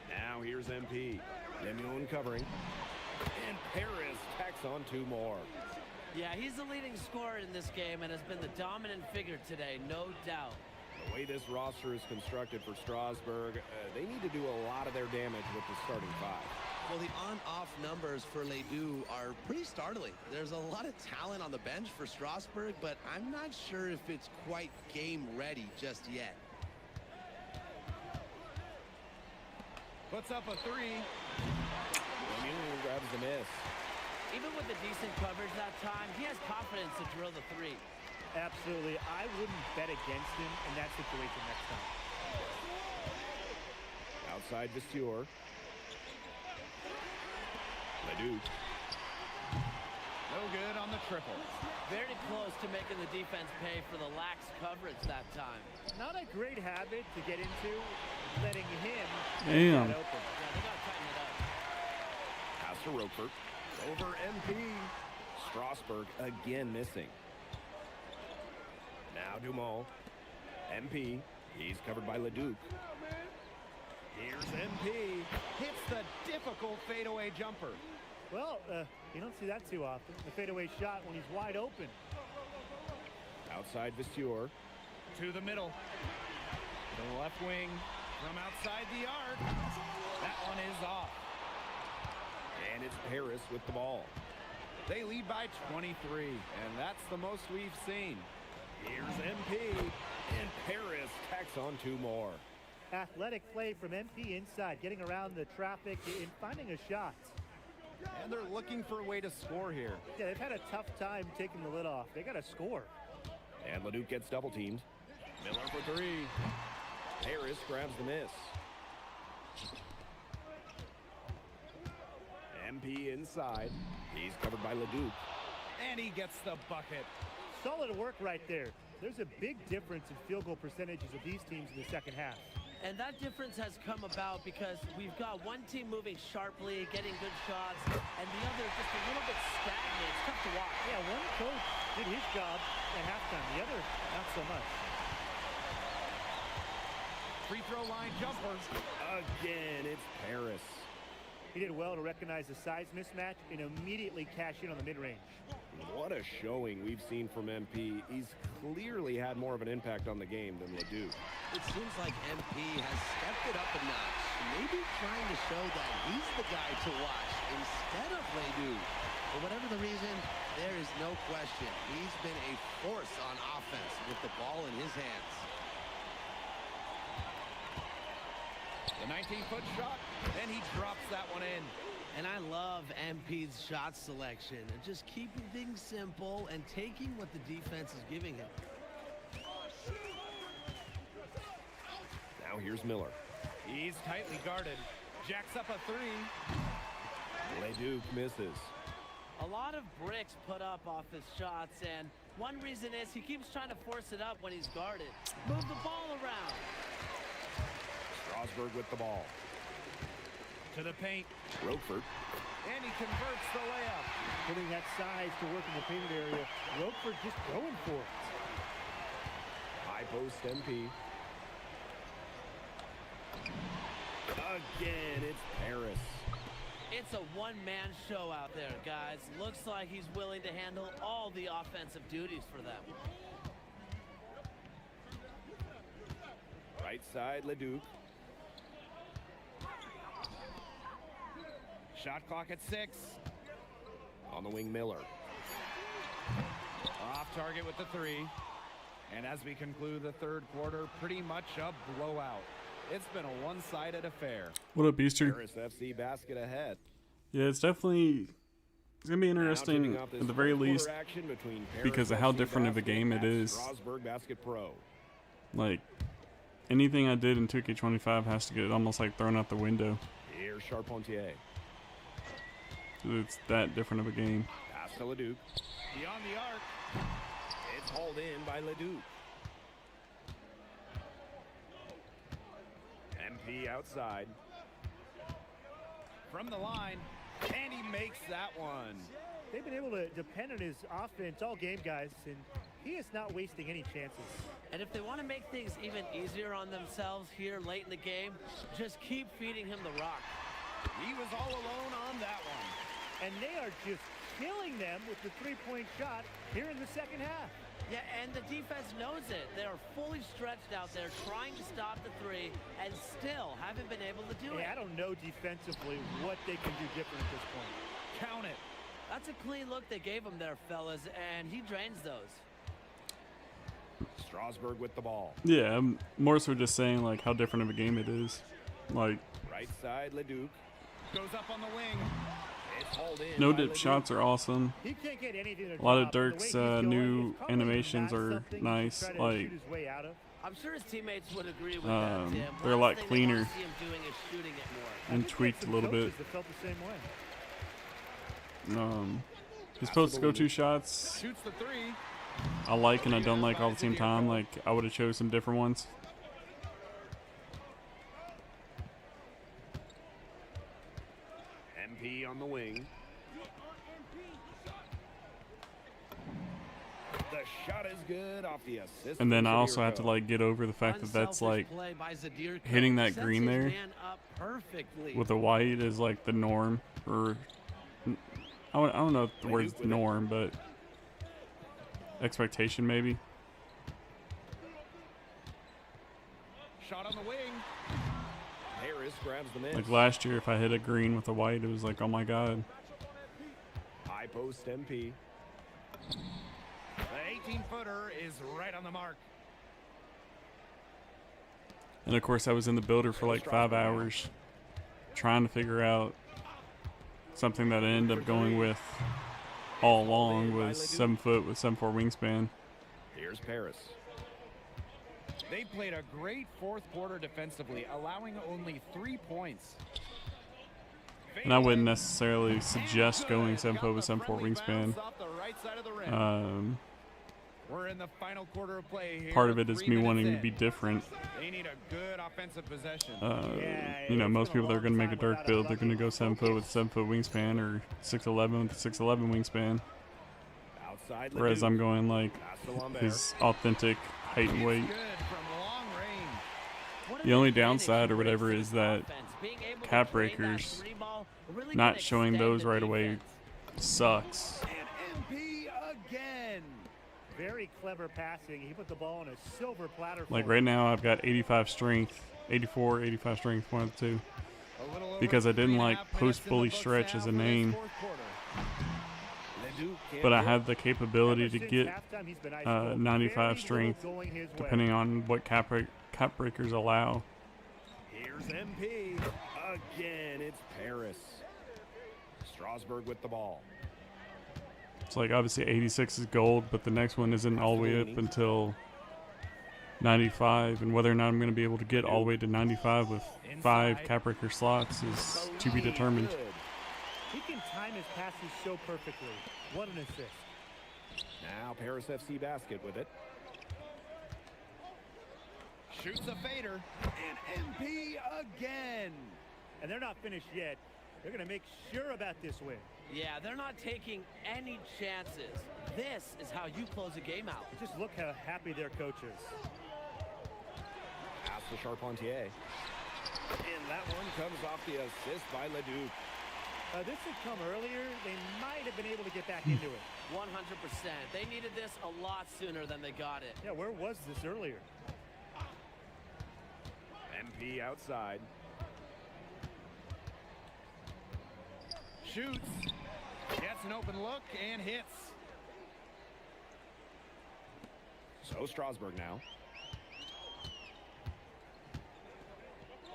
Now here's MP. Demion covering. And Paris tacks on two more. Yeah, he's the leading scorer in this game and has been the dominant figure today, no doubt. The way this roster is constructed for Strasbourg, they need to do a lot of their damage with the starting five. Well, the on-off numbers for Ledoux are pretty startling. There's a lot of talent on the bench for Strasbourg, but I'm not sure if it's quite game ready just yet. Puts up a three. Lemieux grabs the miss. Even with the decent coverage that time, he has confidence to drill the three. Absolutely. I wouldn't bet against him in that situation next time. Outside Visior. Ledoux. No good on the triple. Very close to making the defense pay for the lax coverage that time. Not a great habit to get into, letting him Damn. get open. Yeah, they got to tighten it up. Pass to Roquefort. Over MP. Strasbourg again missing. Now Dumont. MP. He's covered by Leduc. Here's MP. Hits the difficult fadeaway jumper. Well, you don't see that too often. The fadeaway shot when he's wide open. Outside Visior. To the middle. To the left wing. From outside the arc. That one is off. And it's Paris with the ball. They lead by 23, and that's the most we've seen. Here's MP. And Paris tacks on two more. Athletic play from MP inside, getting around the traffic and finding a shot. And they're looking for a way to score here. Yeah, they've had a tough time taking the lid off. They got to score. And Leduc gets double teamed. Miller for three. Paris grabs the miss. MP inside. He's covered by Leduc. And he gets the bucket. Solid work right there. There's a big difference in field goal percentages of these teams in the second half. And that difference has come about because we've got one team moving sharply, getting good shots, and the other just a little bit stagnant. It's tough to watch. Yeah, one coach did his job at halftime. The other, not so much. Free throw line jumper. Again, it's Paris. He did well to recognize the size mismatch and immediately cash in on the mid-range. What a showing we've seen from MP. He's clearly had more of an impact on the game than Ledoux. It seems like MP has stepped it up a notch, maybe trying to show that he's the guy to watch instead of Ledoux. For whatever the reason, there is no question he's been a force on offense with the ball in his hands. The 19-foot shot, and he drops that one in. And I love MP's shot selection and just keeping things simple and taking what the defense is giving him. Now here's Miller. He's tightly guarded. Jacks up a three. Ledoux misses. A lot of bricks put up off his shots, and one reason is he keeps trying to force it up when he's guarded. Move the ball around. Strasburg with the ball. To the paint. Roquefort. And he converts the layup. Putting that size to work in the painted area. Roquefort just going for it. High post MP. Again, it's Paris. It's a one-man show out there, guys. Looks like he's willing to handle all the offensive duties for them. Right side, Ledoux. Shot clock at 6. On the wing, Miller. Off target with the 3. And as we conclude the third quarter, pretty much a blowout. It's been a one-sided affair. What up, Beaster? Paris FC basket ahead. Yeah, it's definitely gonna be interesting at the very least because of how different of a game it is. Strasburg Basket Pro. Like anything I did in 2K25 has to get almost like thrown out the window. Here's Charpentier. It's that different of a game. Pass to Ledoux. Beyond the arc. It's hauled in by Ledoux. MP outside. From the line. And he makes that one. They've been able to depend on his offense all game, guys, and he is not wasting any chances. And if they want to make things even easier on themselves here late in the game, just keep feeding him the rock. He was all alone on that one. And they are just killing them with the three-point shot here in the second half. Yeah, and the defense knows it. They are fully stretched out there trying to stop the three and still haven't been able to do it. I don't know defensively what they can do different at this point. Count it. That's a clean look they gave him there, fellas, and he drains those. Strasburg with the ball. Yeah, I'm more so just saying like how different of a game it is. Like right side, Ledoux. Goes up on the wing. It's hauled in. no dip shots are awesome. He can't get anything to a lot of drop. Dirk's new animations are nice. Like I'm sure his teammates would agree with that, Tim. they're a lot Last thing cleaner they want to see him doing is shooting it more. and tweaked a little bit. Felt the same way. He's supposed to go 2 shots. Shoots the 3. I like and I don't like all at the same time. Like I would have chose some different ones. MP on the wing. The shot is good off the assist. And then I also have to like get over the fact that that's like hitting that green there with the white is like the norm, or I don't know if the word's norm, but expectation maybe. Shot on the wing. Harris grabs the miss. Like last year, if I hit a green with a white, it was like, oh my god. High post MP. The 18-footer is right on the mark. And of course, I was in the builder for like 5 hours trying to figure out something that I ended up going with all along was 7 foot with 7'4" wingspan. Here's Paris. They played a great fourth quarter defensively, allowing only 3 points. And I wouldn't necessarily suggest going 7 foot with 7'4" wingspan. We're in the final quarter of play here. Part of it is 3 me minutes wanting in. to be different. They need a good offensive possession. You know, most people that are going to make a Dirk build, they're going to go 7 foot with 7 foot wingspan or 6'11 with 6'11 wingspan. Outside Whereas Ledoux. I'm going like Pass to Lambert. his authentic height and weight. Good from long range. The only downside or whatever is that cap breakers, not showing those right away sucks. And MP again. Very clever passing. He put the ball on a silver platter. Like right now I've got 85 strength, 84, 85 strength, one of the two. Because I didn't like post bully stretch as a name. But I have the capability to get 95 strength depending on what cap breakers allow. Here's MP. Again, it's Paris. Strasburg with the ball. It's like obviously 86 is gold, but the next one isn't all the way up until 95, and whether or not I'm going to be able to get all the way to 95 with 5 cap breaker slots is to be determined. He can time his passes so perfectly. What an assist. Now Paris FC basket with it. Shoots a fader. And MP again. And they're not finished yet. They're going to make sure about this win. Yeah, they're not taking any chances. This is how you close a game out. Just look how happy their coach is. Pass to Charpentier. And that one comes off the assist by Ledoux. This had come earlier. They might have been able to get back into it. 100%. They needed this a lot sooner than they got it. Yeah, where was this earlier? MP outside. Shoots. Gets an open look and hits. So Strasburg now.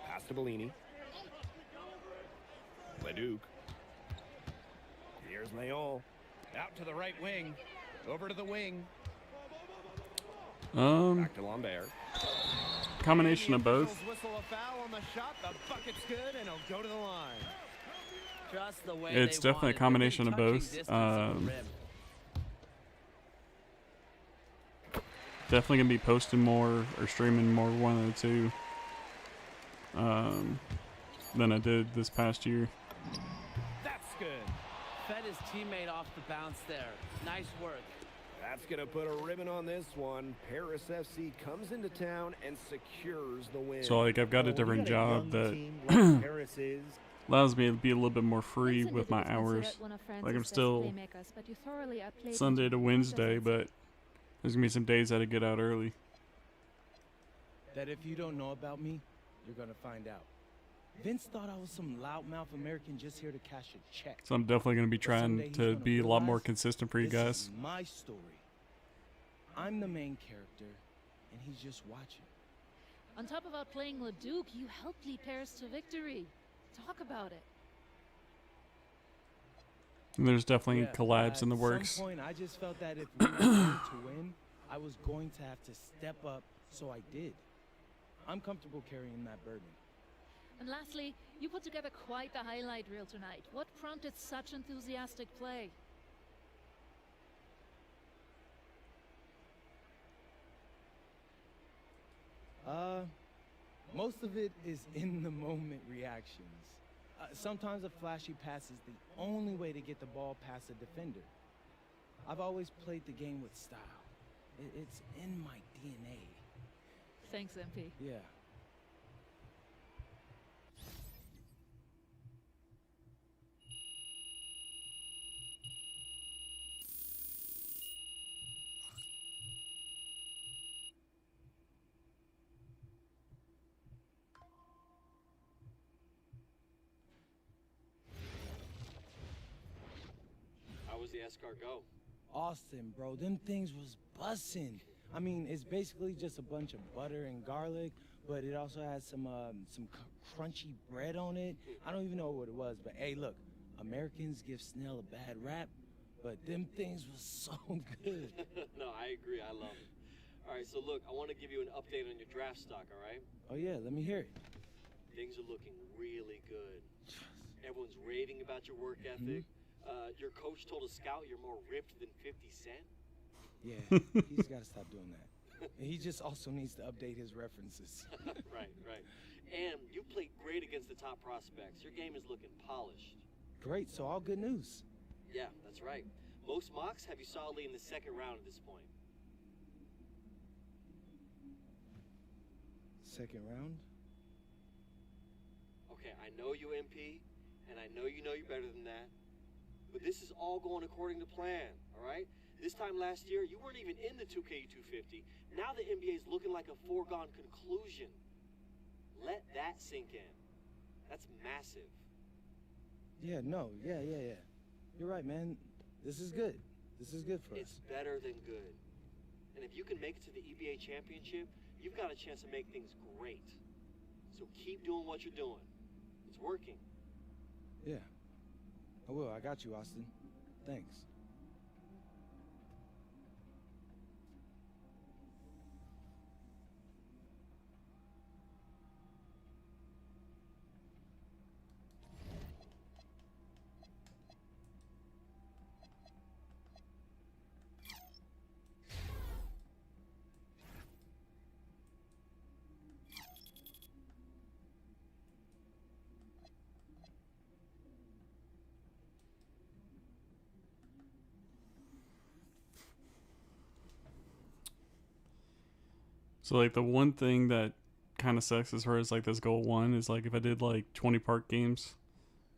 Pass to Bellini. Leduc. Here's Leon. Out to the right wing. Over to the wing. Back to Lambert. Combination of both. Whistle a foul on the shot. The bucket's good, and he'll go to the line. Just the way It's definitely a combination of both. Definitely gonna be posting more or streaming more, one of the two, than I did this past year. That's good. Fed his teammate off the bounce there. Nice work. That's going to put a ribbon on this one. Paris FC comes into town and secures the win. So like I've got a different job that allows me to be a little bit more free with my hours. Like I'm still Sunday to Wednesday, but there's gonna be some days that I get out early. That if you don't know about me, you're gonna find out. Vince thought I was some loudmouth American just here to cash a check. So I'm definitely gonna be trying to be a lot more consistent for you guys. This is my story. I'm the main character, and he's just watching. On top of outplaying Leduc, you helped lead Paris to victory. Talk about it. And there's definitely collabs in the At works. some point, I just felt that if we were going to win, I was going to have to step up, so I did. I'm comfortable carrying that burden. And lastly, you put together quite the highlight reel tonight. What prompted such enthusiastic play? Most of it is in the moment reactions. Sometimes a flashy pass is the only way to get the ball past a defender. I've always played the game with style. It's in my DNA. Thanks, MP. Yeah. How was the escargot? Austin, bro, them things was bussin'. I mean, it's basically just a bunch of butter and garlic, but it also has some crunchy bread on it. I don't even know what it was, but hey, look, Americans give snail a bad rap, but them things was so good. No, I agree. I love it. All right, so look, I want to give you an update on your draft stock, all right? Oh yeah, let me hear it. Things are looking really good. Everyone's raving about your work ethic. Your coach told a scout you're more ripped than 50 Cent. Yeah, he's got to stop doing that. And he just also needs to update his references. Right. And you played great against the top prospects. Your game is looking polished. Great, so all good news. Yeah, that's right. Most mocks have you solidly in the second round at this point. Second round? Okay, I know you MP, and I know you better than that. But this is all going according to plan, all right? This time last year, you weren't even in the 2K250. Now the NBA is looking like a foregone conclusion. Let that sink in. That's massive. Yeah. You're right, man. This is good. This is good for It's us. better than good. And if you can make it to the EBA championship, you've got a chance to make things great. So keep doing what you're doing. It's working. Yeah. I will. I got you, Austin. Thanks. So like the one thing that kind of sucks as far as like this goal 1 is like if I did like 20 park games,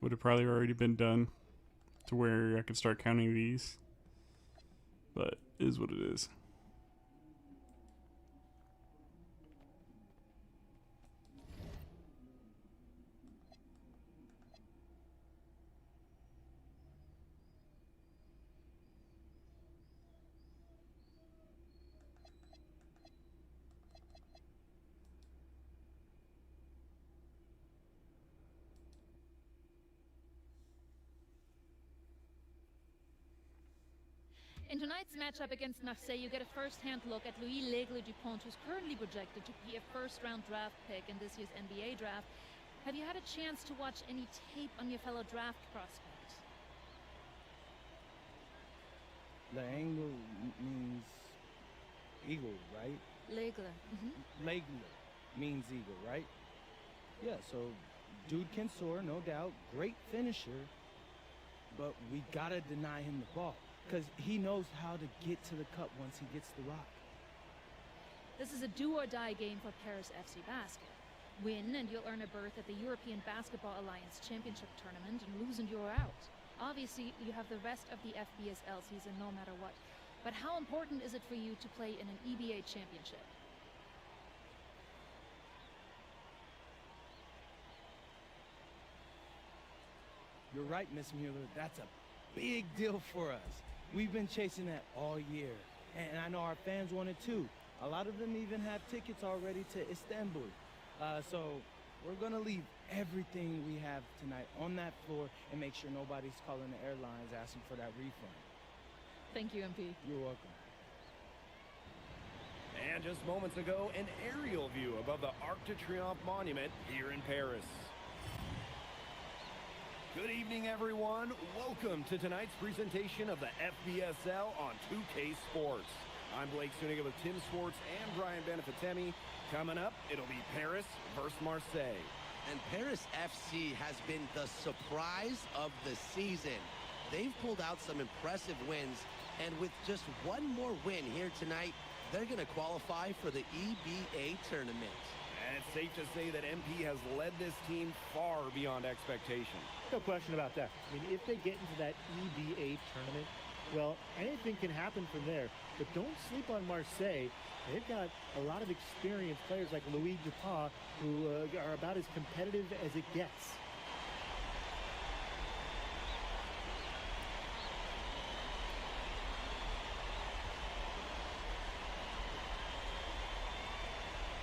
would have probably already been done to where I could start counting these. But it is what it is. In tonight's matchup against Marseille, you get a first-hand look at Louis L'Aigle-Dupont, who's currently projected to be a first-round draft pick in this year's NBA draft. Have you had a chance to watch any tape on your fellow draft prospect? L'Aigle means eagle, right? L'Aigle. L'Aigle means eagle, right? Yeah, so dude can soar, no doubt. Great finisher. But we gotta deny him the ball, because he knows how to get to the cup once he gets the rock. This is a do-or-die game for Paris FC Basket. Win and you'll earn a berth at the European Basketball Alliance Championship Tournament, and lose and you're out. Obviously, you have the rest of the FBSL season no matter what. But how important is it for you to play in an EBA championship? You're right, Miss Mueller. That's a big deal for us. We've been chasing that all year. And I know our fans want it too. A lot of them even have tickets already to Istanbul. So we're going to leave everything we have tonight on that floor and make sure nobody's calling the airlines asking for that refund. Thank you, MP. You're welcome. And just moments ago, an aerial view above the Arc de Triomphe monument here in Paris. Good evening, everyone. Welcome to tonight's presentation of the FBSL on 2K Sports. I'm Blake Suniga with Tim Swartz and Brian Benefitemi. Coming up, it'll be Paris versus Marseille. And Paris FC has been the surprise of the season. They've pulled out some impressive wins, and with just one more win here tonight, they're going to qualify for the EBA tournament. And it's safe to say that MP has led this team far beyond expectation. No question about that. I mean, if they get into that EBA tournament, well, anything can happen from there. But don't sleep on Marseille. They've got a lot of experienced players like Louis Dupont, who are about as competitive as it gets.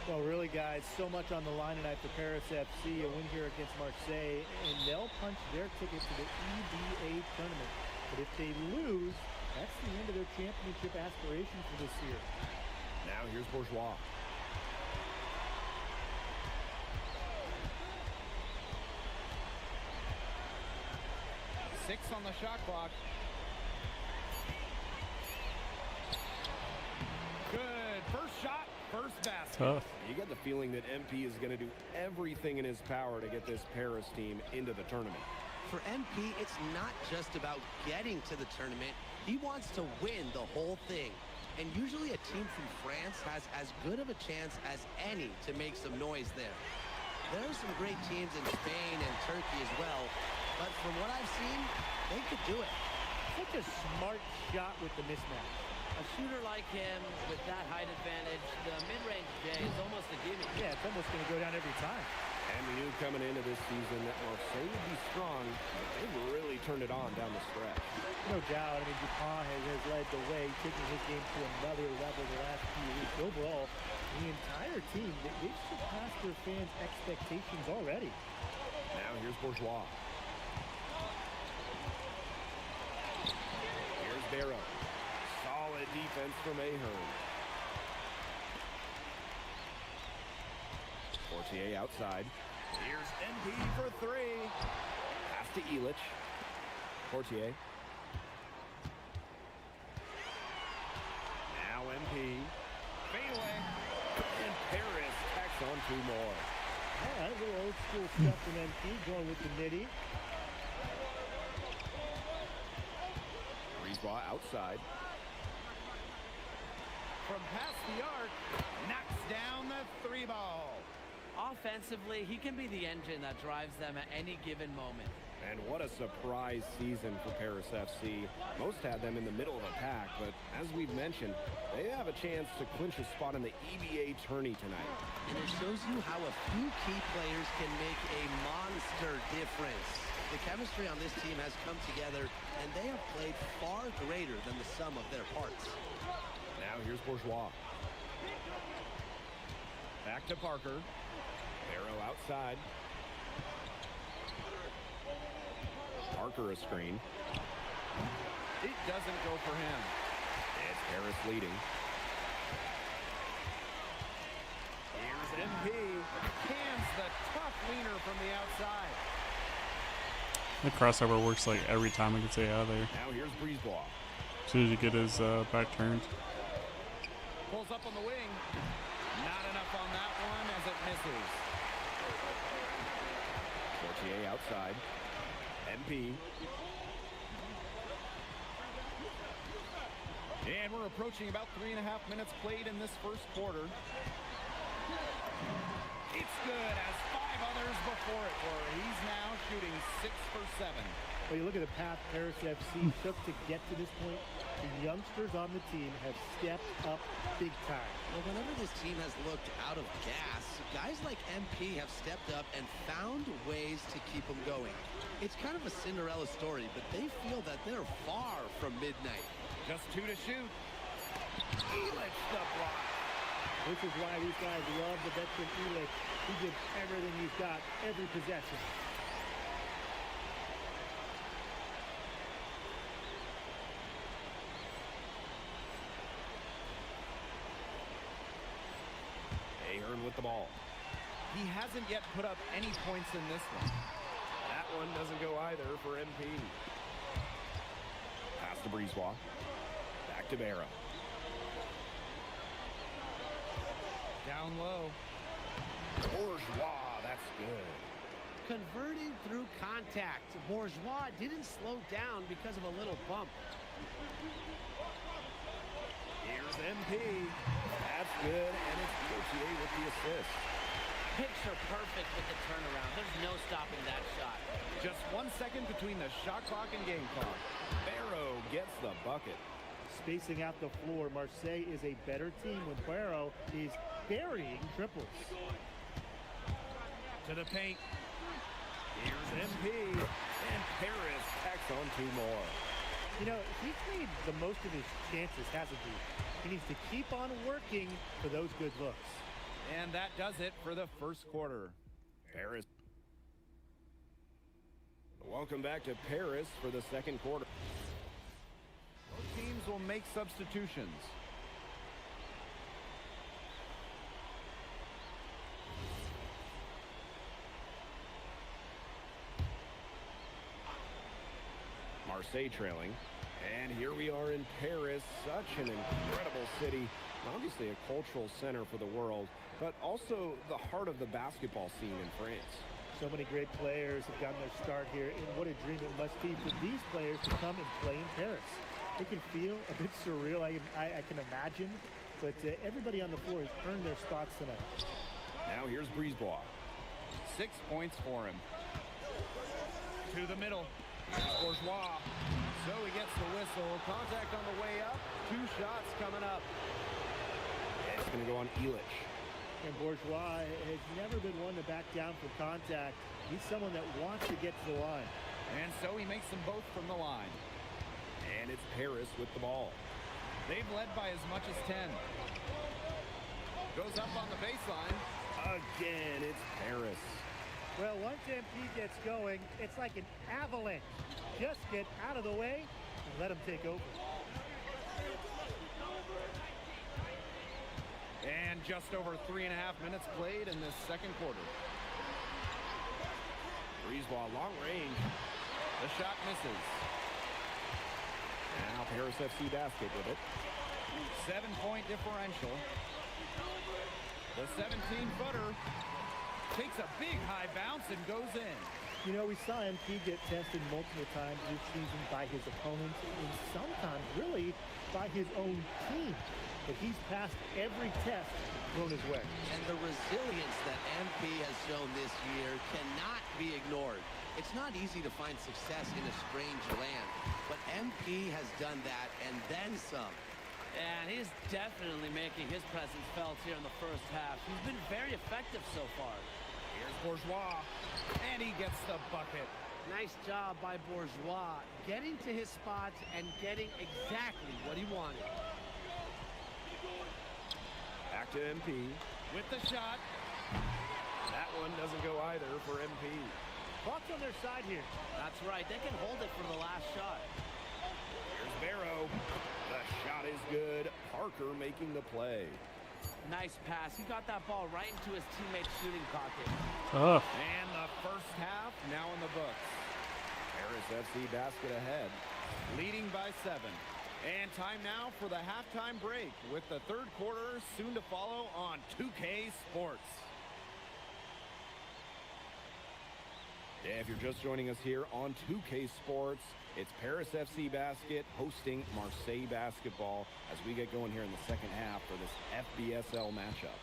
Well, really, guys, so much on the line tonight for Paris FC, a win here against Marseille, and they'll punch their ticket to the EBA tournament. But if they lose, that's the end of their championship aspirations for this year. Now here's Bourgeois. Six on the shot clock. tough. You get the feeling that MP is going to do everything in his power to get this Paris team into the tournament. For MP, it's not just about getting to the tournament. He wants to win the whole thing. And usually a team from France has as good of a chance as any to make some noise there. There are some great teams in Spain and Turkey as well, but from what I've seen, they could do it. Such a smart shot with the mismatch. A shooter like him with that height advantage, the mid-range J is almost a gimme. Yeah, it's almost going to go down every time. And we knew coming into this season that Marseille would be strong, but they've really turned it on down the stretch. No doubt. I mean, Dupont has led the way, taking his game to another level the last few weeks. Overall, the entire team, they've surpassed their fans' expectations already. Now here's Bourgeois. Here's Barrow. Solid defense from Ahern. Fortier outside. Here's MP for three. Pass to Elich. Fortier. Now MP. Fade away. And Paris tacks on two more. All right, a little old school stuff from MP, going with the nitty. Brisebois outside. From past the arc, knocks down the three ball. Offensively, he can be the engine that drives them at any given moment. And what a surprise season for Paris FC. Most had them in the middle of the pack, but as we've mentioned, they have a chance to clinch a spot in the EBA tourney tonight. And it shows you how a few key players can make a monster difference. The chemistry on this team has come together, and they have played far greater than the sum of their parts. Now here's Bourgeois. Back to Parker. Barrow outside. Parker a screen. It doesn't go for him. It's Harris leading. Here's MP. Cans the tough leaner from the outside. The crossover works like every time I can stay out of there. Now here's Brisebois. As soon as you get his back turned. Pulls up on the wing. Not enough on that one as it misses. Fortier outside. MP. And we're approaching about 3.5 minutes played in this first quarter. It's good as 5 others before it were. He's now shooting 6 for 7. Well, you look at the path Paris FC took to get to this point. The youngsters on the team have stepped up big time. Well, whenever this team has looked out of gas, guys like MP have stepped up and found ways to keep them going. It's kind of a Cinderella story, but they feel that they're far from midnight. Just 2 to shoot. Elich the block. This is why these guys love the veteran Elich. He gives everything he's got, every possession. Ahern with the ball. He hasn't yet put up any points in this one. That one doesn't go either for MP. Pass to Brisebois. Back to Barrow. Down low. Bourgeois, that's good. Converting through contact. Bourgeois didn't slow down because of a little bump. Here's MP. That's good, and it's Gauthier with the assist. Picture perfect with the turnaround. There's no stopping that shot. Just 1 second between the shot clock and game clock. Barrow gets the bucket. Spacing out the floor, Marseille is a better team when Barrow is burying triples. To the paint. Here's MP. And Paris tacks on 2 more. You know, he's made the most of his chances, hasn't he? He needs to keep on working for those good looks. And that does it for the first quarter. Paris. Welcome back to Paris for the second quarter. Both teams will make substitutions. Marseille trailing. And here we are in Paris, such an incredible city. Obviously a cultural center for the world, but also the heart of the basketball scene in France. So many great players have gotten their start here, and what a dream it must be for these players to come and play in Paris. It can feel a bit surreal, I can imagine, but everybody on the floor has earned their spots tonight. Now here's Brisebois. 6 points for him. To the middle. Here's Bourgeois. So he gets the whistle. Contact on the way up. 2 shots coming up. It's going to go on Elich. And Bourgeois has never been one to back down from contact. He's someone that wants to get to the line. And so he makes them both from the line. And it's Paris with the ball. They've led by as much as 10. Goes up on the baseline. Again, it's Paris. Well, once MP gets going, it's like an avalanche. Just get out of the way and let him take over. And just over 3.5 minutes played in this second quarter. Brisebois, long range. The shot misses. And now Paris FC basket with it. 7-point differential. The 17-footer takes a big high bounce and goes in. You know, we saw MP get tested multiple times this season by his opponents and sometimes really by his own team. But he's passed every test thrown his way. And the resilience that MP has shown this year cannot be ignored. It's not easy to find success in a strange land, but MP has done that and then some. And he's definitely making his presence felt here in the first half. He's been very effective so far. Here's Bourgeois, and he gets the bucket. Nice job by Bourgeois, getting to his spots and getting exactly what he wanted. Back to MP with the shot. That one doesn't go either for MP. Bucks on their side here. That's right, they can hold it for the last shot. Here's Barrow. The shot is good. Parker making the play. Nice pass. He got that ball right into his teammate's shooting pocket. And the first half now in the books. Paris FC basket ahead, leading by 7. And time now for the halftime break with the third quarter soon to follow on 2K Sports. Yeah, if you're just joining us here on 2K Sports, it's Paris FC basket hosting Marseille basketball as we get going here in the second half for this FBSL matchup.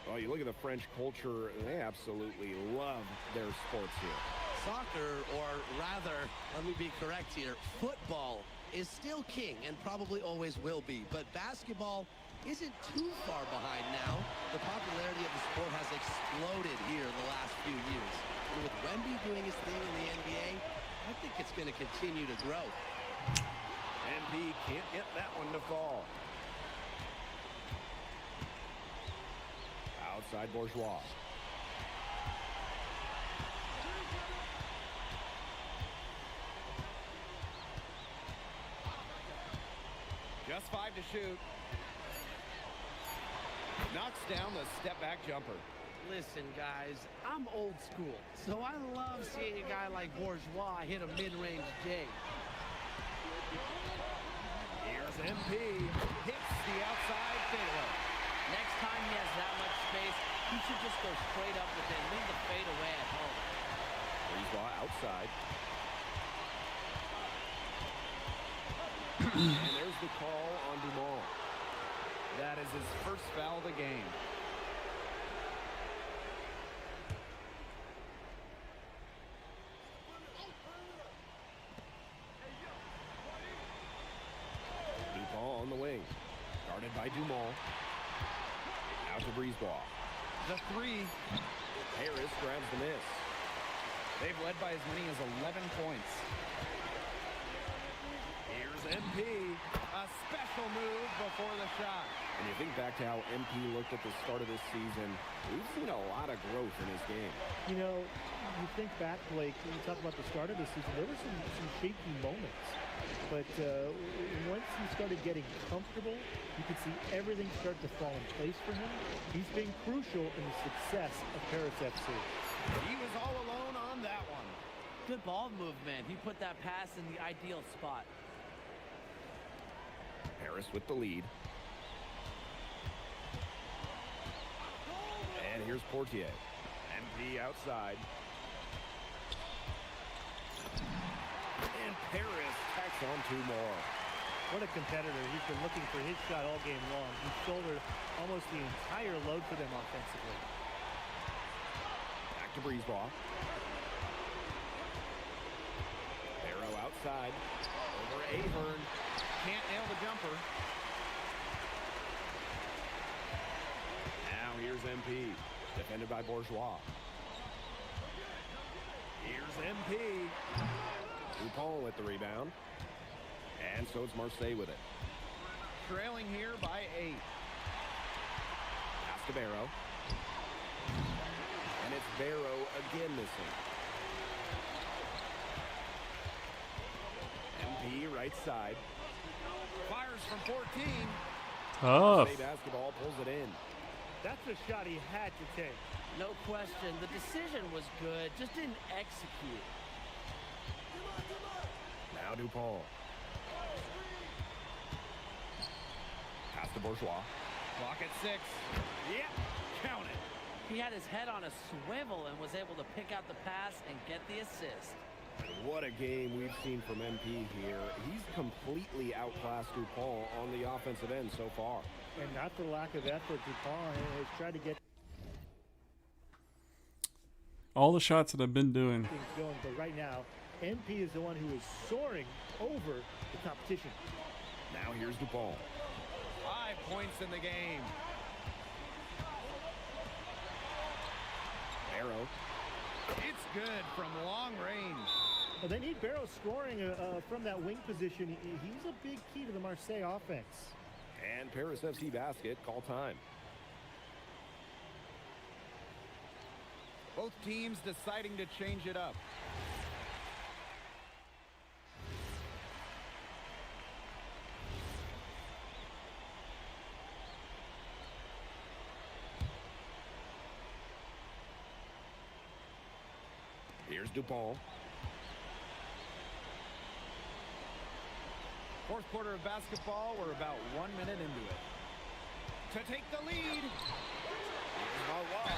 Well, you look at the French culture, they absolutely love their sports here. Soccer, or rather, let me be correct here, football is still king and probably always will be, but basketball isn't too far behind now. The popularity of the sport has exploded here in the last few years. And with Wemby doing his thing in the NBA, I think it's going to continue to grow. MP can't get that one to fall. Outside Bourgeois. Just 5 to shoot. Knocks down the step-back jumper. Listen, guys, I'm old school, so I love seeing a guy like Bourgeois hit a mid-range J. Here's MP. Hits the outside fadeaway. Next time he has that much space, he should just go straight up with it and leave the fade away at home. Brisebois outside. And there's the call on Dumont. That is his first foul of the game. Dupont on the wing. Guarded by Dumont. Out to Brisebois. The 3. Harris grabs the miss. They've led by as many as 11 points. Here's MP. A special move before the shot. And you think back to how MP looked at the start of this season, we've seen a lot of growth in his game. You know, you think back, Blake, when you talk about the start of the season, there were some shaky moments. But once he started getting comfortable, you could see everything start to fall in place for him. He's been crucial in the success of Paris FC. He was all alone on that one. Good ball movement. He put that pass in the ideal spot. Paris with the lead. And here's Portier. MP outside. And Paris tacks on 2 more. What a competitor. He's been looking for his shot all game long. He shouldered almost the entire load for them offensively. Back to Breezebaugh. Barrow outside. Over Ahern. Can't nail the jumper. Now here's MP. Defended by Bourgeois. Here's MP. Dupont with the rebound. And so it's Marseille with it. Trailing here by 8. Pass to Barrow. And it's Barrow again missing. MP right side. Fires from 14. Tough. Marseille basketball pulls it in. That's a shot he had to take. No question. The decision was good, just didn't execute. Now Dupont. Pass to Bourgeois. Clock at 6. Yep, count it. He had his head on a swivel and was able to pick out the pass and get the assist. What a game we've seen from MP here. He's completely outclassed Dupont on the offensive end so far. And not for lack of effort, Dupont has tried to get All the shots that I've been doing. things going, but right now, MP is the one who is soaring over the competition. Now here's Dupont. 5 points in the game. Barrow. It's good from long range. Well, they need Barrow scoring from that wing position. He's a big key to the Marseille offense. And Paris FC basket, call time. Both teams deciding to change it up. Here's Dupont. Fourth quarter of basketball, we're about 1 minute into it. To take the lead. Here's Valois.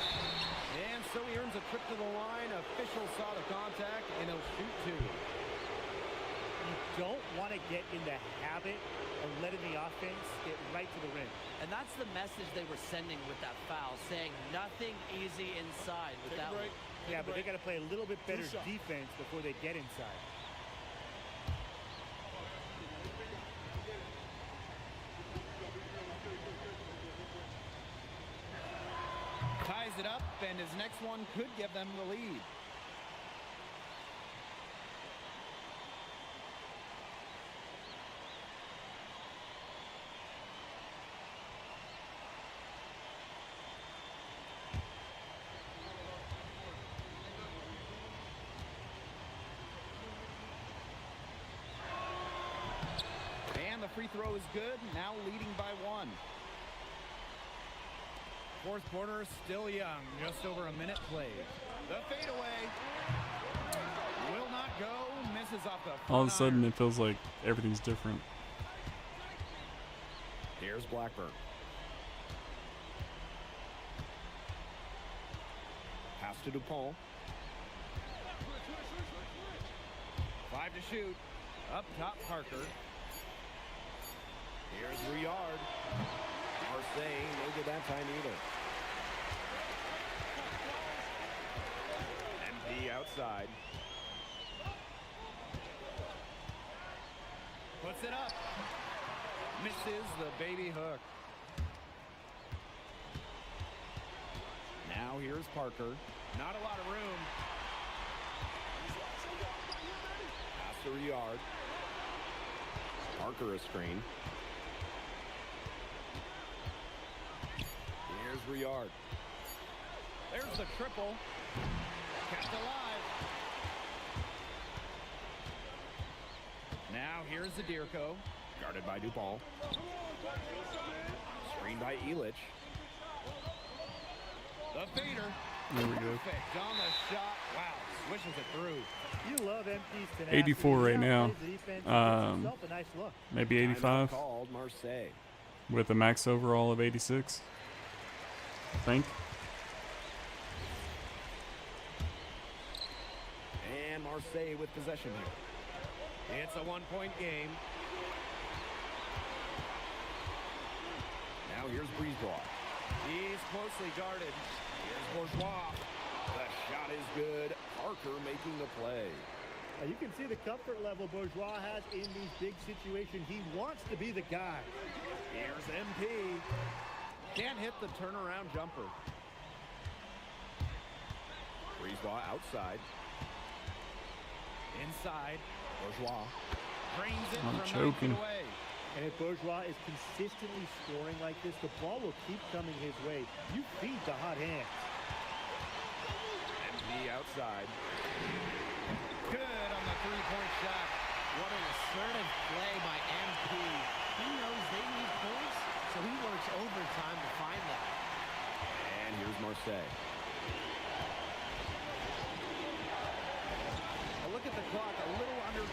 And so he earns a trip to the line. Officials saw the contact, and he'll shoot 2. You don't want to get in the habit of letting the offense get right to the rim. And that's the message they were sending with that foul, saying nothing easy inside with that one. Yeah, but they got to play a little bit better defense before they get inside. Ties it up, and his next one could give them the lead. And the free throw is good, now leading by 1. Fourth quarter, still young, just over a minute played. The fadeaway will not go, misses off the front All of a sudden, iron. it feels like everything's different. Here's Blackburn. Pass to Dupont. 5 to shoot. Up top, Parker. Here's Riyard. Marseille, no good that time either. MP outside. Puts it up. Misses the baby hook. Now here's Parker. Not a lot of room. Pass to Riyard. Parker a screen. Here's Riyard. There's the triple. Kept alive. Now here's the Dirko. Guarded by Dupont. Screened by Elich. The fader. There we go. Perfect on the shot. Wow, swishes it through. You love MP's tenacity. 84 right now. Plays the defense, gets himself a nice look. Maybe 85. Called Marseille. With a max overall of 86. I think. And Marseille with possession here. It's a one-point game. Now here's Brisebois. He's closely guarded. Here's Bourgeois. The shot is good. Parker making the play. You can see the comfort level Bourgeois has in these big situations. He wants to be the guy. Here's MP. Can't hit the turnaround jumper. Brisebois outside. Inside. Bourgeois drains it I'm from 9 choking. feet away. And if Bourgeois is consistently scoring like this, the ball will keep coming his way. You feed the hot hands. MP outside. Good on the three-point shot. What an assertive play by MP. He knows they need points, so he works overtime to find that. And here's Marseille. A look at the clock, a little under.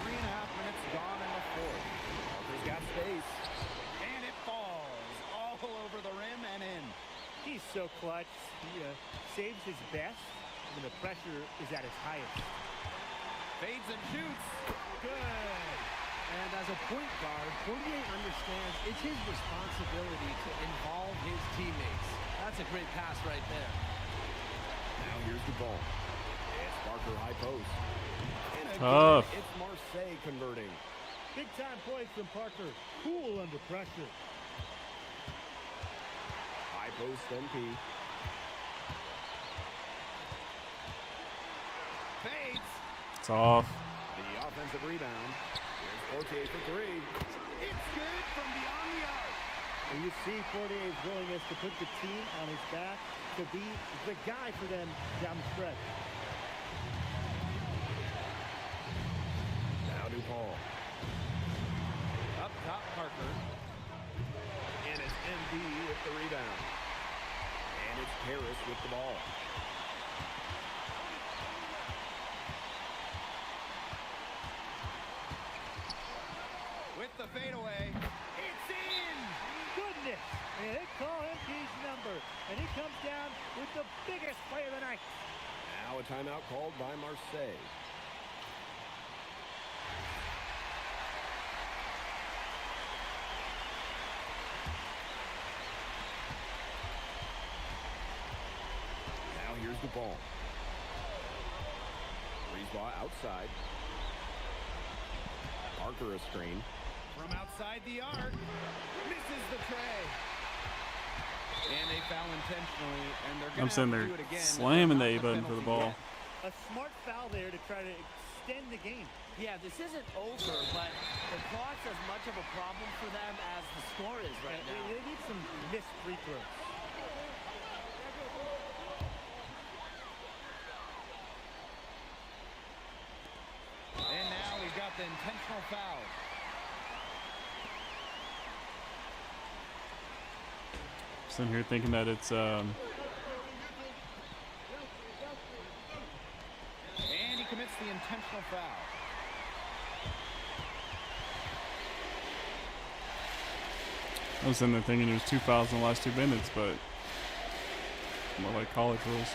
3.5 minutes gone in the fourth. Parker's got space. And it falls all over the rim and in. He's so clutch. He saves his best when the pressure is at its highest. Fades and shoots. Good. And as a point guard, Fournier understands it's his responsibility to involve his teammates. That's a great pass right there. Now here's the ball. It's Parker high post. And again, Tough. it's Marseille converting. Big time points from Parker. Cool under pressure. High post MP. Fades. It's off. The offensive rebound. Here's Fortier for three. It's good from beyond the arc. And you see Fortier's willingness to put the team on his back to be the guy for them down the stretch. Now DuPaul. Up top, Parker. And it's MD with the rebound. And it's Harris with the ball. With the fadeaway. It's in! Goodness! And they call MP's number. And he comes down with the biggest play of the night. Now a timeout called by Marseille. Now here's the ball. Brisebois outside. Parker a screen. From outside the arc. Misses the tray. And they foul intentionally, and they're going I'm to sitting have there to do it again. slamming the Not A button for the ball. A smart foul there to try to extend the game. Yeah, this isn't over, but the clock's as much of a problem for them as the score is right now. They need some missed free throws. And now we've got the intentional foul. Sitting here thinking that it's And he commits the intentional foul. I was sitting there thinking it was 2 fouls in the last 2 minutes, but more like college rules.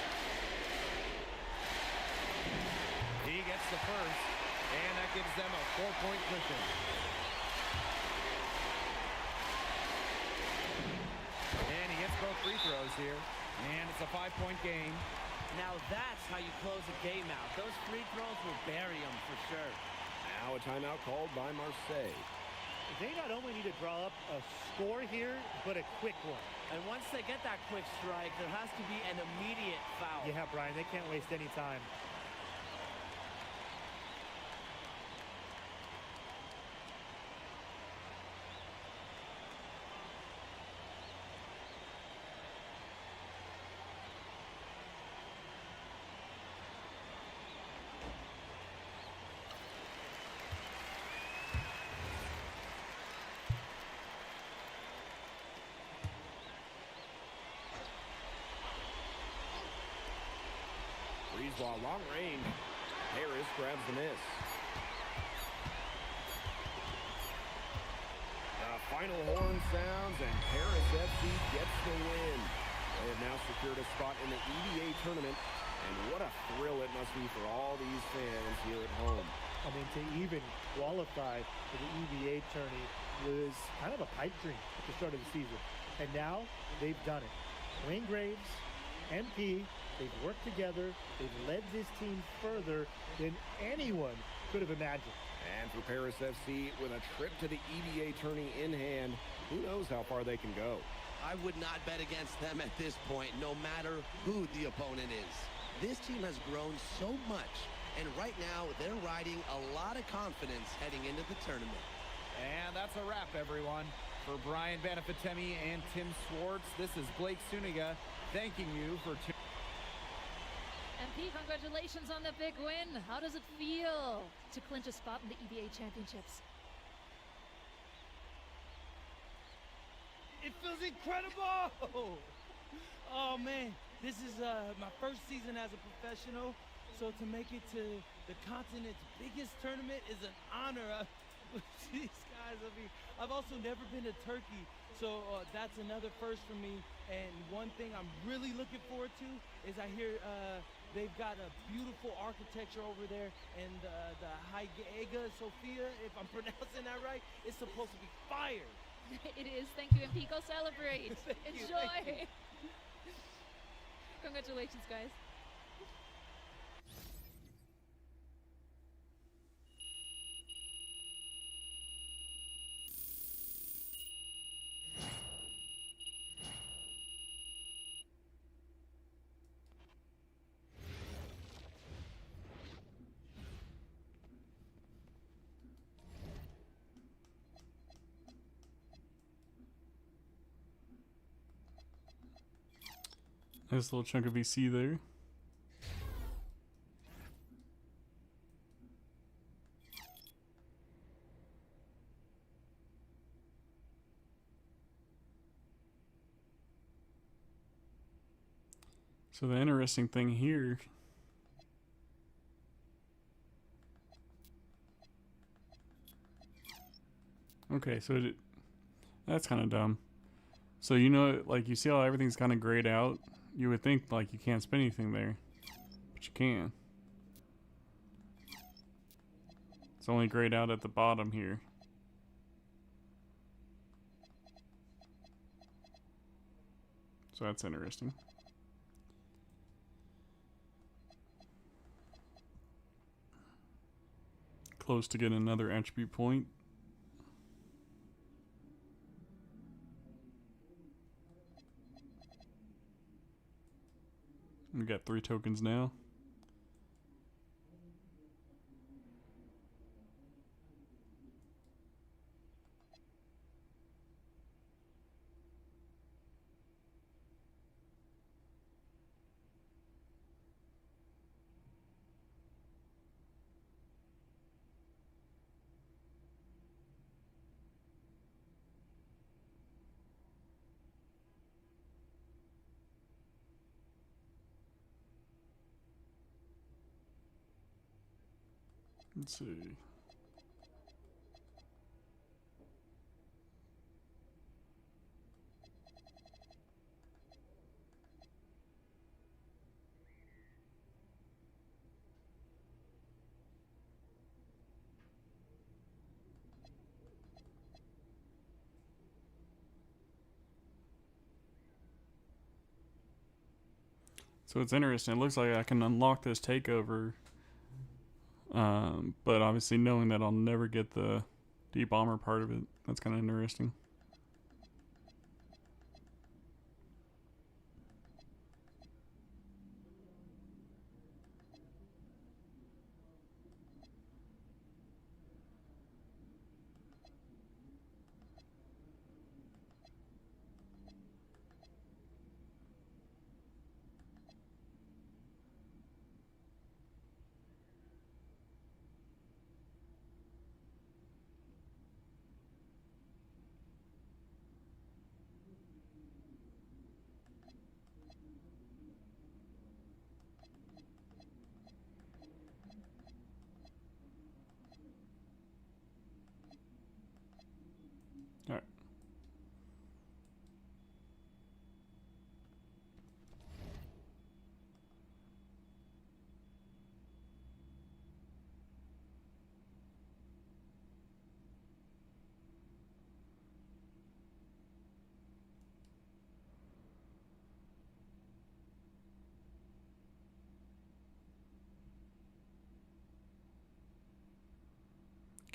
He gets the first, and that gives them a 4-point cushion. And he gets both free throws here, and it's a 5-point game. Now that's how you close a game out. Those free throws will bury them for sure. Now a timeout called by Marseille. They not only need to draw up a score here, but a quick one. And once they get that quick strike, there has to be an immediate foul. Yeah, Brian, they can't waste any time. while long range. Harris grabs the miss. The final horn sounds, and Paris FC gets the win. They have now secured a spot in the EVA tournament, and what a thrill it must be for all these fans here at home. I mean, to even qualify for the EVA tourney was kind of a pipe dream at the start of the season. And now they've done it. Wayne Graves, MP, they've worked together. They've led this team further than anyone could have imagined. And for Paris FC, with a trip to the EVA tourney in hand, who knows how far they can go. I would not bet against them at this point, no matter who the opponent is. This team has grown so much, and right now they're riding a lot of confidence heading into the tournament. And that's a wrap, everyone. For Brian Banafitemi and Tim Swartz, this is Blake Suniga thanking you for tuning. MP, congratulations on the big win. How does it feel to clinch a spot in the EVA championships? It feels incredible! Oh man, this is my first season as a professional, so to make it to the continent's biggest tournament is an honor. These guys, I mean, I've also never been to Turkey, so that's another first for me. And one thing I'm really looking forward to is I hear they've got a beautiful architecture over there, and the Hagia Sophia, if I'm pronouncing that right, is supposed to be fire. It is. Thank you, MP. Go celebrate. Enjoy. Congratulations, guys. Nice little chunk of VC there. So the interesting thing here okay, so that's kind of dumb. So you know, like you see how everything's kind of grayed out? You would think like you can't spin anything there, but you can. It's only grayed out at the bottom here. So that's interesting. Close to getting another attribute point. We got 3 tokens now. Let's see. So it's interesting. It looks like I can unlock this takeover. But obviously knowing that I'll never get the deep bomber part of it, that's kind of interesting.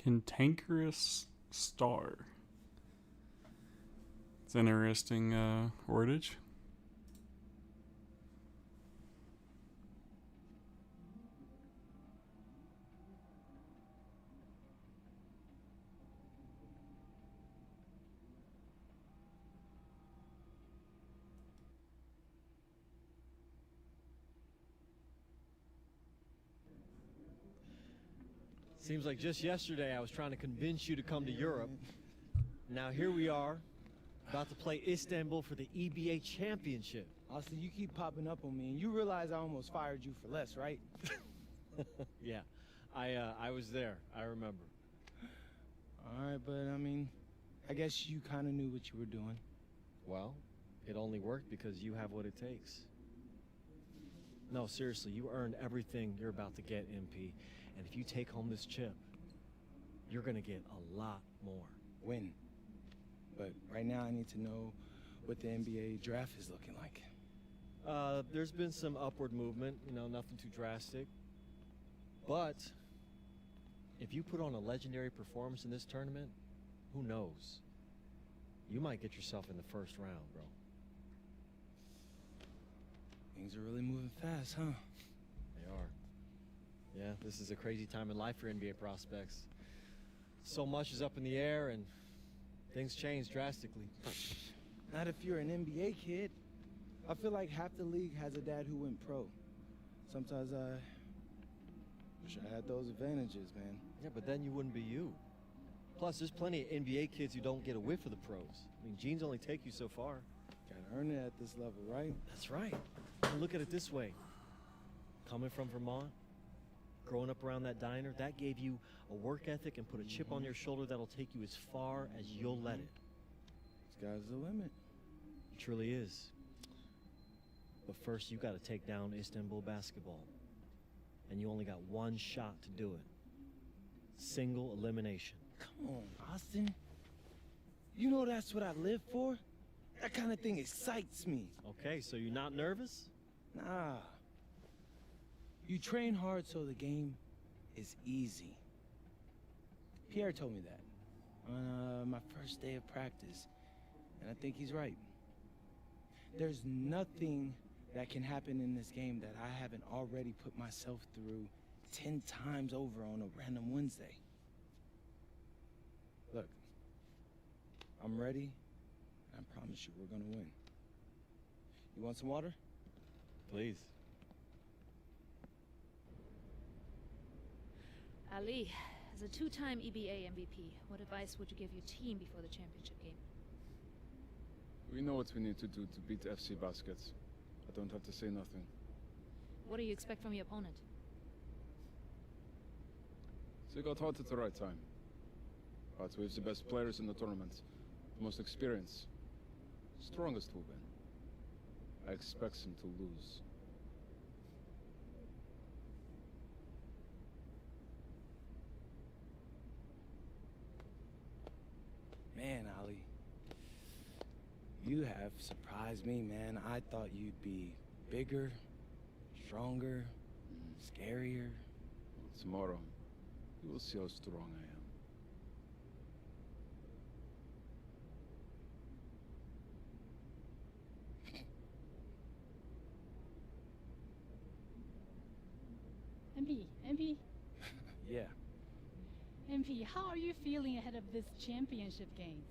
Cantankerous Star. It's interesting wordage. Seems like just yesterday I was trying to convince you to come to Europe. Now here we are, about to play Istanbul for the EBA Championship. Austin, you keep popping up on me, and you realize I almost fired you for less, right? Yeah, I was there. I remember. All right, but I mean, I guess you kind of knew what you were doing. Well, it only worked because you have what it takes. No, seriously, you earned everything you're about to get, MP. And if you take home this chip, you're gonna get a lot more. Win. But right now I need to know what the NBA draft is looking like. There's been some upward movement, you know, nothing too drastic. But if you put on a legendary performance in this tournament, who knows? You might get yourself in the first round, bro. Things are really moving fast, huh? They are. Yeah, this is a crazy time in life for NBA prospects. So much is up in the air and things change drastically. Not if you're an NBA kid. I feel like half the league has a dad who went pro. Sometimes I wish I had those advantages, man. Yeah, but then you wouldn't be you. Plus, there's plenty of NBA kids who don't get a whiff of the pros. I mean, genes only take you so far. Gotta earn it at this level, right? That's right. And look at it this way. Coming from Vermont, growing up around that diner, that gave you a work ethic and put a chip on your shoulder that'll take you as far as you'll let it. Sky's the limit. It truly is. But first, you got to take down Istanbul basketball. And you only got one shot to do it. Single elimination. Come on, Austin. You know that's what I live for? That kind of thing excites me. Okay, so you're not nervous? Nah. You train hard so the game is easy. Pierre told me that on my first day of practice, and I think he's right. There's nothing that can happen in this game that I haven't already put myself through 10 times over on a random Wednesday. Look, I'm ready, and I promise you we're gonna win. You want some water? Please. Ali, as a two-time EBA MVP, what advice would you give your team before the championship game? We know what we need to do to beat FC Baskets. I don't have to say nothing. What do you expect from your opponent? They got hot at the right time. But we have the best players in the tournament, the most experience, strongest will win. I expect them to lose. Man, Ali, you have surprised me, man. I thought you'd be bigger, stronger, scarier. Tomorrow, you will see how strong I am. MP, Yeah. MP, how are you feeling ahead of this championship game?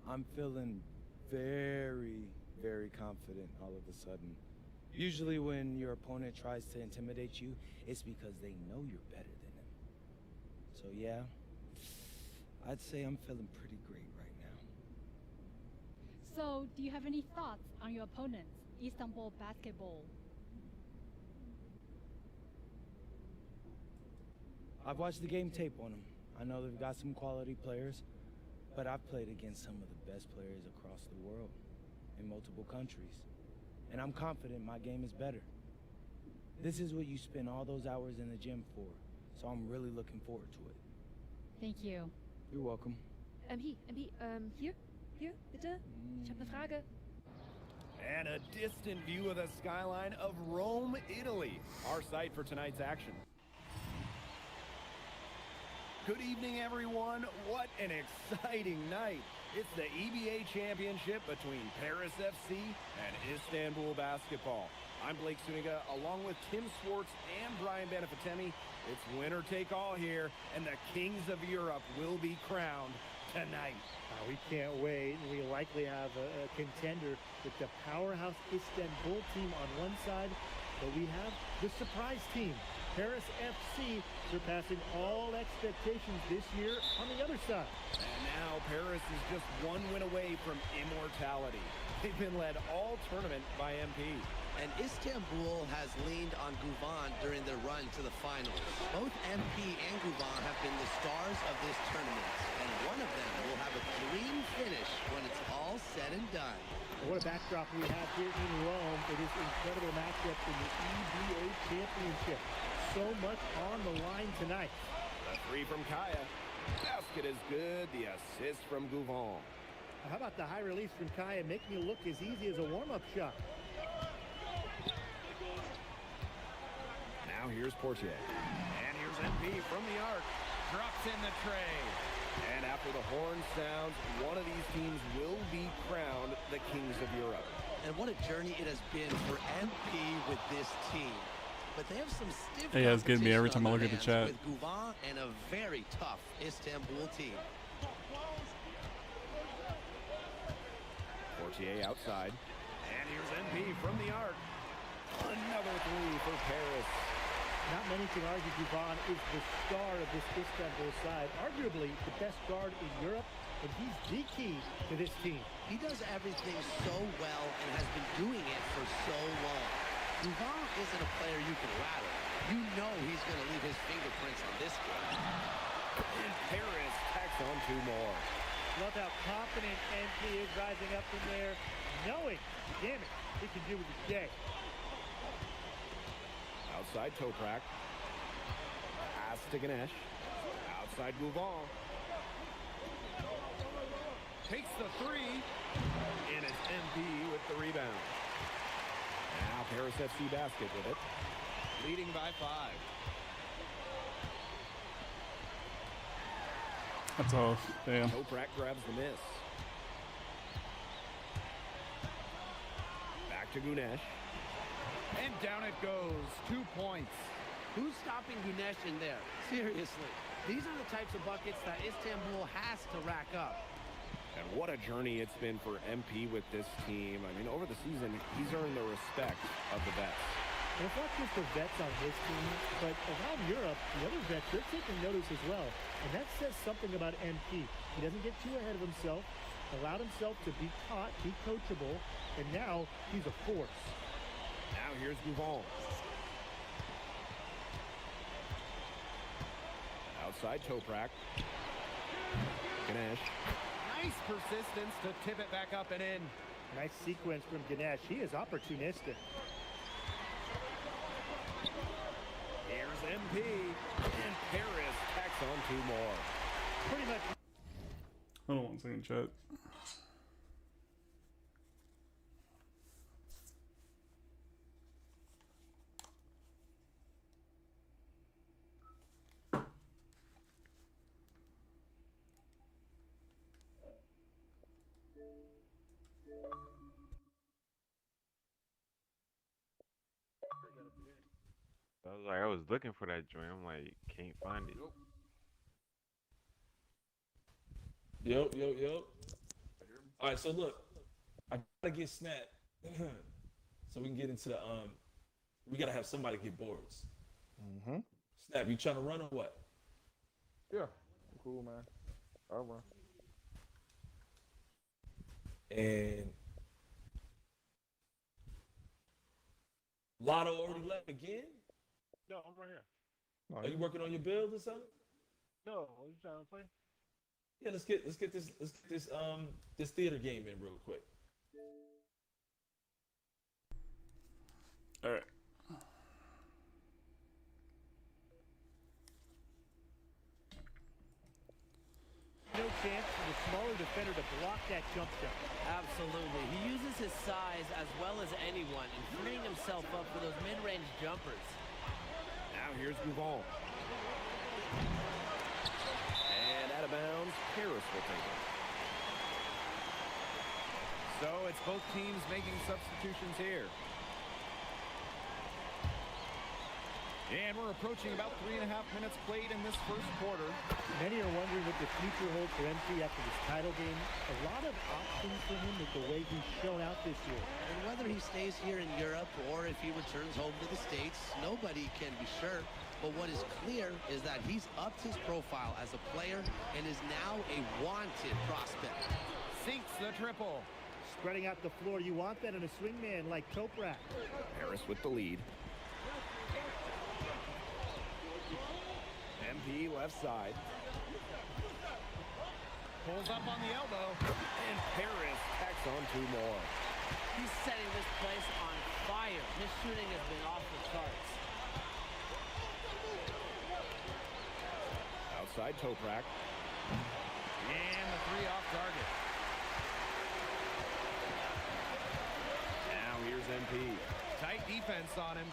I'm feeling very, very confident all of a sudden. Usually when your opponent tries to intimidate you, it's because they know you're better than them. So yeah, I'd say I'm feeling pretty great right now. So, do you have any thoughts on your opponents, Istanbul basketball? I've watched the game tape on them. I know they've got some quality players, but I've played against some of the best players across the world in multiple countries. And I'm confident my game is better. This is what you spend all those hours in the gym for, so I'm really looking forward to it. Thank you. You're welcome. Hier, bitte. Ich habe eine Frage. And a distant view of the skyline of Rome, Italy, our site for tonight's action. Good evening, everyone. What an exciting night. It's the EBA Championship between Paris FC and Istanbul Basketball. I'm Blake Suniga, along with Tim Swartz and Brian Benefatemi. It's winner take all here, and the kings of Europe will be crowned tonight. We can't wait. We likely have a contender with the powerhouse Istanbul team on one side, but we have the surprise team, Paris FC, surpassing all expectations this year on the other side. And now Paris is just one win away from immortality. They've been led all tournament by MP. And Istanbul has leaned on Guvan during their run to the finals. Both MP and Guvan have been the stars of this tournament, and one of them will have a green finish when it's all said and done. What a backdrop we have here in Rome for this incredible matchup in the EBA Championship. So much on the line tonight. A three from Kaya. Basket is good. The assist from Guvan. How about the high release from Kaya, making it look as easy as a warm-up shot? Now here's Portier. And here's MP from the arc. Drops in the tray. And after the horn sounds, one of these teams will be crowned the kings of Europe. And what a journey it has been for MP with this team. But they have some stiff Yeah, it's getting me every time I look at the competition on chat. their hands with Guvan and a very tough Istanbul team. Portier outside. And here's MP from the arc. Another three for Paris. Not many can argue Guvan is the star of this Istanbul side, arguably the best guard in Europe, and he's the key to this team. He does everything so well and has been doing it for so long. Guvan isn't a player you can rattle. You know he's going to leave his fingerprints on this game. And Paris tacks on two more. Love how confident MP is rising up from there, knowing, damn it, he can do with his day. Outside Toprak. Pass to Ganesh. Outside Guvan. Takes the three. And it's MP with the rebound. Now Paris FC basket with it. Leading by 5. That's all. Damn. Toprak grabs the miss. Back to Ganesh. And down it goes. 2 points. Who's stopping Gunesh in there? Seriously. These are the types of buckets that Istanbul has to rack up. And what a journey it's been for MP with this team. I mean, over the season, he's earned the respect of the vets. And it's not just the vets on his team, but around Europe, the other vets, they're taking notice as well. And that says something about MP. He doesn't get too ahead of himself, allowed himself to be taught, be coachable, and now he's a force. Now here's Guvan. Outside Toprak. Ganesh. Nice persistence to tip it back up and in. Nice sequence from Ganesh. He is opportunistic. Here's MP. And Paris tacks on 2 more. Pretty much. Hold on one second, chat. I was looking for that joint. I'm like, can't find it. Yep. All right, so look, I gotta get Snap, so we can get into the we gotta have somebody get boards. Mm-hmm. Snap, you trying to run or what? Yeah, I'm cool, man. I'll run. And Lotto already left again? No, I'm right here. Are you working on your build or something? No, I was trying to play. Yeah, let's get this theater game in real quick. All right. No chance for the smaller defender to block that jump shot. Absolutely. He uses his size as well as anyone in freeing himself up for those mid-range jumpers. Now here's Gouval. And out of bounds, Harris will take it. So it's both teams making substitutions here. And we're approaching about 3.5 minutes played in this first quarter. Many are wondering what the future holds for MP after this title game. A lot of options for him with the way he's shown out this year. And whether he stays here in Europe or if he returns home to the States, nobody can be sure. But what is clear is that he's upped his profile as a player and is now a wanted prospect. Sinks the triple. Spreading out the floor, you want that in a swingman like Toprak. Harris with the lead. MP left side. Pulls up on the elbow. And Harris tacks on 2 more. He's setting this place on fire. His shooting has been off the charts. Outside Toprak. And the 3 off target. Now here's MP. Tight defense on him.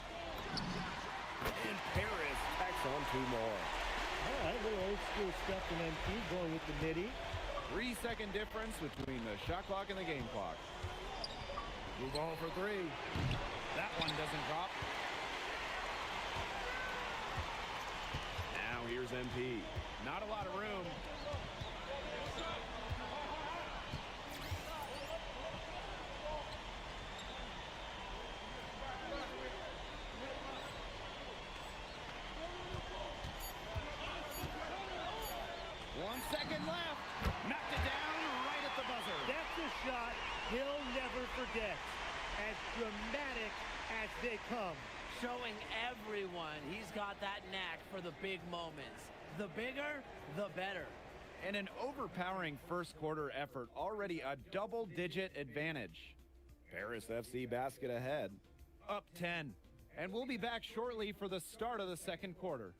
And Harris tacks on 2 more. All right, a little old school stuff from MP, going with the nitty. 3-second difference between the shot clock and the game clock. Move on for 3. That one doesn't drop. Now here's MP. Not a lot of room. Second left. Knocked it down right at the buzzer. That's a shot he'll never forget. As dramatic as they come. Showing everyone he's got that knack for the big moments. The bigger, the better. And an overpowering first quarter effort. Already a double-digit advantage. Paris FC basket ahead. Up 10. And we'll be back shortly for the start of the second quarter.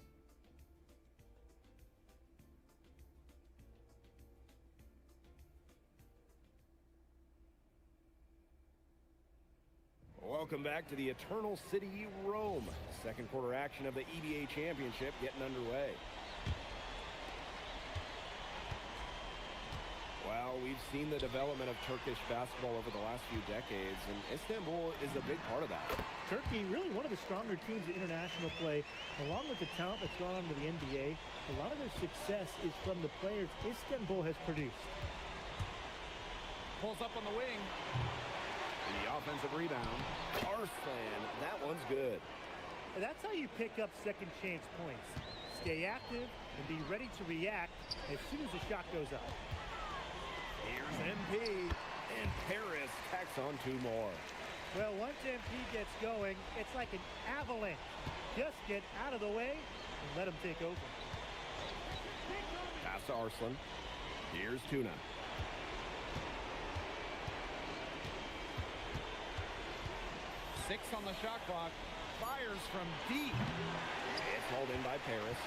Welcome back to the Eternal City, Rome. Second quarter action of the EBA Championship getting underway. Well, we've seen the development of Turkish basketball over the last few decades, and Istanbul is a big part of that. Turkey, really one of the stronger teams in international play, along with the talent that's gone on to the NBA. A lot of their success is from the players Istanbul has produced. Pulls up on the wing. The offensive rebound. Arslan, that one's good. And that's how you pick up second chance points. Stay active and be ready to react as soon as the shot goes up. Here's MP, and Paris tacks on 2 more. Well, once MP gets going, it's like an avalanche. Just get out of the way and let him take over. Pass to Arslan. Here's Tuna. Six on the shot clock. Fires from deep. It's hauled in by Paris.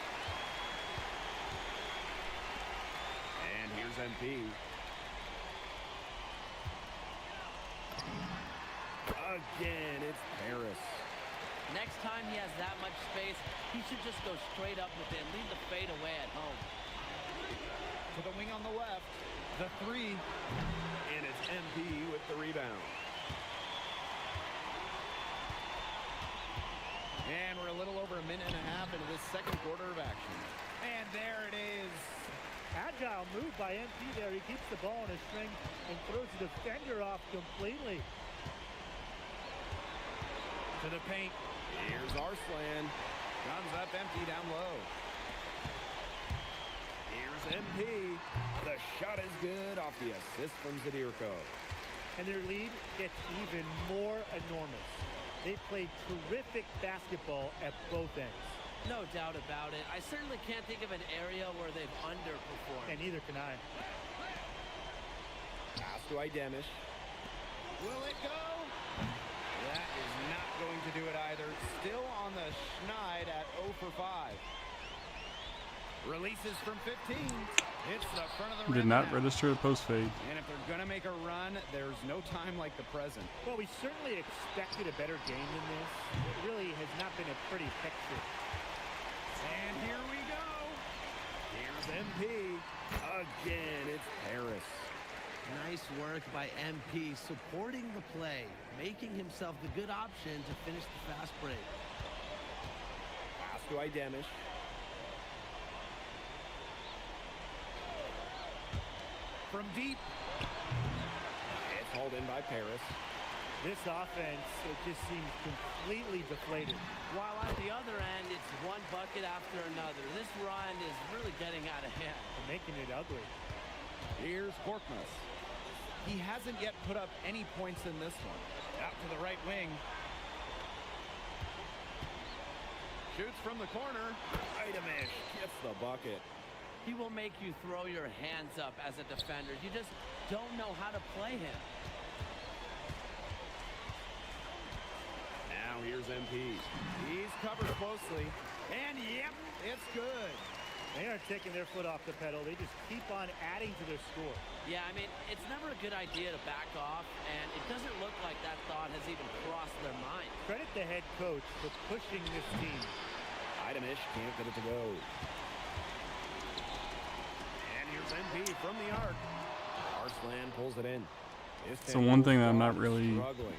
And here's MP. Again, it's Paris. Next time he has that much space, he should just go straight up with it and leave the fade away at home. To the wing on the left. The 3. And it's MP with the rebound. And we're a little over a minute and a half into this second quarter of action. And there it is. Agile move by MP there. He keeps the ball in a string and throws the defender off completely. To the paint. Here's Arslan. Comes up empty down low. Here's MP. The shot is good off the assist from Zadirko. And their lead gets even more enormous. They played terrific basketball at both ends. No doubt about it. I certainly can't think of an area where they've underperformed. And neither can I. Pass to Idemish. Will it go? That is not going to do it either. Still on the schneid at 0 for 5. Releases from 15. Hits the front of the Did rim not now. register a post fade. And if they're going to make a run, there's no time like the present. Well, we certainly expected a better game than this. It really has not been a pretty picture. And here we go. Here's MP. Again, it's Paris. Nice work by MP, supporting the play, making himself the good option to finish the fast break. Pass to Idemish. From deep. It's hauled in by Paris. This offense, it just seems completely deflated. While at the other end, it's one bucket after another. This run is really getting out of hand. They're making it ugly. Here's Korkmaz. He hasn't yet put up any points in this one. Out to the right wing. Shoots from the corner. Idemish gets the bucket. He will make you throw your hands up as a defender. You just don't know how to play him. Now here's MP. He's covered closely. And yep, it's good. They aren't taking their foot off the pedal. They just keep on adding to their score. Yeah, I mean, it's never a good idea to back off, and it doesn't look like that thought has even crossed their mind. Credit the head coach for pushing this team. Idemish can't get it to go. And here's MP from the arc. Arslan pulls it in. So one thing that I'm not really struggling.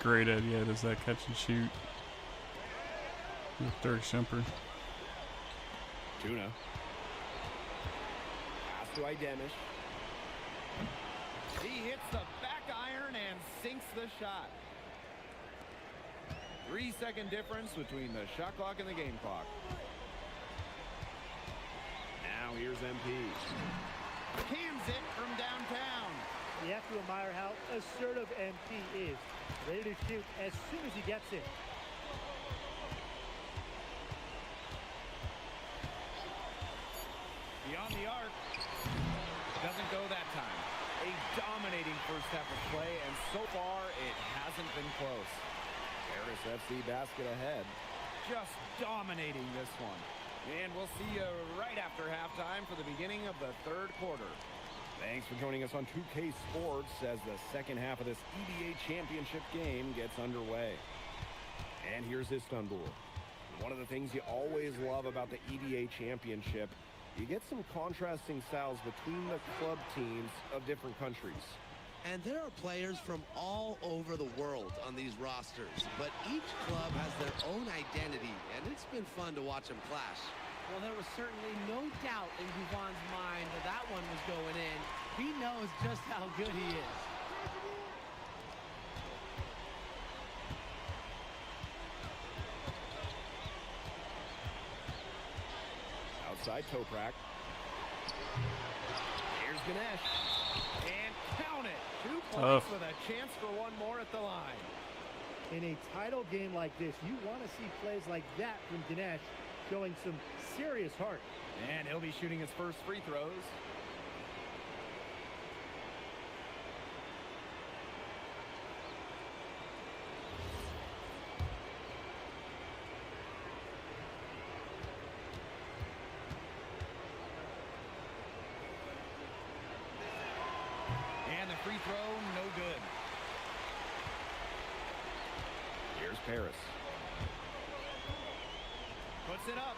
great at yet is that catch and shoot with Dirk Shumper. Tuna. Pass to Idemish. He hits the back iron and sinks the shot. 3-second difference between the shot clock and the game clock. Now here's MP. Cans it from downtown. You have to admire how assertive MP is. Ready to shoot as soon as he gets it. Beyond the arc. Doesn't go that time. A dominating first half of play, and so far it hasn't been close. Paris FC basket ahead. Just dominating this one. And we'll see you right after halftime for the beginning of the third quarter. Thanks for joining us on 2K Sports as the second half of this EBA championship game gets underway. And here's Istanbul. One of the things you always love about the EBA championship, you get some contrasting styles between the club teams of different countries. And there are players from all over the world on these rosters, but each club has their own identity, and it's been fun to watch them clash. Well, there was certainly no doubt in Guvan's mind that that one was going in. He knows just how good he is. Outside Toprak. Here's Ganesh. And count it. 2 points with a chance for one more at the line. In a title game like this, you want to see plays like that from Ganesh showing some serious heart. And he'll be shooting his first free throws. And the free throw, no good. Here's Paris. Puts it up.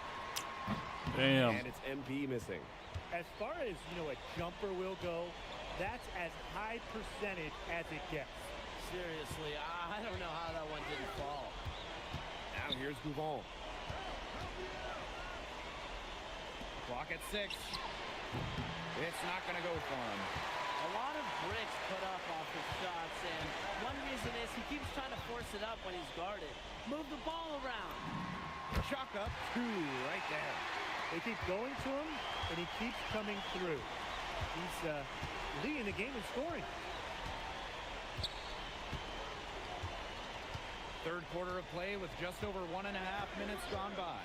Damn. And it's MP missing. As far as, a jumper will go, that's as high percentage as it gets. Seriously, I don't know how that one didn't fall. Now here's Gouvan. Clock at 6. It's not going to go for him. A lot of bricks put up off his shots, and one reason is he keeps trying to force it up when he's guarded. Move the ball around. Chalk up 2 right there. They keep going to him, and he keeps coming through. He's leading the game in scoring. Third quarter of play with just over 1.5 minutes gone by.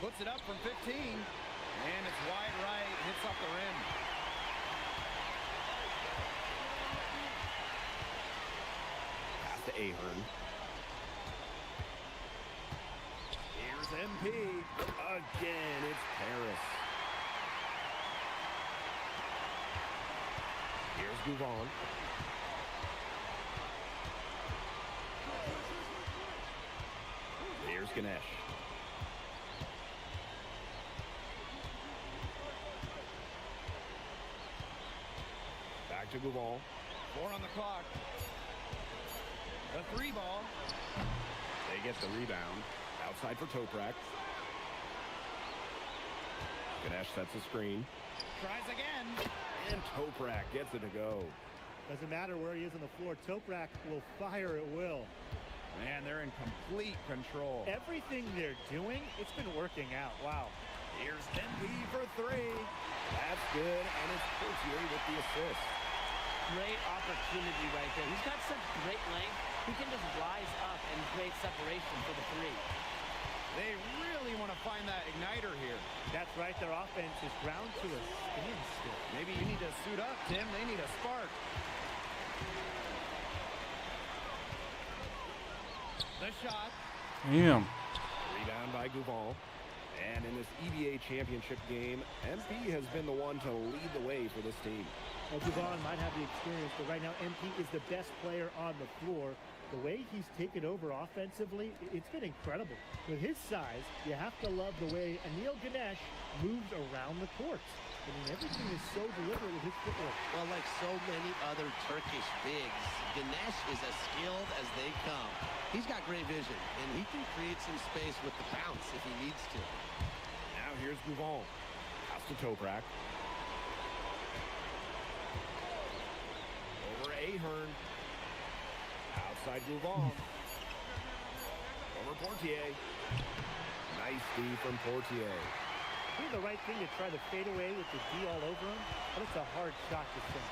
Puts it up from 15, and it's wide right, hits off the rim. Pass to Ahern. Here's MP. Again, it's Paris. Here's Guvon. Here's Ganesh. Back to Guvon. 4 on the clock. The 3 ball. They get the rebound. Outside for Toprak. Ganesh sets a screen. Tries again. And Toprak gets it to go. Doesn't matter where he is on the floor. Toprak will fire at will. Man, they're in complete control. Everything they're doing, it's been working out. Wow. Here's MP for 3. That's good, and it's Portier with the assist. Great opportunity right there. He's got such great length. He can just rise up and create separation for the 3. They really want to find that igniter here. That's right. Their offense is ground to a standstill. Maybe you need to suit up, Tim. They need a spark. The shot. Damn. Rebound by Guvon. And in this EBA championship game, MP has been the one to lead the way for this team. Well, Guvon might have the experience, but right now MP is the best player on the floor. The way he's taken over offensively, it's been incredible. With his size, you have to love the way Anil Ganesh moves around the court. I mean, everything is so deliberate with his footwork. Well, like so many other Turkish bigs, Ganesh is as skilled as they come. He's got great vision, and he can create some space with the bounce if he needs to. Now here's Guvon. Pass to Toprak. Over Ahern. Outside Guvon. Over Portier. Nice D from Portier. He did the right thing to try to fade away with the D all over him, but it's a hard shot to sink.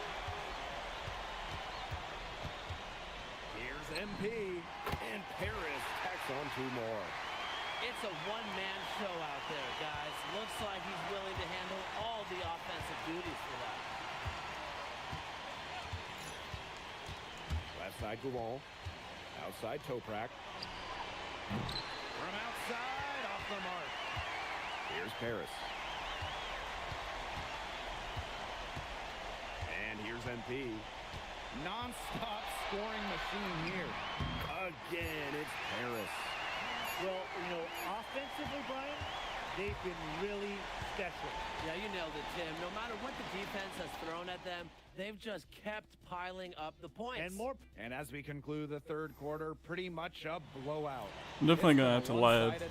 Here's MP, and Paris tacks on 2 more. It's a one-man show out there, guys. Looks like he's willing to handle all the offensive duties for that. Left side Guvon. Outside Toprak. From outside, off the mark. Here's Paris. And here's MP. Non-stop scoring machine here. Again, it's Paris. Well, you know, offensively, Brian, they've been really special. Yeah, you nailed it, Tim. No matter what the defense has thrown at them, they've just kept piling up the points. And more. And as we conclude the 3rd quarter, pretty much a blowout. I'm definitely going to have to live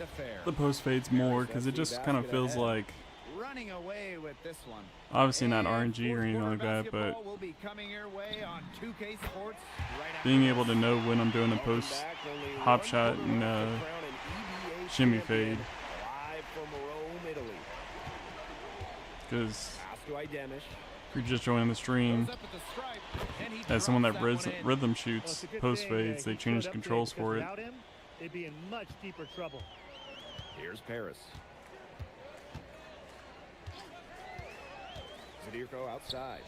the post fades more because it just kind of feels like, running away with this one. obviously not RNG or anything like that, but will be coming your way on 2K Sports right being able to know when I'm doing a post hop shot and shimmy fade. Live from Rome, Italy. Because Pass to Idemish. if you're just joining the stream, as someone that rhythm shoots post fades, they change the controls for it. Without him, they'd be in much deeper trouble. Here's Paris. Zadirko outside.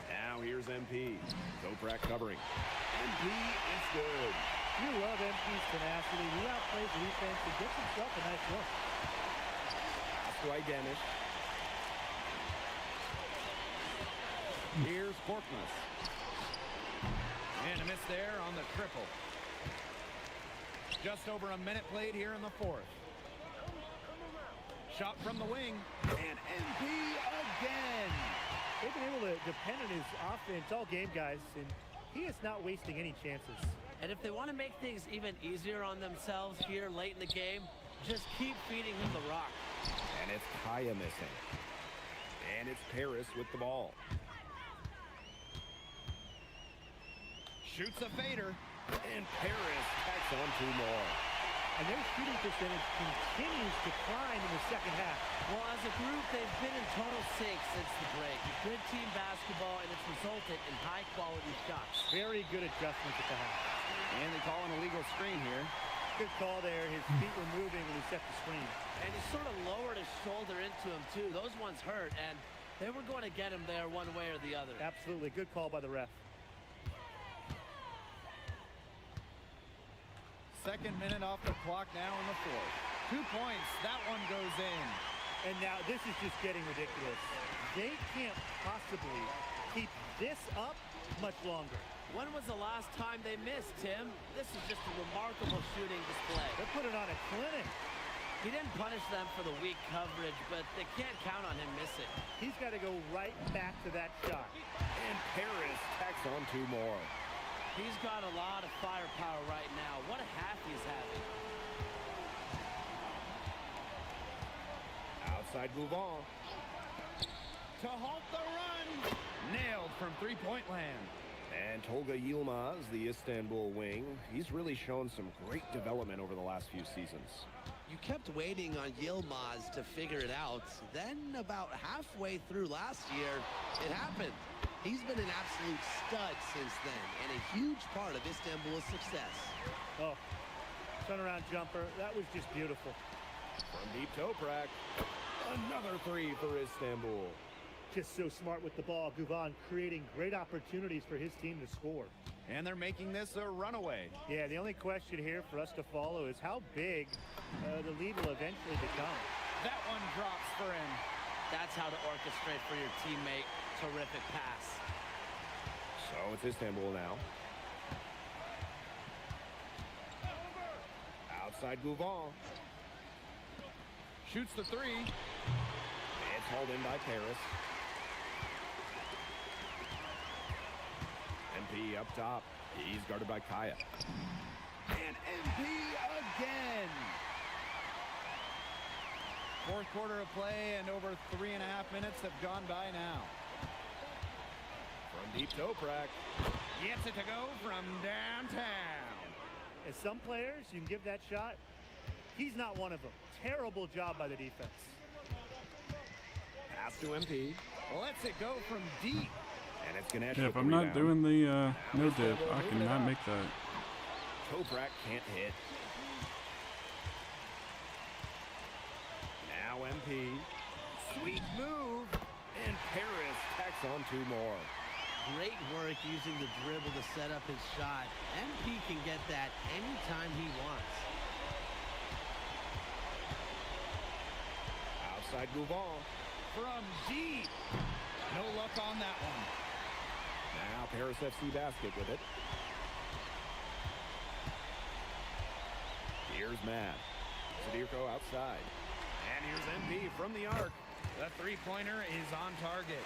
Now here's MP. Toprak covering. MP is good. You love MP's tenacity. He outplays the defense and gets himself a nice look. Pass to Idemish. Here's Borkmas. And a miss there on the triple. Just over a minute played here in the 4th. Shot from the wing. And MP again. They've been able to depend on his offense all game, guys, and he is not wasting any chances. And if they want to make things even easier on themselves here late in the game, just keep feeding him the rock. And it's Kaya missing. And it's Paris with the ball. Shoots a fader. And Paris tacks on 2 more. And their shooting percentage continues to climb in the second half. Well, as a group, they've been in total sync since the break. Good team basketball, and it's resulted in high-quality shots. Very good adjustments at the half. And they call an illegal screen here. Good call there. His feet were moving when he set the screen. And he sort of lowered his shoulder into him, too. Those ones hurt, and they were going to get him there one way or the other. Absolutely. Good call by the ref. Second minute off the clock now in the fourth. 2 points. That one goes in. And now this is just getting ridiculous. They can't possibly keep this up much longer. When was the last time they missed, Tim? This is just a remarkable shooting display. They're putting on a clinic. He didn't punish them for the weak coverage, but they can't count on him missing. He's got to go right back to that shot. And Paris tacks on 2 more. He's got a lot of firepower right now. What a half he's having. Outside Gouvon. To halt the run. Nailed from three-point land. And Tolga Yilmaz, the Istanbul wing, he's really shown some great development over the last few seasons. You kept waiting on Yilmaz to figure it out. Then about halfway through last year, it happened. He's been an absolute stud since then, and a huge part of Istanbul's success. Oh, turnaround jumper. That was just beautiful. From deep Toprak, another 3 for Istanbul. Just so smart with the ball. Gouvon creating great opportunities for his team to score. And they're making this a runaway. Yeah, the only question here for us to follow is how big the lead will eventually become. That one drops for him. That's how to orchestrate for your teammate. Terrific pass. So it's Istanbul now. Outside Gouvon. Shoots the 3. It's hauled in by Paris. MP up top. He's guarded by Kaya. And MP again. Fourth quarter of play, and over 3.5 minutes have gone by now. From deep Toprak. Gets it to go from downtown. As some players, you can give that shot. He's not one of them. Terrible job by the defense. Pass to MP. Lets it go from deep. And it's Ganesh. Yeah, if I'm not doing the no dip, I cannot make that. Toprak can't hit. Now MP. Sweet move. And Paris tacks on 2 more. Great work using the dribble to set up his shot. MP can get that anytime he wants. Outside Gouvon. From deep. No luck on that one. Now Paris FC basket with it. Here's Matt. Sadirko outside. And here's MP from the arc. The 3-pointer is on target.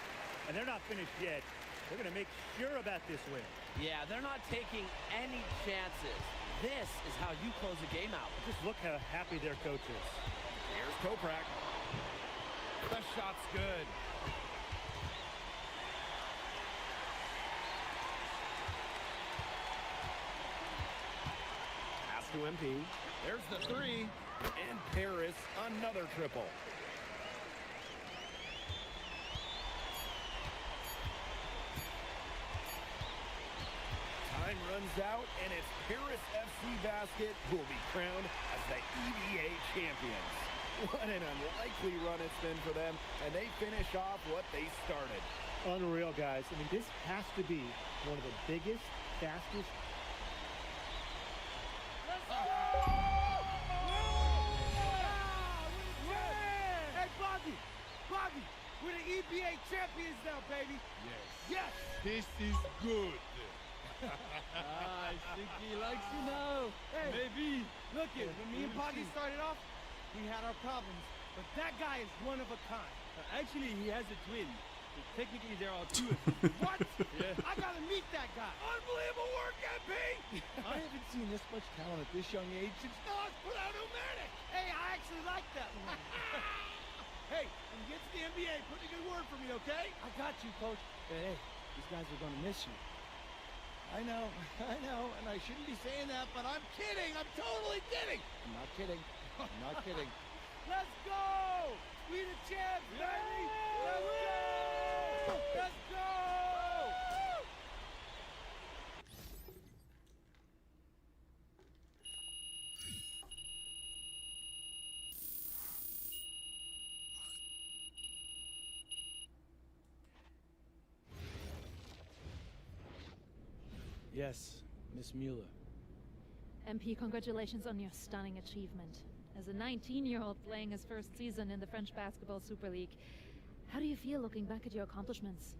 And they're not finished yet. They're going to make sure about this win. Yeah, they're not taking any chances. This is how you close a game out. Just look how happy their coach is. Here's Toprak. The shot's good. Pass to MP. There's the 3. And Paris, another triple. Time runs out, and it's Paris FC basket who will be crowned as the EVA champions. What an unlikely run it's been for them, and they finish off what they started. Unreal, guys. I mean, this has to be one of the biggest, fastest. Let's go! Hey, Boggy, we're the EBA champions now, baby. Yes. This is good. I think he likes you now. Hey, maybe. Look it, when me and Boggy started off, we had our problems, but that guy is one of a kind. Actually, he has a twin. Technically, there are 2 of them. What? Yeah. I gotta meet that guy. Unbelievable work, MP! I haven't seen this much talent at this young age since Nas put out Pneumatic. Hey, I actually like that one. Hey, when you get to the NBA, put in a good word for me, okay? I got you, Coach. Hey, these guys are gonna miss you. I know, and I shouldn't be saying that, but I'm kidding. I'm totally kidding. I'm not kidding. I'm not kidding. Let's go! We the champs, baby! Let's go! Let's go! Yes, Miss Mueller. MP, congratulations on your stunning achievement. As a 19-year-old playing his first season in the French Basketball Super League, how do you feel looking back at your accomplishments?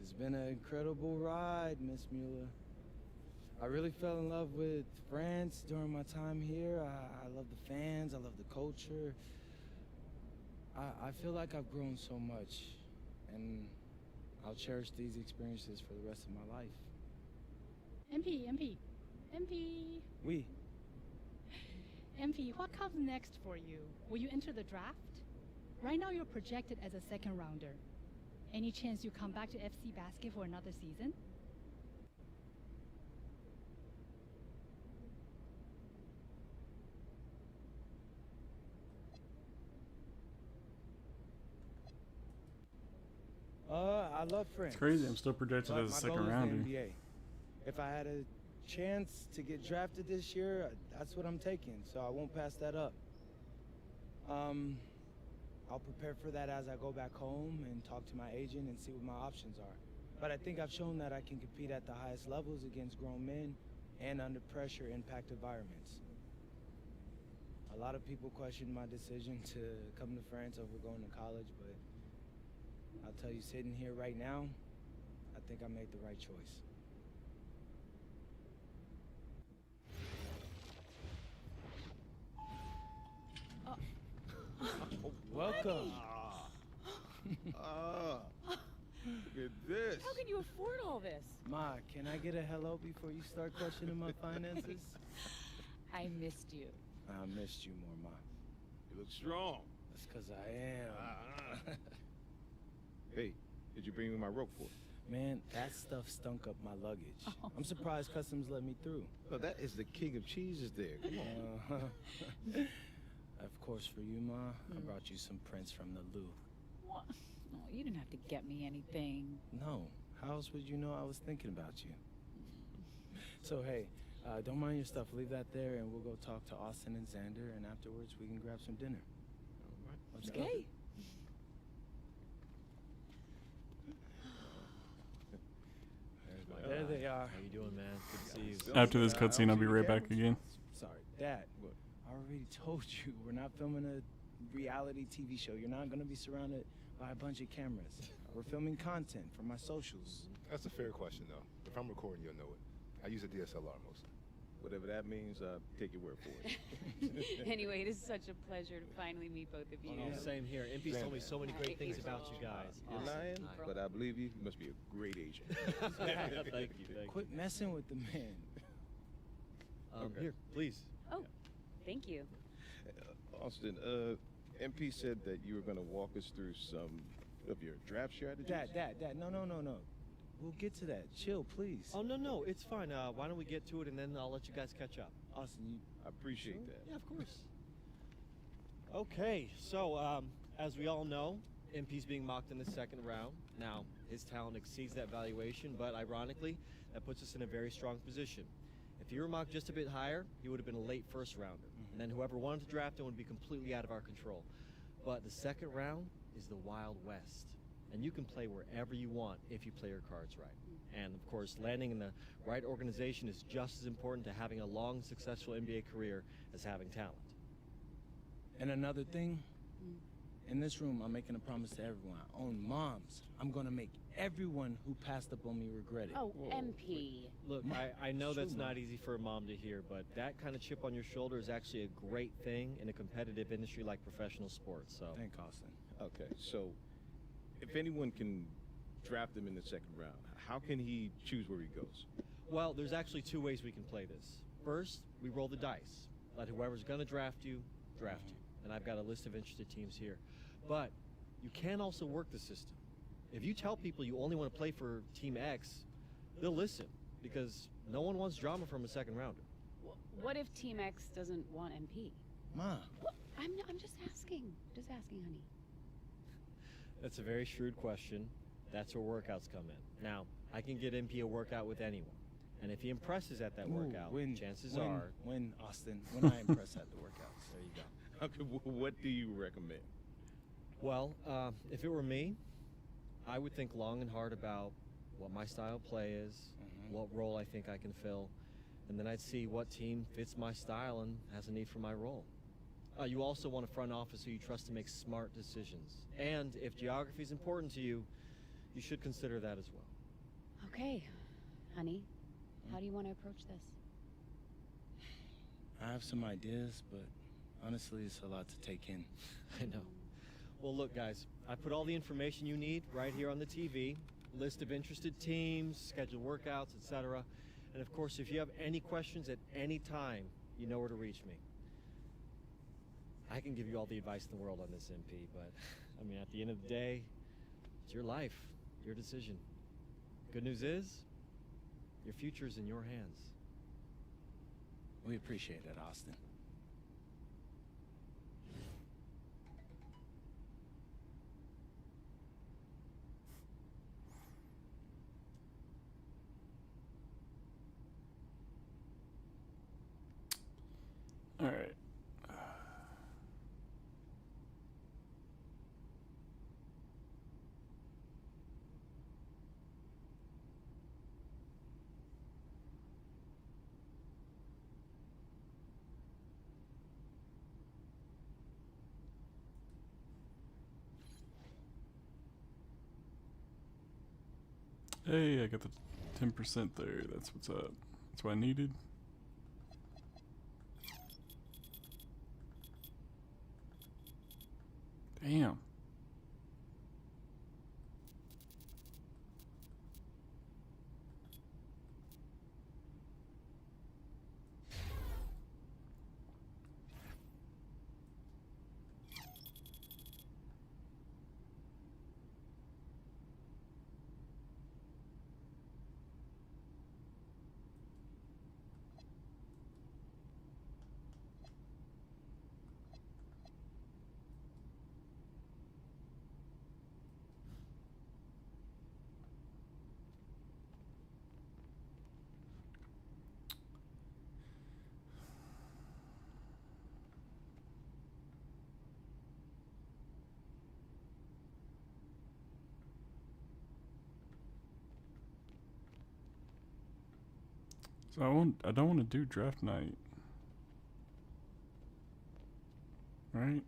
It's been an incredible ride, Miss Mueller. I really fell in love with France during my time here. I love the fans, I love the culture. I feel like I've grown so much, and I'll cherish these experiences for the rest of my life. MP. Oui. MP, what comes next for you? Will you enter the draft? Right now you're projected as a second rounder. Any chance you come back to FC Basket for another season? I love France. It's crazy. I'm still projected But as a my second goal is the rounder. NBA. If I had a chance to get drafted this year, that's what I'm taking, so I won't pass that up. I'll prepare for that as I go back home and talk to my agent and see what my options are. But I think I've shown that I can compete at the highest levels against grown men and under pressure impact environments. A lot of people question my decision to come to France over going to college, but I'll tell you, sitting here right now, I think I made the right choice. Welcome. Look at this. How can you afford all this? Ma, can I get a hello before you start questioning my finances? I missed you. I missed you more, Ma. You look strong. That's because I am. Hey, did you bring me my rope for? Man, that stuff stunk up my luggage. I'm surprised customs let me through. Oh, that is the king of cheeses there. Come on. Of course, for you, Ma, I brought you some prints from the Louvre. What? No, you didn't have to get me anything. No, how else would you know I was thinking about you? So, hey, don't mind your stuff. Leave that there, and we'll go talk to Austin and Xander, and afterwards we can grab some dinner. All right. Let's go. Okay. There they are. How you doing, man? Good to see you. After this cutscene, I'll be right back again. Sorry, Dad. I already told you, we're not filming a reality TV show. You're not going to be surrounded by a bunch of cameras. We're filming content for my socials. That's a fair question, though. If I'm recording, you'll know it. I use a DSLR mostly. Whatever that means, take your word for it. Anyway, it is such a pleasure to finally meet both of you. Same here. MP's told me so many great things about you guys. You're lying, but I believe you. You must be a great agent. Thank you. Quit messing with the man. Okay. Here, please. Oh, thank you. Austin, MP said that you were going to walk us through some of your draft strategies. Dad, no. We'll get to that. Chill, please. Oh, no, it's fine. Why don't we get to it, and then I'll let you guys catch up. Austin, I appreciate that. Yeah, of course. Okay, so as we all know, MP's being mocked in the second round. Now, his talent exceeds that valuation, but ironically, that puts us in a very strong position. If he were mocked just a bit higher, he would have been a late first rounder. And then whoever wanted to draft him would be completely out of our control. But the second round is the Wild West. And you can play wherever you want if you play your cards right. And of course, landing in the right organization is just as important to having a long, successful NBA career as having talent. And another thing, in this room, I'm making a promise to everyone. I own moms. I'm gonna make everyone who passed up on me regret it. Oh, MP. Look, I know True, that's Mom. not easy for a mom to hear, but that kind of chip on your shoulder is actually a great thing in a competitive industry like professional sports. So, Thank Austin. Okay, so if anyone can draft him in the second round, how can he choose where he goes? well, there's actually two ways we can play this. First, we roll the dice. Let whoever's going to draft you. And I've got a list of interested teams here. But you can also work the system. If you tell people you only want to play for Team X, they'll listen because no one wants drama from a second rounder. What if Team X doesn't want MP? Ma. Well, I'm just asking. Just asking, honey. That's a very shrewd question. That's where workouts come in. Now, I can get MP a workout with anyone. And if he impresses at that workout, chances are... When, Austin, when I impress at the workouts. There you go. Okay, what do you recommend? Well, if it were me, I would think long and hard about what my style of play is, what role I think I can fill, and then I'd see what team fits my style and has a need for my role. You also want a front office who you trust to make smart decisions. And if geography is important to you, you should consider that as well. Okay, honey, how do you want to approach this? I have some ideas, but honestly, it's a lot to take in. I know. Well, look, guys, I put all the information you need right here on the TV, list of interested teams, scheduled workouts, etc. And of course, if you have any questions at any time, you know where to reach me. I can give you all the advice in the world on this, MP, but I mean, at the end of the day, it's your life, your decision. Good news is, your future's in your hands. We appreciate it, Austin. All right. Hey, I got the 10% there. That's what's up. That's what I needed. Damn. So I don't want to do draft night. Right?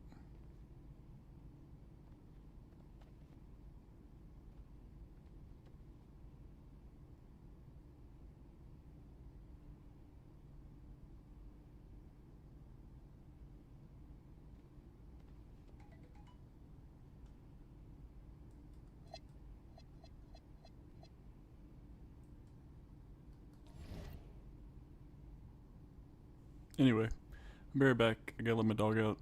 Anyway, I'll be right back. I gotta let my dog out.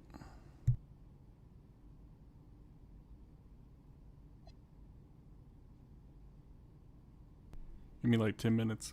Give me like 10 minutes.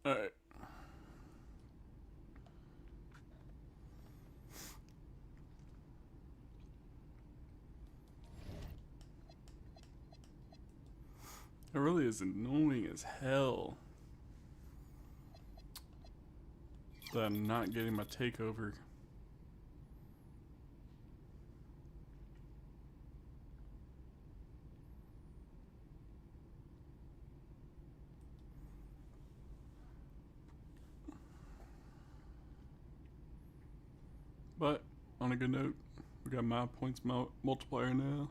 All right. It really is annoying as hell that I'm not getting my takeover. But on a good note, we got my points multiplier now.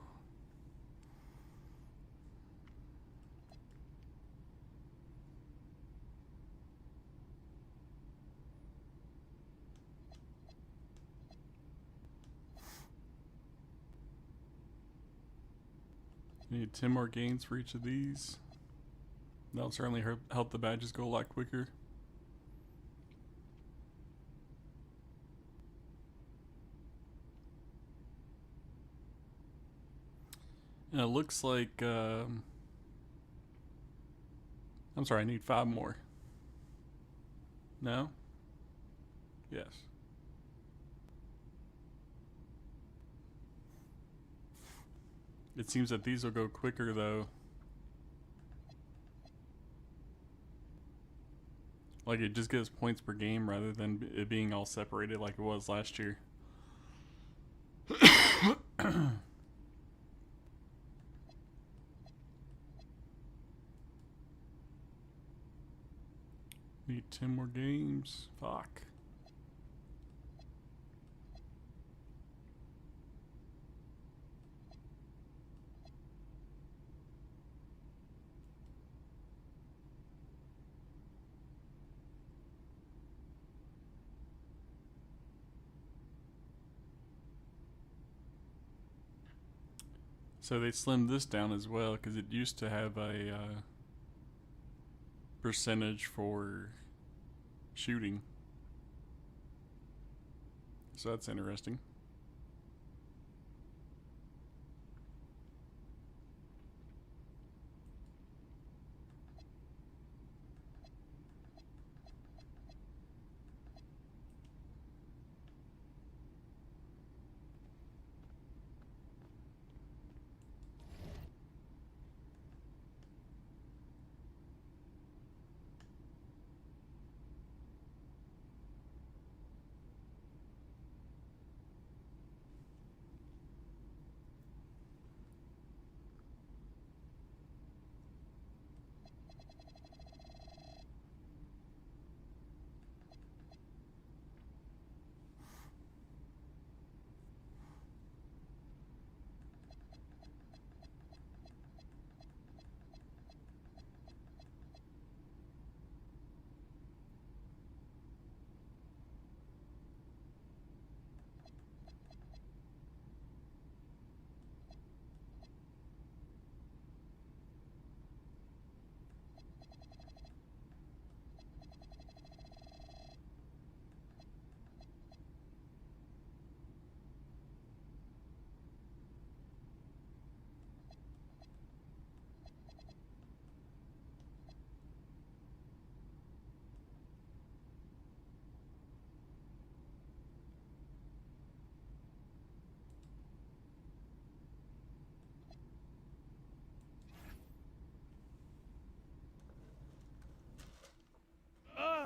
Need 10 more gains for each of these. That'll certainly help the badges go a lot quicker. And it looks like, I'm sorry, I need 5 more. No? Yes. It seems that these will go quicker though. Like it just gives points per game rather than it being all separated like it was last year. Need 10 more games. Fuck. So they slimmed this down as well because it used to have a percentage for shooting. So that's interesting.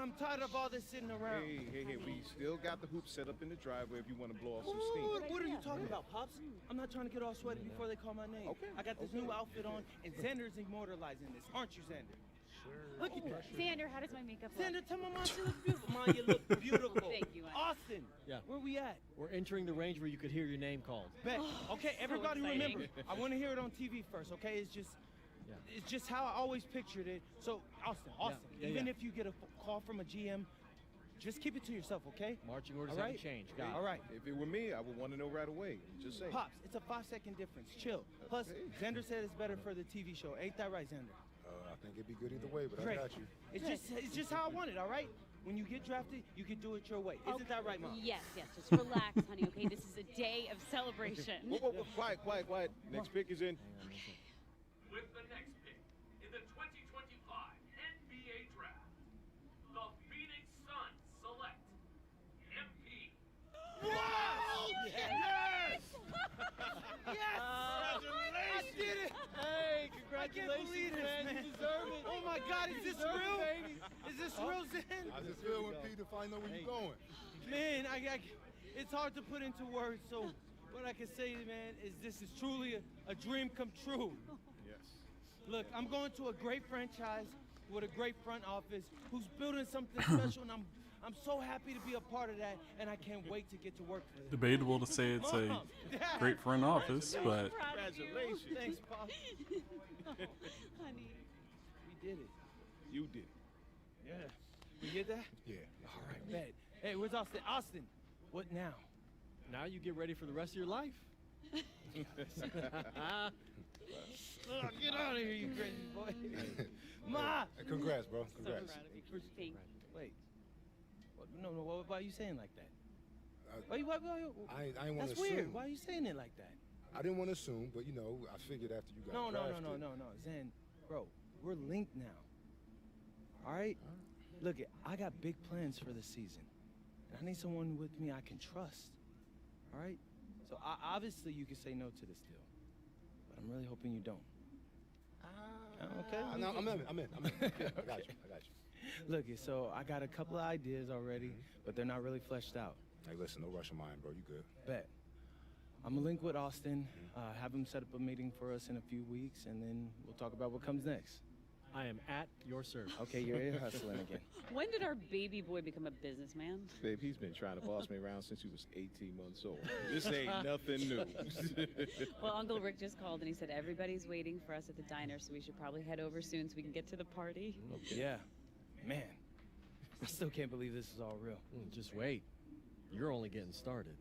I'm tired of all this sitting around. Hey, we still got the hoop set up in the driveway if you want to blow off some steam. What are you talking about, Pops? I'm not trying to get all sweaty before they call my name. Okay. I got this new outfit on, and Xander's immortalizing this. Aren't you, Xander? Sure. Look at that. Xander, how does my makeup look? Xander, tell my mom she looks beautiful. Mom, you look beautiful. Thank you, Aunt. Austin. Yeah. Where we at? We're entering the range where you could hear your name called. Bet. Okay, so everybody exciting. remember, I want to hear it on TV first, okay? It's just how I always pictured it. So, Austin, even if you get a call from a GM, just keep it to yourself, okay? Marching orders All right? haven't changed. Got it. All right. If it were me, I would want to know right away. Just say. Pops, it's a 5-second difference. Chill. Plus, Xander said it's better for the TV show. Ain't that right, Xander? I think it'd be good either way, but Great. I got you. It's just how I want it, all right? When you get drafted, you can do it your way. Isn't that right, Mom? Yes, just relax, honey, okay? This is a day of celebration. Whoa, quiet. Next pick is in. With the next pick in the 2025 NBA Draft, my God, is this real? Is this real, Zen? How's it feel when Peter find out where you're going? Man, it's hard to put into words, so what I can say, man, is this is truly a dream come true. Yes. Look, I'm going to a great franchise with a great front office who's building something special, and I'm so happy to be a part of that, and I can't wait to get to work for them. Debatable to say it's a great front office, but Congratulations. Thanks, Pop. Honey. We did it. You did it. Yeah. We did that? Yeah. All right, bet. Hey, where's Austin? Austin, what now? Now you get ready for the rest of your life. Get out of here, you crazy boy. Ma! Congrats, bro. Congrats. Thank Wait. What, no, why are you saying like that? I didn't want to That's assume. weird. Why are you saying it like that? I didn't want to assume, but you know, I figured after you got No, drafted. no. Zen, bro, we're linked now. All right? Look, I got big plans for this season. And I need someone with me I can trust. All right? So obviously you can say no to this deal. But I'm really hoping you don't. Okay? No, I'm in. Yeah, I got you. Look, so I got a couple of ideas already, but they're not really fleshed out. Hey, listen, no rush of mine, bro. You good. Bet. I'm gonna link with Austin, have him set up a meeting for us in a few weeks, and then we'll talk about what comes next. I am at your service. Okay, you're ear hustling again. When did our baby boy become a businessman? Babe, he's been trying to boss me around since he was 18 months old. This ain't nothing new. Well, Uncle Rick just called and he said everybody's waiting for us at the diner, so we should probably head over soon so we can get to the party. Yeah. Man, I still can't believe this is all real. Just wait. You're only getting started.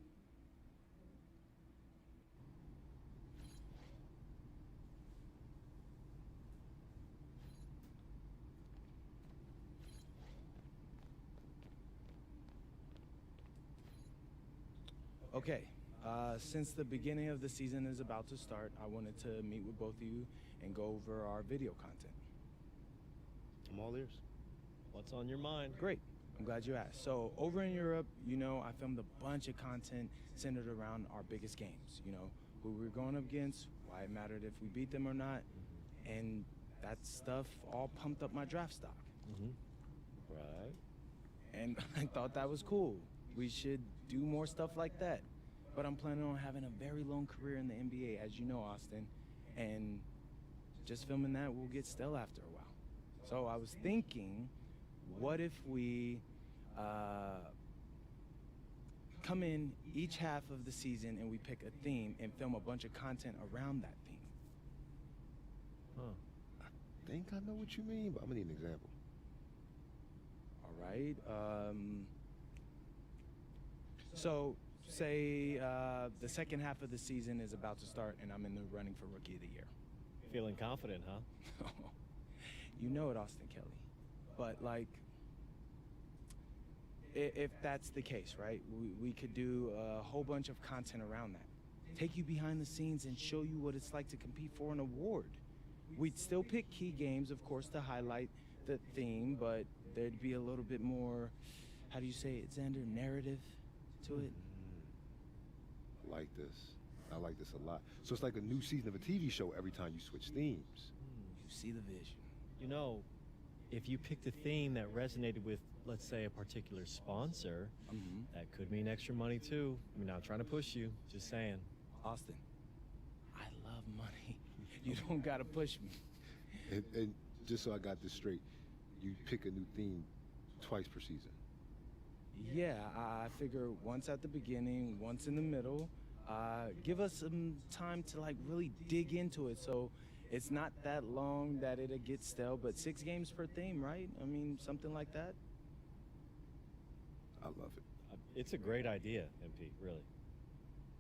Okay, since the beginning of the season is about to start, I wanted to meet with both of you and go over our video content. I'm all ears. What's on your mind? Great. I'm glad you asked. So over in Europe, you know, I filmed a bunch of content centered around our biggest games. You know, who we were going up against, why it mattered if we beat them or not, and that stuff all pumped up my draft stock. Right. And I thought that was cool. We should do more stuff like that. But I'm planning on having a very long career in the NBA, as you know, Austin. And just filming that will get stale after a while. So I was thinking, what if we come in each half of the season and we pick a theme and film a bunch of content around that theme? I think I know what you mean, but I'm gonna need an example. All right. So say the second half of the season is about to start and I'm in the running for Rookie of the Year. Feeling confident, huh? You know it, Austin Kelly. But like, if that's the case, right, we could do a whole bunch of content around that. Take you behind the scenes and show you what it's like to compete for an award. We'd still pick key games, of course, to highlight the theme, but there'd be a little bit more, how do you say it, Xander, narrative to it? I like this. I like this a lot. So it's like a new season of a TV show every time you switch themes. You see the vision. You know, if you picked a theme that resonated with, let's say, a particular sponsor, that could mean extra money too. I mean, not trying to push you, just saying. Austin, I love money. You don't gotta push me. And just so I got this straight, you pick a new theme twice per season. Yeah, I figure once at the beginning, once in the middle. Give us some time to like really dig into it, so it's not that long that it'll get stale, but 6 games per theme, right? I mean, something like that. I love it. It's a great idea, MP, really.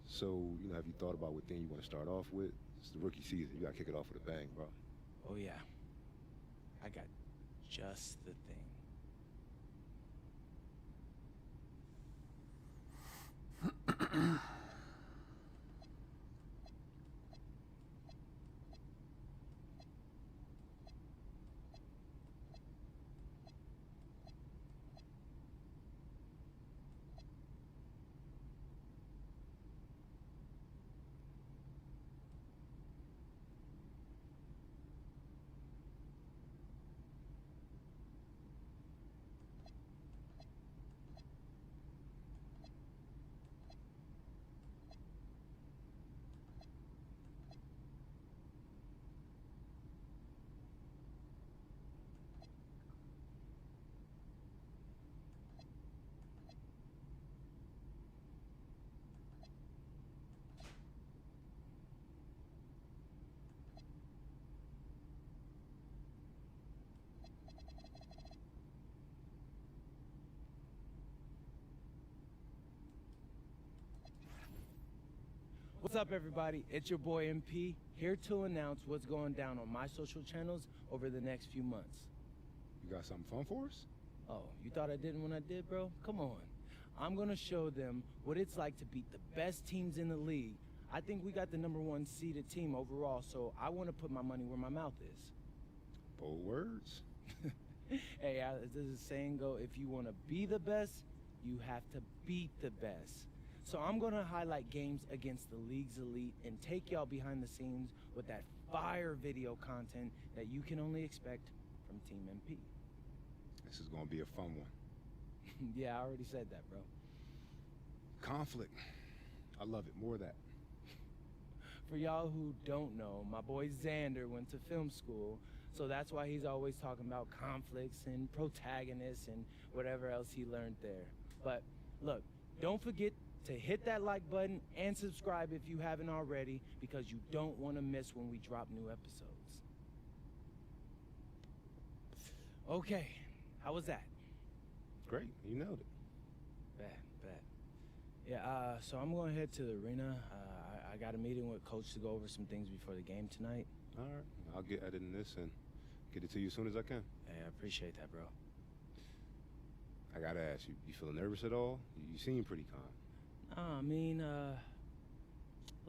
So, you know, have you thought about what thing you want to start off with? It's the rookie season. You gotta kick it off with a bang, bro. Oh yeah, I got just the thing. What's up, everybody? It's your boy MP, here to announce what's going down on my social channels over the next few months. You got something fun for us? Oh, you thought I didn't when I did, bro? Come on. I'm gonna show them what it's like to beat the best teams in the league. I think we got the #1 seeded team overall, so I want to put my money where my mouth is. Bold words. Hey, does the saying go, if you want to be the best, you have to beat the best. So I'm going to highlight games against the league's elite and take y'all behind the scenes with that fire video content that you can only expect from Team MP. This is going to be a fun one. Yeah, I already said that, bro. Conflict. I love it. More of that. For y'all who don't know, my boy Xander went to film school, so that's why he's always talking about conflicts and protagonists and whatever else he learned there. But look, don't forget to hit that like button and subscribe if you haven't already, because you don't want to miss when we drop new episodes. Okay, how was that? Great, you nailed it. Bad. Yeah, so I'm going to head to the arena. I got a meeting with Coach to go over some things before the game tonight. All right, I'll get editing this and get it to you as soon as I can. Hey, I appreciate that, bro. I gotta ask you, you feel nervous at all? You seem pretty calm. I mean, a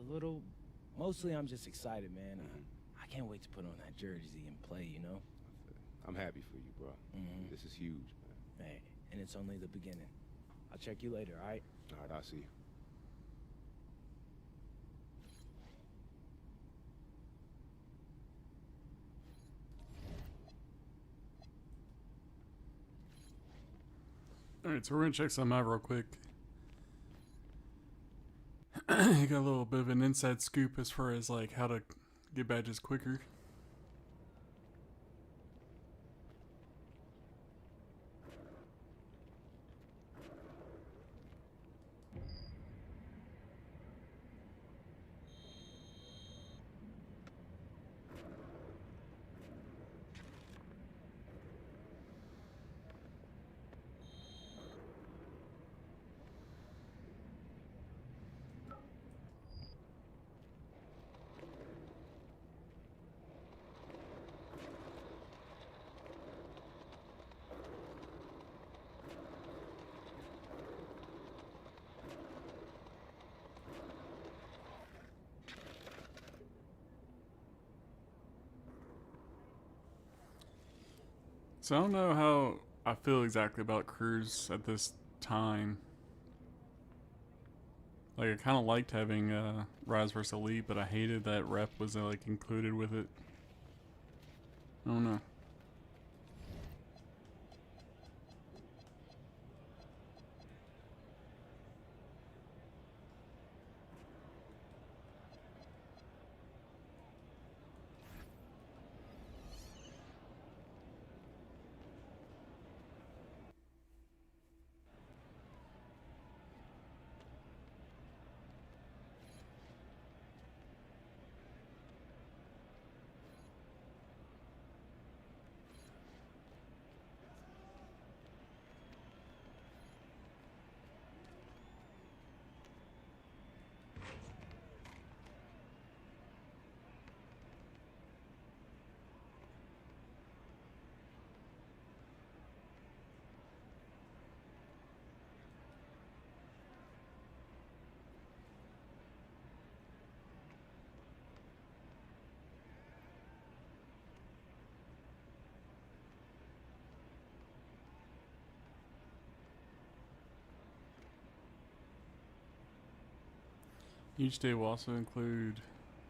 little. Mostly I'm just excited, man. I can't wait to put on that jersey and play, you know? I'm happy for you, bro. This is huge, man. Hey, and it's only the beginning. I'll check you later, all right? All right, I'll see you. Alright, so we're gonna check something out real quick. You got a little bit of an inside scoop as far as like how to get badges quicker. So I don't know how I feel exactly about Cruz at this time. Like, I kind of liked having Rise vs. Elite, but I hated that rep was like included with it. I don't know. Each day will also include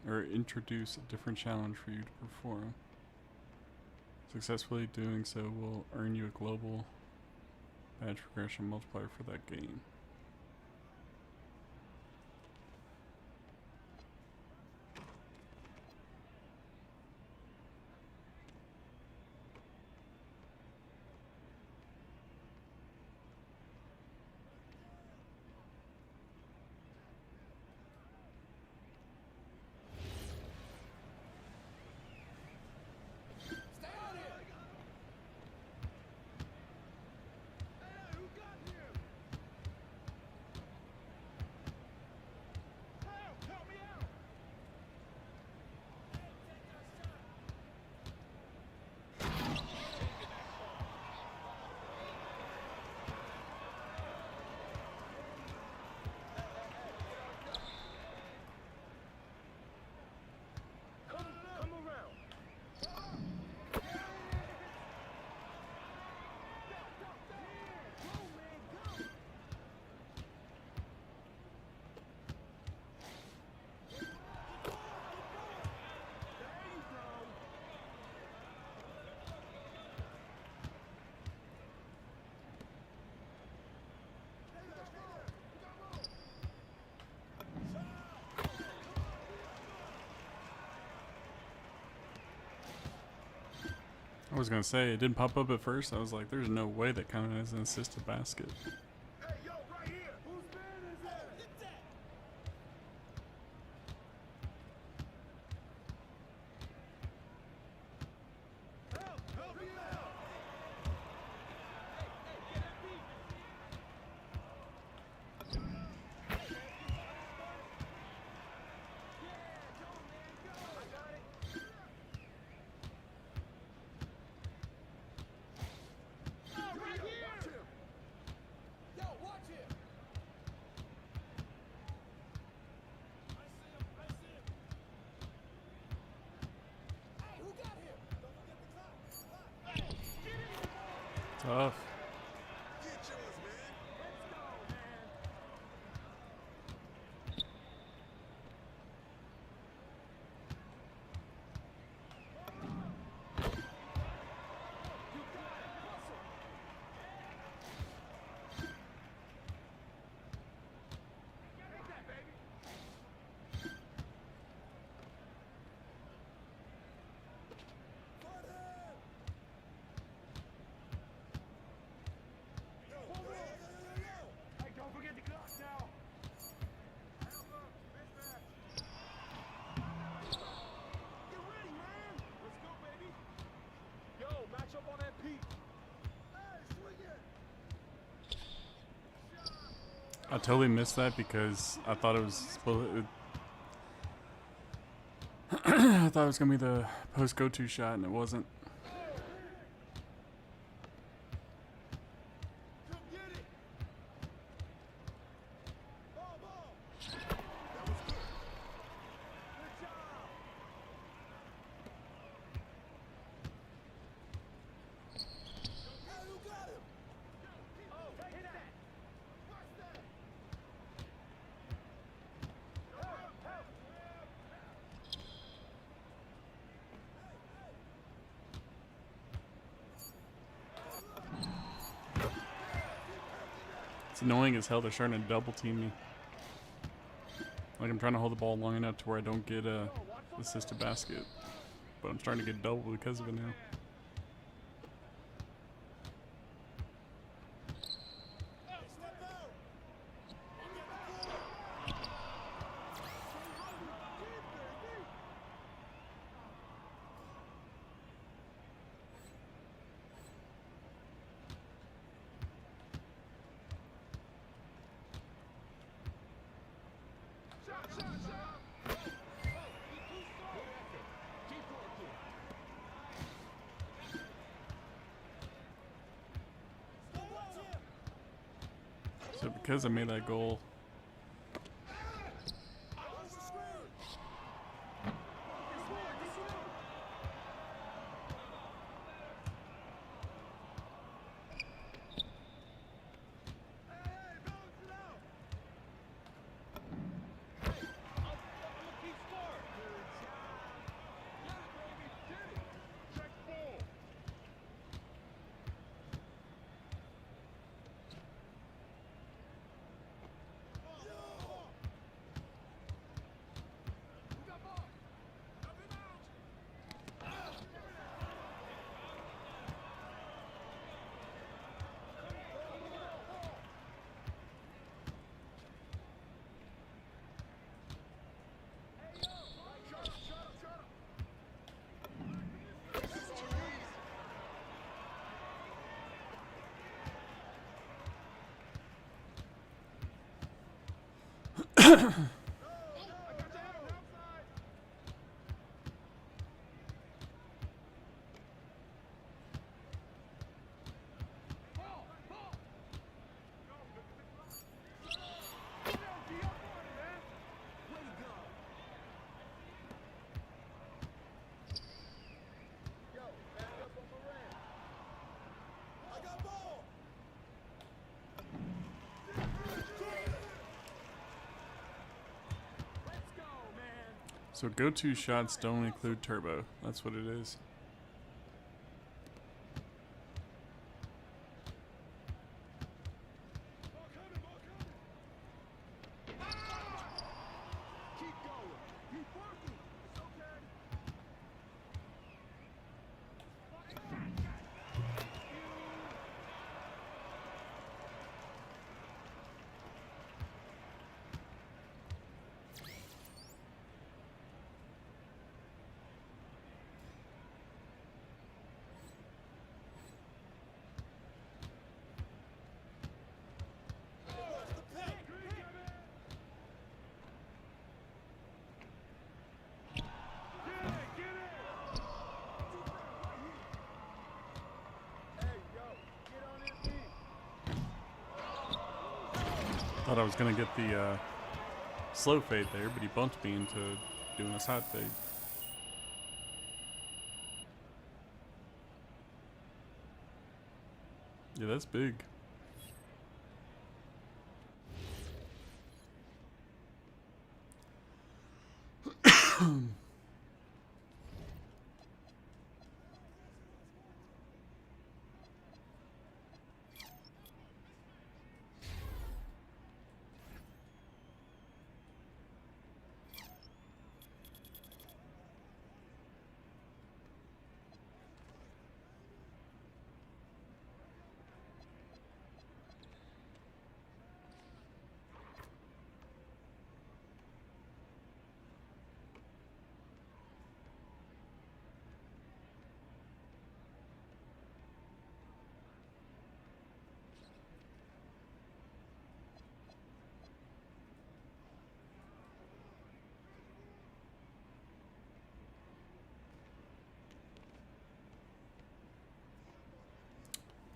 or introduce a different challenge for you to perform. Successfully doing so will earn you a global badge progression multiplier for that game. was gonna say it didn't pop up at first. I was like, "There's no way that counted as an assisted basket." Tough. I totally missed that because I thought it was I thought it was gonna be the post go-to shot, and it wasn't. It's annoying as hell. They're starting to double team me. Like, I'm trying to hold the ball long enough to where I don't get a assisted basket, but I'm starting to get double because of it now. So because I made that goal, so go-to shots don't include turbo. That's what it is. Thought I was gonna get the slow fade there, but he bumped me into doing a side fade. Yeah, that's big.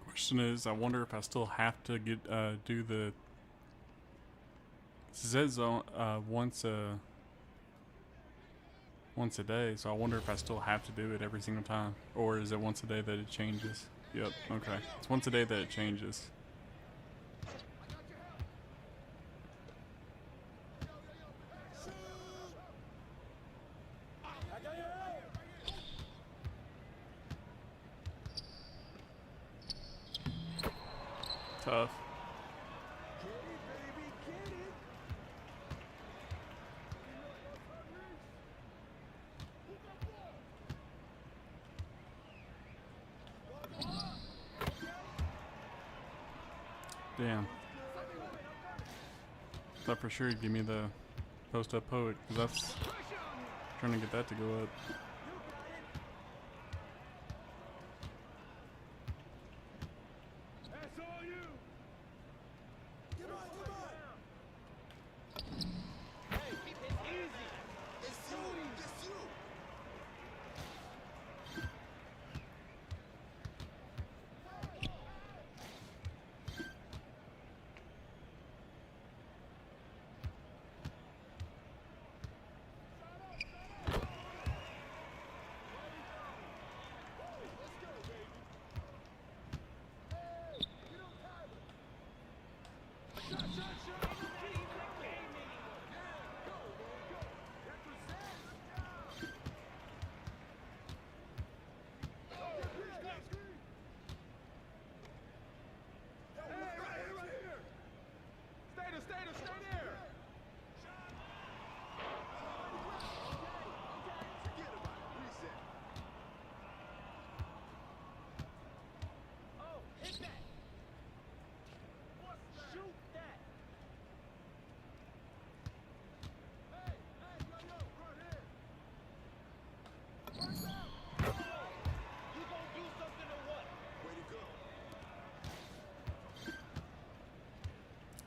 Question is, I wonder if I still have to get do the. It says once a day, so I wonder if I still have to do it every single time, or is it once a day that it changes? Yep. Okay, it's once a day that it changes. Tough. Damn. Thought for sure you'd give me the post-up poet, because that's trying to get that to go up.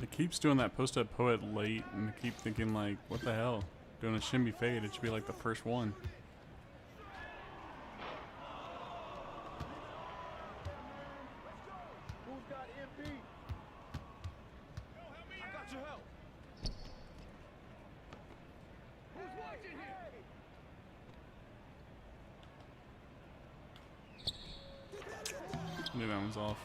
It keeps doing that post-up poet late, and I keep thinking like, what the hell? Doing a shimmy fade, it should be like the first one. I knew that one's off.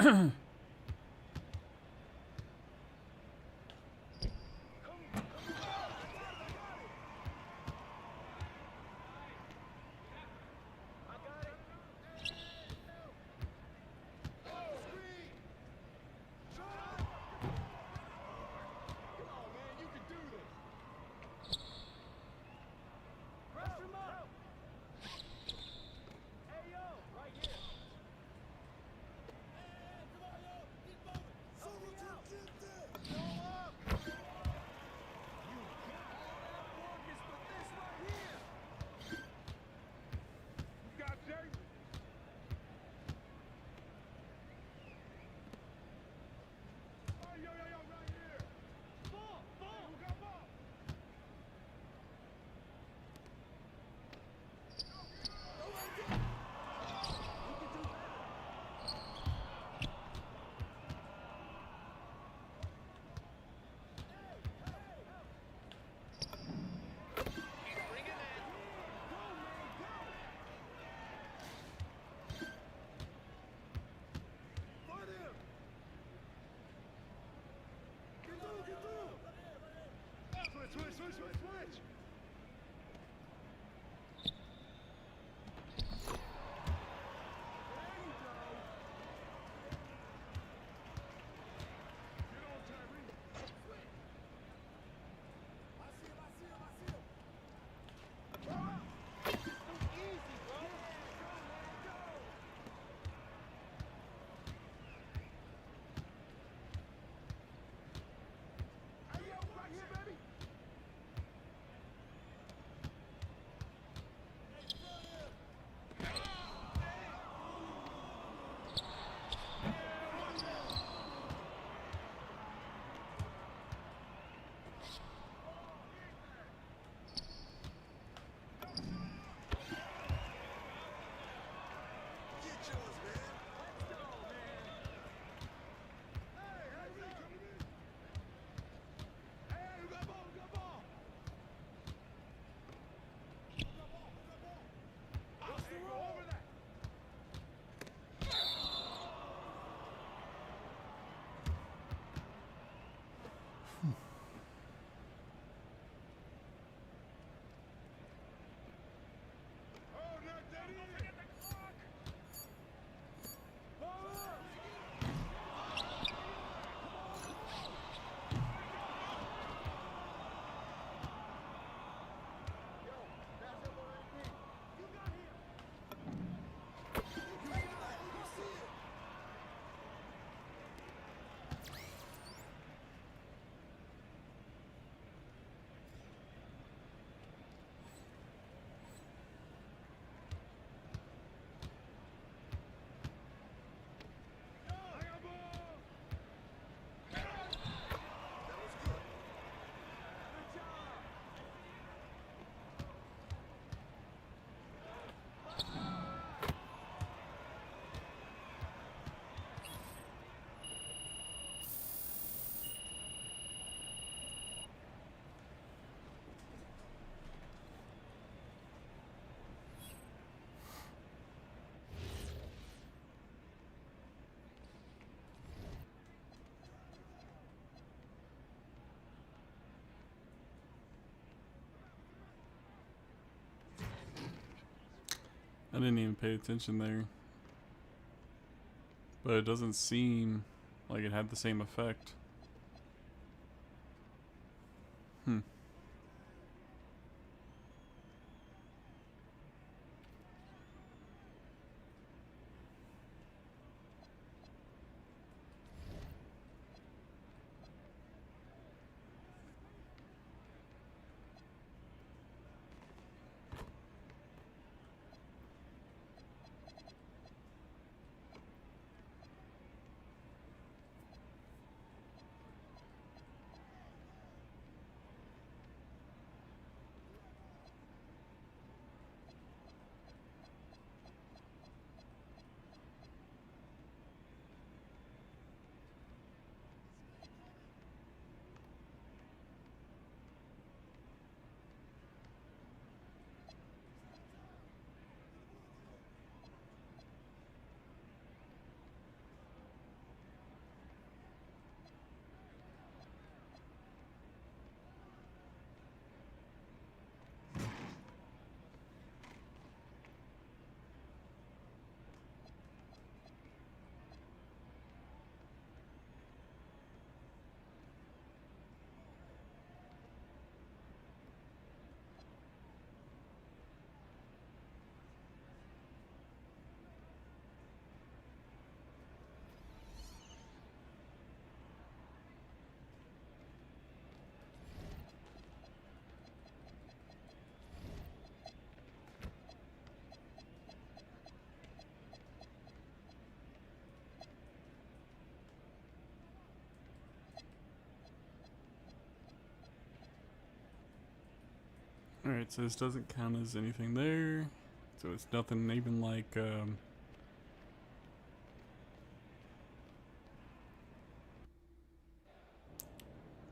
Switch. I didn't even pay attention there. But it doesn't seem like it had the same effect. Alright, so this doesn't count as anything there. So it's nothing even like,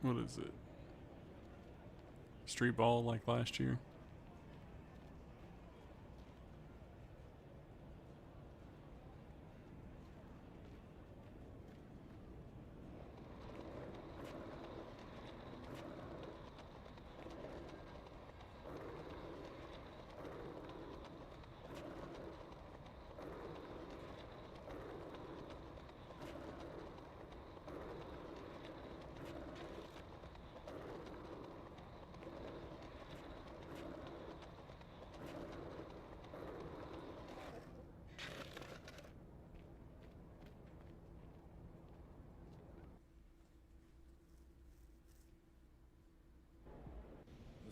what is it? Street ball like last year?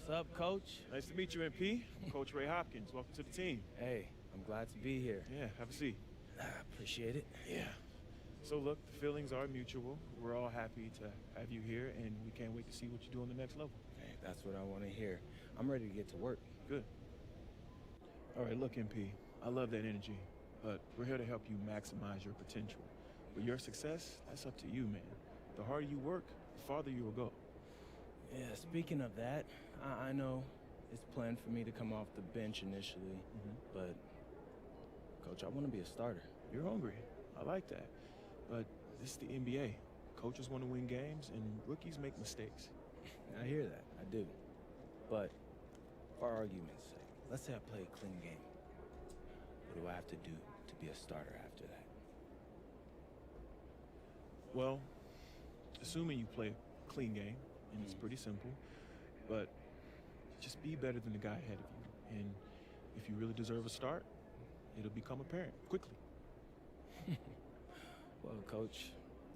What's up, Coach? Nice to meet you, MP. I'm Coach Ray Hopkins. Welcome to the team. Hey, I'm glad to be here. Yeah, have a seat. Appreciate it. Yeah. So look, the feelings are mutual. We're all happy to have you here, and we can't wait to see what you do on the next level. Hey, that's what I want to hear. I'm ready to get to work. Good. All right, look, MP, I love that energy, but we're here to help you maximize your potential. But your success, that's up to you, man. The harder you work, the farther you will go. Yeah, speaking of that, I know it's planned for me to come off the bench initially, but Coach, I want to be a starter. You're hungry. I like that. But this is the NBA. Coaches want to win games, and rookies make mistakes. I hear that. I do. But for argument's sake, let's say I play a clean game. What do I have to do to be a starter after that? Well, assuming you play a clean game, and it's pretty simple, but just be better than the guy ahead of you. And if you really deserve a start, it'll become apparent quickly. Well, Coach,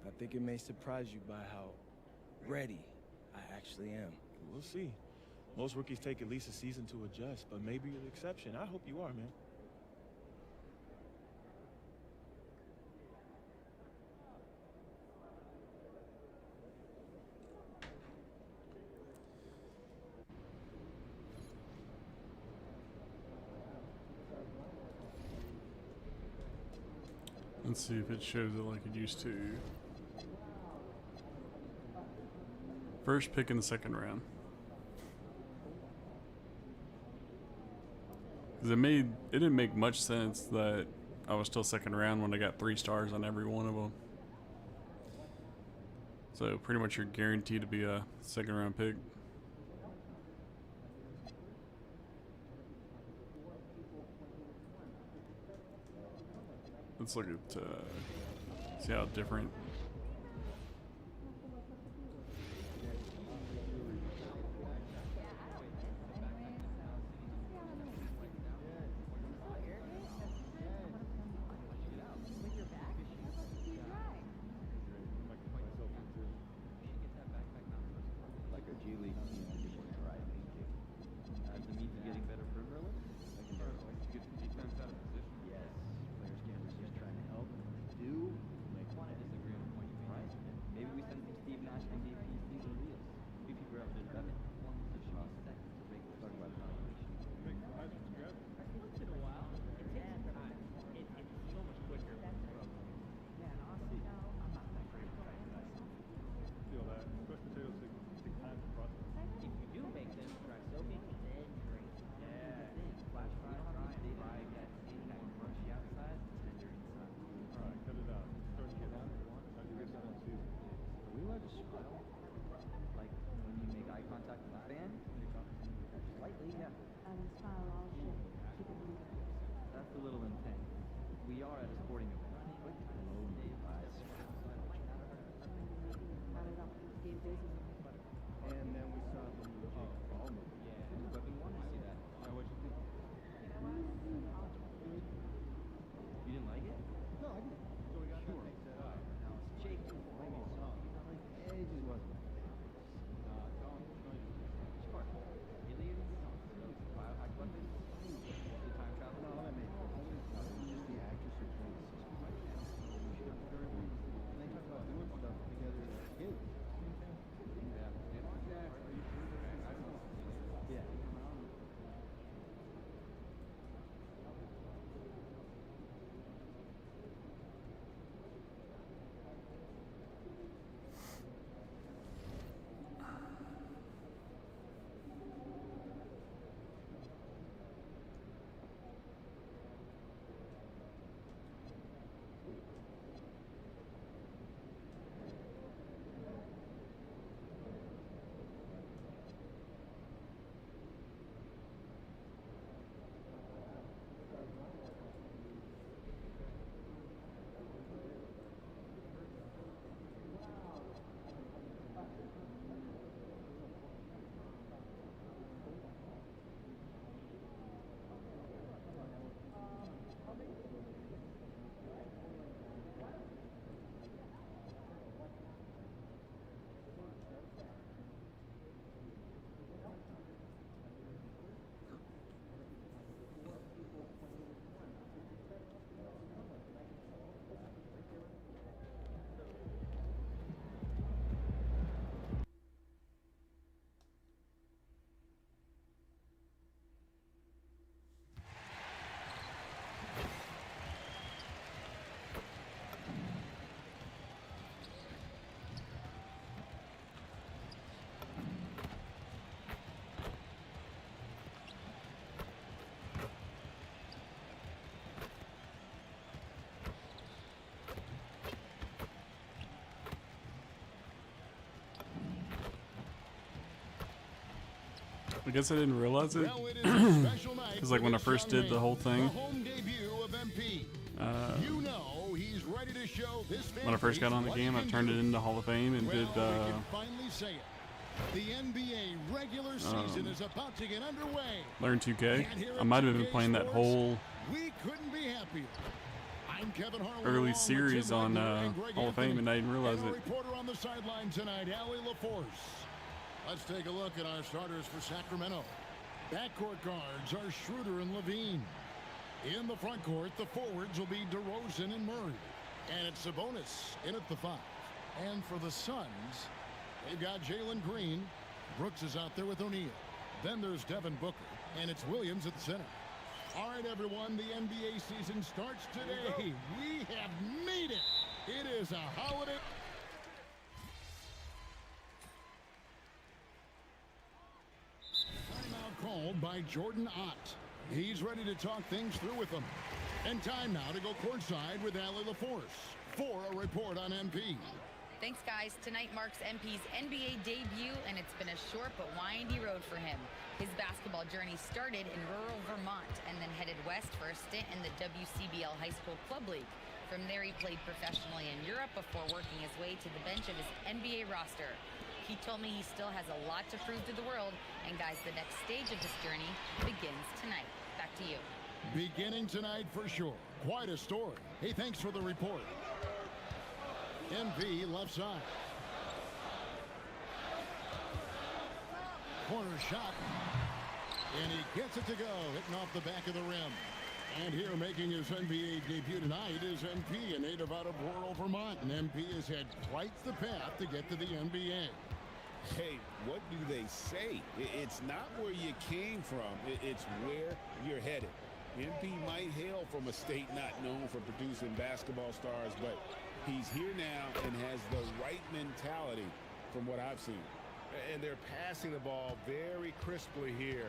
I think it may surprise you by how ready I actually am. We'll see. Most rookies take at least a season to adjust, but maybe you're the exception. I hope you are, man. Let's see if it shows it like it used to. First pick in the second round. Because it didn't make much sense that I was still second round when I got 3 stars on every one of them. So pretty much you're guaranteed to be a second round pick. Let's look at, see how different. Like a G League team, right? As a means of getting better for umbrella, secondary get the defense out of position. Yes, players can't resist trying to help. Do make fun of disagree on a point you made. Right. Maybe we send some Steve Nash MVP season deals. Few people ever did better. Performance of shots second to make the talk about evaluation. It's been a while. It takes time. It's so much quicker. Yeah, and honestly, I'm not that great at that. Feel that. Mashed potatoes take time to process. I guess I didn't realize it. Well, it is a special night Because like when I for first this did the young whole man, thing, the home debut of MP. You know he's ready to show this when I first got on the game, I turned it into Hall of Fame and did. we can finally say it. The NBA regular season is about to get underway. Learn 2K. And here I at might have been 2K playing that Sports, whole we couldn't be happier. I'm Kevin Harlan, early along with series Tim on Wagner and Greg Hall of Fame, Anthony, and I didn't realize and our it. reporter on the sideline tonight, Allie LaForce. Let's take a look at our starters for Sacramento. Backcourt guards are Schroeder and Levine. In the front court, the forwards will be DeRozan and Murray. And it's Sabonis in at the 5. And for the Suns, they've got Jalen Green. Brooks is out there with O'Neal. Then there's Devin Booker, and it's Williams at the center. All right, everyone, the NBA season starts today. We have made it. It is a holiday. Timeout called by Jordan Ott. He's ready to talk things through with them. And time now to go courtside with Allie LaForce for a report on MP. Thanks, guys. Tonight marks MP's NBA debut, and it's been a short but windy road for him. His basketball journey started in rural Vermont and then headed west for a stint in the WCBL High School Club League. From there, he played professionally in Europe before working his way to the bench of his NBA roster. He told me he still has a lot to prove to the world, and guys, the next stage of this journey begins tonight. Back to you. Beginning tonight for sure. Quite a story. Hey, thanks for the report. MP left side. Corner shot. And he gets it to go, hitting off the back of the rim. And here making his NBA debut tonight is MP, a native out of rural Vermont. And MP has had quite the path to get to the NBA. Hey, what do they say? It's not where you came from. It's where you're headed. MP might hail from a state not known for producing basketball stars, but he's here now and has the right mentality from what I've seen. And they're passing the ball very crisply here.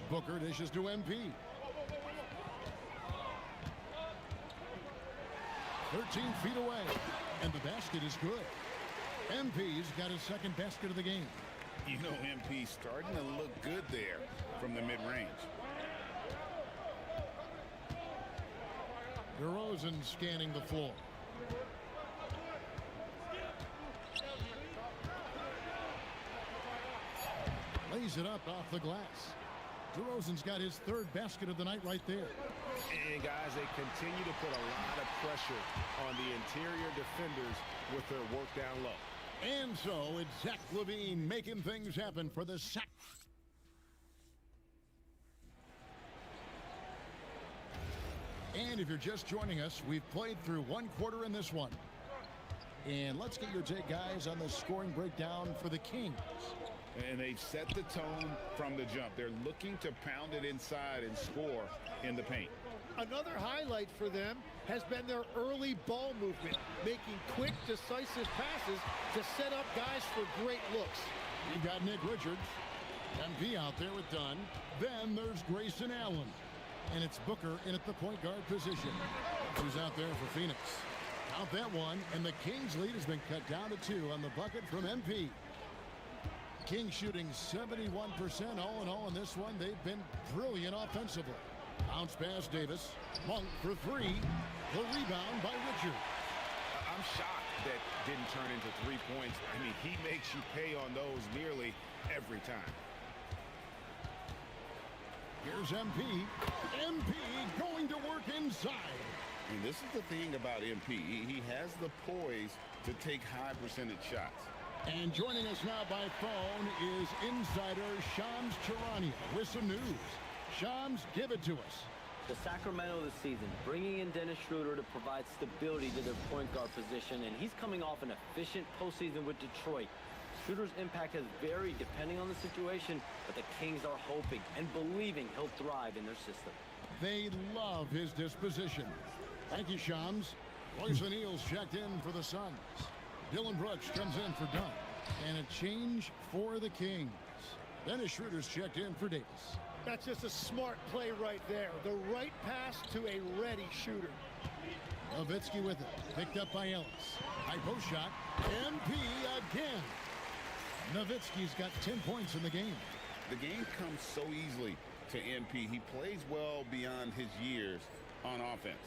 Booker dishes to MP. 13 feet away, and the basket is good. MP's got his second basket of the game. You know, MP starting to look good there from the mid-range. DeRozan scanning the floor. Lays it up off the glass. DeRozan's got his third basket of the night right there. And guys, they continue to put a lot of pressure on the interior defenders with their work down low. And so it's Zach LaVine making things happen for the sack. And if you're just joining us, we've played through one quarter in this one. And let's get your take, guys, on the scoring breakdown for the Kings. And they've set the tone from the jump. They're looking to pound it inside and score in the paint. Another highlight for them has been their early ball movement, making quick, decisive passes to set up guys for great looks. You've got Nick Richards, MP out there with Dunn. Then there's Grayson Allen. And it's Booker in at the point guard position. Who's out there for Phoenix. Count that one, and the Kings lead has been cut down to 2 on the bucket from MP. Kings shooting 71% all in all in this one. They've been brilliant offensively. Bounce pass Davis. Monk for 3. The rebound by Richard. I'm shocked that didn't turn into 3 points. I mean, he makes you pay on those nearly every time. Here's MP. MP going to work inside. And this is the thing about MP. He has the poise to take high percentage shots. And joining us now by phone is insider Shams Charania with some news. Shams, give it to us. The Sacramento this season, bringing in Dennis Schroeder to provide stability to their point guard position, and he's coming off an efficient postseason with Detroit. Schroeder's impact has varied depending on the situation, but the Kings are hoping and believing he'll thrive in their system. They love his disposition. Thank you, Shams. Royce O'Neal's checked in for the Suns. Dylan Brooks comes in for Dunn. And a change for the Kings. Dennis Schroeder's checked in for Davis. That's just a smart play right there. The right pass to a ready shooter. Nowitzki with it. Picked up by Ellis. High post shot. MP again. Nowitzki's got 10 points in the game. The game comes so easily to MP. He plays well beyond his years on offense.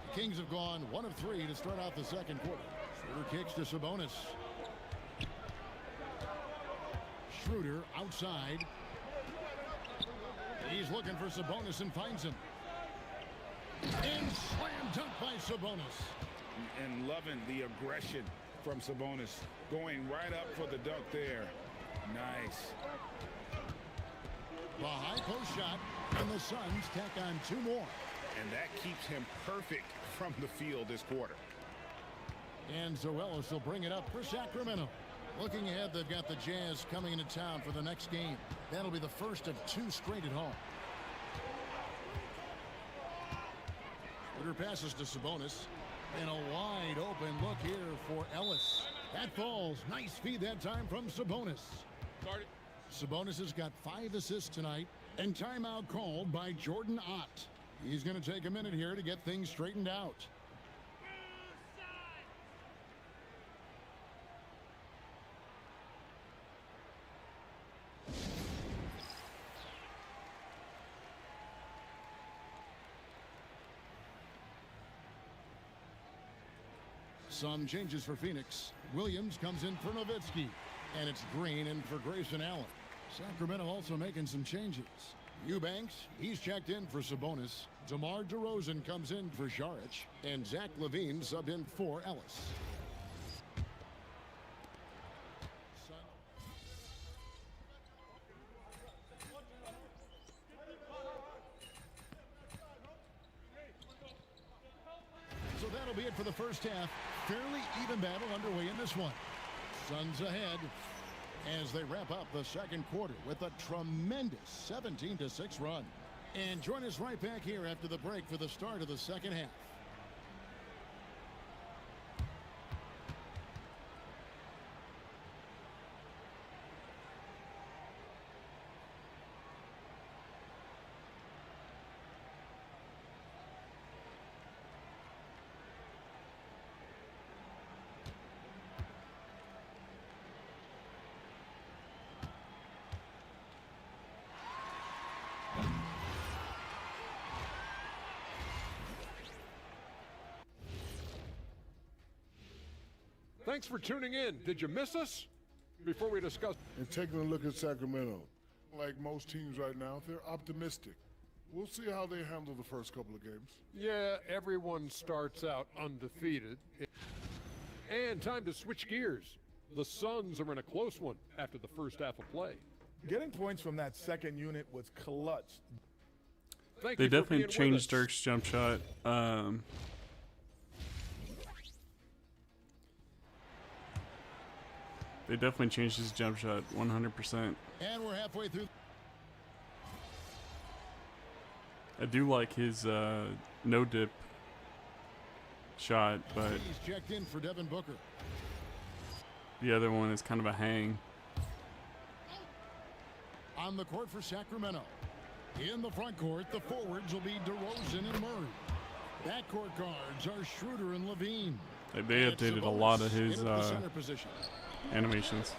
The Kings have gone 1 of 3 to start out the second quarter. Schroeder kicks to Sabonis. Schroeder outside. He's looking for Sabonis and finds him. And slam dunk by Sabonis. And loving the aggression from Sabonis. Going right up for the dunk there. Nice. The high post shot, and the Suns tack on 2 more. And that keeps him perfect from the field this quarter. And Zoelis will bring it up for Sacramento. Looking ahead, they've got the Jazz coming into town for the next game. That'll be the first of 2 straight at home. Schroeder passes to Sabonis. And a wide open look here for Ellis. That falls. Nice feed that time from Sabonis. Sabonis has got 5 assists tonight. And timeout called by Jordan Ott. He's going to take a minute here to get things straightened out. Some changes for Phoenix. Williams comes in for Nowitzki. And it's Green in for Grayson Allen. Sacramento also making some changes. Eubanks, he's checked in for Sabonis. DeMar DeRozan comes in for Saric. And Zach LaVine subbed in for Ellis. So that'll be it for the first half. Fairly even battle underway in this one. Suns ahead as they wrap up the second quarter with a tremendous 17-6 run. And join us right back here after the break for the start of the second half. Thanks for tuning in. Did you miss us? Before we discuss... And taking a look at Sacramento, like most teams right now, they're optimistic. We'll see how they handle the first couple of games. Yeah, everyone starts out undefeated. And time to switch gears. The Suns are in a close one after the first half of play. Getting points from that second unit was clutch. They definitely changed Dirk's jump shot. They definitely changed his jump shot 100%. And we're halfway through. I do like his no-dip shot, but he's checked in for Devin Booker. The other one is kind of a hang. On the court for Sacramento. In the front court, the forwards will be DeRozan and Murray. Backcourt guards are Schroeder and LaVine. They updated a lot of his animations.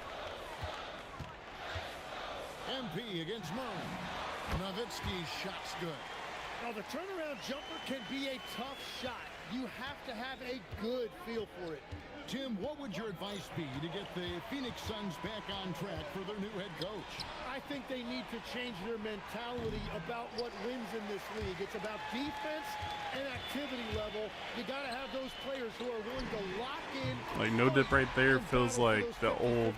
MP against Murray. Nowitzki's shot's good. Now the turnaround jumper can be a tough shot. You have to have a good feel for it. Tim, what would your advice be to get the Phoenix Suns back on track for their new head coach? I think they need to change their mentality about what wins in this league. It's about defense and activity level. You got to have those players who are willing to lock in. Like no dip right there feels like the old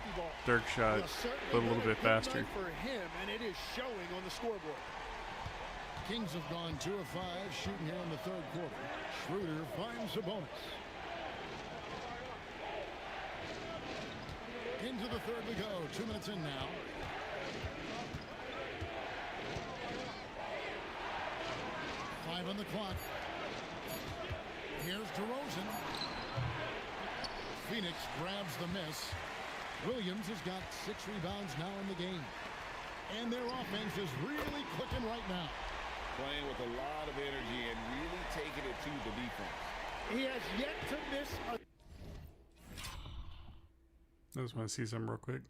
Dirk shot, but a little bit faster. For him, and it is showing on the scoreboard. Kings have gone 2 of 5 shooting here in the third quarter. Schroeder finds Sabonis. Into the third we go. 2 minutes in now. Five on the clock. Here's DeRozan. Phoenix grabs the miss. Williams has got 6 rebounds now in the game. And their offense is really clicking right now. Playing with a lot of energy and really taking it to the defense. He has yet to miss a... I just want to see some real quick.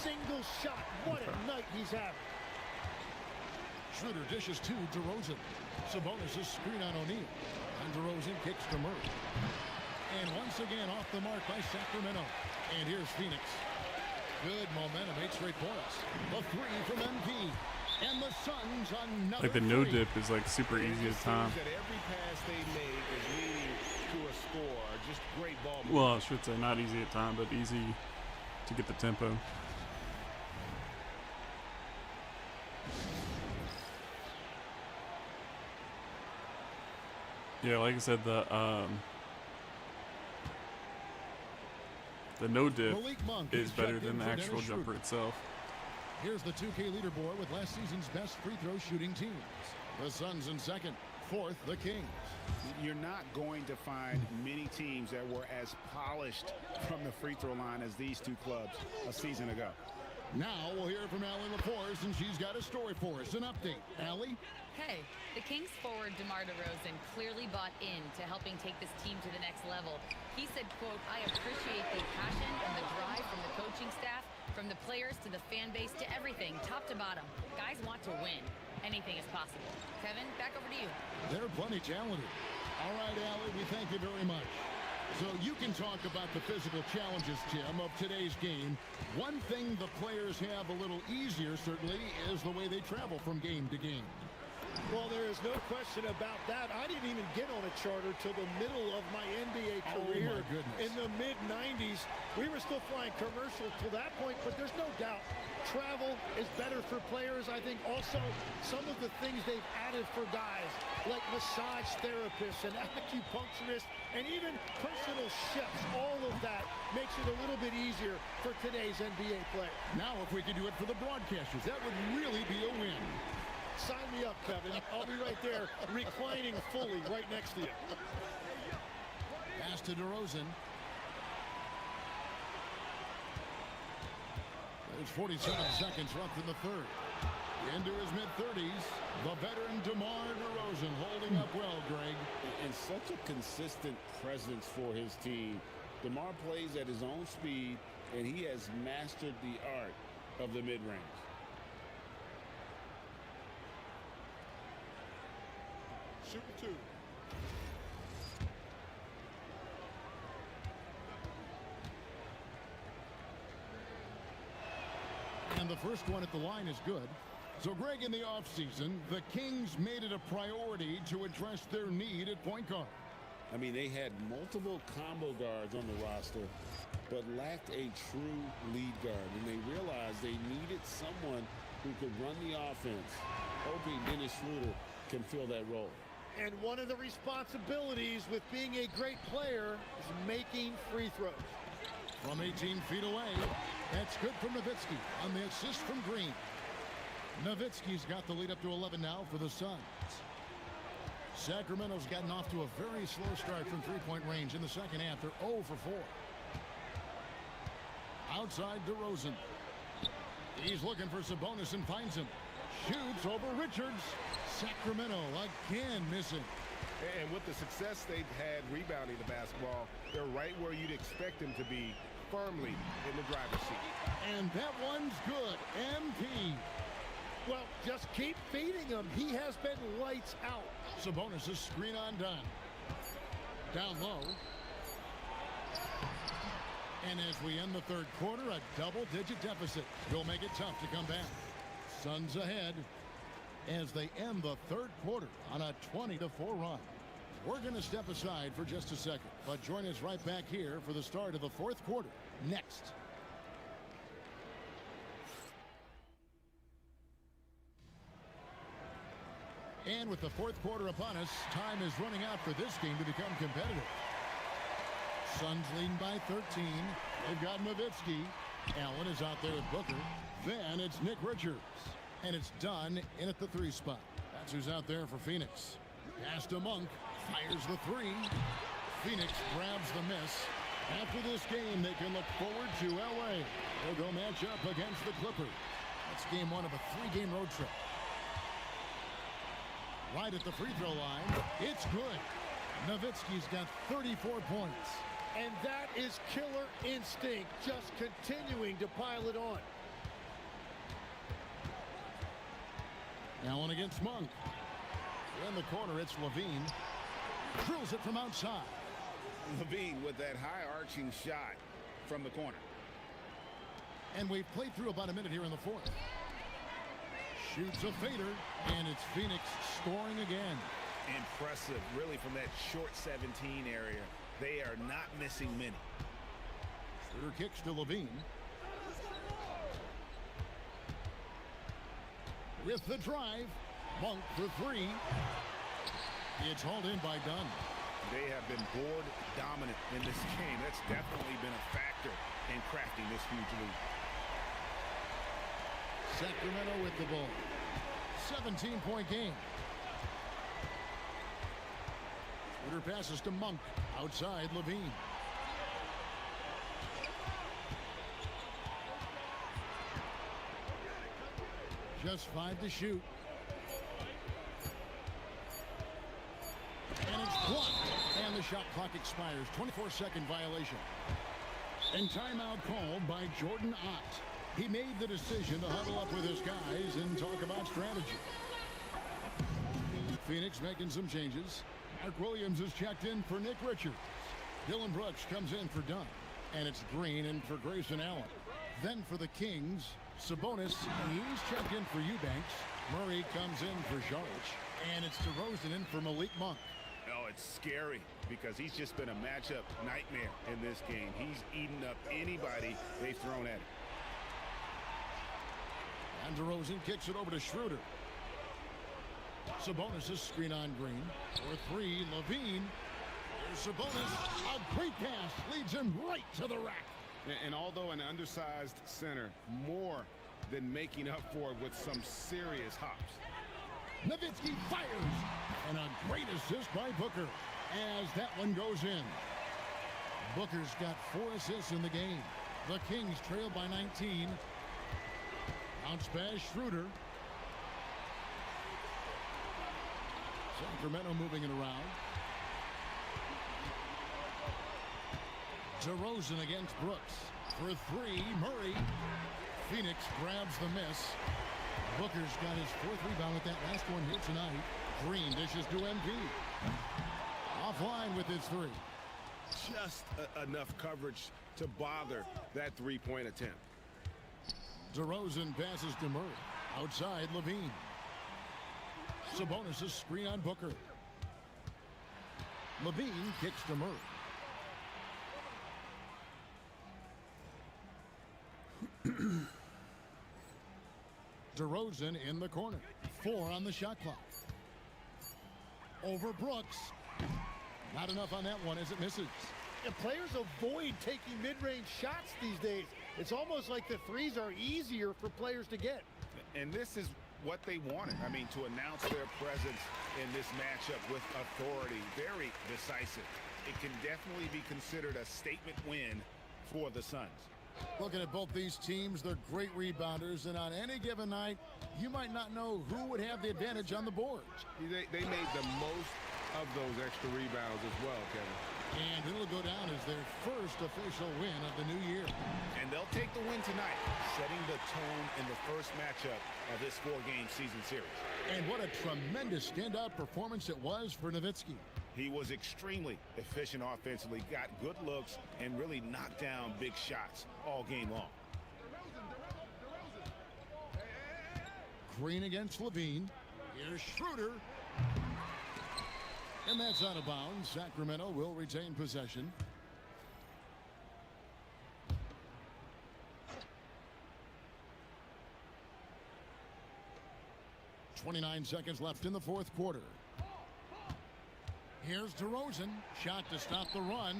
Single shot. What a night he's having. Schroeder dishes to DeRozan. Sabonis' screen on O'Neal. And DeRozan kicks to Murray. And once again off the mark by Sacramento. And here's Phoenix. Good momentum, 8 straight points. The three from MP. And the Suns another Like the no dip is like super easy to time. That every pass they make is leading to a score. Just great ball movement. Well, I should say not easy at time, but easy to get the tempo. Yeah, like I said, the no dip is better than the actual jumper itself. Here's the 2K leaderboard with last season's best free throw shooting teams. The Suns in second, fourth, the Kings. You're not going to find many teams that were as polished from the free throw line as these two clubs a season ago. Now we'll hear from Allie LaForce, and she's got a story for us. An update. Allie? Hey, the Kings forward DeMar DeRozan clearly bought into helping take this team to the next level. He said, quote, "I appreciate the passion and the drive from the coaching staff, from the players to the fan base to everything, top to bottom. Guys want to win. Anything is possible." Kevin, back over to you. They're plenty talented. All right, Allie, we thank you very much. So you can talk about the physical challenges, Tim, of today's game. One thing the players have a little easier, certainly, is the way they travel from game to game. Well, there is no question about that. I didn't even get on a charter till the middle of my NBA career. Oh, my goodness. In the mid-90s. We were still flying commercial to that point, but there's no doubt travel is better for players. I think also some of the things they've added for guys, like massage therapists and acupuncturists and even personal chefs, all of that makes it a little bit easier for today's NBA player. Now, if we could do it for the broadcasters, that would really be a win. Sign me up, Kevin. I'll be right there, reclining fully right next to you. Pass to DeRozan. There's 47 seconds left in the third. Into his mid-30s, the veteran DeMar DeRozan holding up well, Greg. And such a consistent presence for his team. DeMar plays at his own speed, and he has mastered the art of the mid-range. Super 2. And the first one at the line is good. So, Greg, in the offseason, the Kings made it a priority to address their need at point guard. I mean, they had multiple combo guards on the roster, but lacked a true lead guard. And they realized they needed someone who could run the offense, hoping Dennis Schroeder can fill that role. And one of the responsibilities with being a great player is making free throws. From 18 feet away, that's good from Nowitzki on the assist from Green. Nowitzki's got the lead up to 11 now for the Suns. Sacramento's gotten off to a very slow start from three-point range in the second half. They're 0 for 4. Outside DeRozan. He's looking for Sabonis and finds him. Shoots over Richards. Sacramento again missing. And with the success they've had rebounding the basketball, they're right where you'd expect them to be, firmly in the driver's seat. And that one's good. MP. Well, just keep feeding him. He has been lights out. Sabonis' screen on done. Down low. And as we end the third quarter, a double-digit deficit will make it tough to come back. Suns ahead as they end the third quarter on a 20-4 run. We're going to step aside for just a second, but join us right back here for the start of the fourth quarter next. And with the fourth quarter upon us, time is running out for this game to become competitive. Suns leading by 13. They've got Nowitzki. Allen is out there with Booker. Then it's Nick Richards. And it's done in at the 3 spot. That's who's out there for Phoenix. Pass to Monk. Fires the 3. Phoenix grabs the miss. After this game, they can look forward to L.A. They'll go match up against the Clippers. That's game 1 of a 3-game road trip. Right at the free throw line, it's good. Nowitzki's got 34 points. And that is killer instinct, just continuing to pile it on. Allen against Monk. In the corner, it's Levine. Drills it from outside. Levine with that high-arching shot from the corner. And we've played through about a minute here in the fourth. Shoots a fader, and it's Phoenix scoring again. Impressive, really, from that short 17 area. They are not missing many. Schroeder kicks to Levine. With the drive, Monk for 3. It's hauled in by Dunn. They have been board dominant in this game. That's definitely been a factor in crafting this huge lead. Sacramento with the ball. 17-point game. Schroeder passes to Monk. Outside, Levine. Just 5 to shoot. And it's blocked. And the shot clock expires. 24-second violation. And timeout called by Jordan Ott. He made the decision to huddle up with his guys and talk about strategy. Phoenix making some changes. Mark Williams is checked in for Nick Richards. Dylan Brooks comes in for Dunn. And it's Green in for Grayson Allen. Then for the Kings, Sabonis, he's checked in for Eubanks. Murray comes in for Saric. And it's DeRozan in for Malik Monk. Oh, it's scary because he's just been a matchup nightmare in this game. He's eaten up anybody they've thrown at him. And DeRozan kicks it over to Schroeder. Sabonis is screen on Green. For 3, Levine. Here's Sabonis. A great pass leads him right to the rack. And although an undersized center, more than making up for it with some serious hops. Nowitzki fires. And a great assist by Booker as that one goes in. Booker's got 4 assists in the game. The Kings trail by 19. Bounce pass, Schroeder. Sacramento moving it around. DeRozan against Brooks. For 3, Murray. Phoenix grabs the miss. Booker's got his 4th rebound with that last one here tonight. Green dishes to MP. Offline with his 3. Just enough coverage to bother that 3-point attempt. DeRozan passes to Murray. Outside, Levine. Sabonis' screen on Booker. Levine kicks to Murray. DeRozan in the corner. 4 on the shot clock. Over Brooks. Not enough on that one as it misses. And players avoid taking mid-range shots these days. It's almost like the threes are easier for players to get. And this is what they wanted. I mean, to announce their presence in this matchup with authority. Very decisive. It can definitely be considered a statement win for the Suns. Looking at both these teams, they're great rebounders, and on any given night, you might not know who would have the advantage on the boards. They made the most of those extra rebounds as well, Kevin. And it'll go down as their first official win of the new year. And they'll take the win tonight, setting the tone in the first matchup of this 4-game season series. And what a tremendous standout performance it was for Nowitzki. He was extremely efficient offensively, got good looks, and really knocked down big shots all game long. Green against Levine. Here's Schroeder. And that's out of bounds. Sacramento will retain possession. .29 seconds left in the 4th quarter. Here's DeRozan. Shot to stop the run.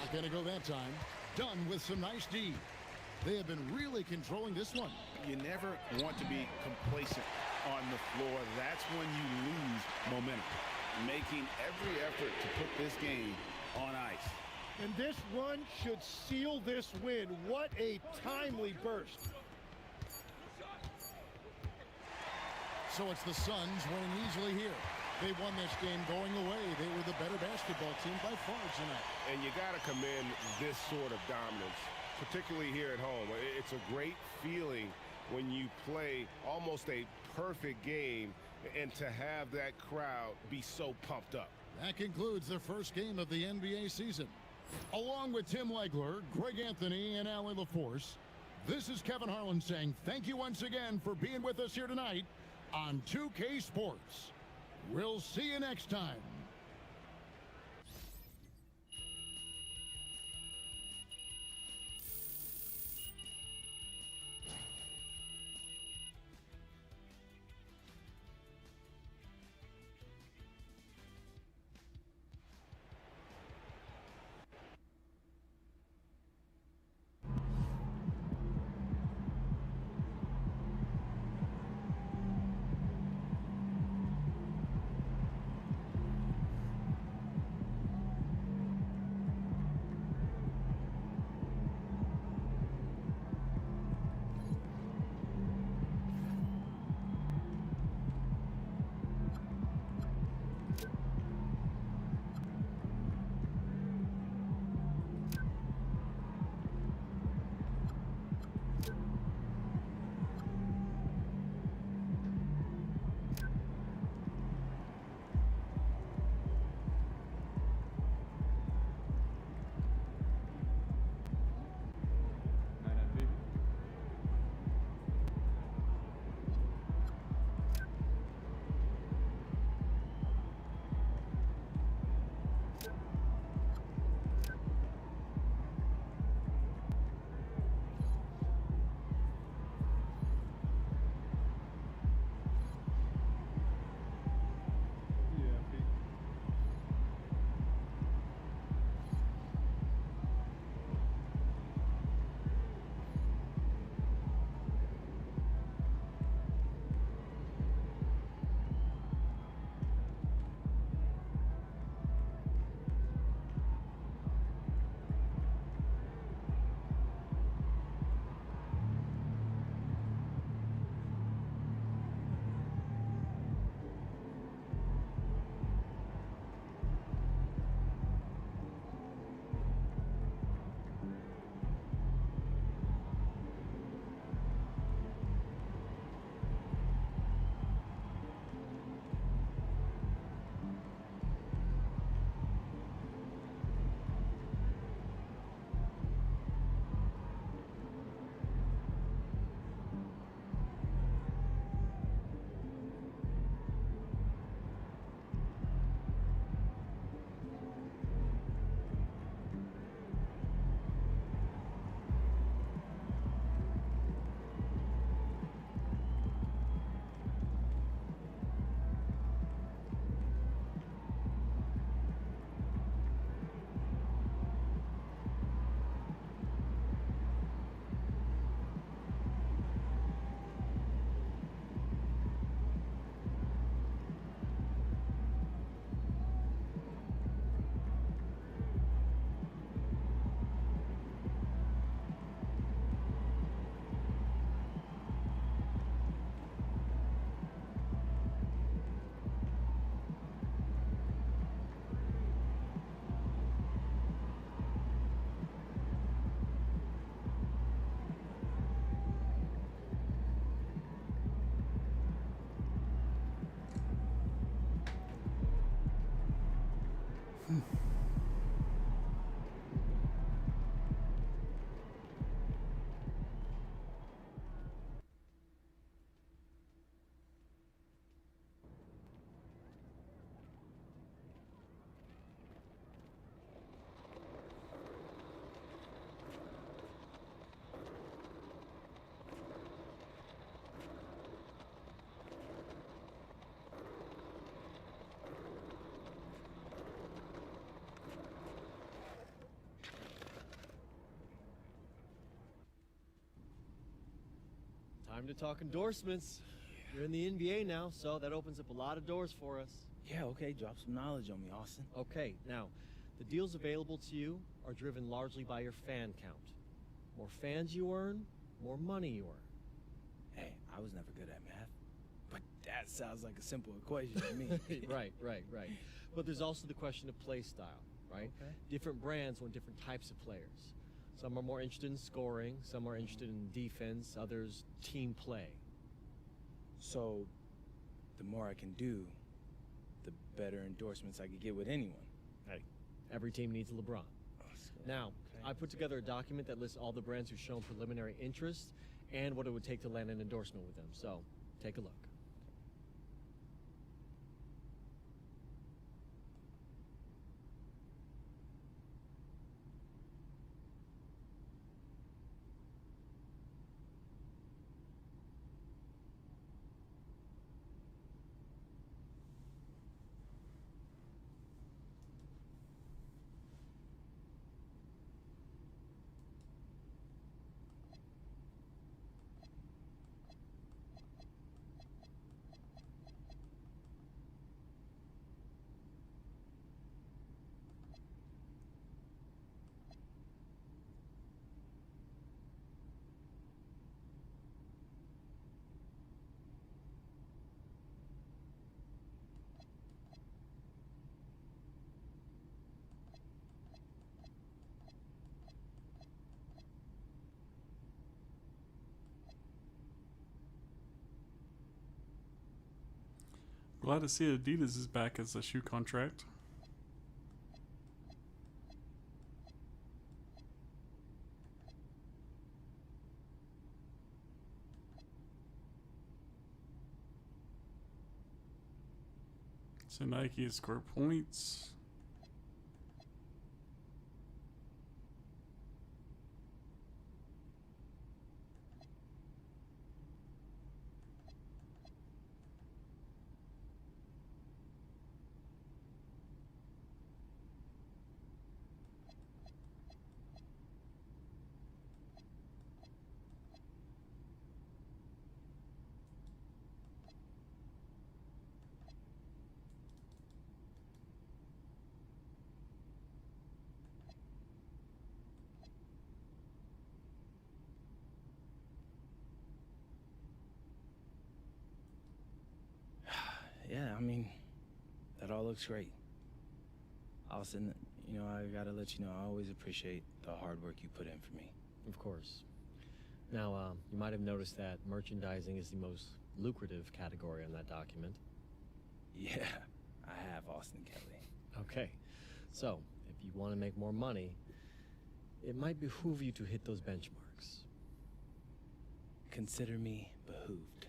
Not going to go that time. Dunn with some nice D. They have been really controlling this one. You never want to be complacent on the floor. That's when you lose momentum. Making every effort to put this game on ice. And this run should seal this win. What a timely burst. So it's the Suns winning easily here. They won this game going away. They were the better basketball team by far tonight. And you got to commend this sort of dominance, particularly here at home. It's a great feeling when you play almost a perfect game and to have that crowd be so pumped up. That concludes the first game of the NBA season. Along with Tim Legler, Greg Anthony, and Allie LaForce, this is Kevin Harlan saying thank you once again for being with us here tonight on 2K Sports. We'll see you next time. Time to talk endorsements. You're in the NBA now, so that opens up a lot of doors for us. Yeah, okay, drop some knowledge on me, Austin. Okay, now, The deals available to you are driven largely by your fan count. More fans you earn, more money you earn. Hey, I was never good at math, but that sounds like a simple equation to me. Right. But there's also the question of play style, right? Okay. Different brands want different types of players. Some are more interested in scoring, some are interested in defense, others team play. So, the more I can do, the better endorsements I could get with anyone. Hey, every team needs a LeBron. Now, I put together a document that lists all the brands who've shown preliminary interest and what it would take to land an endorsement with them. So, take a look. Glad to see Adidas is back as a shoe contract. So Nike has scored points. Yeah, I mean, that all looks great. Austin, I gotta let you know, I always appreciate the hard work you put in for me. Of course. Now, you might have noticed that merchandising is the most lucrative category on that document. Yeah, I have, Austin Kelly. Okay, so if you want to make more money, it might behoove you to hit those benchmarks. Consider me behooved.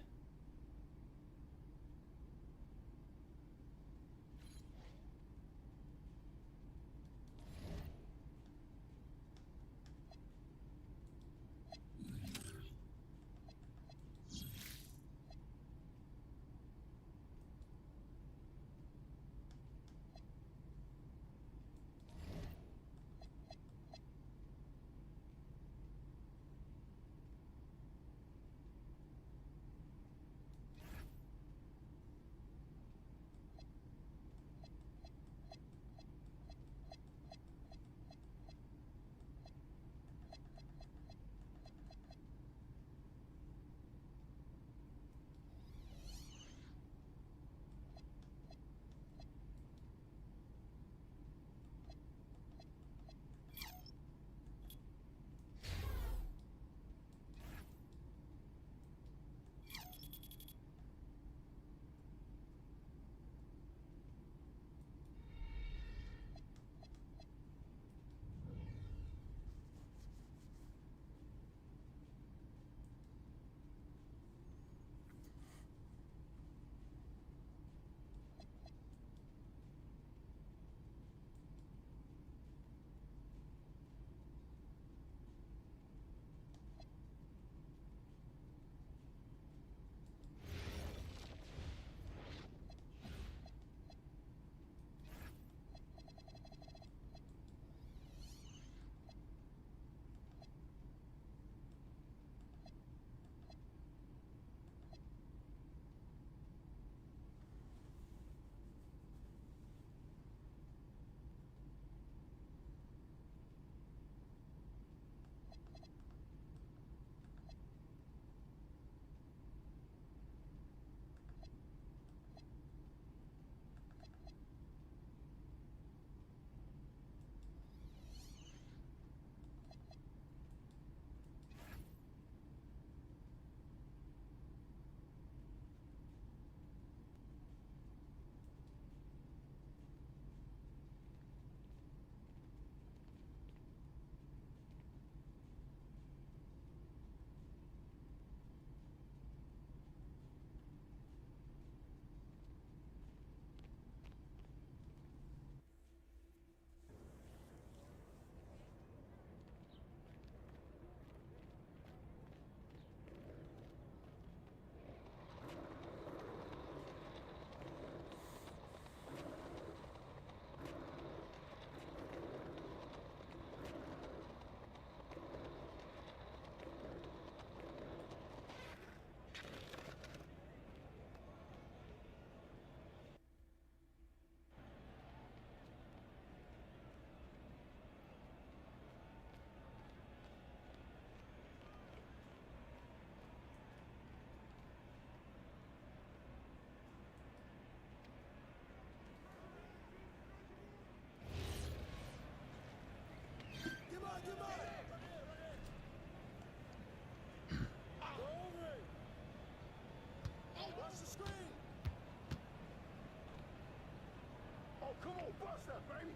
Come on, bust that, baby.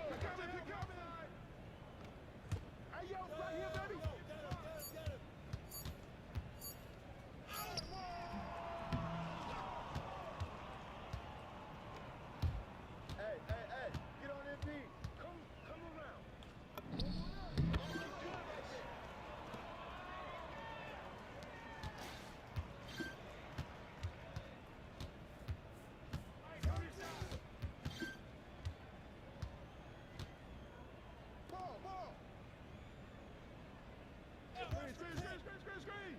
Pick up. Hey, yo, right here, baby. Hey, get on MP. Come around. Ball. Screen.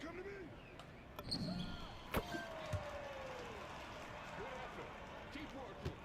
Come to me. Good effort. Keep working.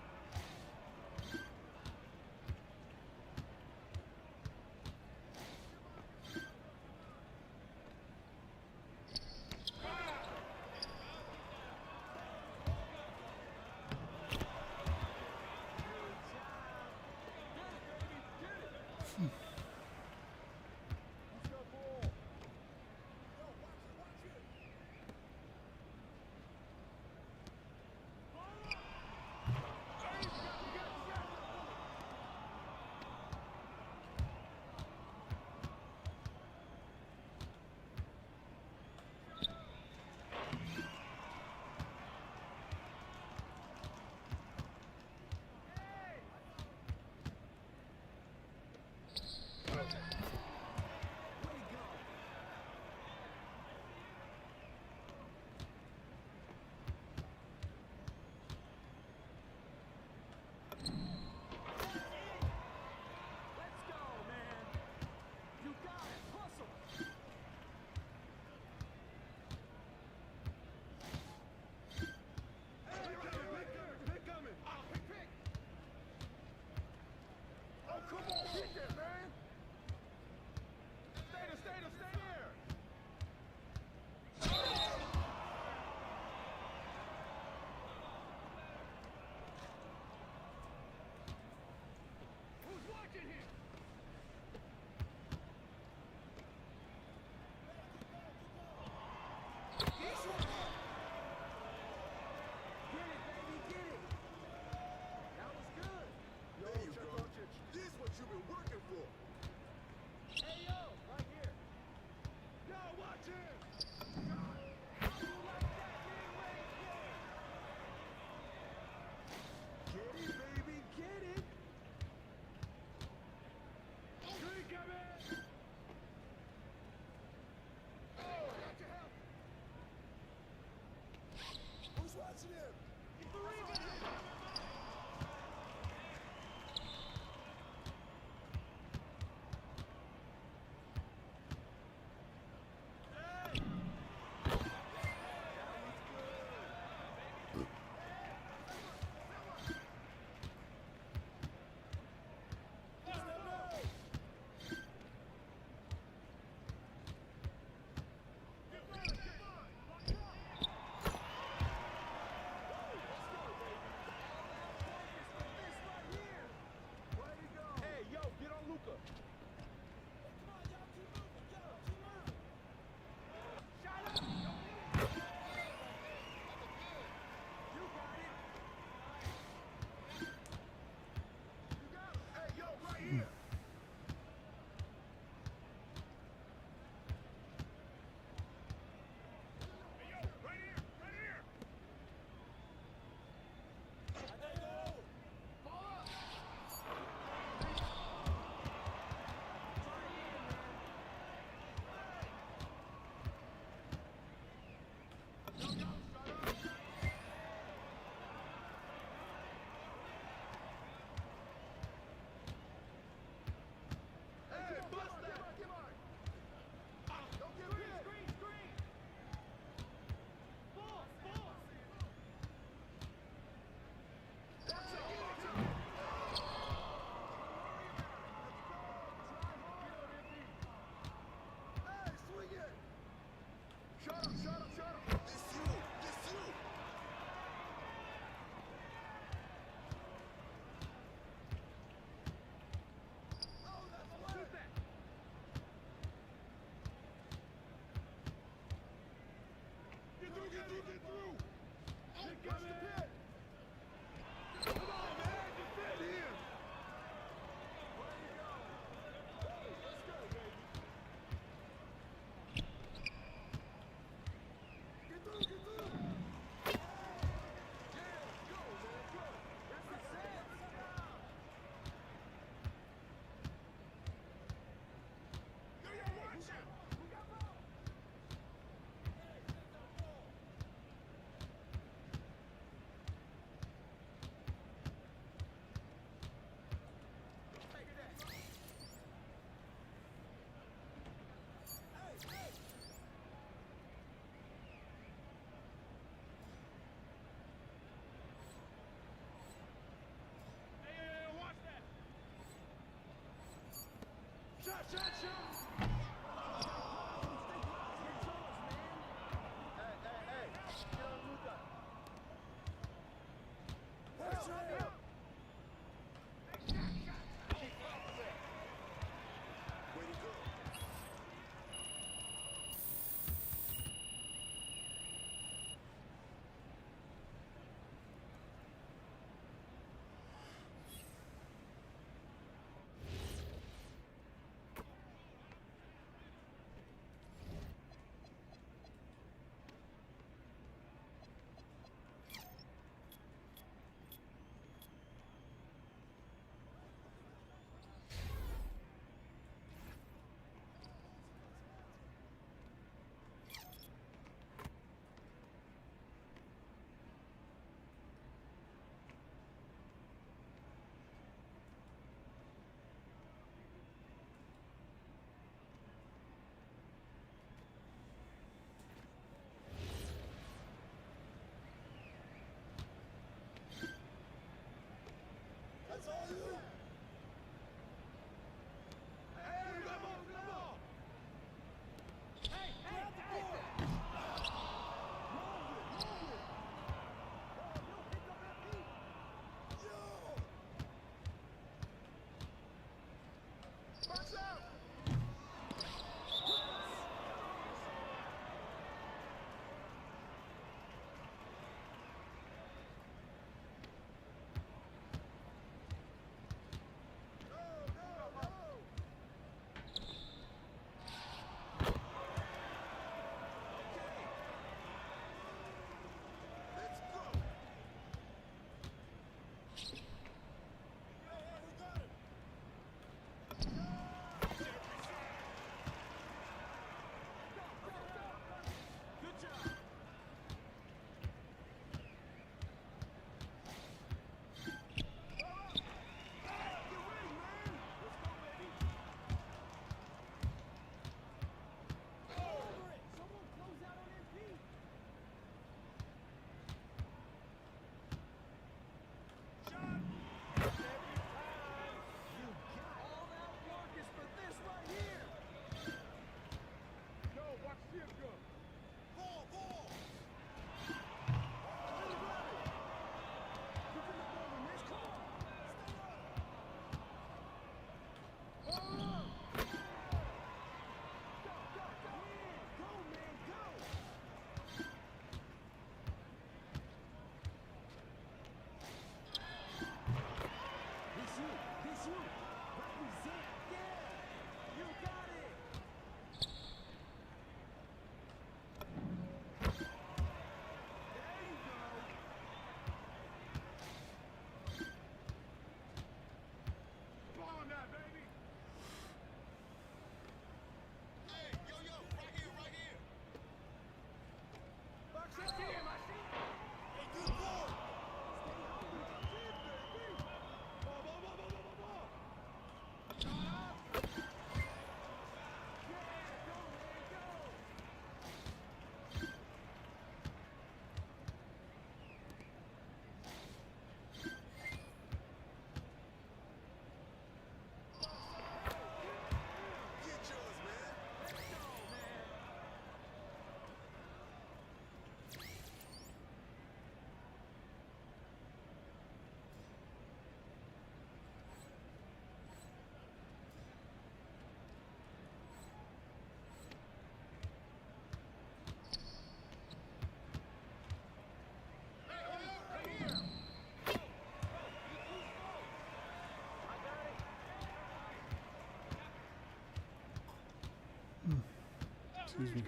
Excuse me.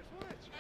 Switch!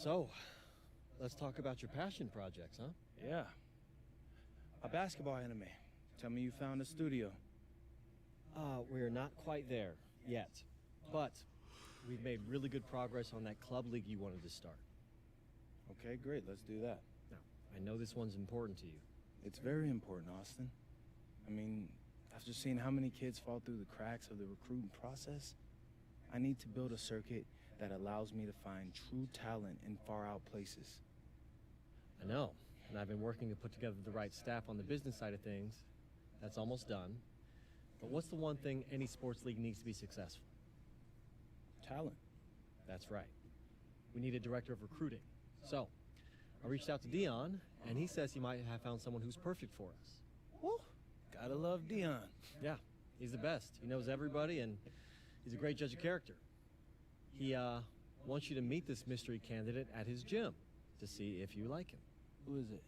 So, let's talk about your passion projects, huh? Yeah. A basketball anime. Tell me you found a studio. We're not quite there yet, but we've made really good progress on that club league you wanted to start. Okay, great. Let's do that. Now, I know this one's important to you. It's very important, Austin. I mean, after seeing how many kids fall through the cracks of the recruiting process, I need to build a circuit that allows me to find true talent in far-out places. I know, and I've been working to put together the right staff on the business side of things. That's almost done. But what's the one thing any sports league needs to be successful? Talent. That's right. We need a director of recruiting. So, I reached out to Dion, and he says he might have found someone who's perfect for us. Woo! Gotta love Dion. Yeah, he's the best. He knows everybody, and he's a great judge of character. He wants you to meet this mystery candidate at his gym to see if you like him. Who is it?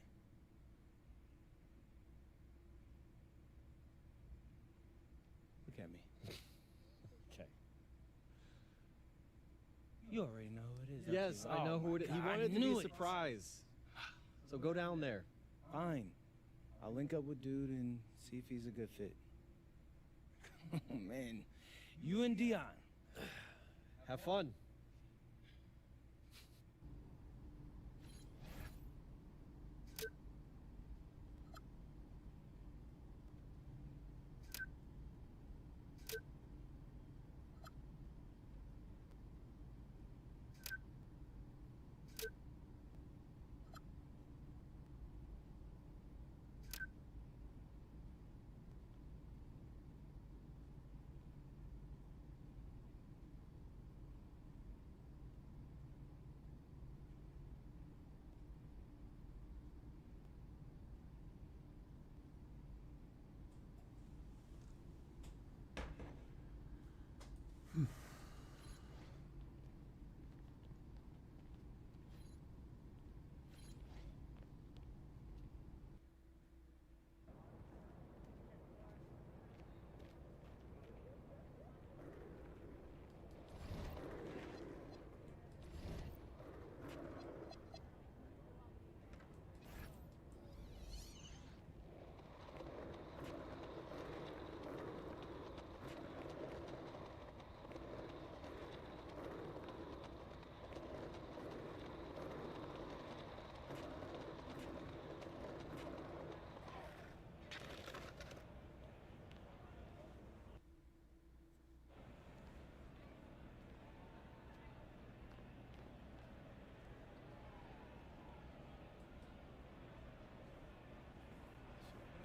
Look at me. Okay. You already know who it is. Yes, I know who it is. He wanted it to be a surprise. So go down there. Fine. I'll link up with dude and see if he's a good fit. Oh, man. You and Dion. Have fun.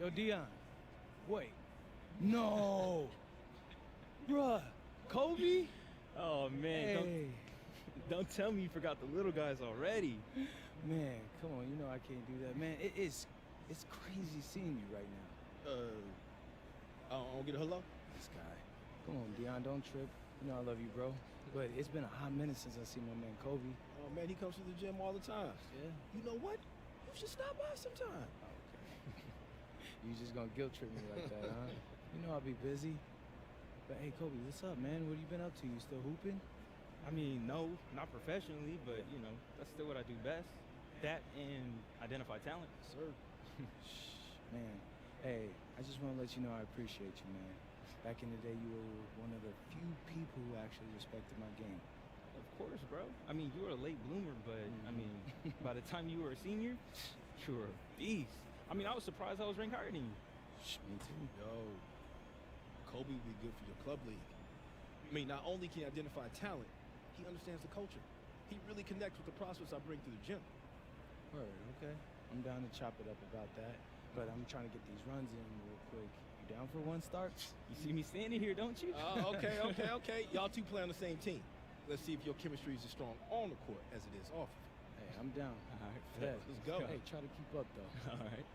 Yo, Dion. Wait. No. Bruh. Kobe? Oh, man. Hey. Don't tell me you forgot the little guys already. Man, come on. You know I can't do that. Man, it's crazy seeing you right now. I don't get a hello? This guy. Come on, Dion. Don't trip. You know I love you, bro. But it's been a hot minute since I seen my man Kobe. Oh, man, he comes to the gym all the time. Yeah. You know what? You should stop by sometime. You just gonna guilt trip me like that, huh? You know I'll be busy. But hey, Kobe, what's up, man? What you been up to? You still hooping? I mean, no, not professionally, but, you know, that's still what I do best. That and identify talent. Sir. Man, hey, I just want to let you know I appreciate you, man. Back in the day, you were one of the the few people who actually respected my game. Of course, bro. I mean, you were a late bloomer, but I mean, by the time you were a senior, you were a beast. I mean, I was surprised I was ranked higher than you. Me too. Yo, Kobe would be good for your club league. I mean, not only can he identify talent, he understands the culture. He really connects with the prospects I bring through the gym. Word, okay. I'm down to chop it up about that, but I'm trying to get these runs in real quick. You down for one start? You see me standing here, don't you? Okay. Y'all two play on the same team. Let's see if your chemistry is as strong on the court as it is off of it. Hey, I'm down. All right, Yeah, let's go. Hey, try to keep up, though. All right.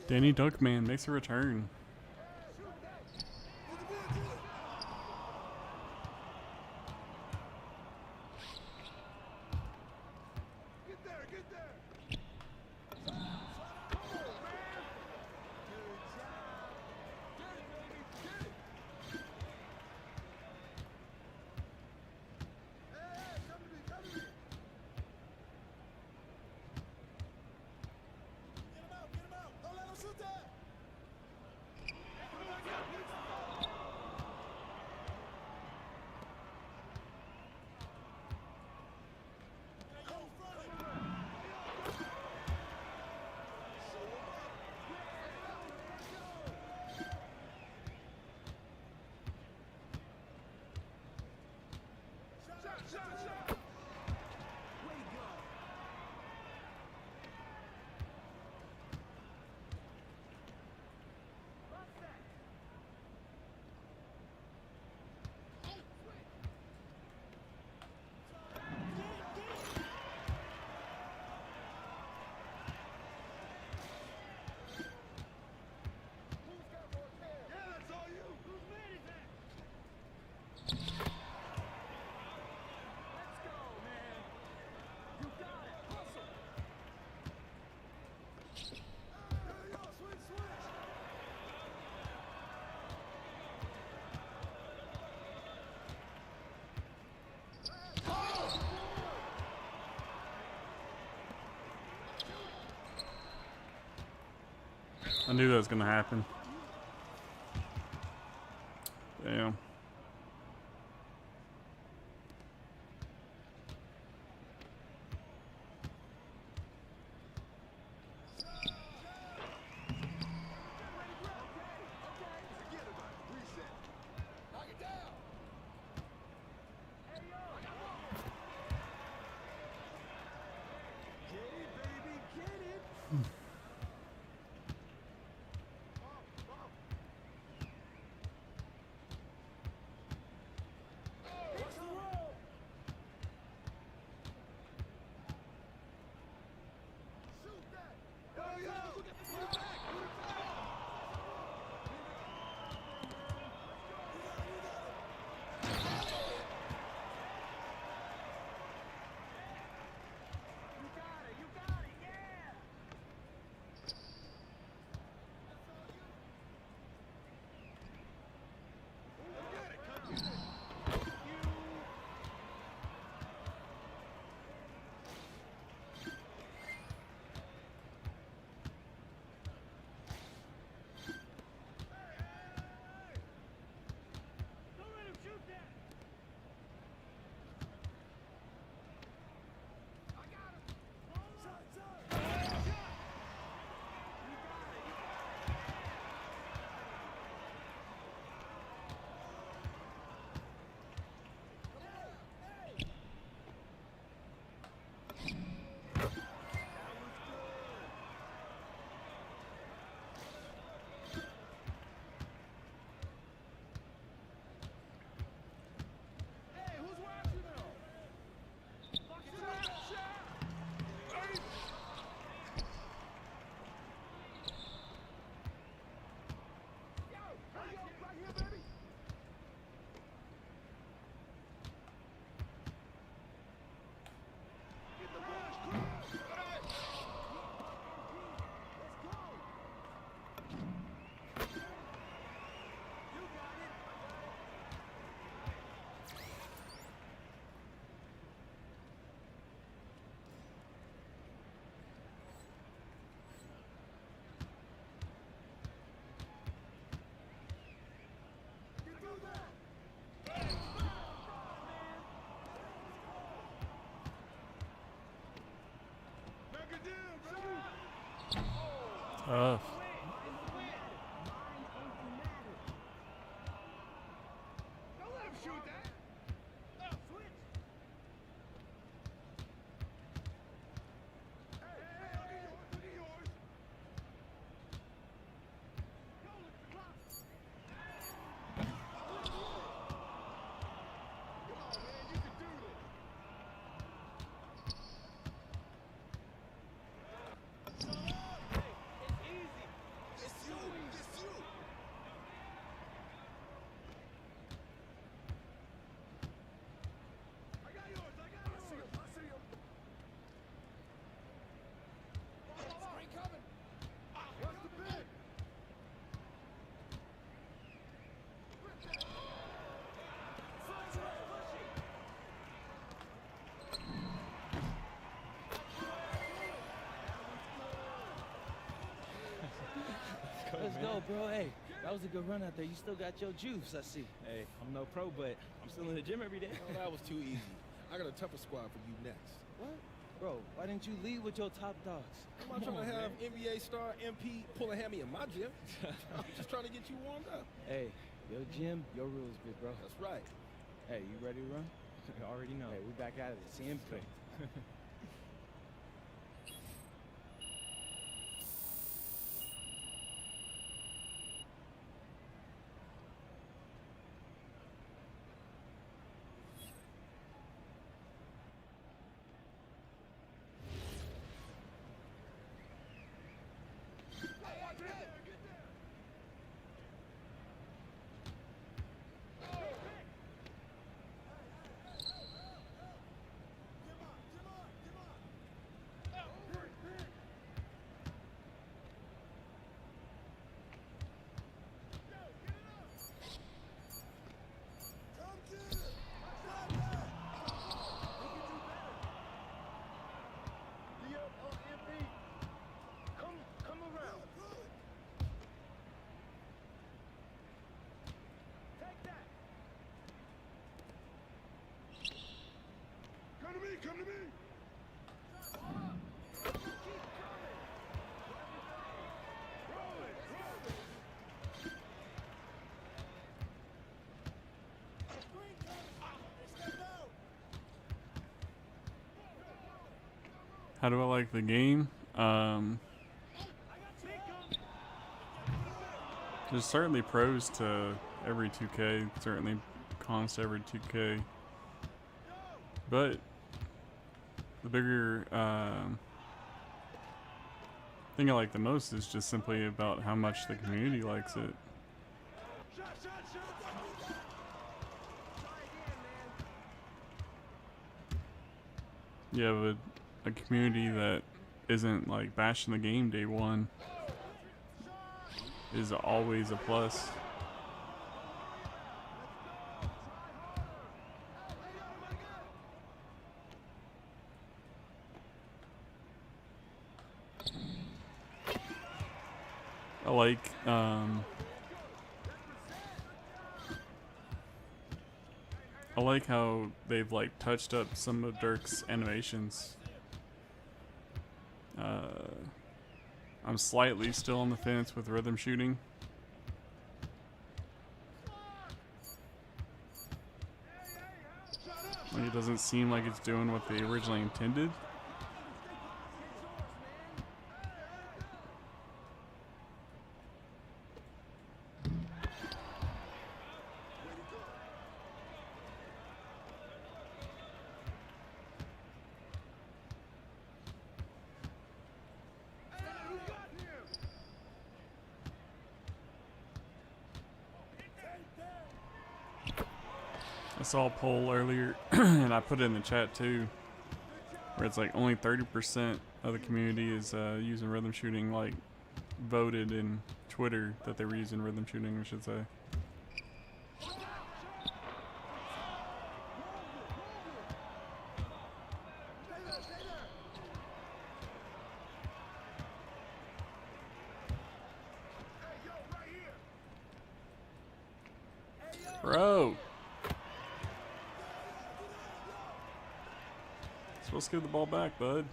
Danny Duckman makes a return. I knew that was gonna happen. Damn. Tough. Let's go, bro. Hey, that was a good run out there. You still got your juice, I see. Hey, I'm no pro, but I'm still in the gym every day. Oh, that was too easy. I got a tougher squad for you next. What? Bro, why didn't you lead with your top dogs? I'm not trying to have NBA star MP pull a hammy in my gym. I'm just trying to get you warmed up. Hey, your gym, your rules, big bro. That's right. Hey, you ready to run? I already know. Hey, we back at it. CMP. Come to me! How do I like the game? There's certainly pros to every 2K, certainly cons to every 2K. But the bigger thing I like the most is just simply about how much the community likes it. You have a community that isn't like bashing the game day one is always a plus. I like how they've like touched up some of Dirk's animations. I'm slightly still on the fence with rhythm shooting. Like, it doesn't seem like it's doing what they originally intended. I saw a poll earlier, and I put it in the chat too, where it's like only 30% of the community is using rhythm shooting, like voted in Twitter that they were using rhythm shooting, I should say. Bro! Supposed to give the ball back, bud.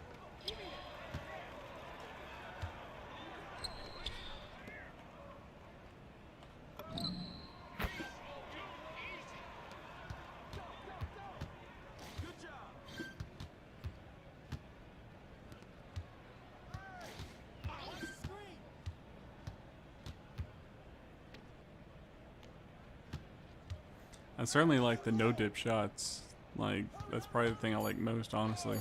I certainly like the no-dip shots. Like, that's probably the thing I like most, honestly.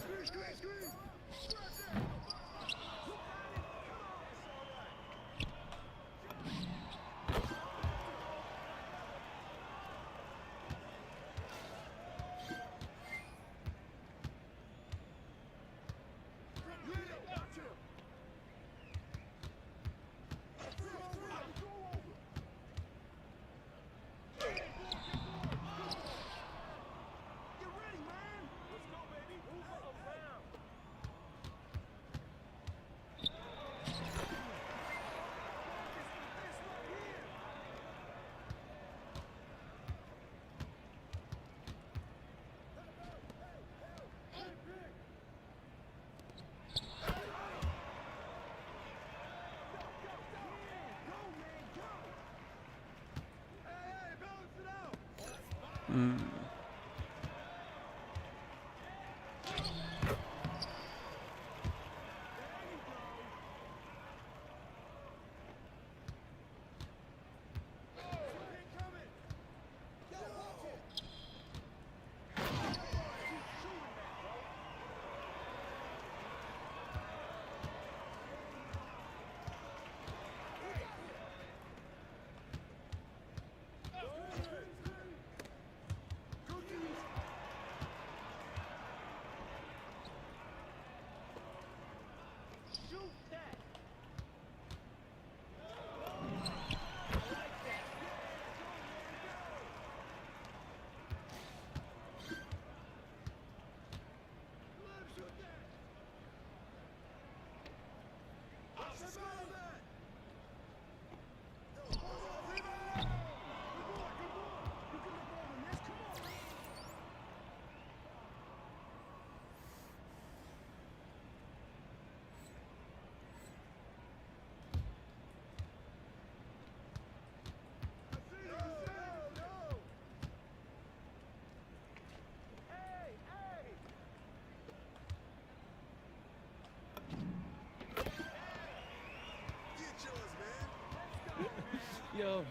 Yo,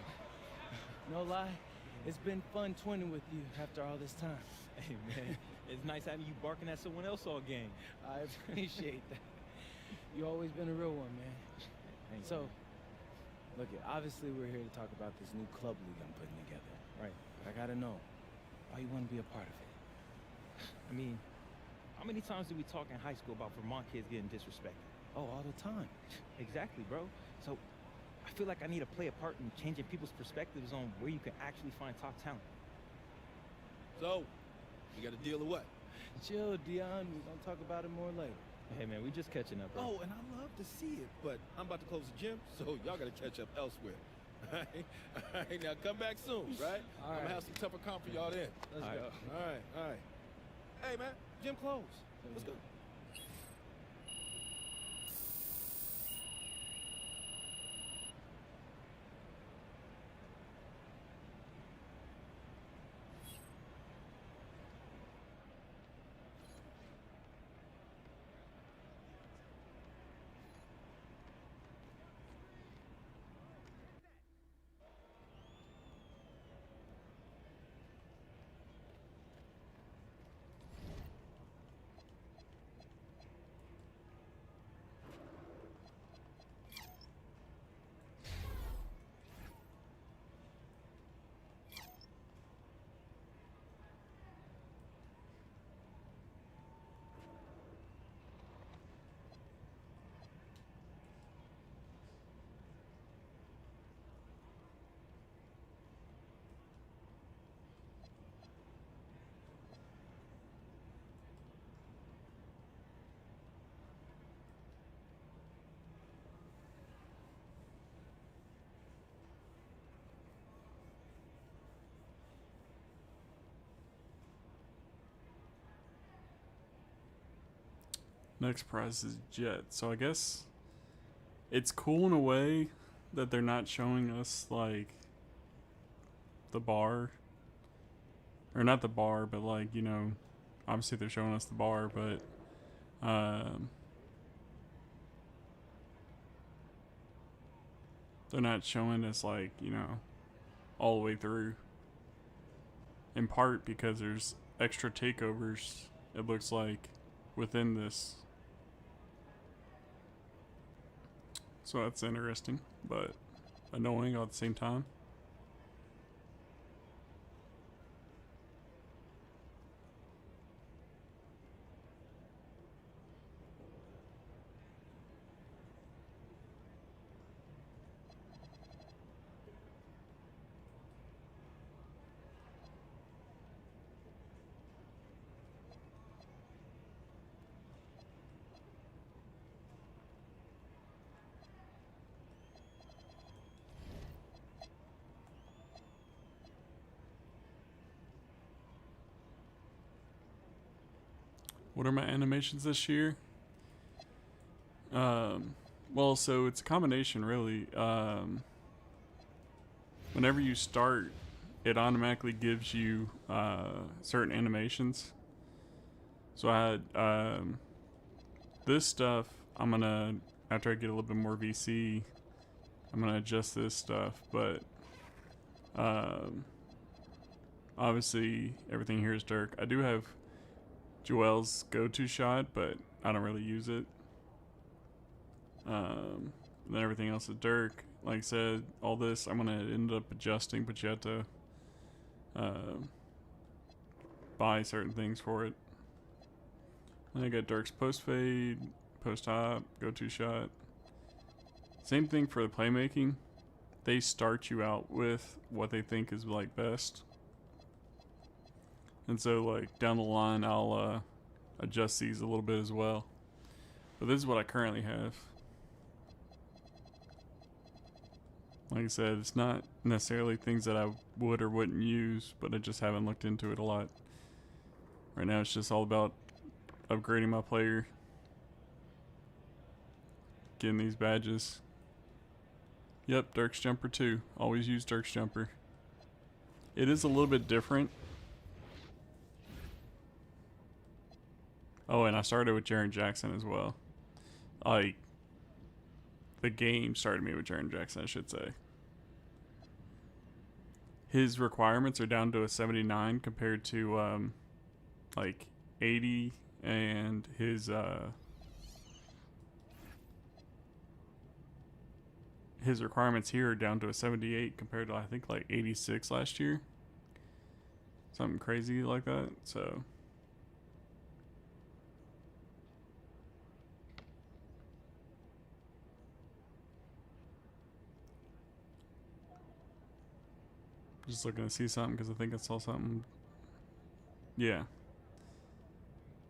no lie, it's been fun twinning with you after all this time. Hey, man, it's nice having you barking at someone else all game. I appreciate that. You always been a real one, man. Thank So, you. look, obviously we're here to talk about this new club league I'm putting together. Right. But I gotta know, why you wanna be a part of it? I mean, how many times did we talk in high school about Vermont kids getting disrespected? Oh, all the time. Exactly, bro. So I feel like I need to play a part in changing people's perspectives on where you can actually find top talent. So, you got a deal or what? Chill, Dion. We're gonna talk about it more later. Hey, man, we just catching up, bro. Oh, and I love to see it, but I'm about to close the gym, so y'all got to catch up elsewhere. All right, now come back soon, right? All I'm right. gonna have some tougher comp for y'all then. Let's go. All right. Hey, man, gym closed. Let's go. Next prize is Jet. So I guess it's cool in a way that they're not showing us like the bar. Or not the bar, but like, you know, obviously they're showing us the bar, but they're not showing us like, you know, all the way through. in part because there's extra takeovers, it looks like, within this. So that's interesting, but annoying all at the same time. What are my animations this year? Well, so it's a combination, really. Whenever you start, it automatically gives you certain animations. So I had this stuff. I'm gonna, after I get a little bit more VC, I'm gonna adjust this stuff. But obviously, everything here is Dirk. I do have Joel's go-to shot, but I don't really use it. Then everything else is Dirk. Like I said, all this I'm gonna end up adjusting, but you have to buy certain things for it. And I got Dirk's post fade, post hop, go-to shot. Same thing for the playmaking. They start you out with what they think is like best. And so, like, down the line, I'll adjust these a little bit as well. But this is what I currently have. Like I said, it's not necessarily things that I would or wouldn't use, but I just haven't looked into it a lot. Right now, it's just all about upgrading my player, getting these badges. Yep, Dirk's jumper too. Always use Dirk's jumper. It is a little bit different. Oh, and I started with Jaren Jackson as well. Like, the game started me with Jaren Jackson, I should say. His requirements are down to a 79 compared to, like, 80, and his requirements here are down to a 78 compared to, I think, like 86 last year. Something crazy like that, so... Just looking to see something because I think I saw something. Yeah.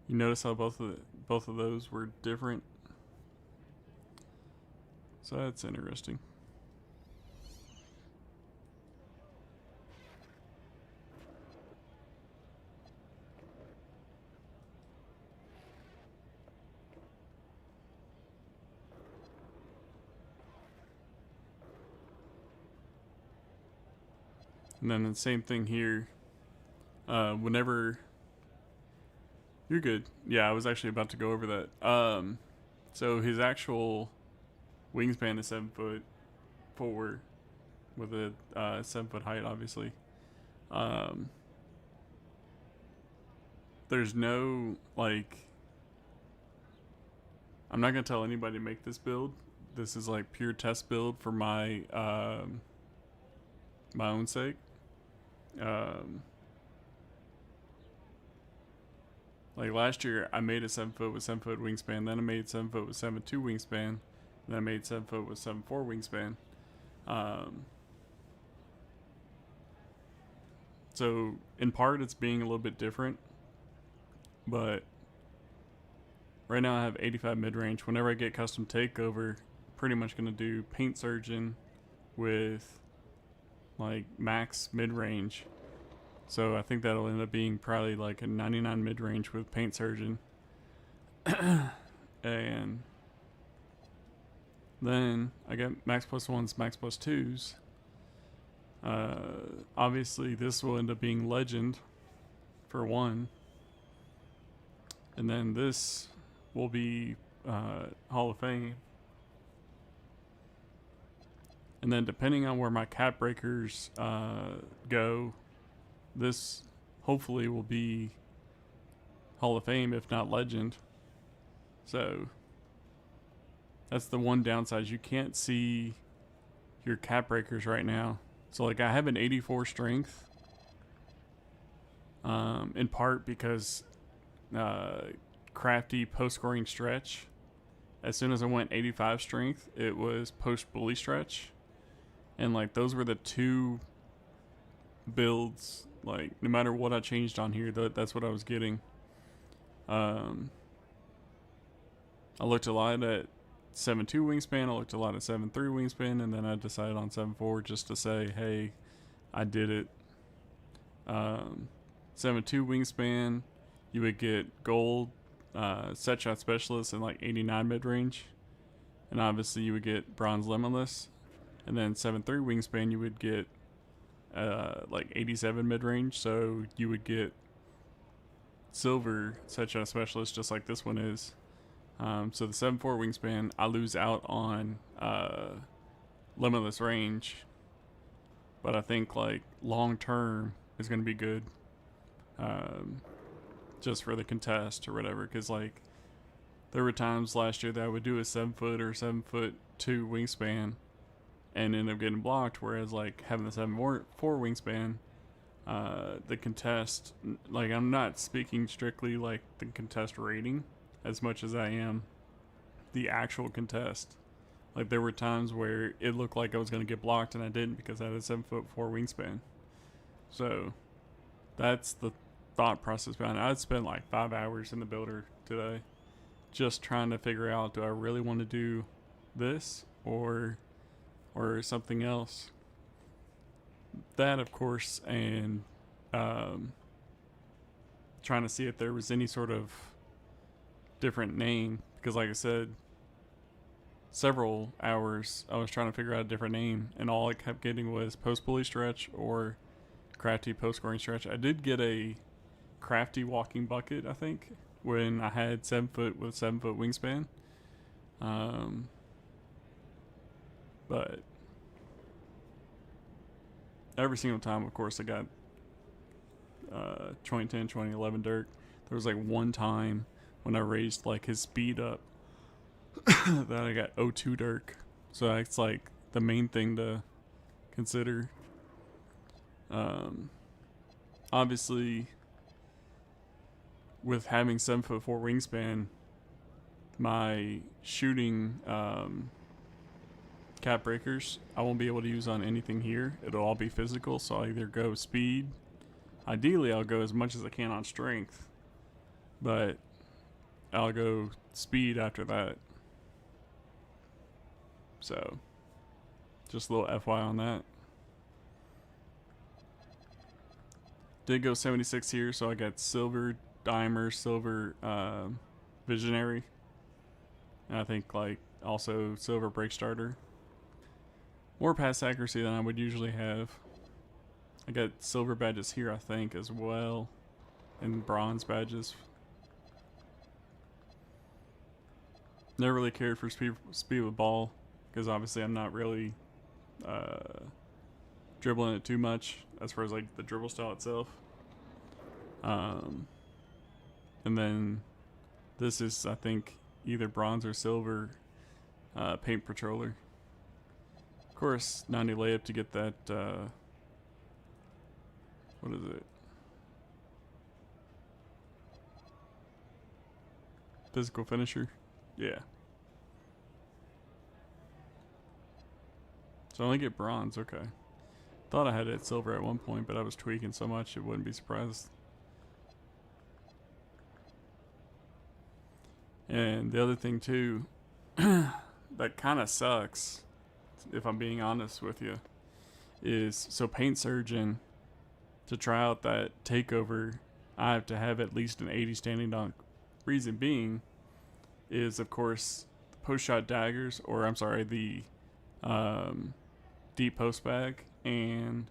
You notice how both of those were different. So that's interesting. And then the same thing here. Whenever you're good. Yeah, I was actually about to go over that. So his actual wingspan is 7'4" with a 7-foot height, obviously. There's no, like, I'm not gonna tell anybody to make this build. This is like pure test build for my my own sake. Like last year, I made a 7-foot with 7-foot wingspan. Then I made 7-foot with 7'2" wingspan. Then I made 7-foot with 7'4" wingspan. So in part, it's being a little bit different. But right now, I have 85 mid-range. Whenever I get custom takeover, pretty much gonna do paint surgeon with like max mid-range. So I think that'll end up being probably like a 99 mid-range with paint surgeon. And then I got max plus ones, max plus twos. Obviously this will end up being legend for one. And then this will be Hall of Fame. And then depending on where my cap breakers go, this hopefully will be Hall of Fame, if not legend. So that's the one downside. You can't see your cap breakers right now. So like I have an 84 strength, in part because crafty post scoring stretch. As soon as I went 85 strength, it was post bully stretch, and like those were the two builds. Like no matter what I changed on here, that's what I was getting. I looked a lot at 7.2 wingspan. I looked a lot at 7.3 wingspan, and then I decided on 7.4 just to say, hey, I did it. 7.2 wingspan, you would get gold set shot specialist and like 89 mid range, and obviously you would get bronze limitless. And then 7.3 wingspan, you would get like 87 mid range, so you would get silver set shot specialist just like this one is. So the 7.4 wingspan, I lose out on limitless range, but I think like long term is going to be good, just for the contest or whatever. Because like there were times last year that I would do a 7 foot or 7'2" wingspan and end up getting blocked, whereas like having the 7.4 wingspan, the contest, like I'm not speaking strictly like the contest rating as much as I am the actual contest. Like there were times where it looked like I was going to get blocked and I didn't because I had a 7'4" wingspan. So that's the thought process behind it. I'd spent like 5 hours in the builder today just trying to figure out, do I really want to do this or something else? That, of course, and trying to see if there was any sort of different name, because like I said, several hours I was trying to figure out a different name, and all I kept getting was post bully stretch or crafty post scoring stretch. I did get a crafty walking bucket, I think, when I had 7 foot with 7 foot wingspan, but every single time, of course, I got 2010 2011 Dirk. There was like one time when I raised like his speed up that I got 02 Dirk. So that's like the main thing to consider. Obviously, with having 7'4" wingspan, my shooting cap breakers I won't be able to use on anything here. It'll all be physical, so I'll either go speed. Ideally, I'll go as much as I can on strength, but I'll go speed after that. So, just a little FY on that. Did go 76 here, so I got silver dimer, silver visionary, and I think like also silver break starter. More pass accuracy than I would usually have. I got silver badges here, I think, as well, and bronze badges. Never really cared for speed with ball, because obviously I'm not really dribbling it too much as far as like the dribble style itself. And then this is, I think, either bronze or silver paint patroller. Of course, 90 layup to get that, what is it? Physical finisher? Yeah. So I only get bronze, okay. Thought I had it at silver at one point, but I was tweaking so much it wouldn't be surprised. And the other thing too, that kind of sucks, if I'm being honest with you, is so Paint Surgeon, to try out that takeover, I have to have at least an 80 standing dunk. Reason being is, of course, the post shot daggers, or I'm sorry, the deep post bag and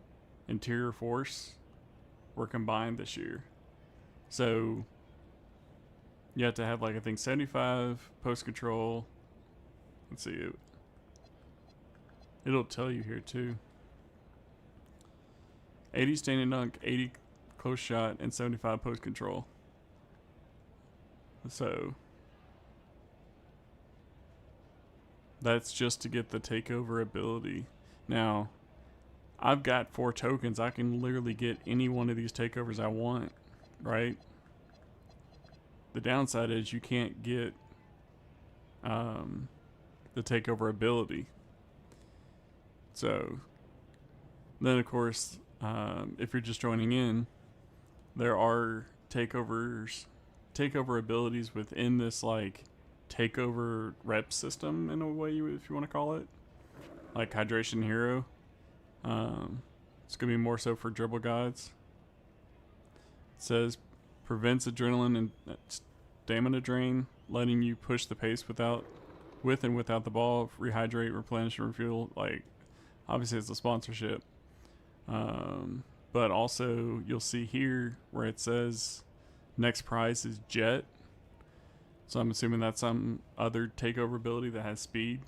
interior force were combined this year. So you have to have, like, I think 75 post control. Let's see, it'll tell you here too. 80 standing dunk, 80 close shot, and 75 post control. So that's just to get the takeover ability. Now, I've got 4 tokens. I can literally get any one of these takeovers I want, right? The downside is you can't get the takeover ability. So then, of course, if you're just joining in, there are takeover abilities within this like takeover rep system in a way, if you want to call it, like Hydration Hero. It's gonna be more so for dribble gods. It says prevents adrenaline and stamina drain, letting you push the pace with and without the ball, rehydrate, replenish, and refuel. Like, obviously it's a sponsorship. But also you'll see here where it says next prize is Jet. So I'm assuming that's some other takeover ability that has speed.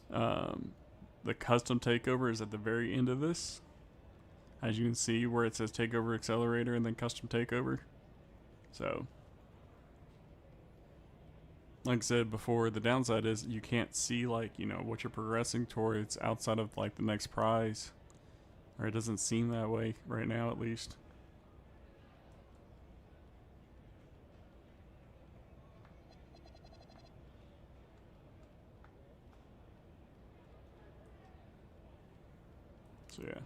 The custom takeover is at the very end of this. As you can see where it says takeover accelerator and then custom takeover. So, like I said before, the downside is you can't see like, what you're progressing towards outside of like the next prize. Or it doesn't seem that way right now, at least. So yeah.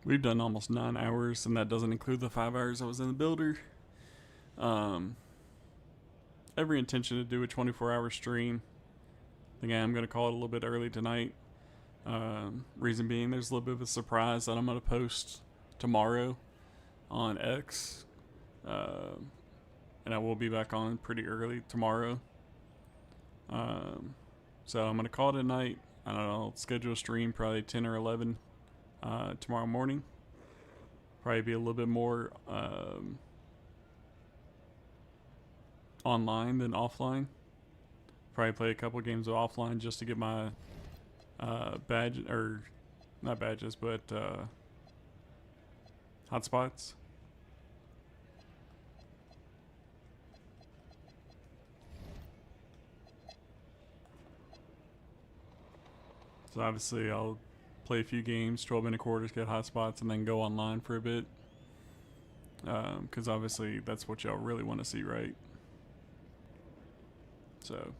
We've done almost 9 hours, and that doesn't include the 5 hours I was in the builder. Every intention to do a 24-hour stream. I think I am going to call it a little bit early tonight. Reason being, there's a little bit of a surprise that I'm going to post tomorrow on X. And I will be back on pretty early tomorrow. So I'm going to call it a night. I don't know, I'll schedule a stream probably 10 or 11 tomorrow morning. Probably be a little bit more online than offline. Probably play a couple games of offline just to get my badge, or not badges, but hotspots. So obviously I'll play a few games, 12-minute quarters, get hotspots, and then go online for a bit. Because obviously that's what y'all really want to see, right? So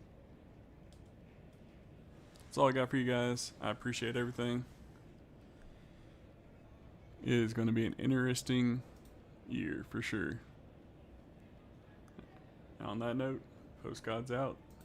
that's all I got for you guys. I appreciate everything. It is going to be an interesting year for sure. On that note, Post Gods out.